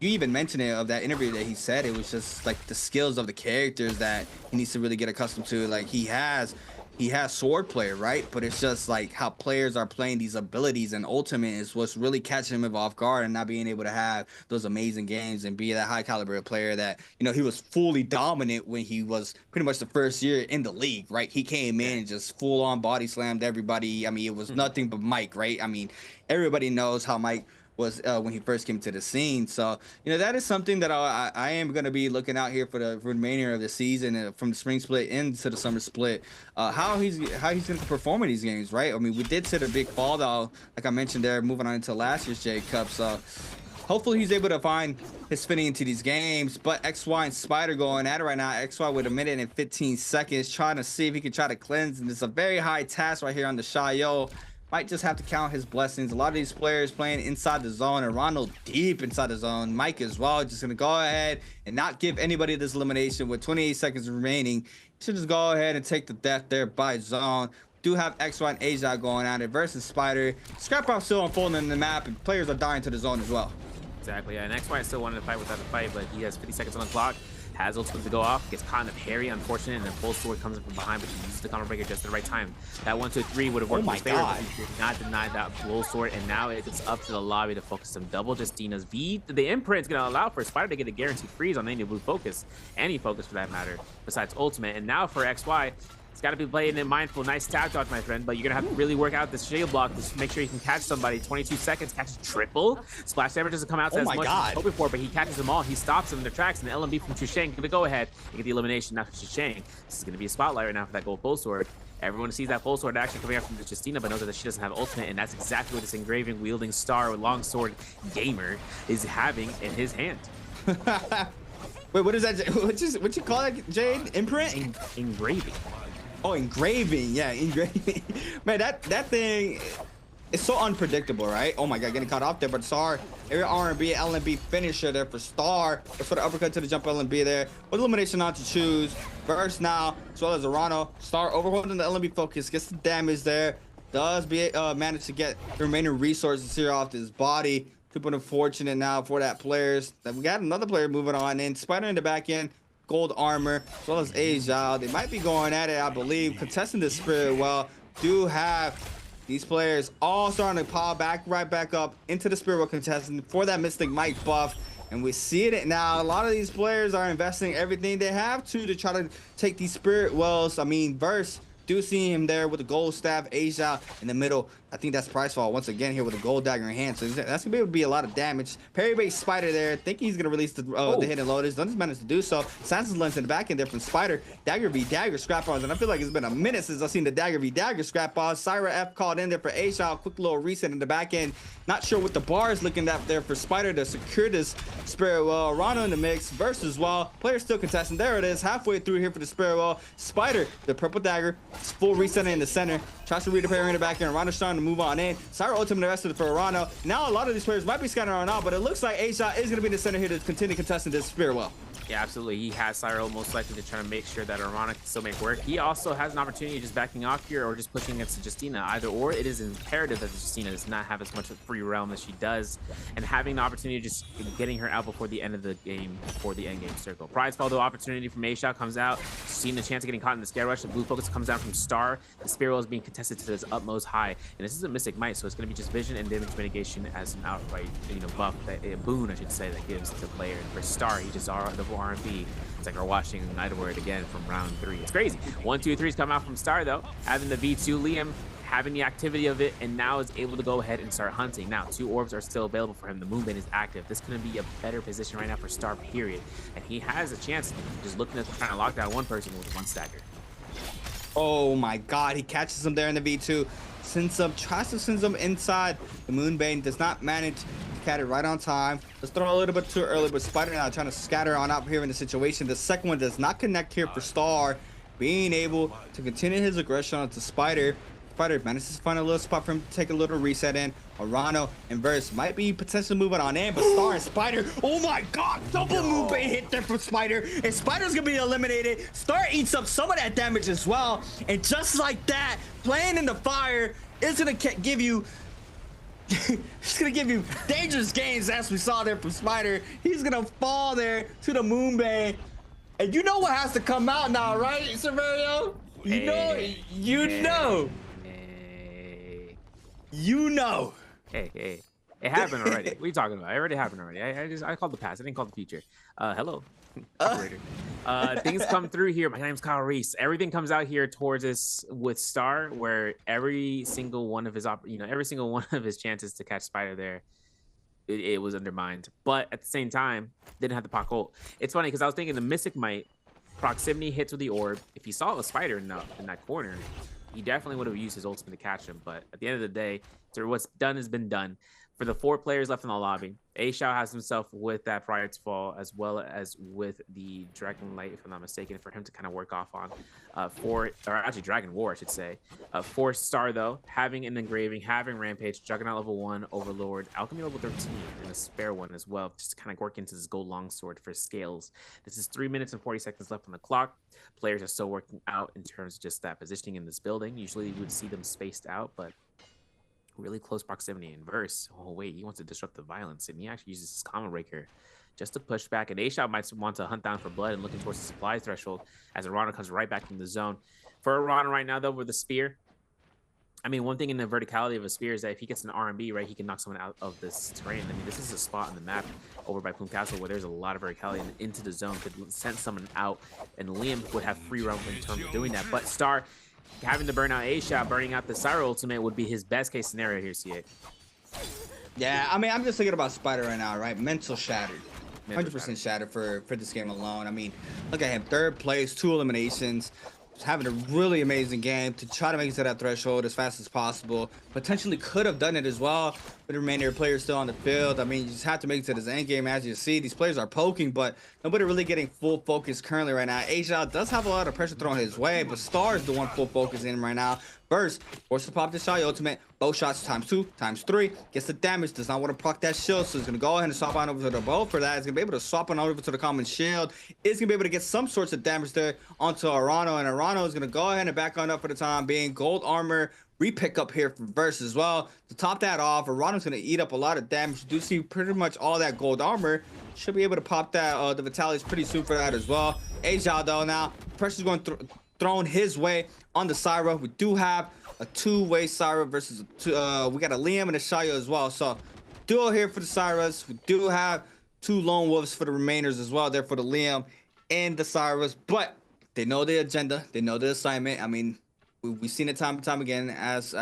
even mentioned it of that interview that he said it was just like the skills of the characters that he needs to really get accustomed to. Like he has swordplay, right? But it's just like how players are playing these abilities, and ultimate is what's really catching him off guard and not being able to have those amazing games and be that high caliber player that, you know, he was fully dominant when he was pretty much the first year in the league, right? He came in and just full on body slammed everybody. I mean, it was nothing but Mike, right? I mean, everybody knows how Mike was when he first came to the scene. So, you know, that is something that I am going to be looking out here for the remainder of the season, from the spring split into the summer split, how he's going to perform in these games, right? I mean, we did set a big fall, though, like I mentioned there, moving on into last year's J Cup. So hopefully he's able to find his fitting into these games. But XY and Spider going at it right now. XY with 1 minute and 15 seconds, trying to see if he can try to cleanse. And it's a very high task right here on the Shayo. Might just have to count his blessings. A lot of these players playing inside the zone, and Ronald deep inside the zone. Mike as well, just gonna go ahead and not give anybody this elimination with 28 seconds remaining. Should just go ahead and take the death there by zone. Do have XY and Asia going at it versus Spider. Scrap off still unfolding in the map, and players are dying to the zone as well. Exactly, yeah, and XY still wanted to fight without a fight, but he has 50 seconds on the clock. Has ultimate to go off, gets kind of hairy, unfortunate, and then full sword comes in from behind, but he uses the combo breaker just at the right time. That 1-2-3 would have worked in his favor, but he did not deny that full sword, and now it's up to the lobby to focus some double Justina's V. The imprint is going to allow for Spider to get a guaranteed freeze on any blue focus, any focus for that matter, besides ultimate. And now for XY, it's got to be playing it mindful. Nice tap dodge, my friend, but you're going to have to really work out this shield block to make sure you can catch somebody. 22 seconds, catches triple. Splash damage doesn't come out as much as he hoped before, but he catches them all. He stops them in their tracks, and the LMB from Chusheng going to go ahead and get the elimination now for Chusheng. This is going to be a spotlight right now for that gold full sword. Everyone sees that full sword actually coming out from Justina, but knows that she doesn't have ultimate, and that's exactly what this engraving wielding star with longsword gamer is having in his hand. Wait, what is that? What you call that, Jade? Imprint? Engraving. Oh, engraving. Yeah, engraving. Man, that thing is so unpredictable, right? Oh my God, getting caught off there, but Star, every R&B, LNB finisher there for Star. For the uppercut to the jump LNB there. With elimination on to choose. Burst now, as well as Arano. Star overholding the LNB focus, gets the damage there. Does manage to get the remaining resources here off his body. Super unfortunate now for that players. Then we got another player moving on in. Spider in the back end. Gold armor, as well as Asia. They might be going at it, I believe, contesting the spirit well. Do have these players all starting to pile right back up into the spirit well contesting for that Mystic Mike buff. And we see it now. A lot of these players are investing everything they have to try to take these spirit wells. I mean, Verse, do see him there with the gold staff. Asia in the middle. I think that's price fall once again here with a gold dagger in hand. So that's gonna be able to be a lot of damage. Parry bait Spider there. Thinking he's gonna release the hidden lotus. Doesn't manage to do so. Sansa's lens in the back end there from Spider. Dagger v dagger scrap ons. And I feel like it's been a minute since I've seen the dagger v dagger scrap ons. Syra F called in there for Asia. Quick little reset in the back end. Not sure what the bar is looking at there for Spider to secure this spirit well. Rana in the mix. Versus well. Player still contesting. There it is. Halfway through here for the spirit well. Spider, the purple dagger. Full reset in the center. Tries to read the parry in the back end. Rana's trying to move on in. Syra ultimate the rest of it for Arano. Now a lot of these players might be scattering around, but it looks like Asia is going to be in the center here to continue contesting this spirit well. Yeah, absolutely. He has Cyro most likely to try to make sure that Arana can still make work. He also has an opportunity just backing off here or just pushing against the Justina. Either or, it is imperative that the Justina does not have as much free realm as she does, and having the opportunity of just getting her out before the end of the game, before the end game circle. Prize follow opportunity from A-Shot comes out. Seeing the chance of getting caught in the scare rush. The blue focus comes down from Star. The Spiral is being contested to its utmost high, and this is a Mystic Might, so it's going to be just vision and damage mitigation as an outright, buff, a boon, I should say, that gives to the player. And for Star, he just double R&B. It's like we're watching Night Word again from round 3. It's crazy. 1, 2, 3's come out from Star though, having the V2 Liam, having the activity of it, and now is able to go ahead and start hunting. Now 2 orbs are still available for him. The Moonbane is active. This couldn't be a better position right now for Star, period. And he has a chance just looking at trying to lock down one person with 1 stagger. Oh my god, he catches him there in the V2. Sends him, tries to send him inside. The Moonbane does not manage to catch it right on time. Let's throw a little bit too early, but Spider now trying to scatter on out here in the situation. The second one does not connect here for Star, being able to continue his aggression onto Spider. Spider manages to find a little spot for him to take a little reset in. Arano and Verse might be potentially moving on in, but Star and Spider, oh my god, double Moonbane hit there from Spider, and Spider's gonna be eliminated. Star eats up some of that damage as well, and just like that, playing in the fire is gonna give you it's gonna give you dangerous games, as we saw there from Spider. He's gonna fall there to the Moonbane, and you know what has to come out now, right, Severio? You know. Hey, it happened already. What are you talking about? It already happened already. I called the past. I didn't call the future. Hello, operator. Things come through here. My name's Kyle Reese. Everything comes out here towards us with Star, where every single one of his chances to catch Spider there, it was undermined. But at the same time, didn't have the Pac ult. It's funny because I was thinking the Mystic Might proximity hits with the orb. If he saw a Spider in that corner, he definitely would have used his ultimate to catch him. But at the end of the day, so what's done has been done. For the 4 players left in the lobby, A-Shao has himself with that prior to fall, as well as with the Dragon Light, if I'm not mistaken, for him to kind of work off on. Dragon War, I should say. For Star, though, having an engraving, having Rampage, Juggernaut level 1, Overlord, Alchemy level 13, and a spare one as well, just to kind of work into this gold longsword for scales. This is 3 minutes and 40 seconds left on the clock. Players are still working out in terms of just that positioning in this building. Usually you would see them spaced out, but really close proximity in Verse. Oh wait, he wants to disrupt the violence, and he actually uses his Combo Breaker just to push back. And A-Shot might want to hunt down for blood and looking towards the supply threshold as Arana comes right back in the zone. For Arana right now, though, with the spear, I mean, one thing in the verticality of a spear is that if he gets an R&B, right, he can knock someone out of this terrain. I mean, this is a spot on the map over by Plume Castle where there's a lot of verticality, and into the zone could send someone out, and Liam would have free roam in terms of doing that. But Star, having to burn out A-Shot, burning out the Cyro ultimate would be his best case scenario here, C8. Yeah, I mean, I'm just thinking about Spider right now, right? Mental shattered. 100% shattered for this game alone. I mean, look at him. 3rd place, 2 eliminations. Just having a really amazing game to try to make it to that threshold as fast as possible. Potentially could have done it as well with the remainder of players still on the field. I mean, you just have to make it to this end game. As you see, these players are poking, but nobody really getting full focus currently right now. Asia does have a lot of pressure thrown his way, but Star is the one full focus in right now. First, forced to pop the Shy ultimate. Bow shots ×2, ×3. Gets the damage. Does not want to proc that shield, so he's going to go ahead and swap on over to the bow for that. He's going to be able to swap on over to the common shield. Is going to be able to get some sorts of damage there onto Arano, and Arano is going to go ahead and back on up for the time being. Gold armor repick up here for Verse as well. To top that off, Arano's going to eat up a lot of damage. You do see pretty much all that gold armor. Should be able to pop that the Vitalis pretty soon for that as well. Asia though now, pressure's going thrown his way on the Syra. We do have a 2-way Syra versus we got a Liam and a Shaya as well. So duo here for the Syras. We do have 2 lone wolves for the remainers as well there for the Liam and the Syras. But they know the agenda. They know the assignment. I mean, we've seen it time and time again as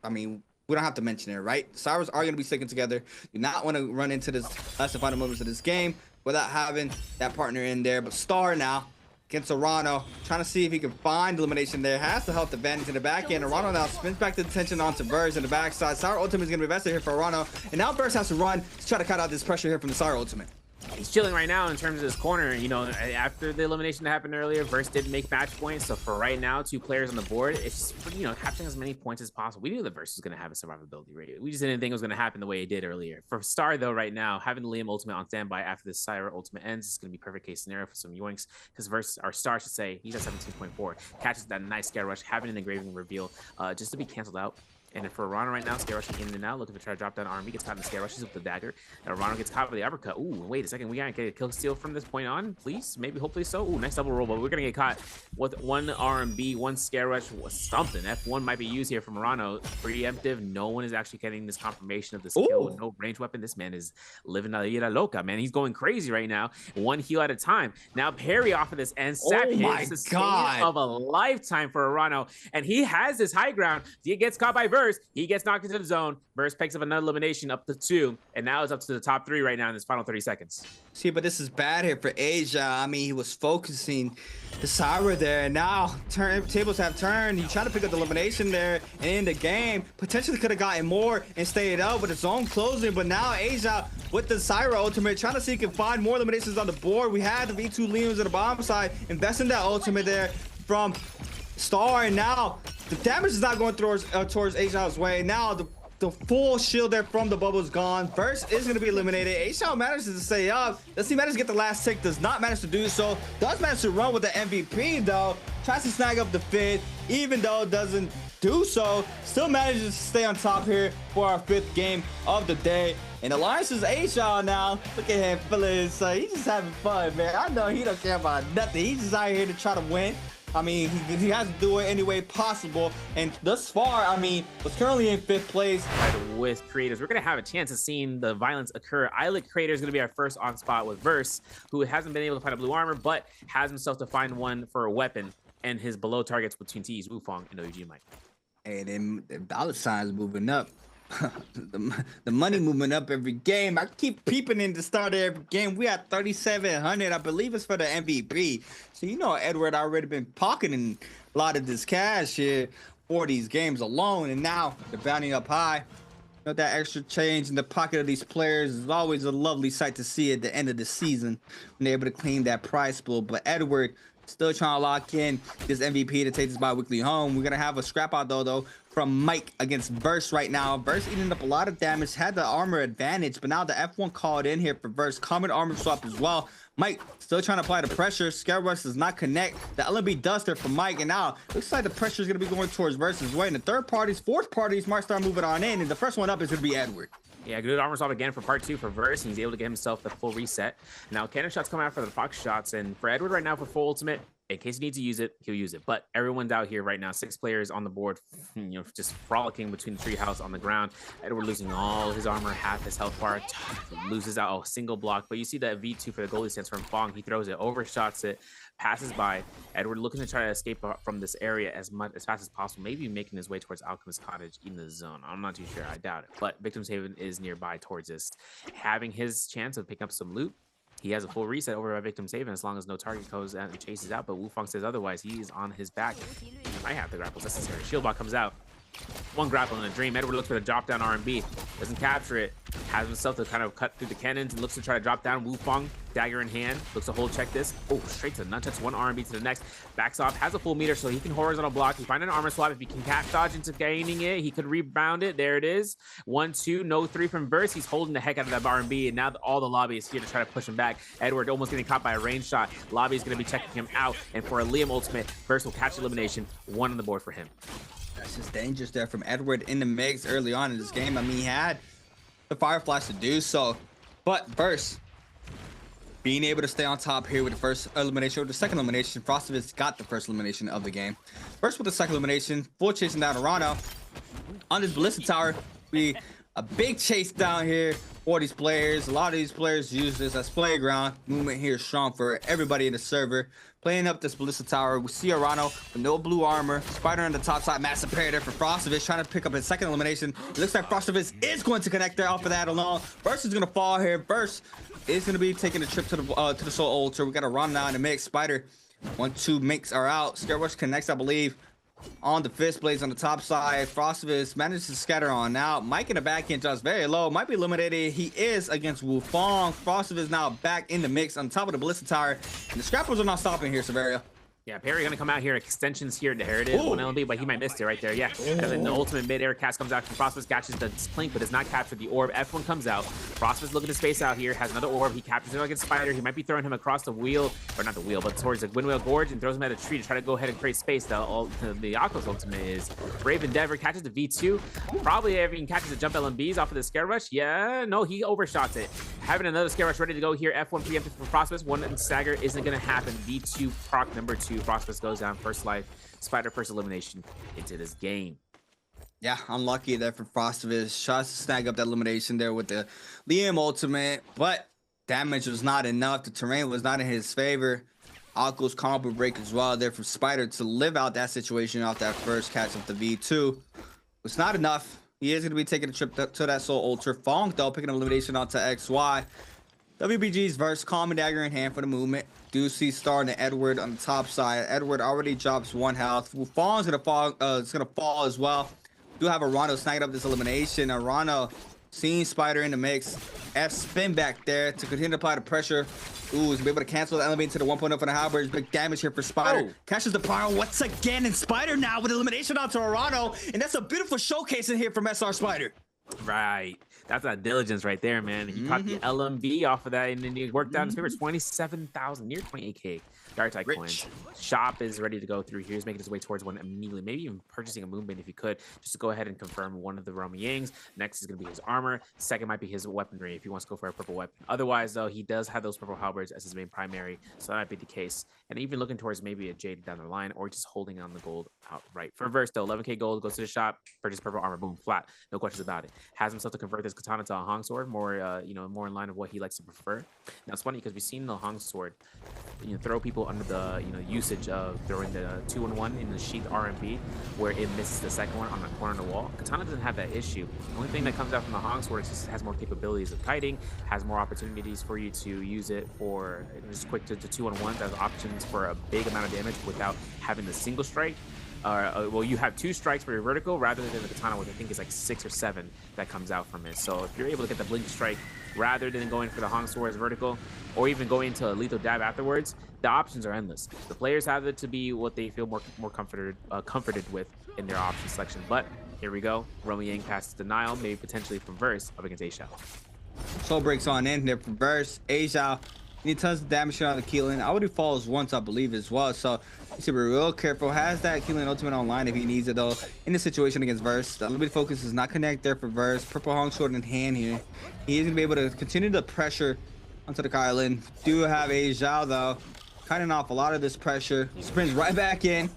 I mean, we don't have to mention it, right? Syras are going to be sticking together. Do not want to run into this last and final moments of this game without having that partner in there. But Star now against Arano, trying to see if he can find elimination there. Has the health advantage in the back end. Arano now spins back the attention onto Verse in the backside. Sour ultimate is going to be invested here for Arano. And now Verse has to run to try to cut out this pressure here from the Sour ultimate. he's chilling right now in terms of his corner. You know, after the elimination that happened earlier, Verse did make match points. So for right now, 2 players on the board, it's just, you know, capturing as many points as possible. We knew the Verse was going to have a survivability rate. We just didn't think it was going to happen the way it did earlier. For Star, though, right now, having the Liam ultimate on standby after the Syra ultimate ends is going to be perfect case scenario for some yoinks, because Verse, or Star should say, he's at 17.4. Catches that nice scare rush, having an engraving reveal just to be canceled out. And for Rana right now, scare rushing in and out, looking to try to drop down arm. He gets caught in the scare rushes with the dagger. And Rana gets caught with the uppercut. Ooh, wait a second. We gotta get a kill steal from this point on, please. Maybe, hopefully so. Ooh, nice double roll, but we're gonna get caught with 1 RMB, 1 scare rush, something. F1 might be used here from Rana. Preemptive. No one is actually getting this confirmation of the skill. Ooh. No range weapon. This man is living la vida loca, man. He's going crazy right now. 1 heal at a time. Now parry off of this and sap Oh my hits the God. of a lifetime for Arano. And he has this high ground. He gets caught by Verse. He gets knocked into the zone. Verse picks up another elimination up to 2, and now it's up to the top 3 right now in this final 30 seconds. See, but this is bad here for Asia. I mean, he was focusing the Syra there, and now tables have turned. He tried to pick up the elimination there and in the game. Potentially could have gotten more and stayed up with his own closing, but now Asia with the Syra ultimate, trying to see if he can find more eliminations on the board. We had the V2 Liams on the bottom side, investing that ultimate there from Star, and now the damage is not going towards Asia's way. Now the full shield there from the bubble is gone. Verse is going to be eliminated. Asia manages to stay up. Does he manage to get the last tick? Does not manage to do so. Does manage to run with the MVP though. Tries to snag up the 5th, even though it doesn't do so. Still manages to stay on top here for our 5th game of the day. And Alliance is Asia now. Look at him feeling. He's just having fun, man. I know he don't care about nothing. He's just out here to try to win. I mean, he has to do it any way possible. And thus far, I mean, was currently in 5th place. With creators, we're going to have a chance of seeing the violence occur. Islet Creator is going to be our first on spot with Verse, who hasn't been able to find a blue armor, but has himself to find one for a weapon. And his below targets between T's, Wufong and OG Mike. Hey, them dollar signs moving up. the money moving up every game. I keep peeping in the start of every game. We at 3,700. I believe it's for the MVP. So you know Edward already been pocketing a lot of this cash here for these games alone, and now they're bounding up high. You know, that extra change in the pocket of these players is always a lovely sight to see at the end of the season when they're able to claim that prize pool. But Edward still trying to lock in this MVP to take this bi-weekly home. We're gonna have a scrap out though from Mike against Verse right now. Verse eating up a lot of damage, had the armor advantage, but now the F1 called in here for Verse. Common armor swap as well. Mike still trying to apply the pressure. Scare rush does not connect. The LMB duster from Mike, and now looks like the pressure is gonna be going towards Verse's way. And the 4th parties might start moving on in, and the first one up is gonna be Edward. Yeah, good armor swap again for part 2 for Verse, and he's able to get himself the full reset. Now cannon shots coming out for the Fox shots, and for Edward right now for full ultimate, in case he needs to use it, he'll use it. But everyone's out here right now, 6 players on the board, you know, just frolicking between the treehouse on the ground. Edward losing all his armor, half his health bar, loses out a single block. But you see that V2 for the goalie stance from Fong. He throws it, overshots it, passes by. Edward looking to try to escape from this area as fast as possible, maybe making his way towards Alchemist Cottage in the zone. I'm not too sure, I doubt it. But Victim's Haven is nearby towards this. Having his chance of picking up some loot. He has a full reset over by Victim's Haven as long as no target goes and chases out, but Wufong says otherwise. He is on his back. He might have the grapples necessary. Shield block comes out. 1 grapple in a dream. Edward looks for the drop down R&B. Doesn't capture it. Has himself to kind of cut through the cannons and looks to try to drop down. Wufong, dagger in hand, looks to hold check this. Oh, straight to the nunchucks. 1 R&B to the next. Backs off, has a full meter so he can horizontal block. He find an armor swap. If he can cap dodge into gaining it, he could rebound it. There it is. 1, 2, no 3 from Verse. He's holding the heck out of that R&B, and now all the lobby is here to try to push him back. Edward almost getting caught by a range shot. Lobby is going to be checking him out, and for a Liam ultimate, Verse will catch elimination. 1 on the board for him. That's just dangerous there from Edward in the mix early on in this game. I mean, he had the Fireflies to do so, but Verse being able to stay on top here with the first elimination or the second elimination. Frostovitz got the first elimination of the game. First with the second elimination, full chasing down Arano on this Ballista Tower. A big chase down here for these players. A lot of these players use this as playground. Movement here is strong for everybody in the server. Playing up this Ballista Tower, we see Arano with no blue armor. Spider on the top side, massive parry there for Frostovitz, trying to pick up his second elimination. It looks like Frostovitz is going to connect there off of that alone. Burst is going to fall here. Burst is going to be taking a trip to the Soul Altar. We got a run now in the mix. Spider, 1, 2 makes are out. Scare Rush connects, I believe. on the fist blades on the top side. Frostivus manages to scatter on out. Mike in the back end just very low. Might be eliminated. He is against Wufong. Frostivus now back in the mix on top of the Ballista Tower. And the Scrappers are not stopping here, Severia. Yeah, Perry gonna come out here, extensions here to Heritage, one LMB, but he might miss it right there. Yeah, and then the ultimate mid-air cast comes out from Frostbus, catches the Plink, but does not capture the orb. F1 comes out. Frostbus looking to space out here, has another orb. He captures it like a spider. He might be throwing him across the wheel, or not the wheel, but towards the Windwheel Gorge and throws him at a tree to try to go ahead and create space. The Aqua's ultimate is Brave Endeavor, catches the V2. Probably even catches the jump LMBs off of the Scare Rush. Yeah, no, he overshots it. Having another Scare Rush ready to go here. F1 preempted for Frostbus. One stagger isn't gonna happen. V2 proc number 2. Frostbus goes down. First life, Spider first elimination into this game. Yeah, unlucky there for Frostivus. Tries to snag up that elimination there with the Liam ultimate, but damage was not enough. The terrain was not in his favor. Aqua's combo break as well there for Spider to live out that situation off that first catch of the V2. It's not enough. He is going to be taking a trip to that Soul Ultra. Fong, though, picking elimination onto XY. WBG's verse, Calm and Dagger in hand for the movement. Do see Star and Edward on the top side. Edward already drops 1 health. Fong's gonna fall. It's gonna fall as well. Do have Arano snagging up this elimination. Arano seeing Spider in the mix. F spin back there to continue to apply the pressure. Ooh, he's gonna be able to cancel the element to the 1.0 for the halberd. Big damage here for Spider. Oh. Catches the power once again, and Spider now with elimination onto Arano, and that's a beautiful showcase in here from SR Spider. Right. That's that diligence right there, man. He caught the LMB off of that, and then he worked out his favor. 27,000, near 28K. Dark Tide coins. Shop is ready to go through here. He's making his way towards one immediately. Maybe even purchasing a Moonbane if he could, just to go ahead and confirm one of the Romy Yangs. Next is going to be his armor. Second might be his weaponry if he wants to go for a purple weapon. Otherwise, though, he does have those purple halberds as his main primary, so that might be the case. And even looking towards maybe a Jade down the line, or just holding on the gold outright. For Verse, though, 11K gold, goes to the shop, purchase purple armor, boom, flat. No questions about it. Has himself to convert this katana to a Hong sword, more more in line of what he likes to prefer. Now it's funny because we've seen the Hong sword, throw people under the usage of throwing the 2-in-1 in the sheath RMB, where it misses the second one on the corner of the wall. Katana doesn't have that issue. The only thing that comes out from the Hong sword is just has more capabilities of kiting, has more opportunities for you to use it for just quick to 2-on-1. Has options for a big amount of damage without having the single strike. Well, you have 2 strikes for your vertical rather than the katana, which I think is like 6 or 7 that comes out from it. So if you're able to get the blink strike rather than going for the Hong sword's vertical, or even going into a lethal dab afterwards, the options are endless. The players have it to be what they feel more comforted with in their option selection. But here we go. Romy Yang passes denial, maybe potentially from Verse up against A-Shao. Soul breaks on in there from Verse. A-Shao need tons of damage on the Keelan. I already falls once, I believe, as well. So you should be real careful. Has that Keelan ultimate online if he needs it, though. In the situation against Verse, the limited focus is not connect there for Verse. Purple Hong sword in hand here. He is going to be able to continue the pressure onto the Kylan. Do have A-Shao, though, cutting off a lot of this pressure. Spins right back in.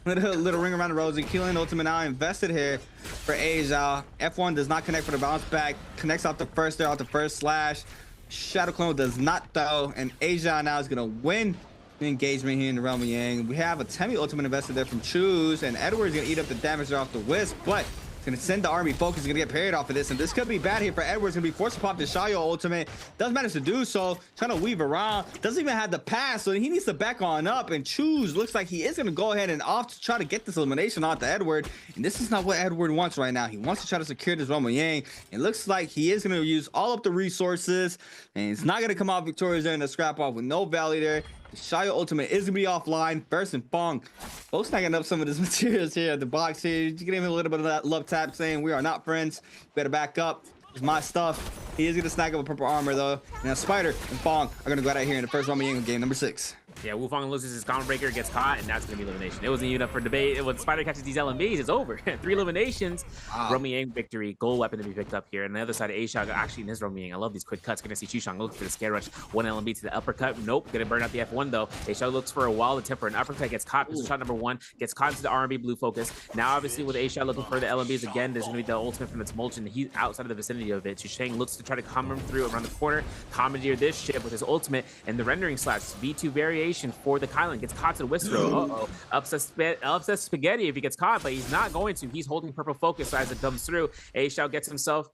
Little ring around the rosy. Keelan ultimate now invested here for A-Shao. F1 does not connect for the bounce back. Connects off the first there, off the first slash. Shadow Clone does not, though, and A-Shao now is going to win the engagement here in the realm of Yang. We have a Temi ultimate invested there from Choose, and Edward's going to eat up the damage there off the Wisp, but it's going to send the army focus. He's going to get parried off of this, and this could be bad here for Edwards. Going to be forced to pop the Shayo ultimate. Doesn't manage to do so. Trying to weave around. Doesn't even have the pass, so he needs to back on up, and Choose looks like he is going to go ahead and off to try to get this elimination onto Edward, and this is not what Edward wants right now. He wants to try to secure this realm of Yang. It looks like he is going to use all of the resources, and he's not going to come out victorious there in the scrap off with no value there. The Shayo ultimate is gonna be offline. Verse and Fong both snagging up some of this materials here at the box here. You give him a little bit of that love tap saying we are not friends. Better back up. It's my stuff. He is gonna snag up a purple armor though. Now Spider and Fong are gonna go out here in the first Romy Yang game number 6. Yeah, Wufong loses his common breaker, gets caught, and that's going to be elimination. It wasn't even up for debate. When Spider catches these LMBs, it's over. 3 eliminations. Wow. Romy Yang victory. Gold weapon to be picked up here. And the other side of A-Shao, actually in his Romy Yang. I love these quick cuts. Going to see Chushang look for the scare rush. 1 LMB to the uppercut. Nope. Going to burn out the F1 though. A-Shao looks for a while to temper an uppercut. Gets caught. Pistol shot number 1. Gets caught into the R&B blue focus. Now obviously with A-Shao looking for the LMBs again, there's going to be the ultimate from its Mulchin. He's outside of the vicinity of it. Chushang looks to try to combo him through around the corner. Commandeer this ship with his ultimate and the rendering slash. V2 variation for the Kylan. Gets caught to the Wistro. Upset spaghetti if he gets caught, but he's not going to. He's holding purple focus as it comes through. A-Shao gets himself,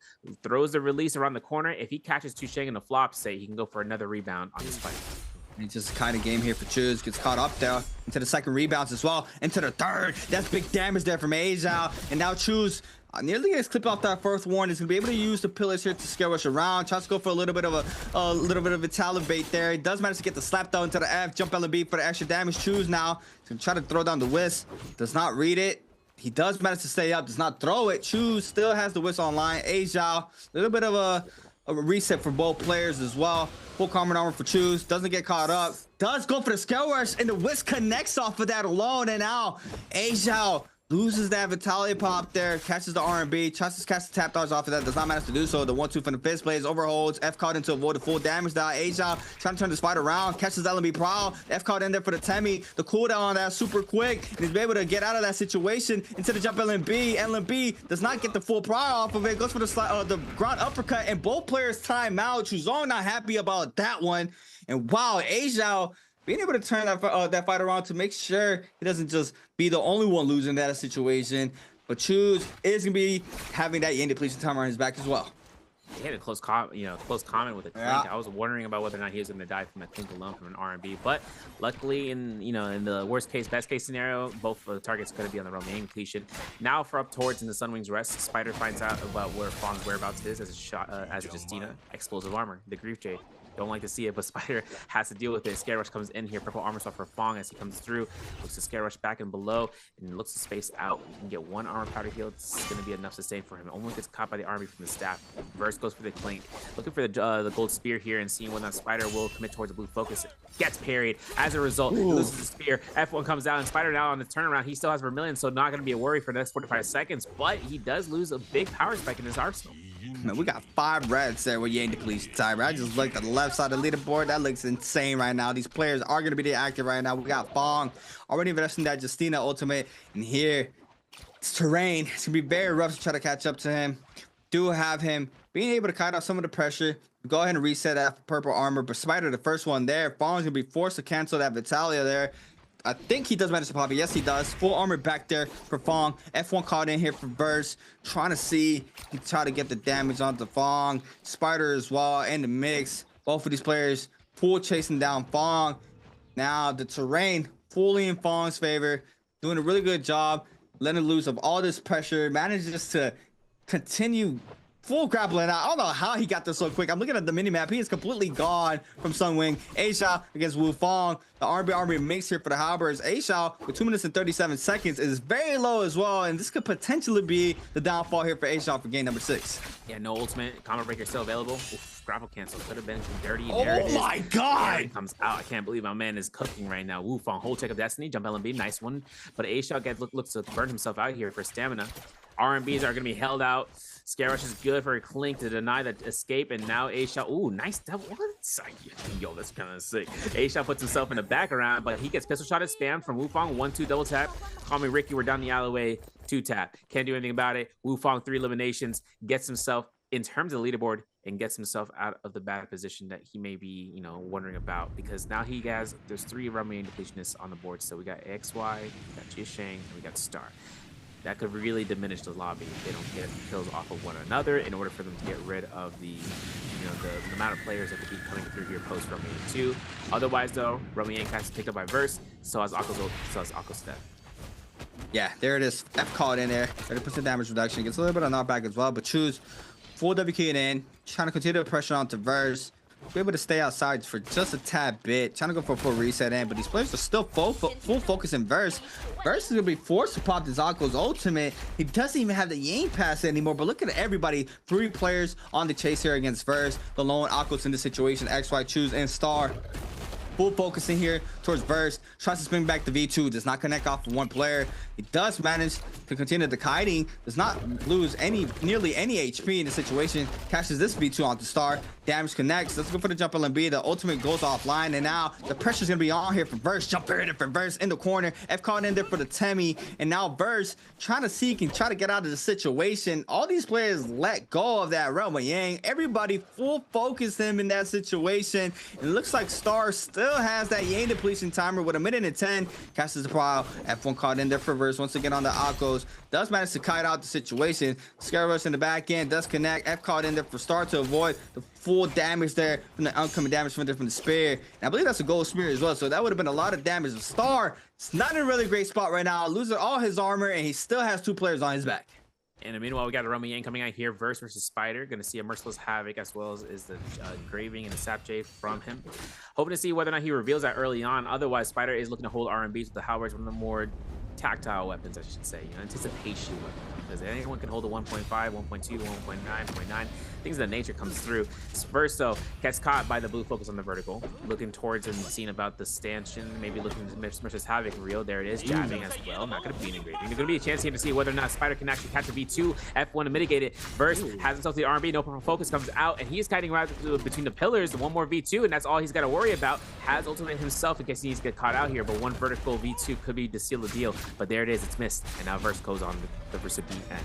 throws the release around the corner. If he catches Chushang in the flop, say he can go for another rebound on this fight. It's just kind of game here for Choose. Gets caught up there into the second rebounds as well. Into the third. That's big damage there from Aizen. And now Choose nearly gets clipped off that first one. He's gonna be able to use the pillars here to scare rush around. Tries to go for a little bit of a talent bait there. He does manage to get the slap down into the F. Jump LB for the extra damage. Choose now. He's gonna try to throw down the whisk. Does not read it. He does manage to stay up. Does not throw it. Choose still has the whisk online. Aizen, a little bit of a reset for both players as well. Full common armor for Choose. Doesn't get caught up. Does go for the scale rush, and the whisk connects off of that alone. And now Aizen loses that Vitalia pop there, catches the R&B, tries to catch the tap dodge off of that, does not manage to do so. The 1-2 from the fist plays, overholds, F caught in to avoid the full damage down. Aizen trying to turn the spider around, catches LB Prowl, F caught in there for the Temi. The cooldown on that super quick, and he's able to get out of that situation into the jump LB. LB does not get the full Prowl off of it, goes for the ground uppercut, and both players time out. Chuzong not happy about that one. And wow, Aizen being able to turn that fight around to make sure he doesn't just be the only one losing that situation. But Choose is gonna be having that Yen depletion timer on his back as well. He had a close comment with a clink. Yeah. I was wondering about whether or not he was going to die from a clink alone from an R&B, but luckily, in the worst case, best case scenario, both the targets could be on the Romaine depletion. Now for up towards in the Sunwing's rest, Spider finds out about where Fong's whereabouts is as a shot as a Justina. Explosive armor, the Grief Jade. Don't like to see it, but Spider has to deal with it. Scare Rush comes in here. Purple armor swap for Fong as he comes through. Looks to Scare Rush back and below and looks to space out. He can get one armor powder heal. It's going to be enough sustain for him. Almost gets caught by the army from the staff. Verse goes for the clink. Looking for the gold spear here and seeing whether that Spider will commit towards the blue focus. Gets parried. As a result, he loses the spear. F1 comes out and Spider now on the turnaround. He still has Vermilion, so not going to be a worry for the next 45 seconds, but he does lose a big power spike in his arsenal. Man, we got 5 reds there with Yen depletion timer. I just looked at the left side of the leaderboard. That looks insane right now. These players are going to be active right now. We got Fong already investing that Justina ultimate. And here, it's terrain. It's going to be very rough to try to catch up to him. Do have him being able to cut off some of the pressure. Go ahead and reset that purple armor. But Spider, the first one there, Fong's going to be forced to cancel that Vitalia there. I think he does manage to pop it. Yes, he does. Full armor back there for Fong. F1 caught in here for Burst. Trying to see. He try to get the damage onto Fong. Spider as well in the mix. Both of these players full chasing down Fong. Now the terrain fully in Fong's favor. Doing a really good job. Letting loose of all this pressure. Manages to continue full grappling. I don't know how he got this so quick. I'm looking at the mini map. He is completely gone from Sunwing. Aizen against Wu Fong. The army makes here for the Halberds. Aizen with 2 minutes and 37 seconds is very low as well, and this could potentially be the downfall here for Aizen for game number 6. Yeah, no ultimate. Combo breaker still available. Oof, grapple cancel could have been dirty. Oh my god! It comes out. I can't believe my man is cooking right now. Wu Fong, hold check of destiny, jump LMB, nice one. But Aizen looks to burn himself out here for stamina. R&Bs are going to be held out. Scare Rush is good for a clink to deny that escape, and now Aizen, ooh, nice double. Yo, that's kind of sick. Aizen puts himself in the background, but he gets pistol shot at spam from Wufong. 1-2 double tap. Call me Ricky, we're down the alleyway. 2 tap. Can't do anything about it. Wufong 3 eliminations, gets himself in terms of the leaderboard and gets himself out of the bad position that he may be, wondering about, because now there's 3 Rummy depletionists on the board. So we got XY, we got Jishang, and we got Star. That could really diminish the lobby if they don't get kills off of one another in order for them to get rid of the amount of players that could be coming through here post Rummy 2. Otherwise, though, Rummy has picked up by Verse, so has Akko's ult, so has Akko's step. Yeah, there it is. F caught in there. 30% damage reduction. Gets a little bit of knockback as well, but Choose full WK in, trying to continue the pressure onto Verse. Be able to stay outside for just a tad bit, trying to go for a full reset in, but these players are still full focus in Verse. Verse is gonna be forced to pop this Akko's ultimate. He doesn't even have the Yang pass anymore, but look at everybody. 3 players on the chase here against Verse. The lone Akko's in this situation. XY, Choose, and Star. Full focusing here towards Verse. Tries to spin back the V2. Does not connect off of one player. He does manage to continue the kiting. Does not lose nearly any HP in the situation. Catches this V2 onto Star. Damage connects. Let's go for the jump LMB. The ultimate goes offline. And now the pressure's going to be on here for Verse. Jump parried for Verse in the corner. F caught in there for the Temi. And now Verse trying to seek and try to get out of the situation. All these players let go of that Realm of Yang. Everybody full focus him in that situation. And it looks like Star still has that Yang depletion timer with a a minute and 10. Catches the pile. F1 caught in there for verse once again on the Akos. Does manage to kite out the situation. Scare rush in the back end. Does connect. F caught in there for Star to avoid the full damage there from the oncoming damage from the spear. And I believe that's a gold spear as well. So that would have been a lot of damage. Star, it's not in a really great spot right now. Losing all his armor, and he still has 2 players on his back. And meanwhile, we got a Romy coming out here. Verse versus Spider. Going to see a Merciless Havoc as well as the Graving and the Sap J from him. Hoping to see whether or not he reveals that early on. Otherwise, Spider is looking to hold R&Bs with the Halberds, one of the more tactile weapons, I should say. You know, anticipation weapon. Because anyone can hold a 1.5, 1.2, 1.9, 0.9. Things of that nature comes through. First, though, gets caught by the blue focus on the vertical. Looking towards and seeing about the stanchion. Maybe looking to Merciless Havoc real. There it is. Jabbing as well. Not going to be an engraving. There's going to be a chance here to see whether or not Spider can actually catch a V2. F1 to mitigate it. Verse has himself the R&B. No focus comes out. And he is kiting right between the pillars. One more V2. And that's all he's got to worry about. Has ultimate himself in case he needs to get caught out here. But one vertical V2 could be to seal the deal. But there it is. It's missed. And now Verse goes on the recipient end.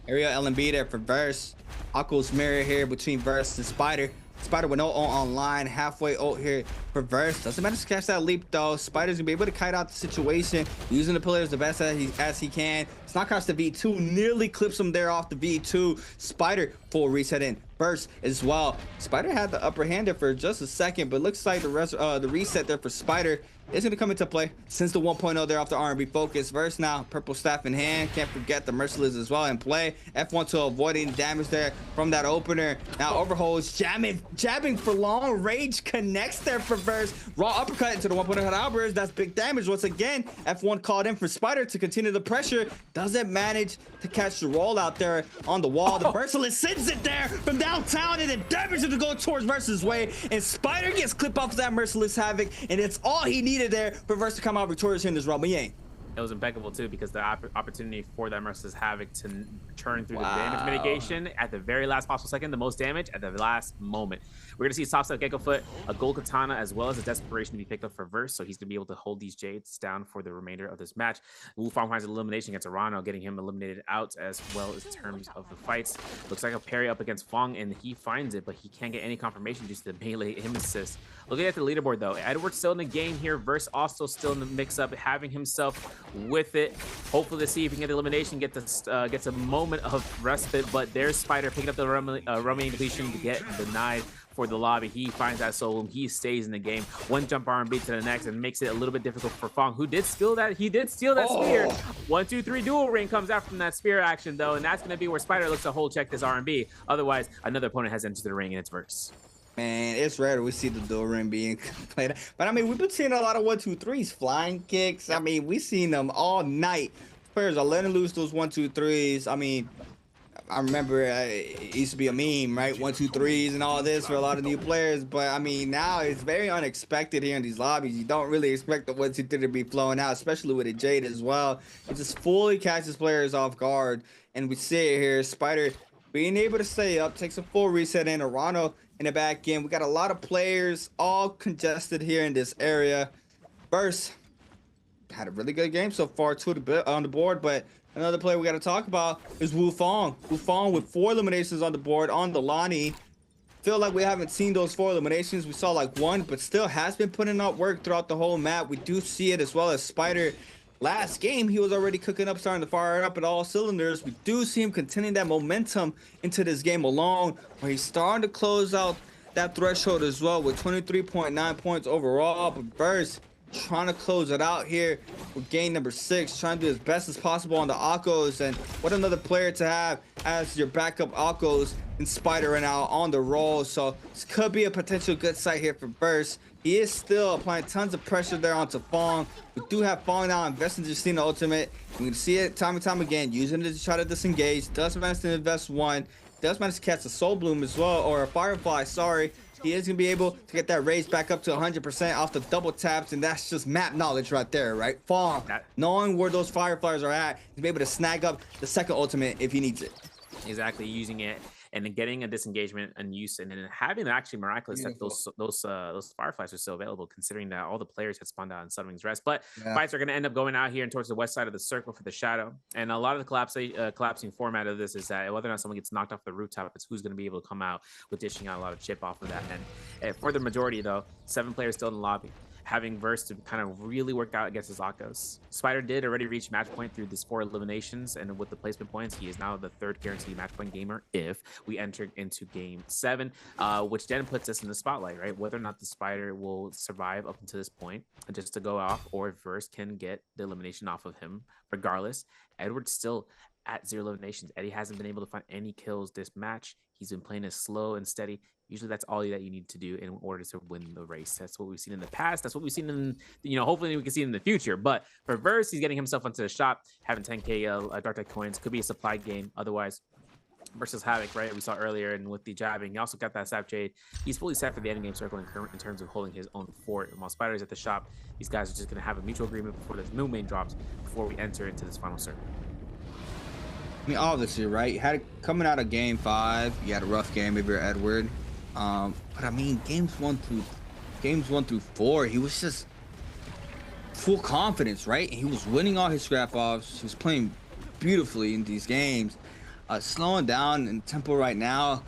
Area LMB there for Verse. Akos mirror here between Verse and Spider. Spider with no ult online, halfway ult here for Verse. Doesn't manage to catch that leap though. Spider's gonna be able to kite out the situation, using the pillars the best as he can. It's not catch the V2, nearly clips him there off the V2. Spider full reset in. Verse as well. Spider had the upper hand there for just a second, but looks like the reset there for Spider is going to come into play since the 1.0 there off the R&B focus. Verse now, purple staff in hand. Can't forget the Merciless as well in play. F1 to avoiding damage there from that opener. Now overholds, jabbing for long. Rage connects there for Verse. Raw uppercut into the 1.0 Albers. That's big damage once again. F1 called in for Spider to continue the pressure. Doesn't manage to catch the roll out there on the wall. The Merciless sends it there from downtown, and it damages it to go towards Verse's way. And Spider gets clipped off of that Merciless Havoc, and it's all he needed there for Verse to come out victorious in this round. But it was impeccable too, because the opportunity for that Merciless Havoc to turn through the damage mitigation at the very last possible second, the most damage at the last moment. We're gonna see soft step Gecko Foot, a gold katana, as well as a desperation to be picked up for Verse, so he's gonna be able to hold these Jades down for the remainder of this match. Wu Fong finds elimination against Arano, getting him eliminated out as well as terms of the fights. Looks like a parry up against Fong, and he finds it, but he can't get any confirmation due to the melee him assist. Looking at the leaderboard though, Edward's still in the game here. Verse also still in the mix-up, having himself with it. Hopefully to see if he can get the elimination, gets a moment of respite, but there's Spider picking up the Romaine depletion to get denied for the lobby. He finds that soul, he stays in the game. One jump R&B to the next and makes it a little bit difficult for Fong, who did steal that. He did steal that spear. 1, 2, 3 dual ring comes out from that spear action though, and that's going to be where Spider looks to hold check this R&B. Otherwise, another opponent has entered the ring, and it's Verse. Man, it's rare we see the dual ring being played. But I mean, we've been seeing a lot of 1, 2, 3s, flying kicks. I mean, we've seen them all night. Players are letting loose those 1, 2, 3s. I mean, I remember it used to be a meme, right? 1, 2, 3s and all this for a lot of new players. But I mean, now it's very unexpected here in these lobbies. You don't really expect the 1, 2, 3 to be flowing out, especially with a Jade as well. It just fully catches players off guard. And we see it here, Spider being able to stay up, takes a full reset in. Arano in the back end. We got a lot of players all congested here in this area. Verse had a really good game so far on the board, but another player we got to talk about is Wu Fong. Wu Fong with 4 eliminations on the board on the Lonnie. Feel like we haven't seen those 4 eliminations. We saw like 1, but still has been putting out work throughout the whole map. We do see it as well as Spider. Last game, he was already cooking up, starting to fire up at all cylinders. We do see him continuing that momentum into this game alone, where he's starting to close out that threshold as well with 23.9 points overall. But Verse trying to close it out here with game number 6, trying to do as best as possible on the Akos. And what another player to have as your backup Akos and Spider right now on the roll. So this could be a potential good sight here for Verse. He is still applying tons of pressure there onto Fong. We do have Fong now investing in Justina Ultimate. We can see it time and time again, using it to try to disengage. Does manage to invest 1. Does manage to catch a Soul Bloom as well, or a Firefly, sorry. He is going to be able to get that raise back up to 100% off the double taps, and that's just map knowledge right there, right? Fong, knowing where those Fireflies are at, he's be able to snag up the second ultimate if he needs it. Exactly, using it and then getting a disengagement and use, and then having actually miraculous that those Fireflies are still available, considering that all the players had spawned out in Sunwing's Rest. But fights are going to end up going out here and towards the west side of the circle for the Shadow. And a lot of the collapsing format of this is that whether or not someone gets knocked off the rooftop, it's who's going to be able to come out with dishing out a lot of chip off of that. And for the majority, though, 7 players still in the lobby. having Verse to kind of really work out against his Akos. Spider did already reach match point through this 4 eliminations, and with the placement points, he is now the 3rd guaranteed match point gamer if we entered into game 7, which then puts us in the spotlight, right? Whether or not the Spider will survive up until this point, just to go off, or if Verse can get the elimination off of him. Regardless, Edward's still at 0 eliminations. Eddie hasn't been able to find any kills this match. He's been playing as slow and steady. Usually that's all that you need to do in order to win the race. That's what we've seen in the past. That's what we've seen in, hopefully we can see in the future. But for Verse, he's getting himself onto the shop, having 10k Dark Tide coins. Could be a supply game. Otherwise, versus Havoc, right? We saw earlier, and with the jabbing, he also got that Sap Jade. He's fully set for the end game circle in terms of holding his own fort. And while Spider's at the shop, these guys are just going to have a mutual agreement before the new main drops, before we enter into this final circle. I mean, obviously, right? You had coming out of game 5, you had a rough game if you're Edward. But I mean, games 1 through 4, he was just full confidence, right? He was winning all his scrap offs. He was playing beautifully in these games. Slowing down in tempo right now,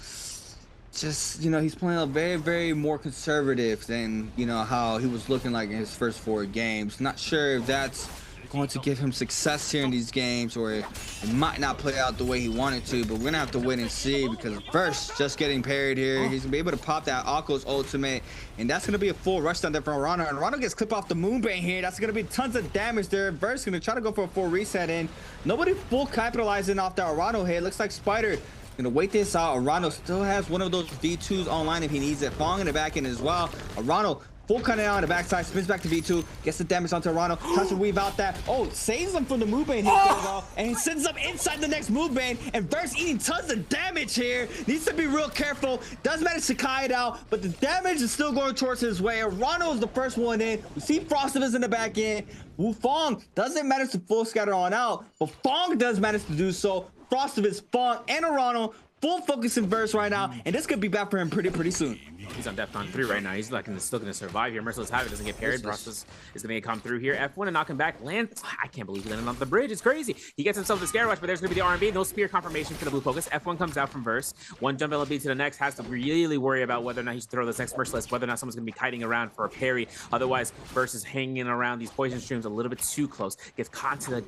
just, he's playing a very, very more conservative than, how he was looking like in his first 4 games. Not sure if that's going to give him success here in these games, or it might not play out the way he wanted to, but we're gonna have to wait and see, because first, just getting parried here, he's gonna be able to pop that Akko's ultimate, and that's gonna be a full rush down there from Rano, and Rano gets clipped off the Moonbane here. That's gonna be tons of damage there. Verse gonna try to go for a full reset in. Nobody full capitalizing off that Rano hit. Looks like Spider gonna wait this out. Arano still has one of those V2s online if he needs it. Fong in the back end as well. Arano full cutting out on the backside, spins back to V2, gets the damage onto Arano, tries to weave out that. Oh, saves him from the move bane hit there, though, and he sends him inside the next move bane, and Verse eating tons of damage here. Needs to be real careful. Does manage to kite it out, but the damage is still going towards his way. Arano is the first one in. We see Frostivus in the back end. Wu Fong doesn't manage to full scatter on out, but Fong does manage to do so. Frostivus, Fong, and Arano full focus in Verse right now, and this could be back for him pretty soon. He's on Defcon 3 right now. He's still going to survive here. Merciless Havoc doesn't get parried. Frostivus is going to come through here. F1 and knock him back. I can't believe he landed on the bridge. It's crazy. He gets himself the Scare Rush, but there's going to be the RMB. No spear confirmation for the blue focus. F1 comes out from Verse. One jump LB to the next. Has to really worry about whether or not he should throw this next Merciless, whether or not someone's going to be kiting around for a parry. Otherwise, Verse is hanging around these poison streams a little bit too close. Gets caught to the...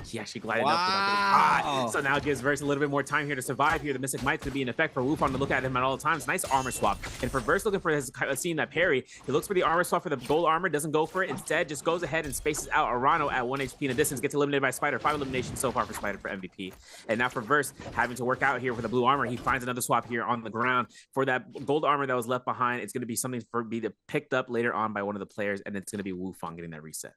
He actually glided up. So now it gives Verse a little bit more time here to survive here. The Mystic Might's going to be in effect for Wufong to look at him at all times. Nice armor swap. And for Verse looking for his seeing that parry, he looks for the armor swap for the gold armor, doesn't go for it. Instead, just goes ahead and spaces out Arano at 1 HP in a distance, gets eliminated by Spider. 5 eliminations so far for Spider for MVP. And now for Verse, having to work out here for the blue armor, he finds another swap here on the ground for that gold armor that was left behind. It's going to be something for be picked up later on by one of the players, and it's going to be Wufong getting that reset.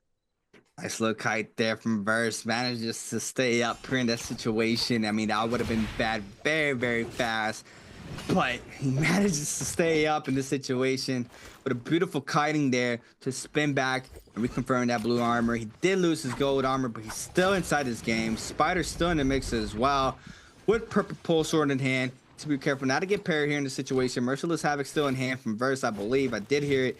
Nice little kite there from Verse. Manages to stay up here in that situation. I mean, that would have been bad very fast, but he manages to stay up in this situation with a beautiful kiting there to spin back and reconfirm that blue armor. He did lose his gold armor, but he's still inside this game. Spider's still in the mix as well with purple pole sword in hand. To be careful not to get parried here in the situation. Merciless Havoc still in hand from Verse, I believe. I did hear it.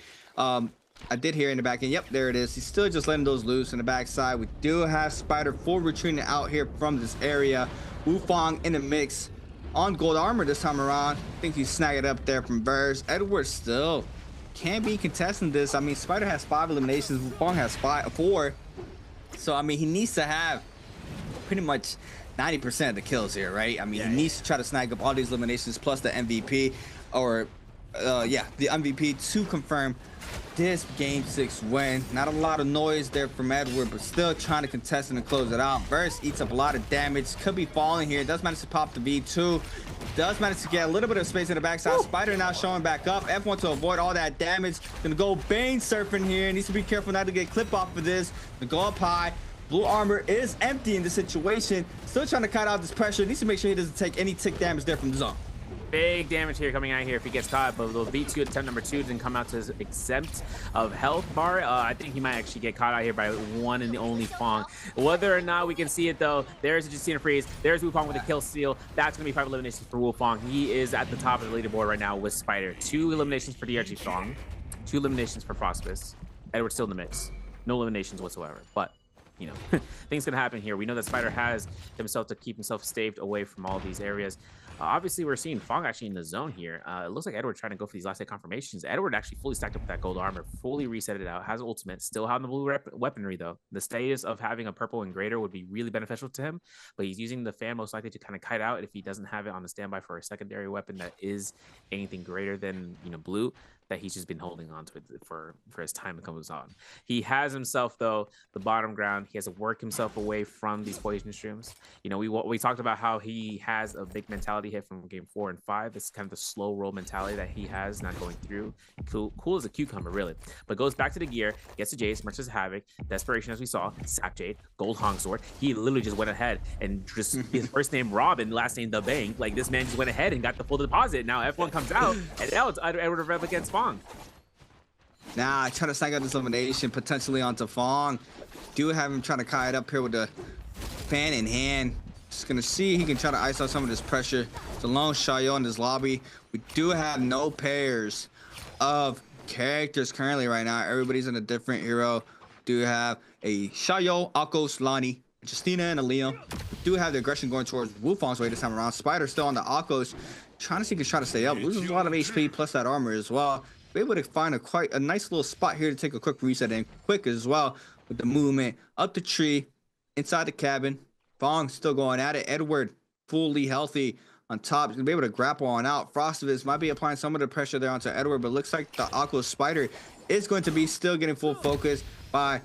I did hear in the back end. Yep, there it is. He's still just letting those loose in the backside. We do have Spider full retreating out here from this area. Wufong in the mix on gold armor this time around. I think he snagged it up there from Verse. Edward still can't be contesting this. I mean, Spider has 5 eliminations. Wufong has 4. So, I mean, he needs to have pretty much 90% of the kills here, right? I mean, he needs to try to snag up all these eliminations plus the MVP, or the MVP to confirm this game 6 win. Not a lot of noise there from Edward, but still trying to contest it and close it out. Verse eats up a lot of damage. Could be falling here. Does manage to pop the V2. Does manage to get a little bit of space in the backside. Spider now showing back up. F1 to avoid all that damage. Gonna go Bane surfing here. Needs to be careful not to get clip off of this. Gonna go up high. Blue armor is empty in this situation. Still trying to cut out this pressure. Needs to make sure he doesn't take any tick damage there from the zone. Big damage here coming out here if he gets caught, but the V2 attempt number 2 didn't come out to his exempt of health bar. I think he might actually get caught out here by one and the only Fong. Whether or not we can see it though, there's a Justina Freeze, there's Wufong with a kill steal. That's gonna be 5 eliminations for Wufong. He is at the top of the leaderboard right now with Spider. 2 eliminations for DRG Fong, 2 eliminations for Frostivus. Edward's still in the mix. No eliminations whatsoever, but you know, things can happen here. We know that Spider has himself to keep himself staved away from all these areas. Obviously, we're seeing Fong actually in the zone here. It looks like Edward trying to go for these last hit confirmations. Edward actually fully stacked up with that gold armor, fully reset it out, has ultimate, still having the blue weaponry though. The status of having a purple and greater would be really beneficial to him, but he's using the fan most likely to kind of kite out if he doesn't have it on the standby for a secondary weapon that is anything greater than, you know, blue, that he's just been holding on to it for his time comes on. He has himself though the bottom ground. He has to work himself away from these poison shrooms. You know, we talked about how he has a big mentality hit from game 4 and 5. This is kind of the slow roll mentality that he has, not going through. Cool as a cucumber, really. But goes back to the gear, gets the Jace, Merchants Havoc, Desperation as we saw, Sap Jade, Gold Hong Sword. He literally just went ahead and just his first name Robin, last name The Bank. Like this man just went ahead and got the full deposit. Now F1 comes out, and now it's Edward Rev against Fong. Nah, trying to snag out this elimination potentially onto Fong. Do have him trying to kite up here with the fan in hand. Just gonna see he can try to ice out some of this pressure. It's a lone Xiao in this lobby. We do have no pairs of characters currently right now. Everybody's in a different hero. Do have a Xiao, Akos, Lani, Justina, and a Liam. We do have the aggression going towards Wufong's way this time around. Spider still on the Akos, trying to see if he can try to stay up. Loses a lot of HP plus that armor as well. Be able to find a nice little spot here to take a quick reset and quick as well with the movement up the tree, inside the cabin. Fong still going at it. Edward fully healthy on top. He's gonna be able to grapple on out. Frostivus might be applying some of the pressure there onto Edward, but looks like the Aqua Spider is going to be still getting full focus by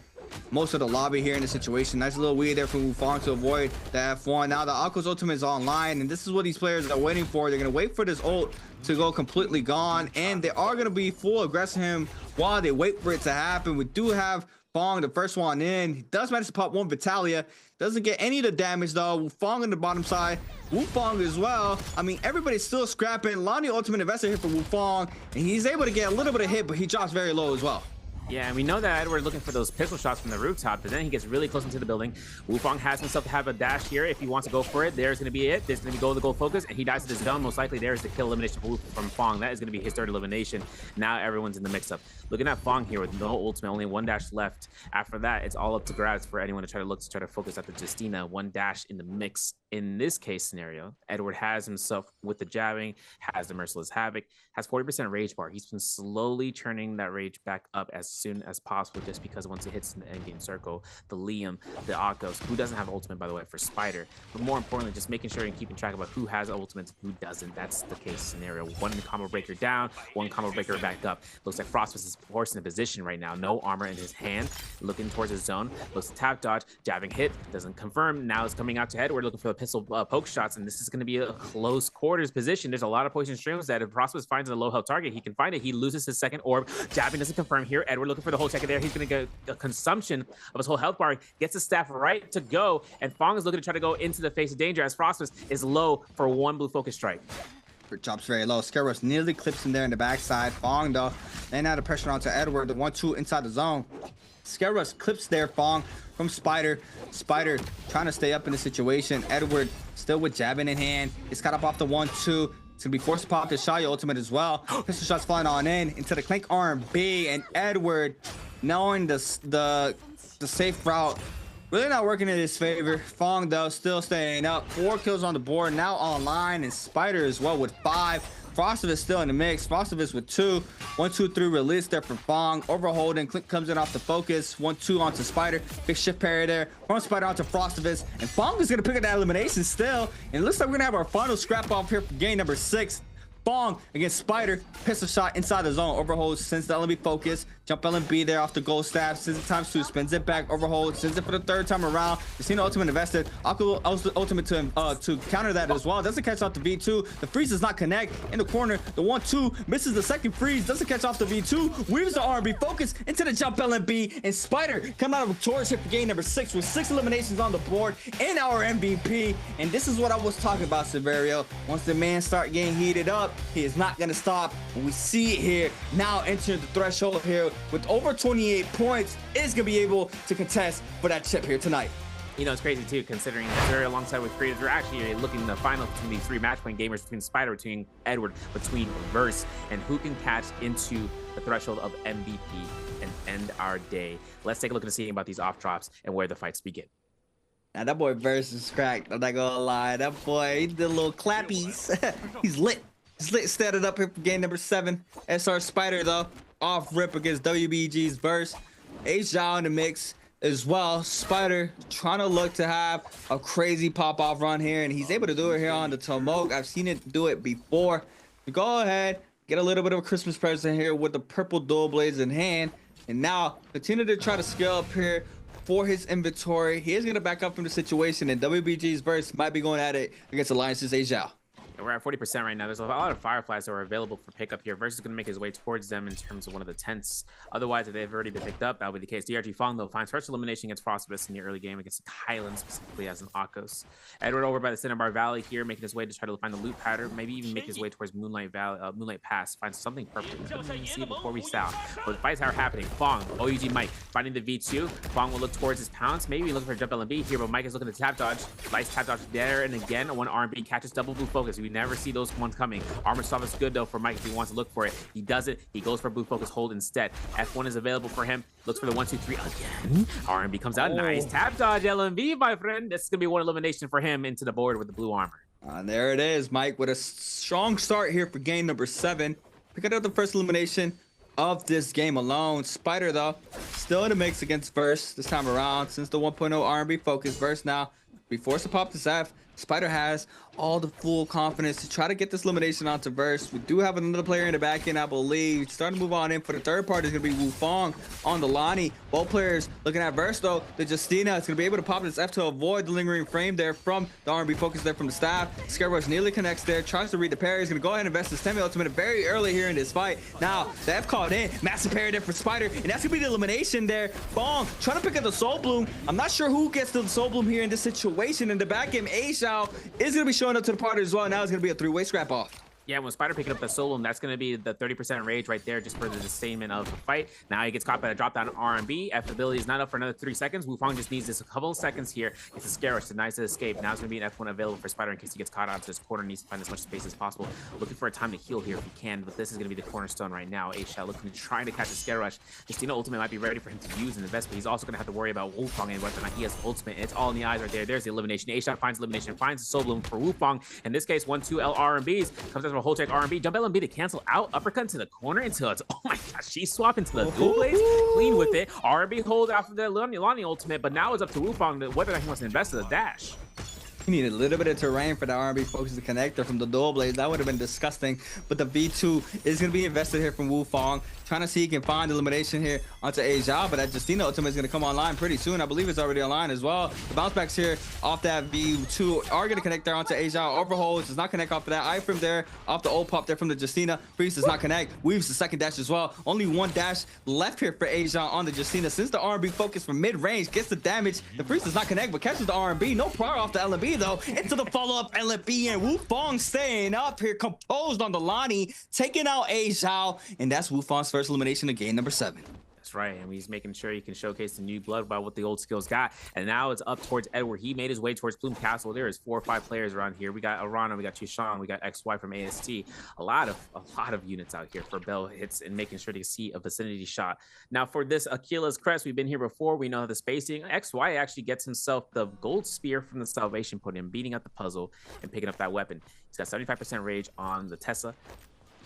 most of the lobby here in the situation. Nice little weed there from Wufong to avoid the F1. Now the Aqua's ultimate is online, and this is what these players are waiting for. They're gonna wait for this ult to go completely gone, and they are gonna be full aggressive him while they wait for it to happen. We do have Fong, the first one in. He does manage to pop one Vitalia. Doesn't get any of the damage though. Wufong on the bottom side. Wufong as well. I mean, everybody's still scrapping. Lonnie ultimate investor here for Wufong, and he's able to get a little bit of hit, but he drops very low as well. Yeah, and we know that Edward looking for those pistol shots from the rooftop, but then he gets really close into the building. Wufong has himself to have a dash here if he wants to go for it. There's going to be it. There's going to be the gold focus, and he dies to this gun. Most likely there's the kill elimination from Fong. That is going to be his third elimination. Now everyone's in the mix-up. Looking at Fong here with no ultimate, only one dash left. After that, it's all up to grabs for anyone to try to focus at the Justina. One dash in the mix. In this case scenario, Edward has himself with the jabbing, has the Merciless Havoc, has 40% rage bar. He's been slowly turning that rage back up as soon as possible, just because once it hits in the endgame circle, the Liam, the Akos, who doesn't have ultimate, by the way, for Spider, but more importantly, just making sure and keeping track about who has ultimates and who doesn't. That's the case scenario. One combo breaker down, one combo breaker back up. Looks like Frostvus is forced in a position right now. No armor in his hand, looking towards his zone. Looks to tap dodge, jabbing hit, doesn't confirm. Now it's coming out to Edward, looking for the pistol poke shots, and this is going to be a close quarters position. There's a lot of poison streams that if Frostvus finds a low health target, he can find it. He loses his second orb. Jabbing doesn't confirm here. Edward looking for the whole check there. He's going to get a consumption of his whole health bar, gets the staff right to go, and Fong is looking to try to go into the face of danger as Frostvus is low for one blue focus strike. Drops very low. Scaros nearly clips him there in the backside. Fong though, laying out the pressure onto Edward. The 1-2 inside the zone. Scaros clips there. Fong from Spider. Spider trying to stay up in the situation. Edward still with jabbing in hand. It's got up off the 1-2. It's gonna be forced to pop the Shaya ultimate as well. Pistol shots flying on in into the Clank R&B, and Edward, knowing the safe route, really not working in his favor. Fong though still staying up. 4 kills on the board, now online, and Spider as well with 5. Frostivus still in the mix. Frostivus with 2. 1-2-3 release there from Fong. Overholding. Click comes in off the focus. 1-2 onto Spider. Big shift parry there. From Spider onto Frostivus. And Fong is going to pick up that elimination still. And it looks like we're going to have our final scrap off here for game number 6. Fong against Spider. Pistol shot inside the zone. Overhold. Sends the LMB focus. Jump LMB there off the gold staff. Sends it times 2. Spins it back. Overhold. Sends it for the 3rd time around. Casino ultimate invested. Aqua ultimate to counter that as well. Doesn't catch off the V2. The freeze does not connect. In the corner. The 1-2 misses the second freeze. Doesn't catch off the V2. Weaves the R&B focus into the jump LMB. And Spider come out victorious here for game number 6 with 6 eliminations on the board in our MVP. And this is what I was talking about, Severio. Once the man start getting heated up, he is not going to stop. And we see it here now entering the threshold here with over 28 points, is going to be able to contest for that chip here tonight. You know, it's crazy too, considering that they're alongside with creators. We're actually looking at the final between these 3 match point gamers, between Spider, between Edward, between Verse, and who can catch into the threshold of MVP and end our day. Let's take a look and see about these off drops and where the fights begin. Now that boy verse is cracked. I'm not gonna lie. That boy, he did a little clappies. He's lit. He's lit. Standing up here for game number 7. SR Spider though, off rip against WBG's verse. Aizen in the mix as well. Spider trying to look to have a crazy pop-off run here, and he's able to do it here on the Tomok. I've seen it do it before. Go ahead, get a little bit of a Christmas present here with the purple dual blades in hand, and now continue to try to scale up here for his inventory. He is going to back up from the situation, and WBG's verse might be going at it against Alliance's Aizen. We're at 40% right now. There's a lot of Fireflies that are available for pickup here. Versus going to make his way towards them in terms of one of the tents. Otherwise, if they've already been picked up, that'll be the case. DRG Fong, though, finds first elimination against Frostbus in the early game against Kylan, specifically as an Akos. Edward over by the Cinnabar Valley here, making his way to try to find the loot pattern, maybe even make his way towards Moonlight Valley, Moonlight Pass, finds something purple. See it before we start. But the fights are happening. Fong, OUG Mike, finding the V2. Fong will look towards his pounce, maybe looking for a jump LMB here, but Mike is looking to tap dodge. Nice tap dodge there, and again, one R&B catches double blue focus. We never see those ones coming. Armor Stop is good though for Mike if he wants to look for it. He doesn't. He goes for blue focus hold instead. F1 is available for him. Looks for the 1, 2, 3 again. R&B comes out. Nice tap dodge LMB, my friend. This is gonna be one elimination for him into the board with the blue armor. There it is, Mike, with a strong start here for game number 7. Picking up the first elimination of this game alone. Spider though, still in the mix against Verse this time around, since the 1.0 R&B focus. Verse now be forced to pop this F. Spider has all the full confidence to try to get this elimination onto Verse. We do have another player in the back end, I believe. Starting to move on in for the third party is going to be Wu Fong on the Lonnie. Both players looking at Verse though. The Justina is going to be able to pop this F to avoid the lingering frame there from the R&B focus there from the staff. Scare Rush nearly connects there, tries to read the parry. He's going to go ahead and invest his 10 ultimate very early here in this fight. Now the F called in, massive parry there for Spider, and that's going to be the elimination there. Fong trying to pick up the Soul Bloom. I'm not sure who gets the Soul Bloom here in this situation. In the back end, Aizen is going to be showing up to the party as well. Now it's going to be a 3-way scrap off. Yeah, when Spider picking up the solo, that's going to be the 30% rage right there just for the sustainment of the fight. Now he gets caught by a drop down R&B. F ability is not up for another 3 seconds. Wu Fong just needs this a couple of seconds here. It's a scare rush, denies the escape. Now it's going to be an F1 available for Spider in case he gets caught onto this corner. Needs to find as much space as possible. Looking for a time to heal here if he can, but this is going to be the cornerstone right now. Aizen looking to try to catch a scare rush. Justina ultimate might be ready for him to use in the vest, but he's also going to have to worry about Wu Fong and whether or not he has ultimate. It's all in the eyes right there. There's the elimination. Aizen finds elimination, finds the Soul Bloom for Wu Fong. In this case, 1-2 R&Bs comes out from a whole check R&B. Jump LMB to cancel out, uppercut into the corner until it's, oh my gosh, she's swapping to the dual blades, clean with it. R&B hold after the Lonnie ultimate, but now it's up to Wu Fong whether or not he wants to invest in the dash. He needed a little bit of terrain for the R&B focus to connect there from the dual blades. That would have been disgusting. But the V2 is going to be invested here from Wu Fong. Trying to see if he can find elimination here onto Aizen. But that Justina ultimate is going to come online pretty soon. I believe it's already online as well. The bounce backs here off that V2 are going to connect there onto Aizen. Overholds does not connect off of that. Iframe there off the old pop there from the Justina. Priest does not connect. Weaves the second dash as well. Only one dash left here for Aizen on the Justina. Since the R&B focus from mid-range gets the damage, the Priest does not connect, but catches the R&B. No prior off the LMB though. Into the follow-up LMB, and Wu Fong staying up here, composed on the Lonnie, taking out Aizen, and that's Wu Fong's first elimination of game number 7. That's right, and he's making sure he can showcase the new blood by what the old skills got. And now it's up towards Edward. He made his way towards Plume Castle. There is 4 or 5 players around here. We got Arana, we got Chishan, we got XY from AST. A lot of units out here for Bell hits and making sure to see a vicinity shot. Now for this Aquila's Crest, we've been here before. We know the spacing. XY actually gets himself the gold spear from the Salvation Pudding, beating up the puzzle and picking up that weapon. He's got 75% rage on the Tessa.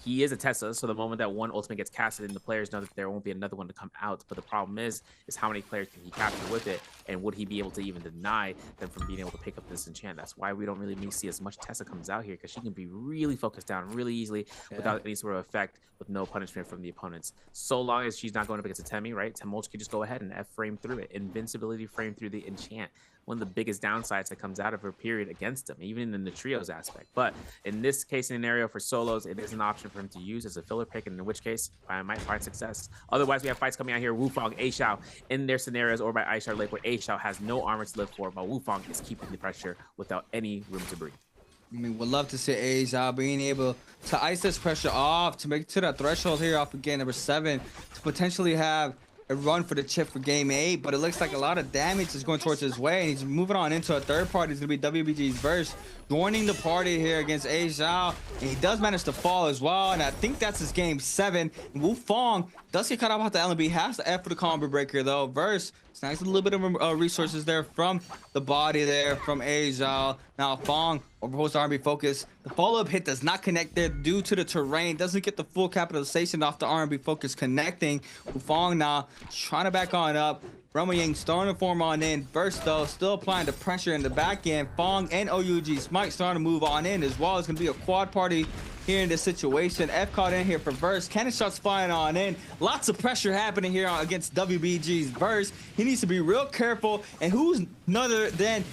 He is a Tessa, so the moment that one ultimate gets casted, and the players know that there won't be another one to come out. But the problem is how many players can he capture with it, and would he be able to even deny them from being able to pick up this enchant? That's why we don't really see as much Tessa comes out here, because she can be really focused down really easily without any sort of effect, with no punishment from the opponents. So long as she's not going up against a Temi, right? Temulch can just go ahead and F-frame through it. Invincibility frame through the enchant. One of the biggest downsides that comes out of her period against him, even in the trios aspect. But in this case scenario for solos, it is an option for him to use as a filler pick, and in which case I might find success. Otherwise, we have fights coming out here. Wu Fong, Aizen in their scenarios, or by Aishar Lake, where Aizen has no armor to live for, but Wu Fong is keeping the pressure without any room to breathe. I mean, would love to see Aizen being able to ice this pressure off, to make it to that threshold here off of game number 7, to potentially have a run for the chip for game 8, but it looks like a lot of damage is going towards his way, and he's moving on into a third party. It's going to be WBG's verse, joining the party here against Aizen, and he does manage to fall as well, and I think that's his game 7. Wu Fong Does get cut off the LB, has the F for the combo breaker though. Verse snags a little bit of resources there from the body there from Aizen. Now Fong overholds the R&B focus. The follow-up hit does not connect there due to the terrain. Doesn't get the full capitalization off the R&B focus connecting. Fong now trying to back on up. Yang starting to form on in. Verse though still applying the pressure in the back end. Fong and OUG Smite starting to move on in as well. It's gonna be a quad party here in this situation. F caught in here for Verse. Cannon shots flying on in. Lots of pressure happening here against WBG's Verse. He needs to be real careful. And who's none other than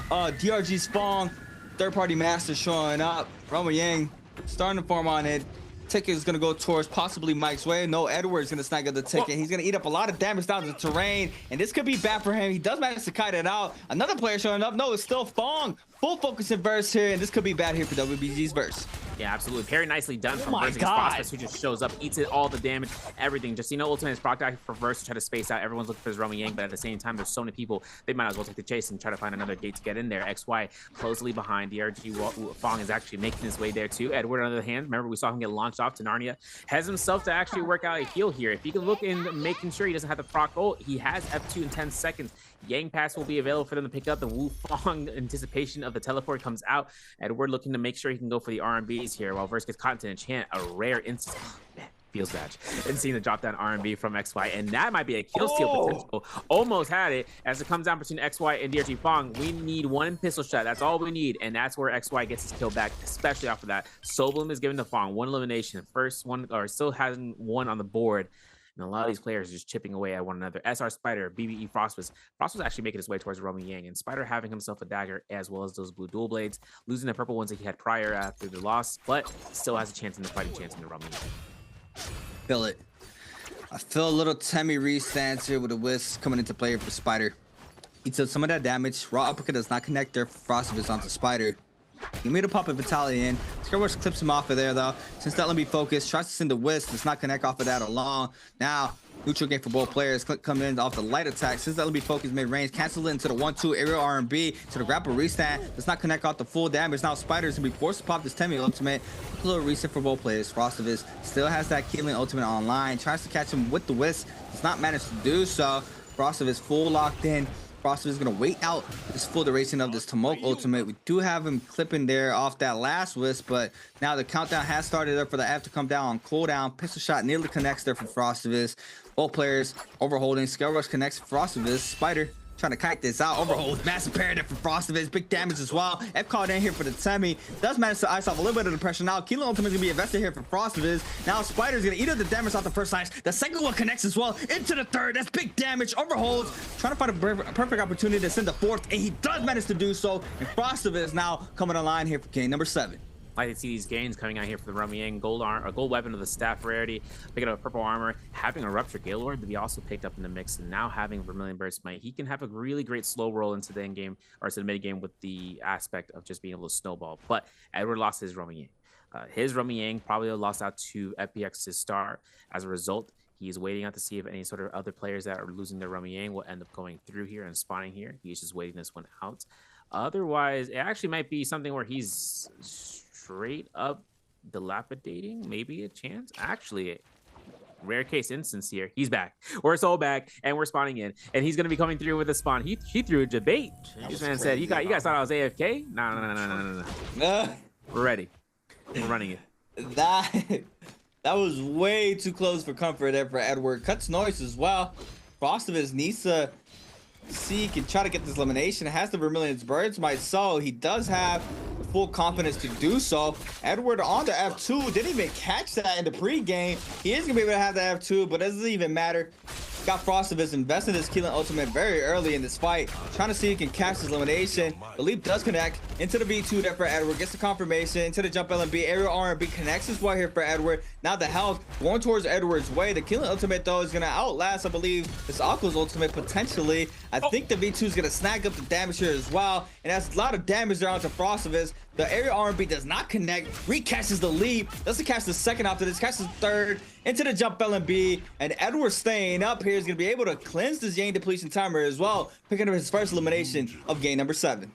DRG's Fong, third-party master showing up. Yang starting to form on it. Ticket is going to go towards possibly Mike's way. No, Edward's going to snag up the ticket. He's going to eat up a lot of damage down the terrain, and this could be bad for him. He does manage to kite it out. Another player showing up. No, it's still Fong. Full focus in Verse here, and this could be bad here for WBG's Verse. Yeah, absolutely. Very nicely done from Verse against Frostfist, who just shows up, eats it, all the damage, everything. Just, you know, ultimate is proc out for Verse to try to space out. Everyone's looking for his Yang, but at the same time, there's so many people, they might as well take the chase and try to find another gate to get in there. XY closely behind. DRG Fong is actually making his way there too. Edward, on the other hand, remember we saw him get launched off to Narnia, has himself to actually work out a heal here. If he can look in making sure he doesn't have the proc ult, he has F2 in 10 seconds. Yang Pass will be available for them to pick up. The Wu Fong anticipation of the teleport comes out. Edward looking to make sure he can go for the R&Bs here while Verse gets caught into enchant. A rare instance. Man, feels bad. And seeing the drop down R&B from XY. And that might be a kill steal potential. Almost had it as it comes down between XY and DRG Fong. We need one pistol shot. That's all we need. And that's where XY gets his kill back, especially off of that. Soblim is given to Fong one elimination. First one, or still hasn't one on the board. And a lot of these players are just chipping away at one another. SR Spider, BBE Frostfist. Frostfist actually making his way towards Yang, and Spider having himself a dagger as well as those blue dual blades, losing the purple ones that he had prior after the loss, but still has a chance in the fighting chance in the Yang. Feel it. I feel a little Temi restance here with the Wisp coming into play for Spider. He took some of that damage. Raw uppercut does not connect there for Frostfist onto Spider. He made a pop of Vitality in. Skillful clips him off of there though. Since that let me focus, tries to send the Wisp, does not connect off of that alone. Now, neutral game for both players. Click come in off the light attack. Since that let me focus mid range, cancel it into the 1-2 aerial R&B to the grapple restand. Does not connect off the full damage. Now Spider's gonna be forced to pop this Temi ultimate. Quick little reset for both players. Frostivus still has that killing ultimate online. Tries to catch him with the Wisp. Does not manage to do so. Frostivus full locked in. Frostivus is going to wait out this full duration of this Tumult ultimate. We do have him clipping there off that last Wisp, but now the countdown has started there for the F to come down on cooldown. Pistol shot nearly connects there for Frostivus. Both players overholding. Scale Rush connects Frostivus. Spider trying to kite this out. Overhold. Massive parry there for Frostivus. Big damage as well. F called in here for the Temi. Does manage to ice off a little bit of the pressure. Now Kilo ultimate is going to be invested here for Frostivus. Now Spider's going to eat up the damage off the first slice. The second one connects as well into the third. That's big damage. Overholds. Trying to find a perfect opportunity to send the fourth. And he does manage to do so. And Frostivus now coming online here for game number 7. Like to see these gains coming out here for the Yang. Gold weapon of the staff rarity, picking up a purple armor, having a rupture Gaylord to be also picked up in the mix, and now having Vermilion Burst Might. He can have a really great slow roll into the end game or to the mid game with the aspect of just being able to snowball. But Edward lost his Yang. His Yang probably lost out to FPX's star. As a result, he's waiting out to see if any sort of other players that are losing their Yang will end up going through here and spawning here. He's just waiting this one out. Otherwise, it actually might be something where he's straight up dilapidating, maybe a chance. Actually, rare case instance here. He's back. We're so back, and we're spawning in, and he's gonna be coming through with a spawn. He threw a debate. This man said, "You guys thought I was AFK? No. We're ready. We're running it." That was way too close for comfort there for Edward. Cuts noise as well. Frostivus needs to seek and try to get this elimination. It has the Vermilion's Birds Might, so he does have the full confidence to do so. Edward on the F2 didn't even catch that in the pregame. He is gonna be able to have the F2, but it doesn't even matter. Got Frostivus invested his killing ultimate very early in this fight, trying to see if he can catch his elimination. The leap does connect into the V2 there for Edward, gets the confirmation into the jump LMB. Aerial R&B connects as well here for Edward. Now the health going towards Edward's way. The killing ultimate though is gonna outlast, I believe, this Aqua's ultimate potentially. I think the V2 is gonna snag up the damage here as well, and that's a lot of damage there onto Frostivus. The aerial R&B does not connect. Recatches the leap. Doesn't catch the second after this. Catches the third into the jump LMB. And Edward staying up here is going to be able to cleanse this Yang depletion timer as well. Picking up his first elimination of game number 7.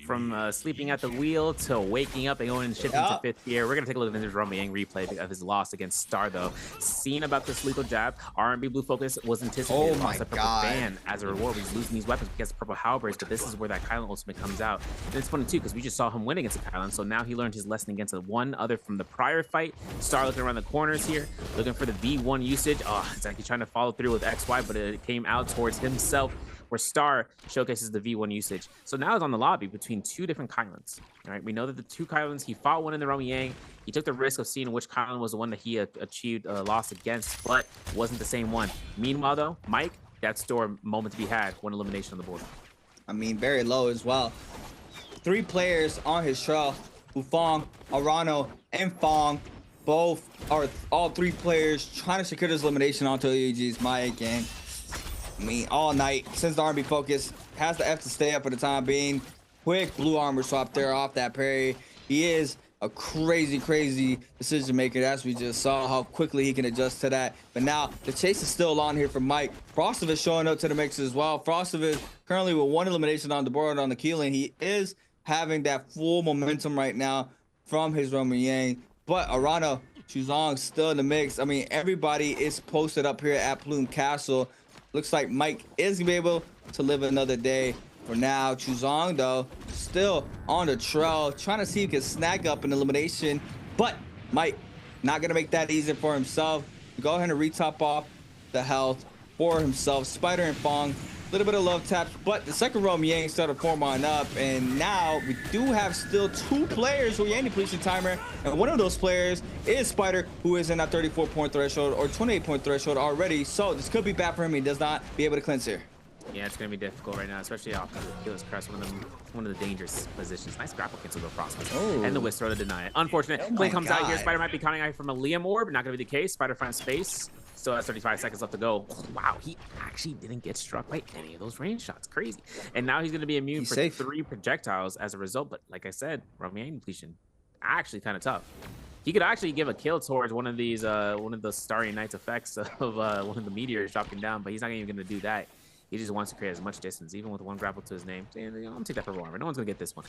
from sleeping at the wheel to waking up and going and shifting to 5th gear. We're going to take a look at this Romeo Yang replay of his loss against Star, though. Seeing about this lethal jab, R&B Blue Focus was anticipated. Oh my Purple God. Fan as a reward. He's losing these weapons because of Purple Halberds, but this is where that Kylan ultimate comes out. And it's funny, too, because we just saw him win against the Kylan, so now he learned his lesson against the one other from the prior fight. Star looking around the corners here, looking for the V1 usage. Oh, it's like he's trying to follow through with XY, but it came out towards himself, where Star showcases the V1 usage. So now it's on the lobby between two different Kylans. All right, we know that the two Kylans, he fought one in the Romeo Yang. He took the risk of seeing which Kylan was the one that he achieved a loss against, but wasn't the same one. Meanwhile, though, Mike, that Store moment to be had, one elimination on the board. I mean, very low as well. 3 players on his trail, Wufong, Arano, and Fong. All 3 players trying to secure this elimination onto AEG's Mike, and I mean, all night, since the R&B Focus has the F to stay up for the time being. Quick blue armor swap there off that parry. He is a crazy decision maker, as we just saw how quickly he can adjust to that. But now the chase is still on here for Mike. Frostive is showing up to the mix as well. Frostive is currently with 1 elimination on the board on the Keelan. He is having that full momentum right now from his Romeo Yang. But Arano, Chuzong still in the mix. I mean, everybody is posted up here at Plume Castle. Looks like Mike is gonna be able to live another day. For now, Chuzong, though, still on the trail, trying to see if he can snag up an elimination. But Mike not gonna make that easy for himself. Go ahead and retop off the health for himself. Spider and Fong, a little bit of love taps, but the second Romeo Yang started 4-man up, and now we do have still 2 players with Yang depletion timer, and one of those players is Spider, who is in that 34-point threshold or 28-point threshold already. So this could be bad for him. He does not be able to cleanse here. Yeah, it's gonna be difficult right now, especially off of the Keelan's Crest, one of the dangerous positions. Nice grapple cancel to Frostman. Oh. And the Whisk throw to deny it. Unfortunate. Play comes out here. Spider might be counting out from a Liam orb, not gonna be the case. Spider finds space. Still has 35 seconds left to go. Wow, he actually didn't get struck by any of those range shots. Crazy. And now he's gonna be immune for safe. 3 projectiles as a result. But like I said, Romeo Yang depletion actually kind of tough. He could actually give a kill towards one of these, one of the Starry Nights effects of one of the meteors dropping down, but he's not even gonna do that. He just wants to create as much distance, even with 1 grapple to his name. And, I'm gonna take that purple armor. No one's gonna get this one.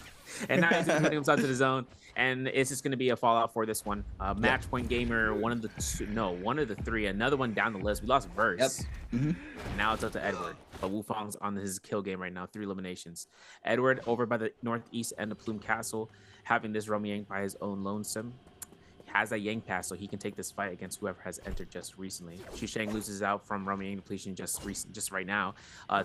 And now he's putting himself to the zone, and it's just gonna be a fallout for this one. Match Point Gamer, one of the 3. Another one down the list. We lost Verse. Yep. Now it's up to Edward. But Wufong's on his kill game right now. 3 eliminations. Edward over by the northeast end of Plume Castle, having this Romeo Yang by his own lonesome. Has that Yang pass, so he can take this fight against whoever has entered just recently. Shang loses out from Romeo Yang depletion just right now.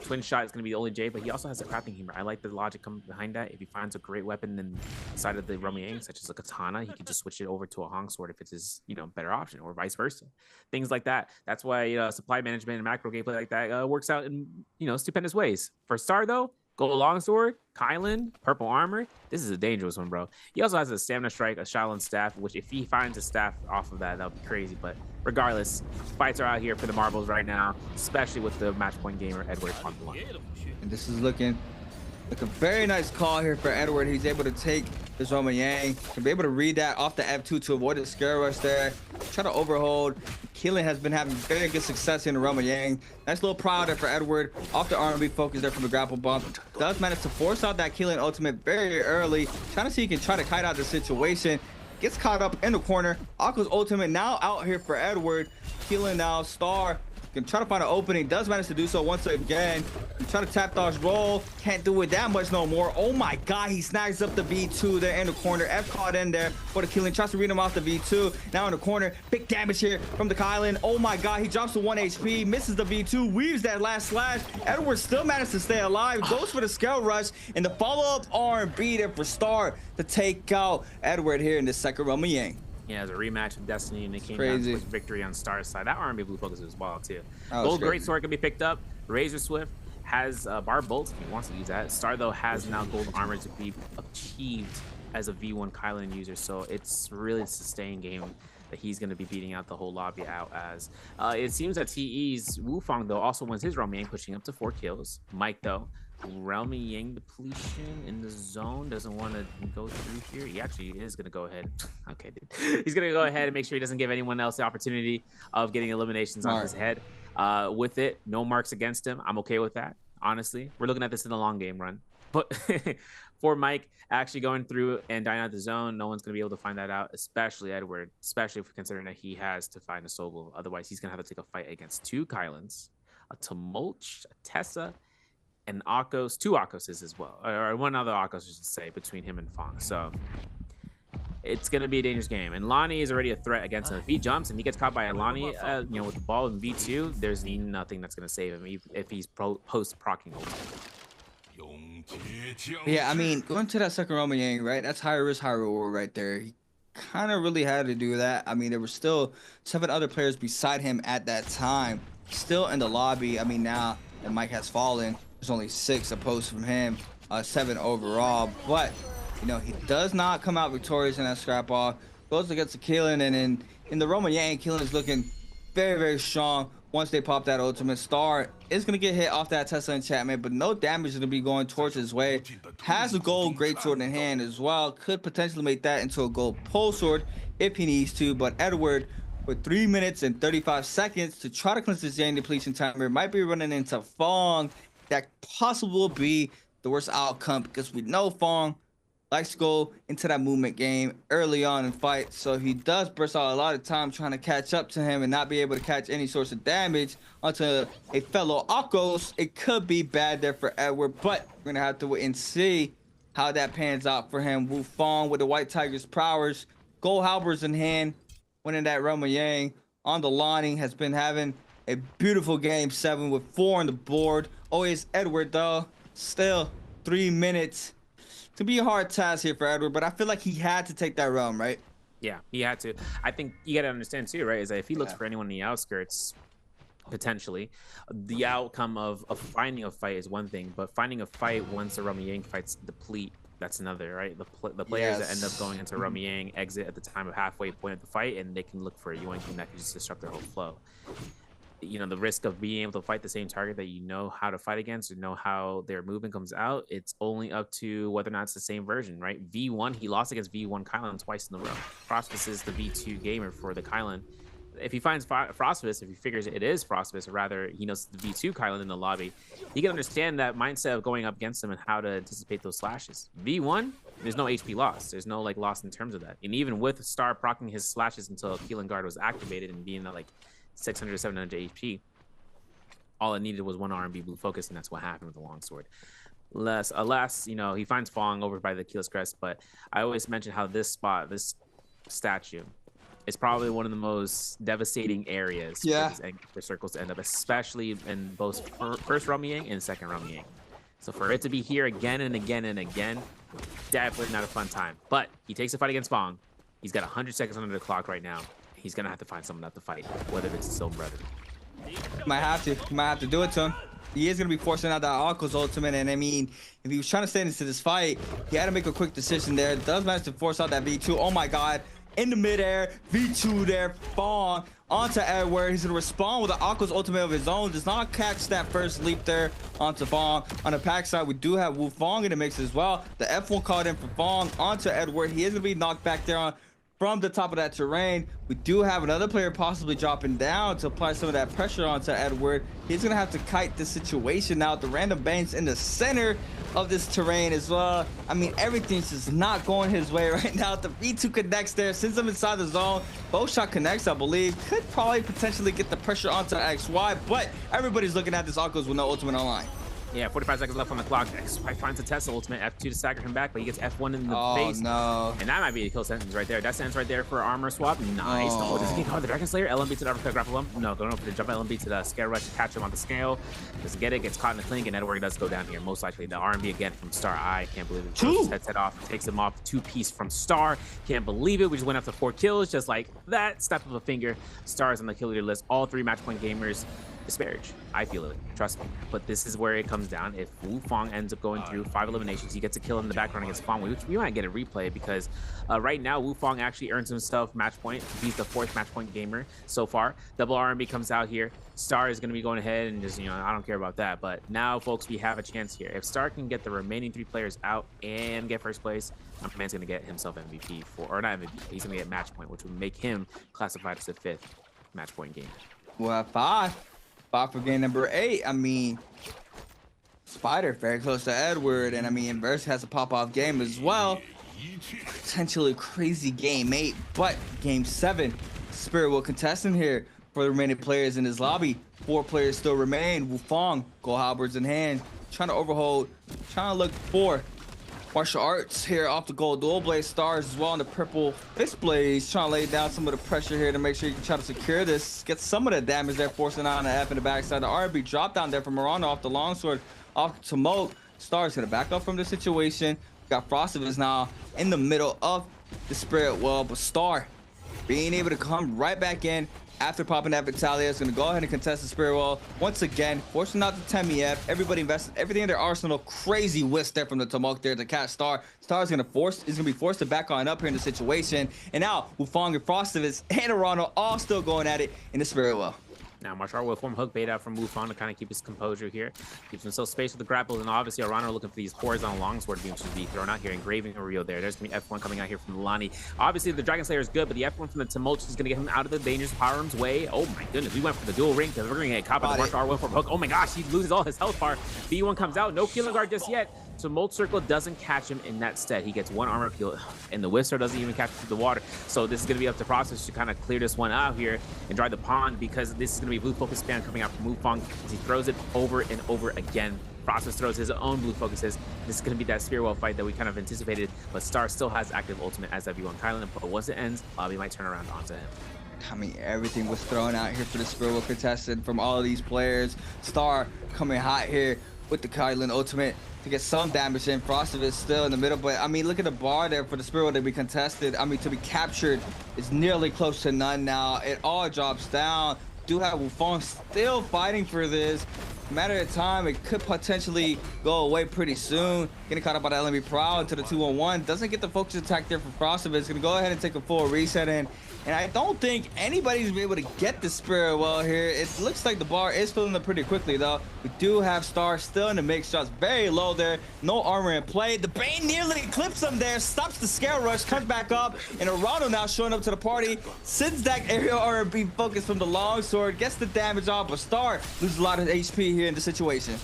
Twin shot is going to be the only J, but he also has a crafting hammer. I like the logic behind that. If he finds a great weapon inside of the Romeo Yang, such as a katana, he can just switch it over to a Hong sword if it's his better option, or vice versa. Things like that. That's why supply management and macro gameplay like that works out in stupendous ways. For Star though, Gold Longsword, Kylan, Purple Armor. This is a dangerous one, bro. He also has a Stamina Strike, a Shaolin Staff, which if he finds a staff off of that would be crazy. But regardless, fights are out here for the marbles right now, especially with the Match Point Gamer Edward on the line. And this is looking like a very nice call here for Edward. He's able to take his Romeo Yang, to be able to read that off the F2 to avoid the scare rush there. Try to overhold. Keelan has been having very good success in the Romeo Yang. Nice little proud there for Edward. Off the R&B focus there from the grapple bump. Does manage to force out that Keelan ultimate very early. Trying to see if he can try to kite out the situation. Gets caught up in the corner. Akko's ultimate now out here for Edward. Keelan now, Star can try to find an opening. Does manage to do so once again. Try to tap dodge roll. Can't do it that much no more. Oh my god, he snags up the V2 there in the corner. F caught in there for the Keelan. Tries to read him off the V2. Now in the corner. Big damage here from the Kylan. Oh my god, he drops to 1 HP. Misses the V2. Weaves that last slash. Edward still managed to stay alive. Goes for the scale rush. And the follow-up R&B there for Star to take out Edward here in the second Romeo Yang. Yeah, it was a rematch of Destiny, and it came down to victory on Star's side. That R&B Blue Focus as well, too. Gold Greatsword can be picked up. Razor Swift has Bar Bolt if he wants to use that. Star, though, has now Gold Armor to be achieved as a V1 Kylan user, so it's really a sustained game that he's going to be beating out the whole lobby out as. It seems that TE's Wufong, though, also wins his Romeo Yang, pushing up to 4 kills. Mike, though, Romeo Yang depletion in the zone, doesn't want to go through here. He actually is going to go ahead. Okay, dude. He's going to go ahead and make sure he doesn't give anyone else the opportunity of getting eliminations on his head. With it, no marks against him. I'm okay with that, honestly. We're looking at this in the long game run. But for Mike actually going through and dying out the zone, no one's going to be able to find that out, especially Edward, especially if considering that he has to find a solo. Otherwise, he's going to have to take a fight against 2 Kylans, a Tumulch, a Tessa, and Akos, 2 Akoses as well, or 1 other Akos, I should say, between him and Fong. So it's going to be a dangerous game. And Lonnie is already a threat against him. If he jumps and he gets caught by Lonnie, with the ball in V2, there's nothing that's going to save him if he's post-procking ultimate. Yeah, I mean, going to that second Roman Yang, right? That's high risk, high reward right there. He kind of really had to do that. I mean, there were still 7 other players beside him at that time, still in the lobby. I mean, now that Mike has fallen, there's only 6 opposed from him, 7 overall. But, you know, he does not come out victorious in that scrap off. Goes against the Keelan, and in the Roman Yang, Keelan is looking very, very strong. Once they pop that ultimate, Star is going to get hit off that Tesla enchantment, but no damage is going to be going towards his way. Has a gold greatsword in hand as well. Could potentially make that into a gold pole sword if he needs to, but Edward, with 3 minutes and 35 seconds to try to cleanse this Yang depletion timer, might be running into Fong. That possibly will be the worst outcome because we know Fong likes to go into that movement game early on in fight, so he does burst out a lot of time trying to catch up to him and not be able to catch any source of damage onto a fellow Akos. It could be bad there for Edward, but we're gonna have to wait and see how that pans out for him. Wu Fong with the White Tiger's prowess, gold halberds in hand, winning that Roman Yang on the Lonnie, has been having a beautiful game 7 with 4 on the board. Always Edward though, still 3 minutes. To be a hard task here for Edward, but I feel like he had to take that realm, right? Yeah, he had to. I think you got to understand too, right? Is that if he looks for anyone in the outskirts, potentially, the outcome of finding a fight is one thing, but finding a fight once the Roman Yang fights deplete, that's another, right? The players that end up going into Roman Yang exit at the time of halfway point of the fight, and they can look for a yoinking that can just disrupt their whole flow. You know, the risk of being able to fight the same target that you know how to fight against or know how their movement comes out, it's only up to whether or not it's the same version, right? V1, he lost against V1 Kylan twice in a row. Frostbus is the V2 gamer for the Kylan. If he finds Frostbus, if he figures it is Frostbus, or rather he knows the V2 Kylan in the lobby, he can understand that mindset of going up against him and how to anticipate those slashes. V1, there's no HP loss. There's no like loss in terms of that. And even with Star proccing his slashes until Keelan Guard was activated and being like 600, 700 HP. All it needed was 1 R&B blue focus, and that's what happened with the longsword. Alas, you know, he finds Fong over by the Keyless Crest, but I always mention how this spot, this statue, is probably one of the most devastating areas for circles to end up, especially in both first Roman Yang and second Roman Yang. So for it to be here again and again and again, definitely not a fun time. But he takes a fight against Fong. He's got 100 seconds under the clock right now. He's gonna have to find someone not to fight, whether it's his own brother. Might have to do it to him. He is gonna be forcing out that Akos ultimate, and I mean, if he was trying to stay into this fight, he had to make a quick decision there. Does manage to force out that V2. Oh my God, in the midair, V2 there, Fong onto Edward. He's gonna respond with an Akos ultimate of his own. Does not catch that first leap there onto Fong. On the pack side, we do have Wu Fong in the mix as well. The F1 called in for Fong onto Edward. He is gonna be knocked back there on from the top of that terrain. We do have another player possibly dropping down to apply some of that pressure onto Edward. He's gonna have to kite this situation out. The random banks in the center of this terrain as well. I mean, everything's just not going his way right now. The V2 connects there, sends him inside the zone. Both shot connects, I believe. Could probably potentially get the pressure onto XY, but everybody's looking at this Akos with no ultimate online. Yeah, 45 seconds left on the clock. XY finds a Tesla ultimate, F2 to stagger him back, but he gets F1 in the face. No. And that might be a kill sentence right there. That sentence right there for armor swap. Nice. Oh, does he get caught with the Dragon Slayer? LMB to the uppercut grapple him? No, going over the jump LMB to the scare rush to catch him on the scale. Doesn't get it, gets caught in the clink, and Edward does go down here. Most likely the R&B again from Star. I can't believe it. Throws his headset off, takes him off. 2-piece from Star. Can't believe it. We just went up to 4 kills just like that. Snap of a finger. Star is on the kill leader list. All 3 match point gamers disparage. I feel it, trust me. But this is where it comes down. If Wu Fong ends up going through 5 eliminations, he gets a kill in the background against Fong, which we might get a replay because right now Wu Fong actually earns himself match point. He's the 4th match point gamer so far. Double R&B comes out here. Star is going to be going ahead and just, you know, I don't care about that. But now, folks, we have a chance here. If Star can get the remaining 3 players out and get first place, my man's going to get himself MVP or not MVP. He's going to get match point, which would make him classified as the 5th match point gamer. Well, 5 for game number 8. I mean, Spider very close to Edward, and I mean, Inverse has a pop-off game as well. Potentially crazy game 8, but game 7, Spirit will contest in here for the remaining players in his lobby. 4 players still remain. Wufong, gold halberds in hand, trying to overhold, trying to look for martial arts here off the gold dual blade stars as well in the purple fist blades, trying to lay down some of the pressure here to make sure you can try to secure this, get some of the damage there, forcing out an F in the backside. The RB drop down there from Miranda off the longsword, off to Moat. Stars gonna back up from the situation. Got Frostivus now in the middle of the Spirit well, but Star being able to come right back in after popping that Vitalia is going to go ahead and contest the Spirit Wall once again, forcing out the 10 Everybody invested everything in their arsenal. Crazy whisk there from the Tumult there to catch Star. Star is going to be forced to back on up here in the situation. And now Wufong and Frostivus and Arano all still going at it in the Spirit Wall. Now, martial art will form hook bait out from Wufong to kind of keep his composure here. Keeps himself space with the grapples, and obviously Arano looking for these horizontal longsword beams to be thrown out here. Engraving a reel there. There's going to be F1 coming out here from Lani. Obviously, the Dragon Slayer is good, but the F1 from the Tumult is going to get him out of the dangerous Powerum's way. Oh my goodness, we went for the dual ring because we're going to get caught by the martial art will form hook. Oh my gosh, he loses all his health bar. B1 comes out, no killing guard just yet. So Molt Circle doesn't catch him in that stead. He gets 1 armor peel, and the Whistler doesn't even catch the water. So this is going to be up to Process to kind of clear this one out here and dry the pond, because this is going to be blue focus spam coming out from Wufong as he throws it over and over again. Process throws his own blue focuses. This is going to be that Spear Wall fight that we kind of anticipated, but Star still has active ultimate as everyone Kylan, but once it ends, Lobby might turn around onto him. I mean, everything was thrown out here for the Spirit Wall contestant from all of these players. Star coming hot here with the Kylan ultimate to get some damage in. Frostivus still in the middle, but I mean, look at the bar there for the Spirit to be contested. I mean, to be captured is nearly close to none now. It all drops down. Do have Wufong still fighting for this. Matter of time, it could potentially go away pretty soon. Getting caught up by the NBPL into the 2-on-1. Doesn't get the focus attack there for Frostivus. Gonna go ahead and take a full reset in. And I don't think anybody's been able to get the Spirit well here. It looks like the bar is filling up pretty quickly though. We do have Star still in the mix. Shots very low there. No armor in play. The Bane nearly clips him there. Stops the scale rush. Comes back up. And Arano now showing up to the party. Sends that aerial RB focus from the longsword. Gets the damage off. But Star loses a lot of HP here in the situation.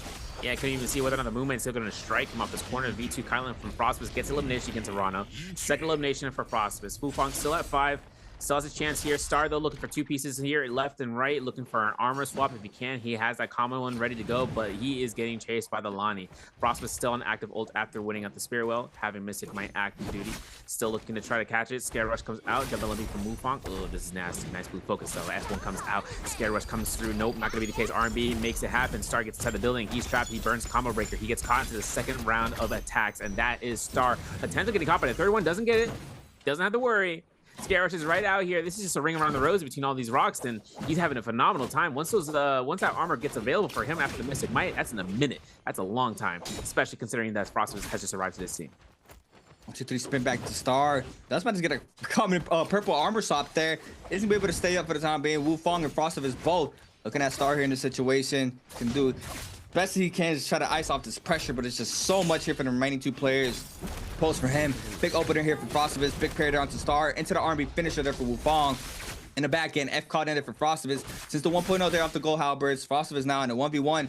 Yeah, I couldn't even see whether or not the movement is still going to strike him off this corner. V2 Kylan from Frostivus gets elimination against Arano. Second elimination for Frostivus. Wufong still at 5. Still has a chance here. Star, though, looking for 2 pieces here, left and right, looking for an armor swap if he can. He has that common one ready to go, but he is getting chased by the Lani. Frostmas still on active ult after winning at the Spear Well, having Mystic Might active duty. Still looking to try to catch it. Scare Rush comes out. Double LB from Wufong. Oh, this is nasty. Nice blue focus, though. F1 comes out. Scare Rush comes through. Nope, not going to be the case. R&B makes it happen. Star gets inside the building. He's trapped. He burns Combo Breaker. He gets caught into the second round of attacks, and that is Star. Potentially getting caught, but the third one doesn't get it. Doesn't have to worry. Scare Rush is right out here. This is just a ring around the rosy between all these rocks, and he's having a phenomenal time. Once that armor gets available for him after the Mystic Might, that's in a minute. That's a long time, especially considering that Frostivus has just arrived to this scene. 1, 2, 3, spin back to Star. That's about to get a common purple armor swap there. Isn't be able to stay up for the time being. Wufong and Frostivus both looking at Star here in the situation. Can do best he can is try to ice off this pressure, but it's just so much here for the remaining 2 players. Post for him. Big opener here for Frostivus. Big parry there onto Star. Into the R&B finisher there for Wufong. In the back end, F caught in there for Frostivus. Since the 1.0 there off the gold halberds, Frostivus now in a 1v1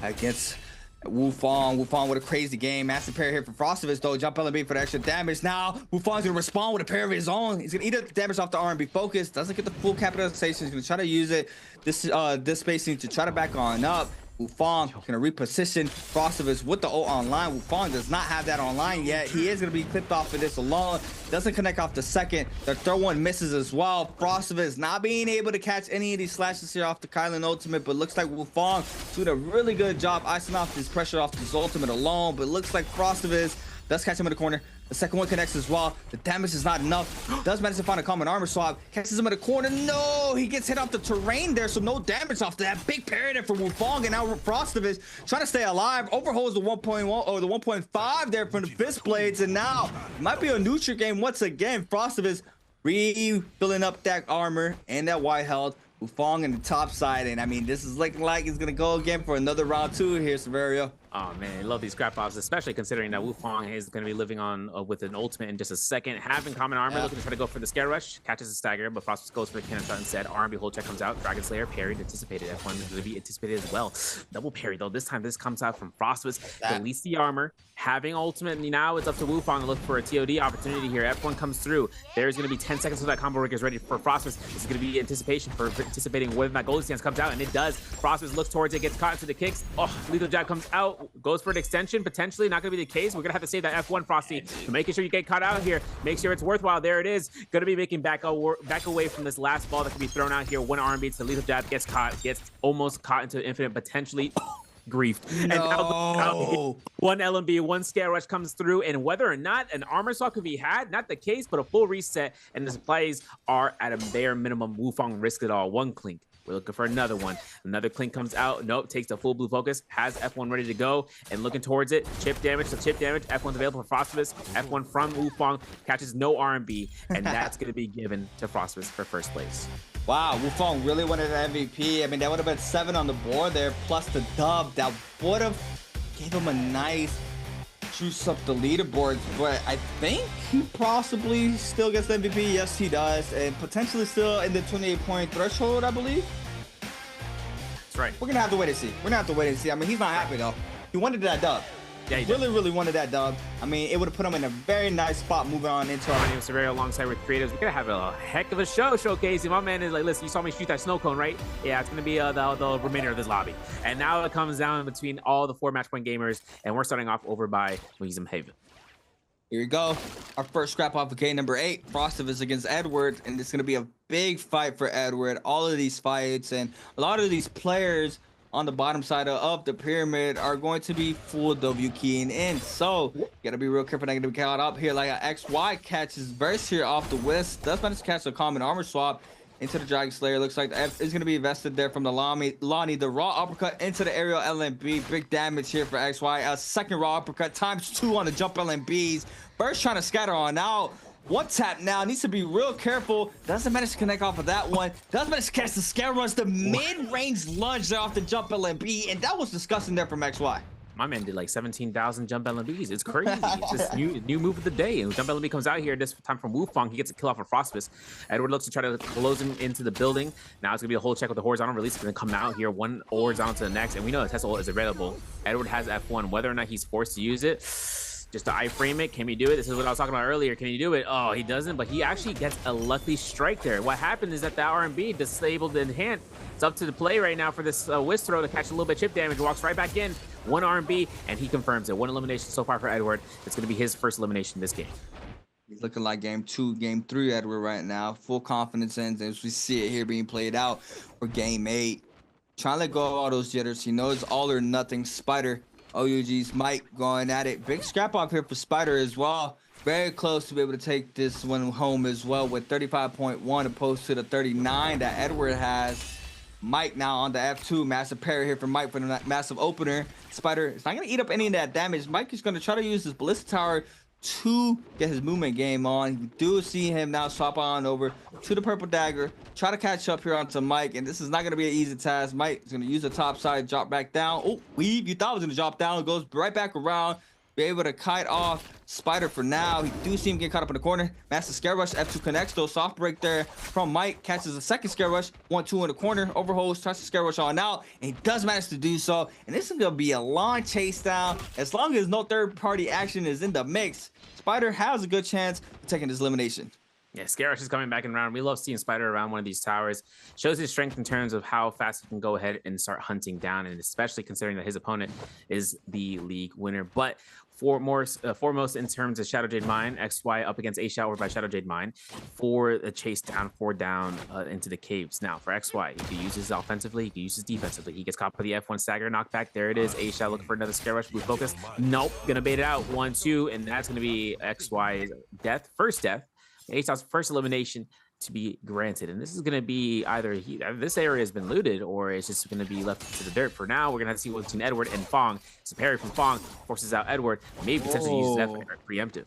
against Wufong. Wufong with a crazy game. Massive parry here for Frostivus though. Jump LB for the extra damage. Now Wufong's gonna respond with a parry of his own. He's gonna eat up the damage off the R&B focus. Doesn't get the full capitalization. He's gonna try to use it. This spacing to try to back on up. Wufong gonna reposition Frostivus with the ult online. Wufong does not have that online yet. He is gonna be clipped off of this alone. Doesn't connect off the second. The third one misses as well. Frostivus not being able to catch any of these slashes here off the Kylan ultimate, but looks like Wufong doing a really good job icing off this pressure off this ultimate alone. But looks like Frostivus does catch him in the corner. The second one connects as well. The damage is not enough. Does manage to find a common armor swap. Catches him in the corner. No, he gets hit off the terrain there, so no damage off that. Big parry there for Wufong, and now Frostivus trying to stay alive. Overholds the 1.1 or the 1.5 there from the fist blades, and now might be a neutral game once again. Frostivus refilling up that armor and that white health. Wufong in the top side, and I mean, this is looking like it's gonna go again for another round 2 here, Severio. Oh man, I love these scrap offs, especially considering that Wu Fong is going to be living on with an ultimate in just a second. Having common armor, looking to try to go for the scare rush, catches a stagger, but Frostus goes for the cannon shot instead. R&B hold check comes out. Dragon Slayer parried, anticipated. F1 is going to be anticipated as well. Double parry though. This time, this comes out from Frostus. Deletes the armor. Having ultimate, now it's up to Wu Fong to look for a TOD opportunity here. F1 comes through. There's going to be 10 seconds until that combo breaker is ready for Frostus. This is going to be anticipation for anticipating whether that Golden Stance comes out, and it does. Frostus looks towards it, gets caught into the kicks. Oh, lethal jab comes out, goes for an extension. Potentially not going to be the case. We're going to have to save that F1 Frosty. So making sure you get caught out here. Make sure it's worthwhile. There it is. Going to be making back away from this last ball that can be thrown out here. One R&B to the lethal jab, gets caught, gets almost caught into infinite, potentially griefed. No. And now one LMB, one scare rush comes through, and whether or not an armor saw could be had, not the case, but a full reset, and the supplies are at a bare minimum. Wu Fong risked it all. One clink. We're looking for another one. Another clink comes out. Nope, takes the full blue focus. Has F1 ready to go and looking towards it. Chip damage to chip damage. F1's available for Frostus. F1 from Wu Fong catches no R&B, and that's going to be given to Frostus for first place. Wow, Wu Fong really wanted an MVP. I mean, that would have been 7 on the board there, plus the dub. That would have gave him a nice juice up the leaderboards, but I think he possibly still gets the MVP. Yes, he does, and potentially still in the 28-point threshold, I believe. That's right. We're gonna have to wait and see. We're gonna have to wait and see. I mean, he's not happy though. He wanted that dub. Yeah, he really wanted that dub. I mean, it would have put him in a very nice spot moving on into our... My name is Severio alongside with creatives. We're going to have a heck of a show showcasing. My man is like, listen, you saw me shoot that snow cone, right? Yeah, it's going to be the remainder of this lobby. And now it comes down between all the 4 match point gamers, and we're starting off over by Wisdom Haven. Here we go. Our first scrap off of game number 8. Frostus against Edward, and it's going to be a big fight for Edward. All of these fights and a lot of these players on the bottom side of the pyramid are going to be full W keying in. So you gotta be real careful not gonna be caught up here. Like an XY catches burst here off the Wisp. Does manage to catch a common armor swap into the Dragon Slayer. Looks like the F is gonna be invested there from the Lonnie. The raw uppercut into the aerial LMB. Big damage here for XY. A second raw uppercut ×2 on the jump LMBs. Burst trying to scatter on out. One tap now, needs to be real careful. Doesn't manage to connect off of that one. Doesn't manage to catch the scare rush, the mid-range lunge there off the jump LMB, and that was disgusting there from XY. My man did like 17,000 jump LMBs. It's crazy. It's just new move of the day. And jump LMB comes out here this time from Wu Fong. He gets a kill off of Frostus. Edward looks to try to close him into the building. Now it's gonna be a whole check with the horizontal release. It's gonna come out here, one horizontal to the next, and we know the Tesla is available. Edward has F1. Whether or not he's forced to use it, just to iframe it, can he do it? This is what I was talking about earlier. Can he do it? Oh, he doesn't, but he actually gets a lucky strike there. What happened is that the R&B disabled in hand. It's up to the play right now for this Wisp throw to catch a little bit of chip damage. Walks right back in. One R&B, and he confirms it. One elimination so far for Edward. It's going to be his first elimination this game. He's looking like game 2, game 3 Edward right now. Full confidence in as we see it here being played out for game 8. Trying to let go of all those jitters. He knows all or nothing. Spider. OUG's Mike going at it. Big scrap off here for Spider as well. Very close to be able to take this one home as well with 35.1 opposed to the 39 that Edward has. Mike now on the F2. Massive parry here from Mike for the massive opener. Spider is not going to eat up any of that damage. Mike is going to try to use his Ballista Tower to get his movement game on. We do see him now swap on over to the purple dagger, try to catch up here onto Mike, and this is not going to be an easy task. Mike is going to use the top side, drop back down. Oh, weave, you thought it was going to drop down. It goes right back around, be able to kite off Spider for now. You do see him get caught up in the corner. Massive scare rush, F2 connects though. Soft break there from Mike, catches a second scare rush, 1-2 in the corner, overholds, tries to scare rush on out, and he does manage to do so. And this is gonna be a long chase down. As long as no third party action is in the mix, Spider has a good chance of taking this elimination. Yeah, Scare Rush is coming back in round. We love seeing Spider around one of these towers. Shows his strength in terms of how fast he can go ahead and start hunting down, and especially considering that his opponent is the league winner. But foremost in terms of Shadow Jade Mine, XY up against A Shadow by Shadow Jade Mine for the chase down, 4 down into the caves. Now for XY, he can use this offensively, he can use this defensively. He gets caught by the F1 stagger knockback. There it is. A Shadow looking for another Scare Rush, blue focus. Nope, gonna bait it out. 1-2, and that's gonna be XY's death, first death. A-Shaw's first elimination to be granted, and this is going to be either this area has been looted or it's just going to be left to the dirt for now. We're going to have to see what's between Edward and Fong. So parry from Fong forces out Edward, maybe potentially uses that for preemptive.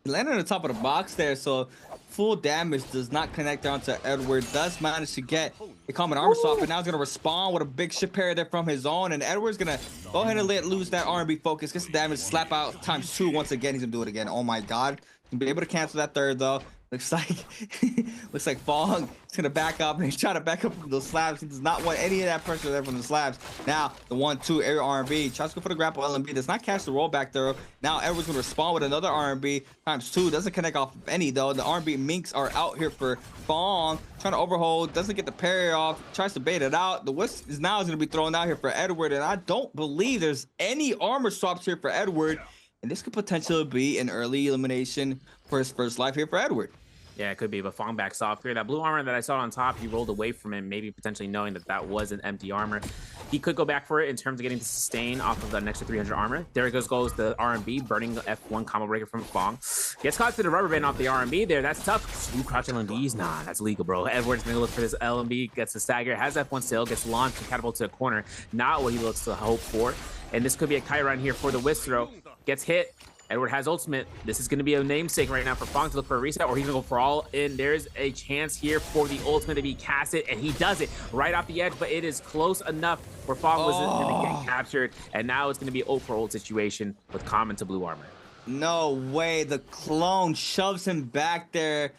He landed on the top of the box there, so full damage does not connect onto Edward. Does manage to get a common armor swap, and now he's gonna respond with a big ship parry there from his own. And Edward's gonna go ahead and let loose that R&B focus, gets the damage, slap out ×2 once again. He's gonna do it again. Oh my god. He'll be able to cancel that third though. Looks like Fong is gonna back up, and he's trying to back up from those slabs. He does not want any of that pressure there from the slabs. Now the 1-2 air R&B tries to go for the grapple LMB, does not catch the rollback throw. Now Edward's gonna respond with another R&B ×2, doesn't connect off of any though. The R&B minks are out here for Fong, trying to overhold, doesn't get the parry off, tries to bait it out. The wisp is now gonna be thrown out here for Edward, and I don't believe there's any armor swaps here for Edward, and this could potentially be an early elimination for his first life here for Edward. Yeah, it could be, but Fong backs off here. That blue armor that I saw on top, he rolled away from it, maybe potentially knowing that that was an empty armor. He could go back for it in terms of getting the sustain off of the next 300 armor. There goes the R&B, burning the F1 combo breaker from Fong. Gets caught to the rubber band off the R&B there. That's tough. Smooth crouch LMBs? Nah, that's legal, bro. Edward's gonna look for this LMB, gets the stagger, has F1 still, gets launched and catapult to the corner. Not what he looks to hope for. And this could be a Chiron here for the whisk throw. Gets hit. Edward has ultimate. This is going to be a namesake right now for Fong to look for a reset, or he's going to go for all in. There's a chance here for the ultimate to be casted, and he does it right off the edge, but it is close enough where Fong wasn't going to get captured, and now it's going to be an ult for ult situation with common to blue armor. No way. The clone shoves him back there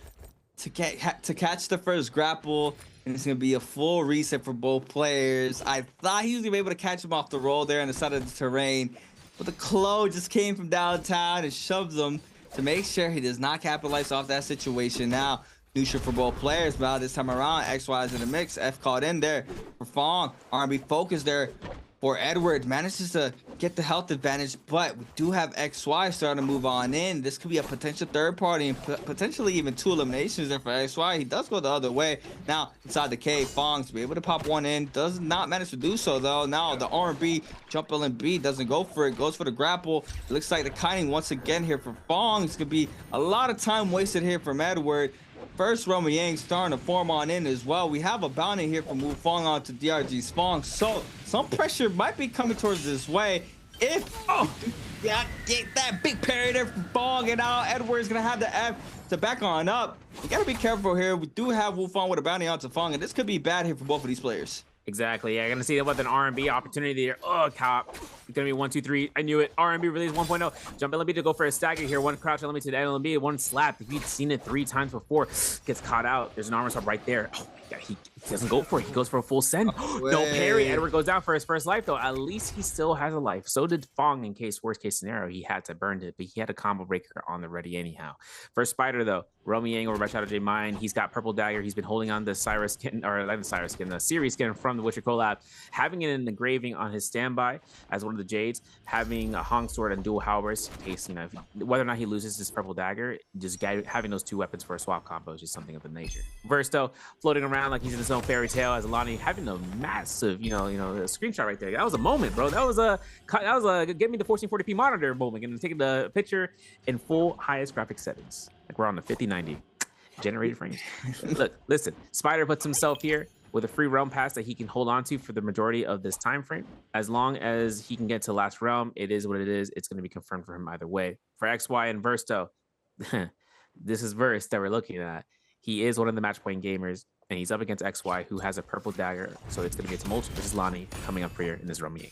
to catch the first grapple, and it's going to be a full reset for both players. I thought he was going to be able to catch him off the roll there on the side of the terrain, but the Clo just came from downtown and shoved him to make sure he does not capitalize off that situation. Now, neutral for both players, but this time around, XY is in the mix. F caught in there for Fong. R&B focused there for Edward. Manages to get the health advantage, but we do have XY starting to move on in. This could be a potential third party and potentially even 2 eliminations there for XY. He does go the other way. Now, inside the cave, Fong's be able to pop one in. Does not manage to do so, though. Now, the R&B jump LMB doesn't go for it. Goes for the grapple. It looks like the kiting once again here for Fong. It's going to be a lot of time wasted here from Edward. First, Roma Yang starting to form on in as well. We have a bounty here from Wu Fong on to DRG's Fong, so some pressure might be coming towards this way. If yeah, get that big parry there from Fong, and now Edward's gonna have the F to back on up. You gotta be careful here. We do have Wu Fong with a bounty on to Fong, and this could be bad here for both of these players. Exactly. Yeah, gonna see that with an R&B opportunity there. Oh, cop. It's gonna be 1, 2, 3. I knew it. R&B release 1.0. Jump LMB to go for a stagger here. One crouch LMB to the LMB. One slap. If you'd seen it 3 times before, gets caught out. There's an armor swap right there. Oh my god, he doesn't go for it. He goes for a full send. No parry. Edward goes down for his first life though. At least he still has a life. So did Fong in case worst case scenario. He had to burn it, but he had a combo breaker on the ready anyhow. For Spider though, Romy Yang over by Shadow J Mine. He's got purple dagger. He's been holding on the Cyrus skin, or not the Cyrus skin, the series skin from the Witcher collab, having it in engraving on his standby as one of the Jades, having a Hong sword and dual halberds in case, you know, whether or not he loses his purple dagger, just having those 2 weapons for a swap combo is just something of the nature. Versto floating around like he's in his own fairy tale as Alani having a massive, you know, a screenshot right there. That was a moment, bro. That was a get me the 1440p monitor moment and taking the picture in full highest graphic settings. Like we're on the 5090 generated frames. Look, listen, Spider puts himself here with a free realm pass that he can hold on to for the majority of this time frame. As long as he can get to last realm, it is what it is. It's going to be confirmed for him either way. For XY and Versto, this is Verse that we're looking at. He is one of the match point gamers, and he's up against XY, who has a purple dagger. So it's going to be a tumultuous versus Lonnie coming up here in this Romy.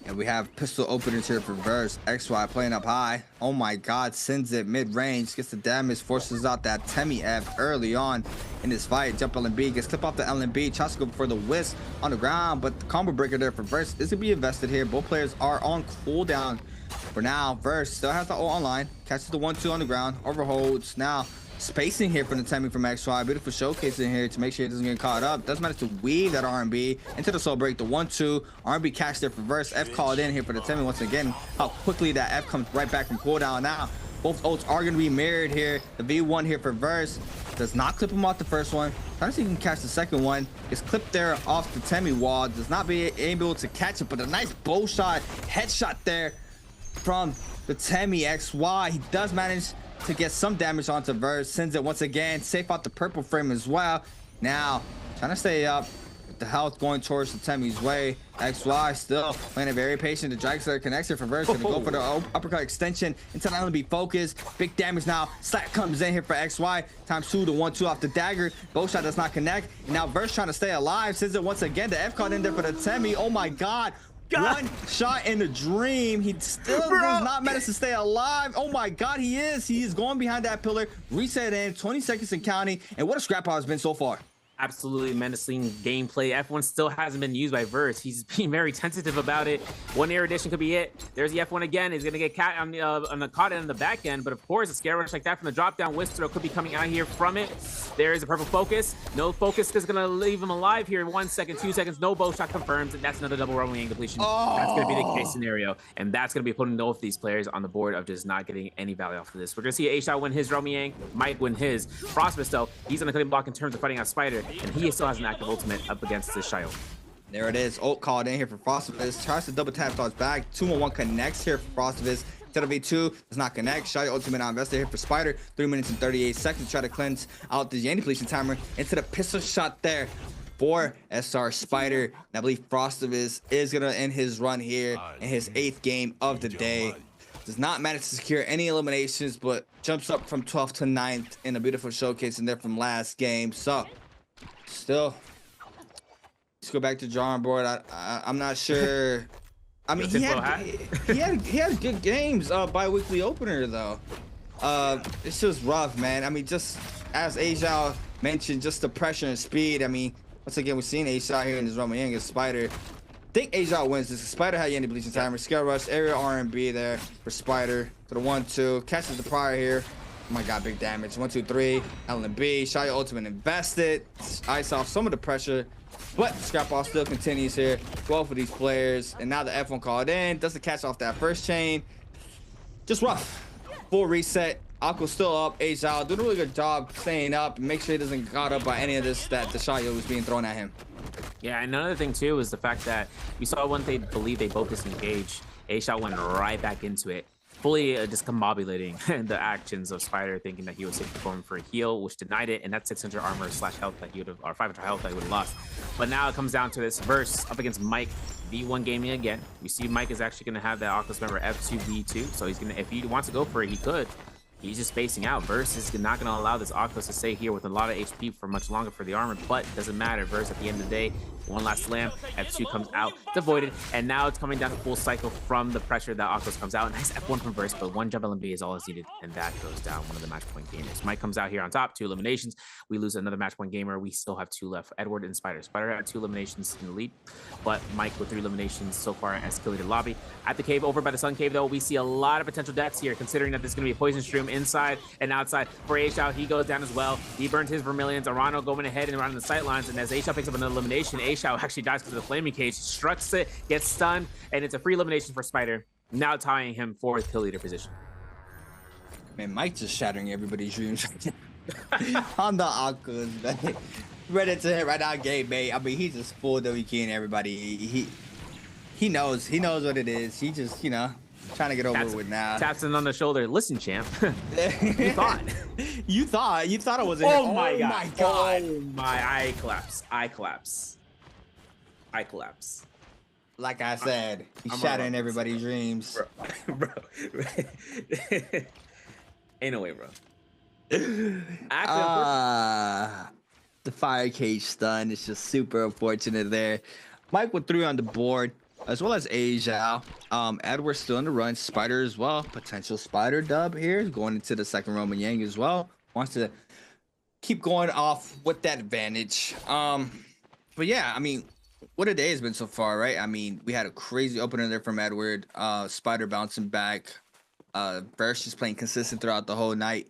And we have pistol openers here for Verse. XY playing up high. Oh my god, sends it mid-range. Gets the damage, forces out that Temi F early on in this fight. Jump LMB, gets clip off the LMB. Tries to go for the whisk on the ground, but the combo breaker there for Verse is to be invested here. Both players are on cooldown for now. Verse still has the ult online. Catches the 1-2 on the ground. Overholds. Now spacing here from the Temi from XY. Beautiful showcasing here to make sure it doesn't get caught up. Does manage to weave that R&B into the soul break. The 1-2 R&B catch there for Verse. F called in here for the Temi once again. How quickly that F comes right back from cooldown. Now both ults are going to be mirrored here. The V1 here for Verse does not clip him off the first one. Trying to see if he can catch the second one. It's clipped there off the Temi wall. Does not be able to catch it, but a nice bow shot, headshot there from the Temi XY. He does manage to get some damage onto Verse. Sends it once again. Safe out the purple frame as well. Now, trying to stay up. the health going towards the Temmie's way. XY still playing it very patient. The drag slayer connects here for Verse. Gonna go for the uppercut extension into the be focused. Big damage now. Slap comes in here for XY. Times 2 to 1-2 off the dagger. Bow shot does not connect. And now Verse trying to stay alive. Scissor once again. The F caught in there for the Temmie. Oh my god. One shot in the dream. He still does not manage to stay alive. Oh my god, he is. He is going behind that pillar. Reset in 20 seconds and counting. And what a scrap has been so far. Absolutely menacing gameplay. F1 still hasn't been used by Verse. He's being very tentative about it. One air addition could be it. There's the F1 again. He's gonna get caught on the caught in the back end, but of course a scare rush like that from the drop down Whistler could be coming out here from it. There's a purple focus. No focus is gonna leave him alive here in 1 second, 2 seconds. No bow shot confirmed, and that's another double Roman Yang depletion. That's gonna be the case scenario, and that's gonna be putting both these players on the board of just not getting any value off of this. We're gonna see A-Shot win his Roman Yang, Mike win his. Frostbus though, he's gonna claim block in terms of fighting out Spider, and he still has an active ultimate up against this Shio. There it is. Ult called in here for Frostbus. Tries to double tap thoughts back. 2-on-1 connects here for Frostbus. Instead of V2 does not connect. Shio ultimate on investor here for Spider. 3 minutes and 38 seconds. Try to cleanse out the Yang depletion timer into the pistol shot there for SR Spider. And I believe Frostbus is gonna end his run here in his 8th game of the day. Does not manage to secure any eliminations, but jumps up from 12th to 9th in a beautiful showcase in there from last game. So still, let's go back to drawing board. I'm not sure. I mean, he had good games. Bi-weekly opener though. It's just rough, man. I mean, just as Aizen mentioned, just the pressure and speed. I mean, once again, we've seen Aizen here in this Roman Yang against Spider. I think Aizen wins this. Spider had Yang depletion timer. Scale rush, area R&B there for Spider. To the 1-2, catches the prior here. Oh my god, big damage. 1, 2, 3. L&B. Shio ultimate invested. Ice off some of the pressure. But scrap off still continues here. 12 for these players. And now the F1 called in. Doesn't catch off that first chain. Just rough. Full reset. Aqua's still up. Aizen doing a really good job staying up. And make sure he doesn't get caught up by any of this that the Shio was being thrown at him. Yeah, and another thing too is the fact that we saw when they believe they both disengaged, A-Shot went right back into it, fully discombobulating the actions of Spider, thinking that he was safe going for a heal, which denied it, and that's 600 armor / health that he would have, or 500 health that he would have lost. But now it comes down to this Verse up against Mike, V1 gaming again. We see Mike is actually going to have that Oculus member F2 V2, so he's gonna, if he wants to go for it, he could. He's just spacing out. Verse is not going to allow this Oculus to stay here with a lot of HP for much longer for the armor, but it doesn't matter. Verse, at the end of the day, one last slam, F2 comes out, it's avoided, and now it's coming down to full cycle from the pressure that Oculus comes out. Nice F1 from Verse, but 1 jump LMB is all it's needed, and that goes down one of the match point gamers. Mike comes out here on top, 2 eliminations. We lose another match point gamer. We still have 2 left, Edward and Spider. Spider had 2 eliminations in the lead, but Mike with 3 eliminations so far as Kill Leader lobby. At the cave, over by the Sun Cave, though, we see a lot of potential deaths here, considering that there's going to be a poison stream inside and outside. For A-Shot, he goes down as well. He burns his Vermilions. Arano going ahead and around the sight lines, and as A-Shot picks up another elimination, A-Shot actually dies because of the flaming cage, struts it, gets stunned, and it's a free elimination for Spider, now tying him for the kill leader position. Man, Mike just shattering everybody's dreams on the Oculus, man. Ready to hit right now, game, mate. I mean, he just full WKing everybody. He knows what it is. He just, you know, trying to get over it with now. Taps him on the shoulder. Listen, champ. You thought it was in oh here. My god. My god. Oh my, I collapse. Like I said, he's shattering everybody's dreams. Bro. Ain't no way, bro. The fire cage stun is just super unfortunate there. Mike with 3 on the board, as well as Aizen. Edward's still in the run. Spider as well. Potential Spider dub here. Going into the second Roman Yang as well. Wants to keep going off with that advantage. But yeah, I mean, what a day has been so far, right? I mean, we had a crazy opener there from Edward. Spider bouncing back. Verse just playing consistent throughout the whole night.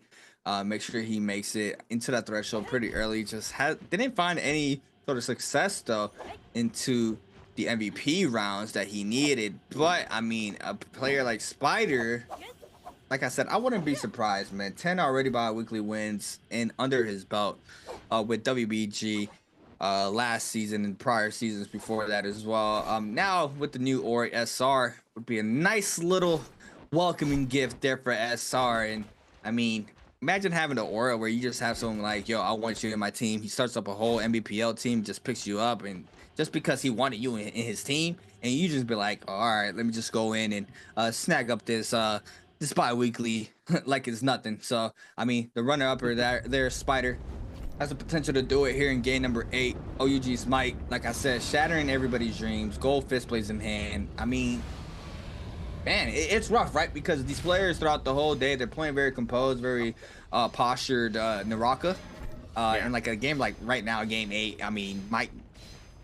Make sure he makes it into that threshold pretty early. Just didn't find any sort of success though into the MVP rounds that he needed. But I mean, a player like Spider, like I said, I wouldn't be surprised, man. 10 already bi-weekly wins and under his belt with WBG last season and prior seasons before that as well. Now with the new Ori SR would be a nice little welcoming gift there for SR. And I mean, imagine having an aura where you just have someone like, yo, I want you in my team. He starts up a whole NBPL team, just picks you up and just because he wanted you in his team, and you just be like, oh, all right, let me just go in and snag up this bi-weekly like it's nothing. So I mean, the runner-upper there, Spider, has the potential to do it here in game number 8. OUG's Mike, like I said, shattering everybody's dreams, gold fist plays in hand. I mean, man, it's rough, right? Because these players throughout the whole day, they're playing very composed, very postured NARAKA. And like a game like right now, game 8, I mean, Mike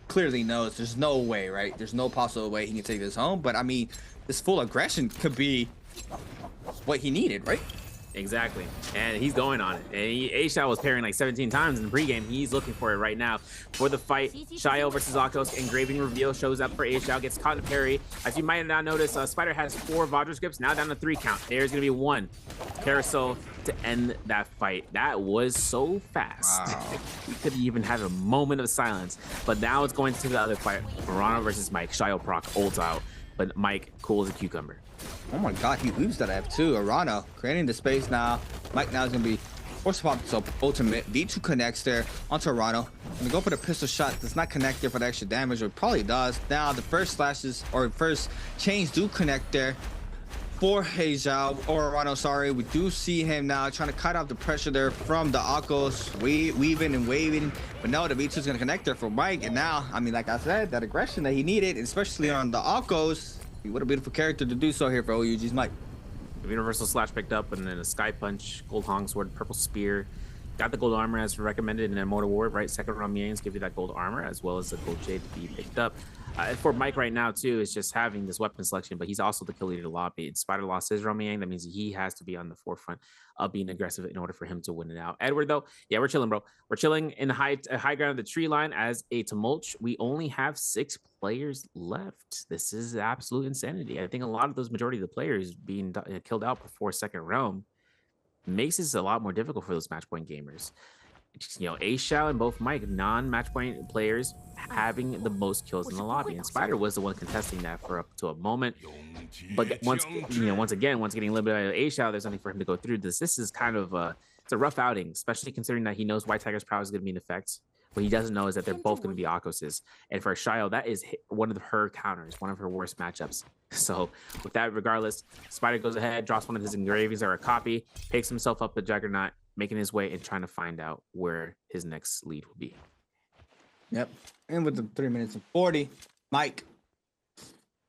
clearly knows there's no way, right? There's no possible way he can take this home. But I mean, this full aggression could be what he needed, right? Exactly, and he's going on it. And A-Shao was parrying like 17 times in the pregame. He's looking for it right now for the fight. Shio versus Akos. Engraving reveal shows up for A-Shao. Gets caught in a parry. As you might now notice, Spider has 4 Vajra grips, now down to 3 count. There's going to be 1 carousel to end that fight. That was so fast. Wow. We could even have a moment of silence. But now it's going to the other fight. Murano versus Mike. Shio proc ults out, but Mike cool as a cucumber. Oh my god, he leaves that F2. Arano creating the space now. Mike now is going to be forced to pop this ultimate. V2 connects there onto Arano. Gonna go for the pistol shot. Does not connect there for the extra damage, or it probably does. Now the first slashes, or first chains do connect there for Heijao, or Arano, sorry. We do see him now trying to cut off the pressure there from the Akos, weaving and waving. But no, the V2 is going to connect there for Mike. And now, I mean, like I said, that aggression that he needed, especially on the Akos. What a beautiful character to do so here for OUG's Mike. The universal slash picked up, and then a sky punch, gold hong sword, purple spear. Got the gold armor as recommended in Immortal War, right? Second round Mians give you that gold armor as well as the gold jade to be picked up. For Mike right now too, is just having this weapon selection, but he's also the kill leader lobby. Spider lost his Romiang. That means he has to be on the forefront of being aggressive in order for him to win it out. Edward, though, yeah, we're chilling, bro. We're chilling in the high ground of the tree line as a tumult. We only have 6 players left. This is absolute insanity. I think a lot of those majority of the players being killed out before second round makes this a lot more difficult for those match point gamers. You know, A-Shao and both Mike, non-match point players, having the most kills in the lobby, and Spider was the one contesting that for up to a moment. But once again, getting a little bit out of A-Shao, there's nothing for him to go through. This is kind of it's a rough outing, especially considering that he knows White Tiger's power is going to be in effect. What he doesn't know is that they're both going to be Akos's, and for Shio, that is one of her counters, one of her worst matchups. So with that, regardless, Spider goes ahead, drops one of his engravings or a copy, picks himself up the Juggernaut, making his way and trying to find out where his next lead will be. Yep. And with the 3 minutes and 40, Mike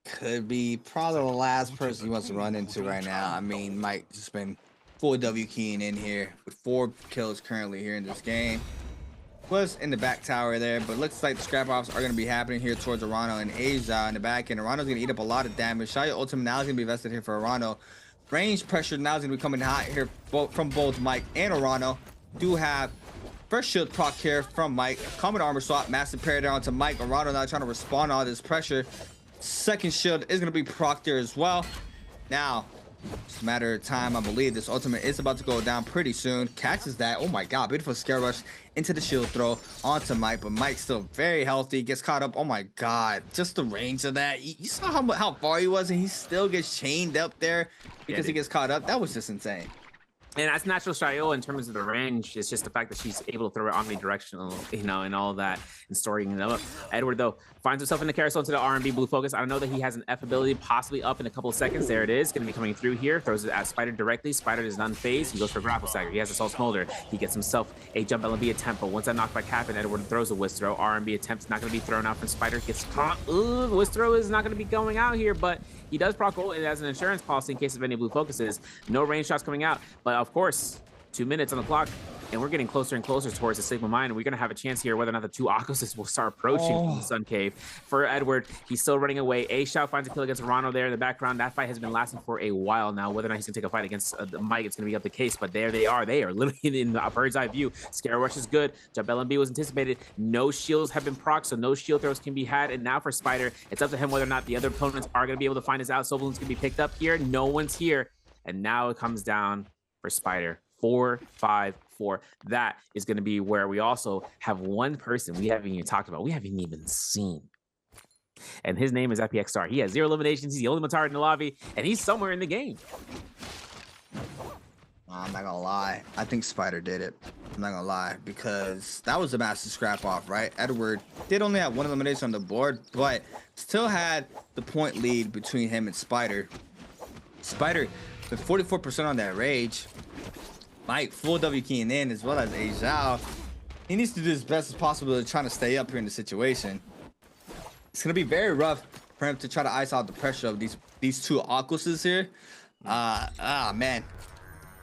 could be probably the last person he wants to run into right now. I mean, Mike just been full W keying in here with 4 kills currently here in this game. Was in the back tower there, but looks like the scrap offs are going to be happening here towards Arano and Asia in the back end. Arano's going to eat up a lot of damage. Shia ultimate now is going to be vested here for Arano. Range pressure now is going to be coming hot here from both Mike and Arano. Do have first shield proc here from Mike. Common armor swap, massive parry down to Mike. Arano now trying to respond to all this pressure. Second shield is going to be proc there as well. Now, it's a matter of time. I believe this ultimate is about to go down pretty soon. Catches that. Oh my god, beautiful scare rush into the shield throw onto Mike, but Mike's still very healthy. Gets caught up. Oh my god, just the range of that. You saw how far he was, and he still gets chained up there because he gets caught up. That was just insane. And that's natural Shio in terms of the range. It's just the fact that she's able to throw it omnidirectional, you know, and all that, and storing it up. Edward, though, finds himself in the carousel into the R&B blue focus. I don't know that he has an F ability possibly up in a couple of seconds. There it is. Going to be coming through here. Throws it at Spider directly. Spider is unfazed. He goes for grapple stagger. He has a Soul Smolder. He gets himself a jump LB attempt. But once that knockback happens, Edward throws a whisk throw. R&B attempt is not going to be thrown out from Spider. Gets caught. Ooh, the whisk throw is not going to be going out here, but he does proc ult it as an insurance policy in case of any blue focuses. No range shots coming out. But of course, 2 minutes on the clock, and we're getting closer and closer towards the Sigma Mine. We're going to have a chance here whether or not the 2 Akoses will start approaching from the Sun Cave. For Edward, he's still running away. A-Shao finds a kill against Arano there in the background. That fight has been lasting for a while now. Whether or not he's going to take a fight against Mike, it's going to be up the case, but there they are. They are literally in the bird's eye view. Scare Rush is good. Jump LMB was anticipated. No shields have been procced, so no shield throws can be had. And now for Spider, it's up to him whether or not the other opponents are going to be able to find his out. Soblin's going to be picked up here. No one's here. And now it comes down for Spider. 4-5-4. That is going to be where we also have one person we haven't even talked about. We haven't even seen. And his name is FPX Star. He has 0 eliminations. He's the only Matard in the lobby, and he's somewhere in the game. I'm not gonna lie. I think Spider did it. I'm not gonna lie, because that was a massive scrap off, right? Edward did only have one elimination on the board, but still had the point lead between him and Spider. Spider with 44% on that rage. Mike full W keying in, as well as Aizhao. He needs to do his best as possible to try to stay up here in the situation. It's gonna be very rough for him to try to ice out the pressure of these two Aquuses here. Man.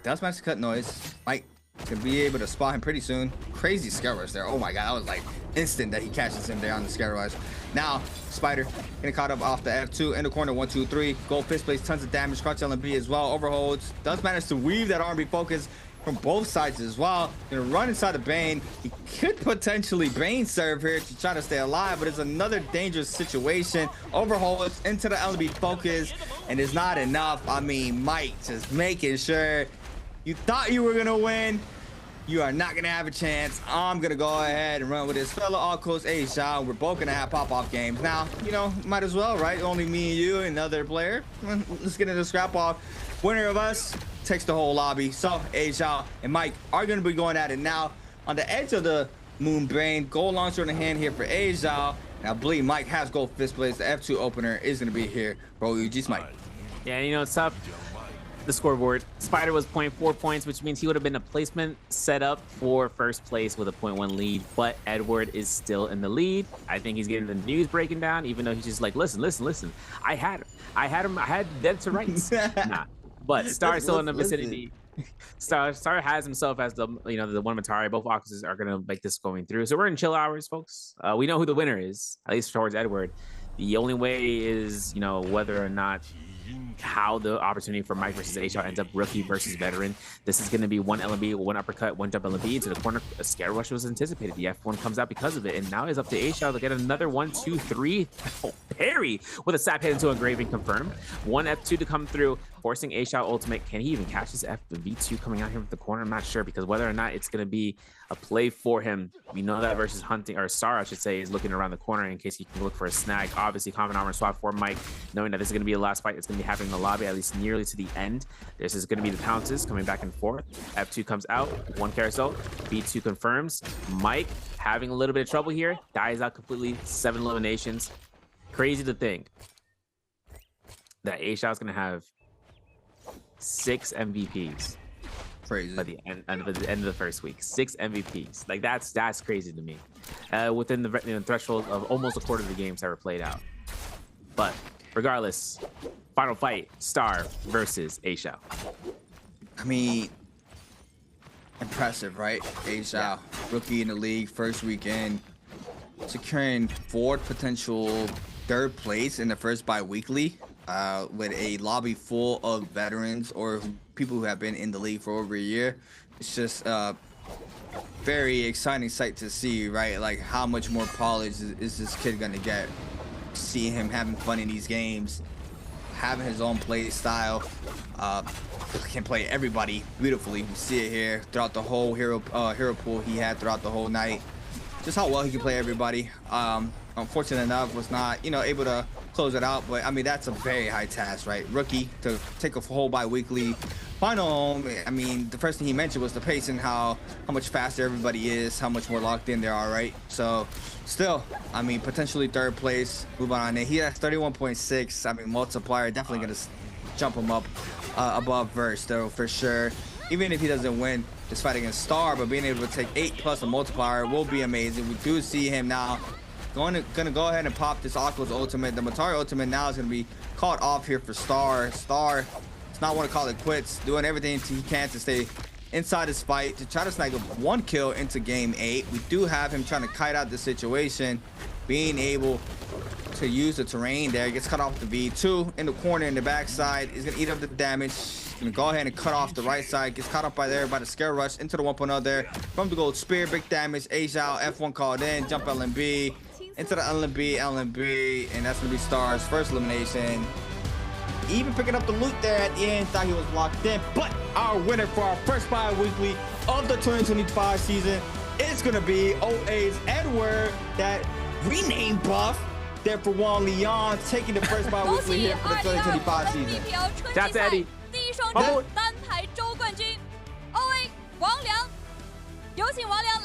That's my cut noise. Mike could be able to spot him pretty soon. Crazy scare rush there. Oh my god, that was like instant that he catches him there on the scare rush. Now, Spider getting caught up off the F2 in the corner. 1, 2, 3. Gold fist plays tons of damage. Crouch LMB as well. Overholds. Does manage to weave that R&B focus from both sides as well. Gonna run inside the Bane. He could potentially Bane serve here to try to stay alive, but it's another dangerous situation. Overholds into the LMB focus, and it's not enough. I mean, Mike just making sure. You thought you were gonna win. You are not gonna have a chance. I'm gonna go ahead and run with this fellow Aquos Aizhao. We're both gonna have pop-off games. Now, you know, might as well, right? Only me and you and another player. Let's get into the scrap off. Winner of us takes the whole lobby. So Aizhao and Mike are gonna be going at it now. On the edge of the Moon Brain, gold launcher in the hand here for Aizhao. And I believe Mike has gold fist plays. The F2 opener is gonna be here. Bro, UG's Mike. Yeah, you know, it's tough. The scoreboard. Spider was 0.4 points, which means he would have been a placement set up for first place with a 0.1 lead, but Edward is still in the lead. I think he's getting the news breaking down, even though he's just like, listen. I had dead to rights. Nah. But Star is still in the vicinity. Star has himself as the the one Matari. Both Aquuses are gonna make this going through. So we're in chill hours, folks. We know who the winner is, at least towards Edward. The only way is, whether or not how the opportunity for Mike versus Aizhao ends up rookie versus veteran. This is going to be one LMB, one uppercut, one jump LMB into the corner. A scare rush was anticipated. The F1 comes out because of it, and now it's up to Aizhao to get another 1, 2, 3 parry with a sap hit into engraving confirmed. One F2 to come through, forcing Aizhao ultimate. Can he even catch this V2 coming out here with the corner? I'm not sure, because whether or not it's going to be a play for him, we know that versus Hunting, or Star, I should say, is looking around the corner in case he can look for a snag. Obviously, common armor swap for Mike, knowing that this is going to be the last fight that's going to be happening in the lobby, at least nearly to the end. This is going to be the pounces coming back and forth. F2 comes out, one carousel, B2 confirms. Mike having a little bit of trouble here, dies out completely, 7 eliminations. Crazy to think that Aizhao is going to have 6 MVPs. Crazy. By the end of the first week, 6 MVPs. Like that's crazy to me. Within the threshold of almost a quarter of the games that were played out. But regardless, final fight: Star versus Aizhao. I mean, impressive, right? Aizhao, rookie in the league, first weekend, securing 4 potential 3rd place in the first bi-weekly. With a lobby full of veterans or people who have been in the league for over a year. It's just very exciting sight to see, right? Like, how much more polish is this kid gonna get? See him having fun in these games, having his own play style. Can play everybody beautifully. We see it here throughout the whole hero pool he had throughout the whole night. Just how well he can play everybody. Unfortunate enough, was not able to close it out, but I mean, that's a very high task, right? Rookie to take a whole bi-weekly final home. I mean, the first thing he mentioned was the pace and how much faster everybody is, how much more locked in they are, right? So still, I mean, potentially 3rd place, move on. And he has 31.6. I mean, multiplier definitely gonna jump him up above verse though, for sure. Even if he doesn't win this fight against Star, but being able to take 8+ a multiplier will be amazing. We do see him now gonna go ahead and pop this Aqua's ultimate. The Matari ultimate now is gonna be caught off here for Star. Star does not want to call it quits, doing everything he can to stay inside this fight to try to snag up 1 kill into game 8. We do have him trying to kite out the situation, being able to use the terrain there. Gets cut off the V2 in the corner in the backside. He's gonna eat up the damage. Gonna go ahead and cut off the right side. Gets caught up by the scare rush into the 1.0 there. From the gold spear, big damage. Aizhao, F1 called in, jump LMB. Into the LMB, and that's gonna be Star's first elimination. Even picking up the loot there at the end, thought he was locked in. But our winner for our first bi-weekly of the 2025 season is gonna be OA's Edward, that rename buff there for Juan Leon, taking the first bi-weekly here for the 2025 season. That's Eddie. 第一双单排周冠军有请王良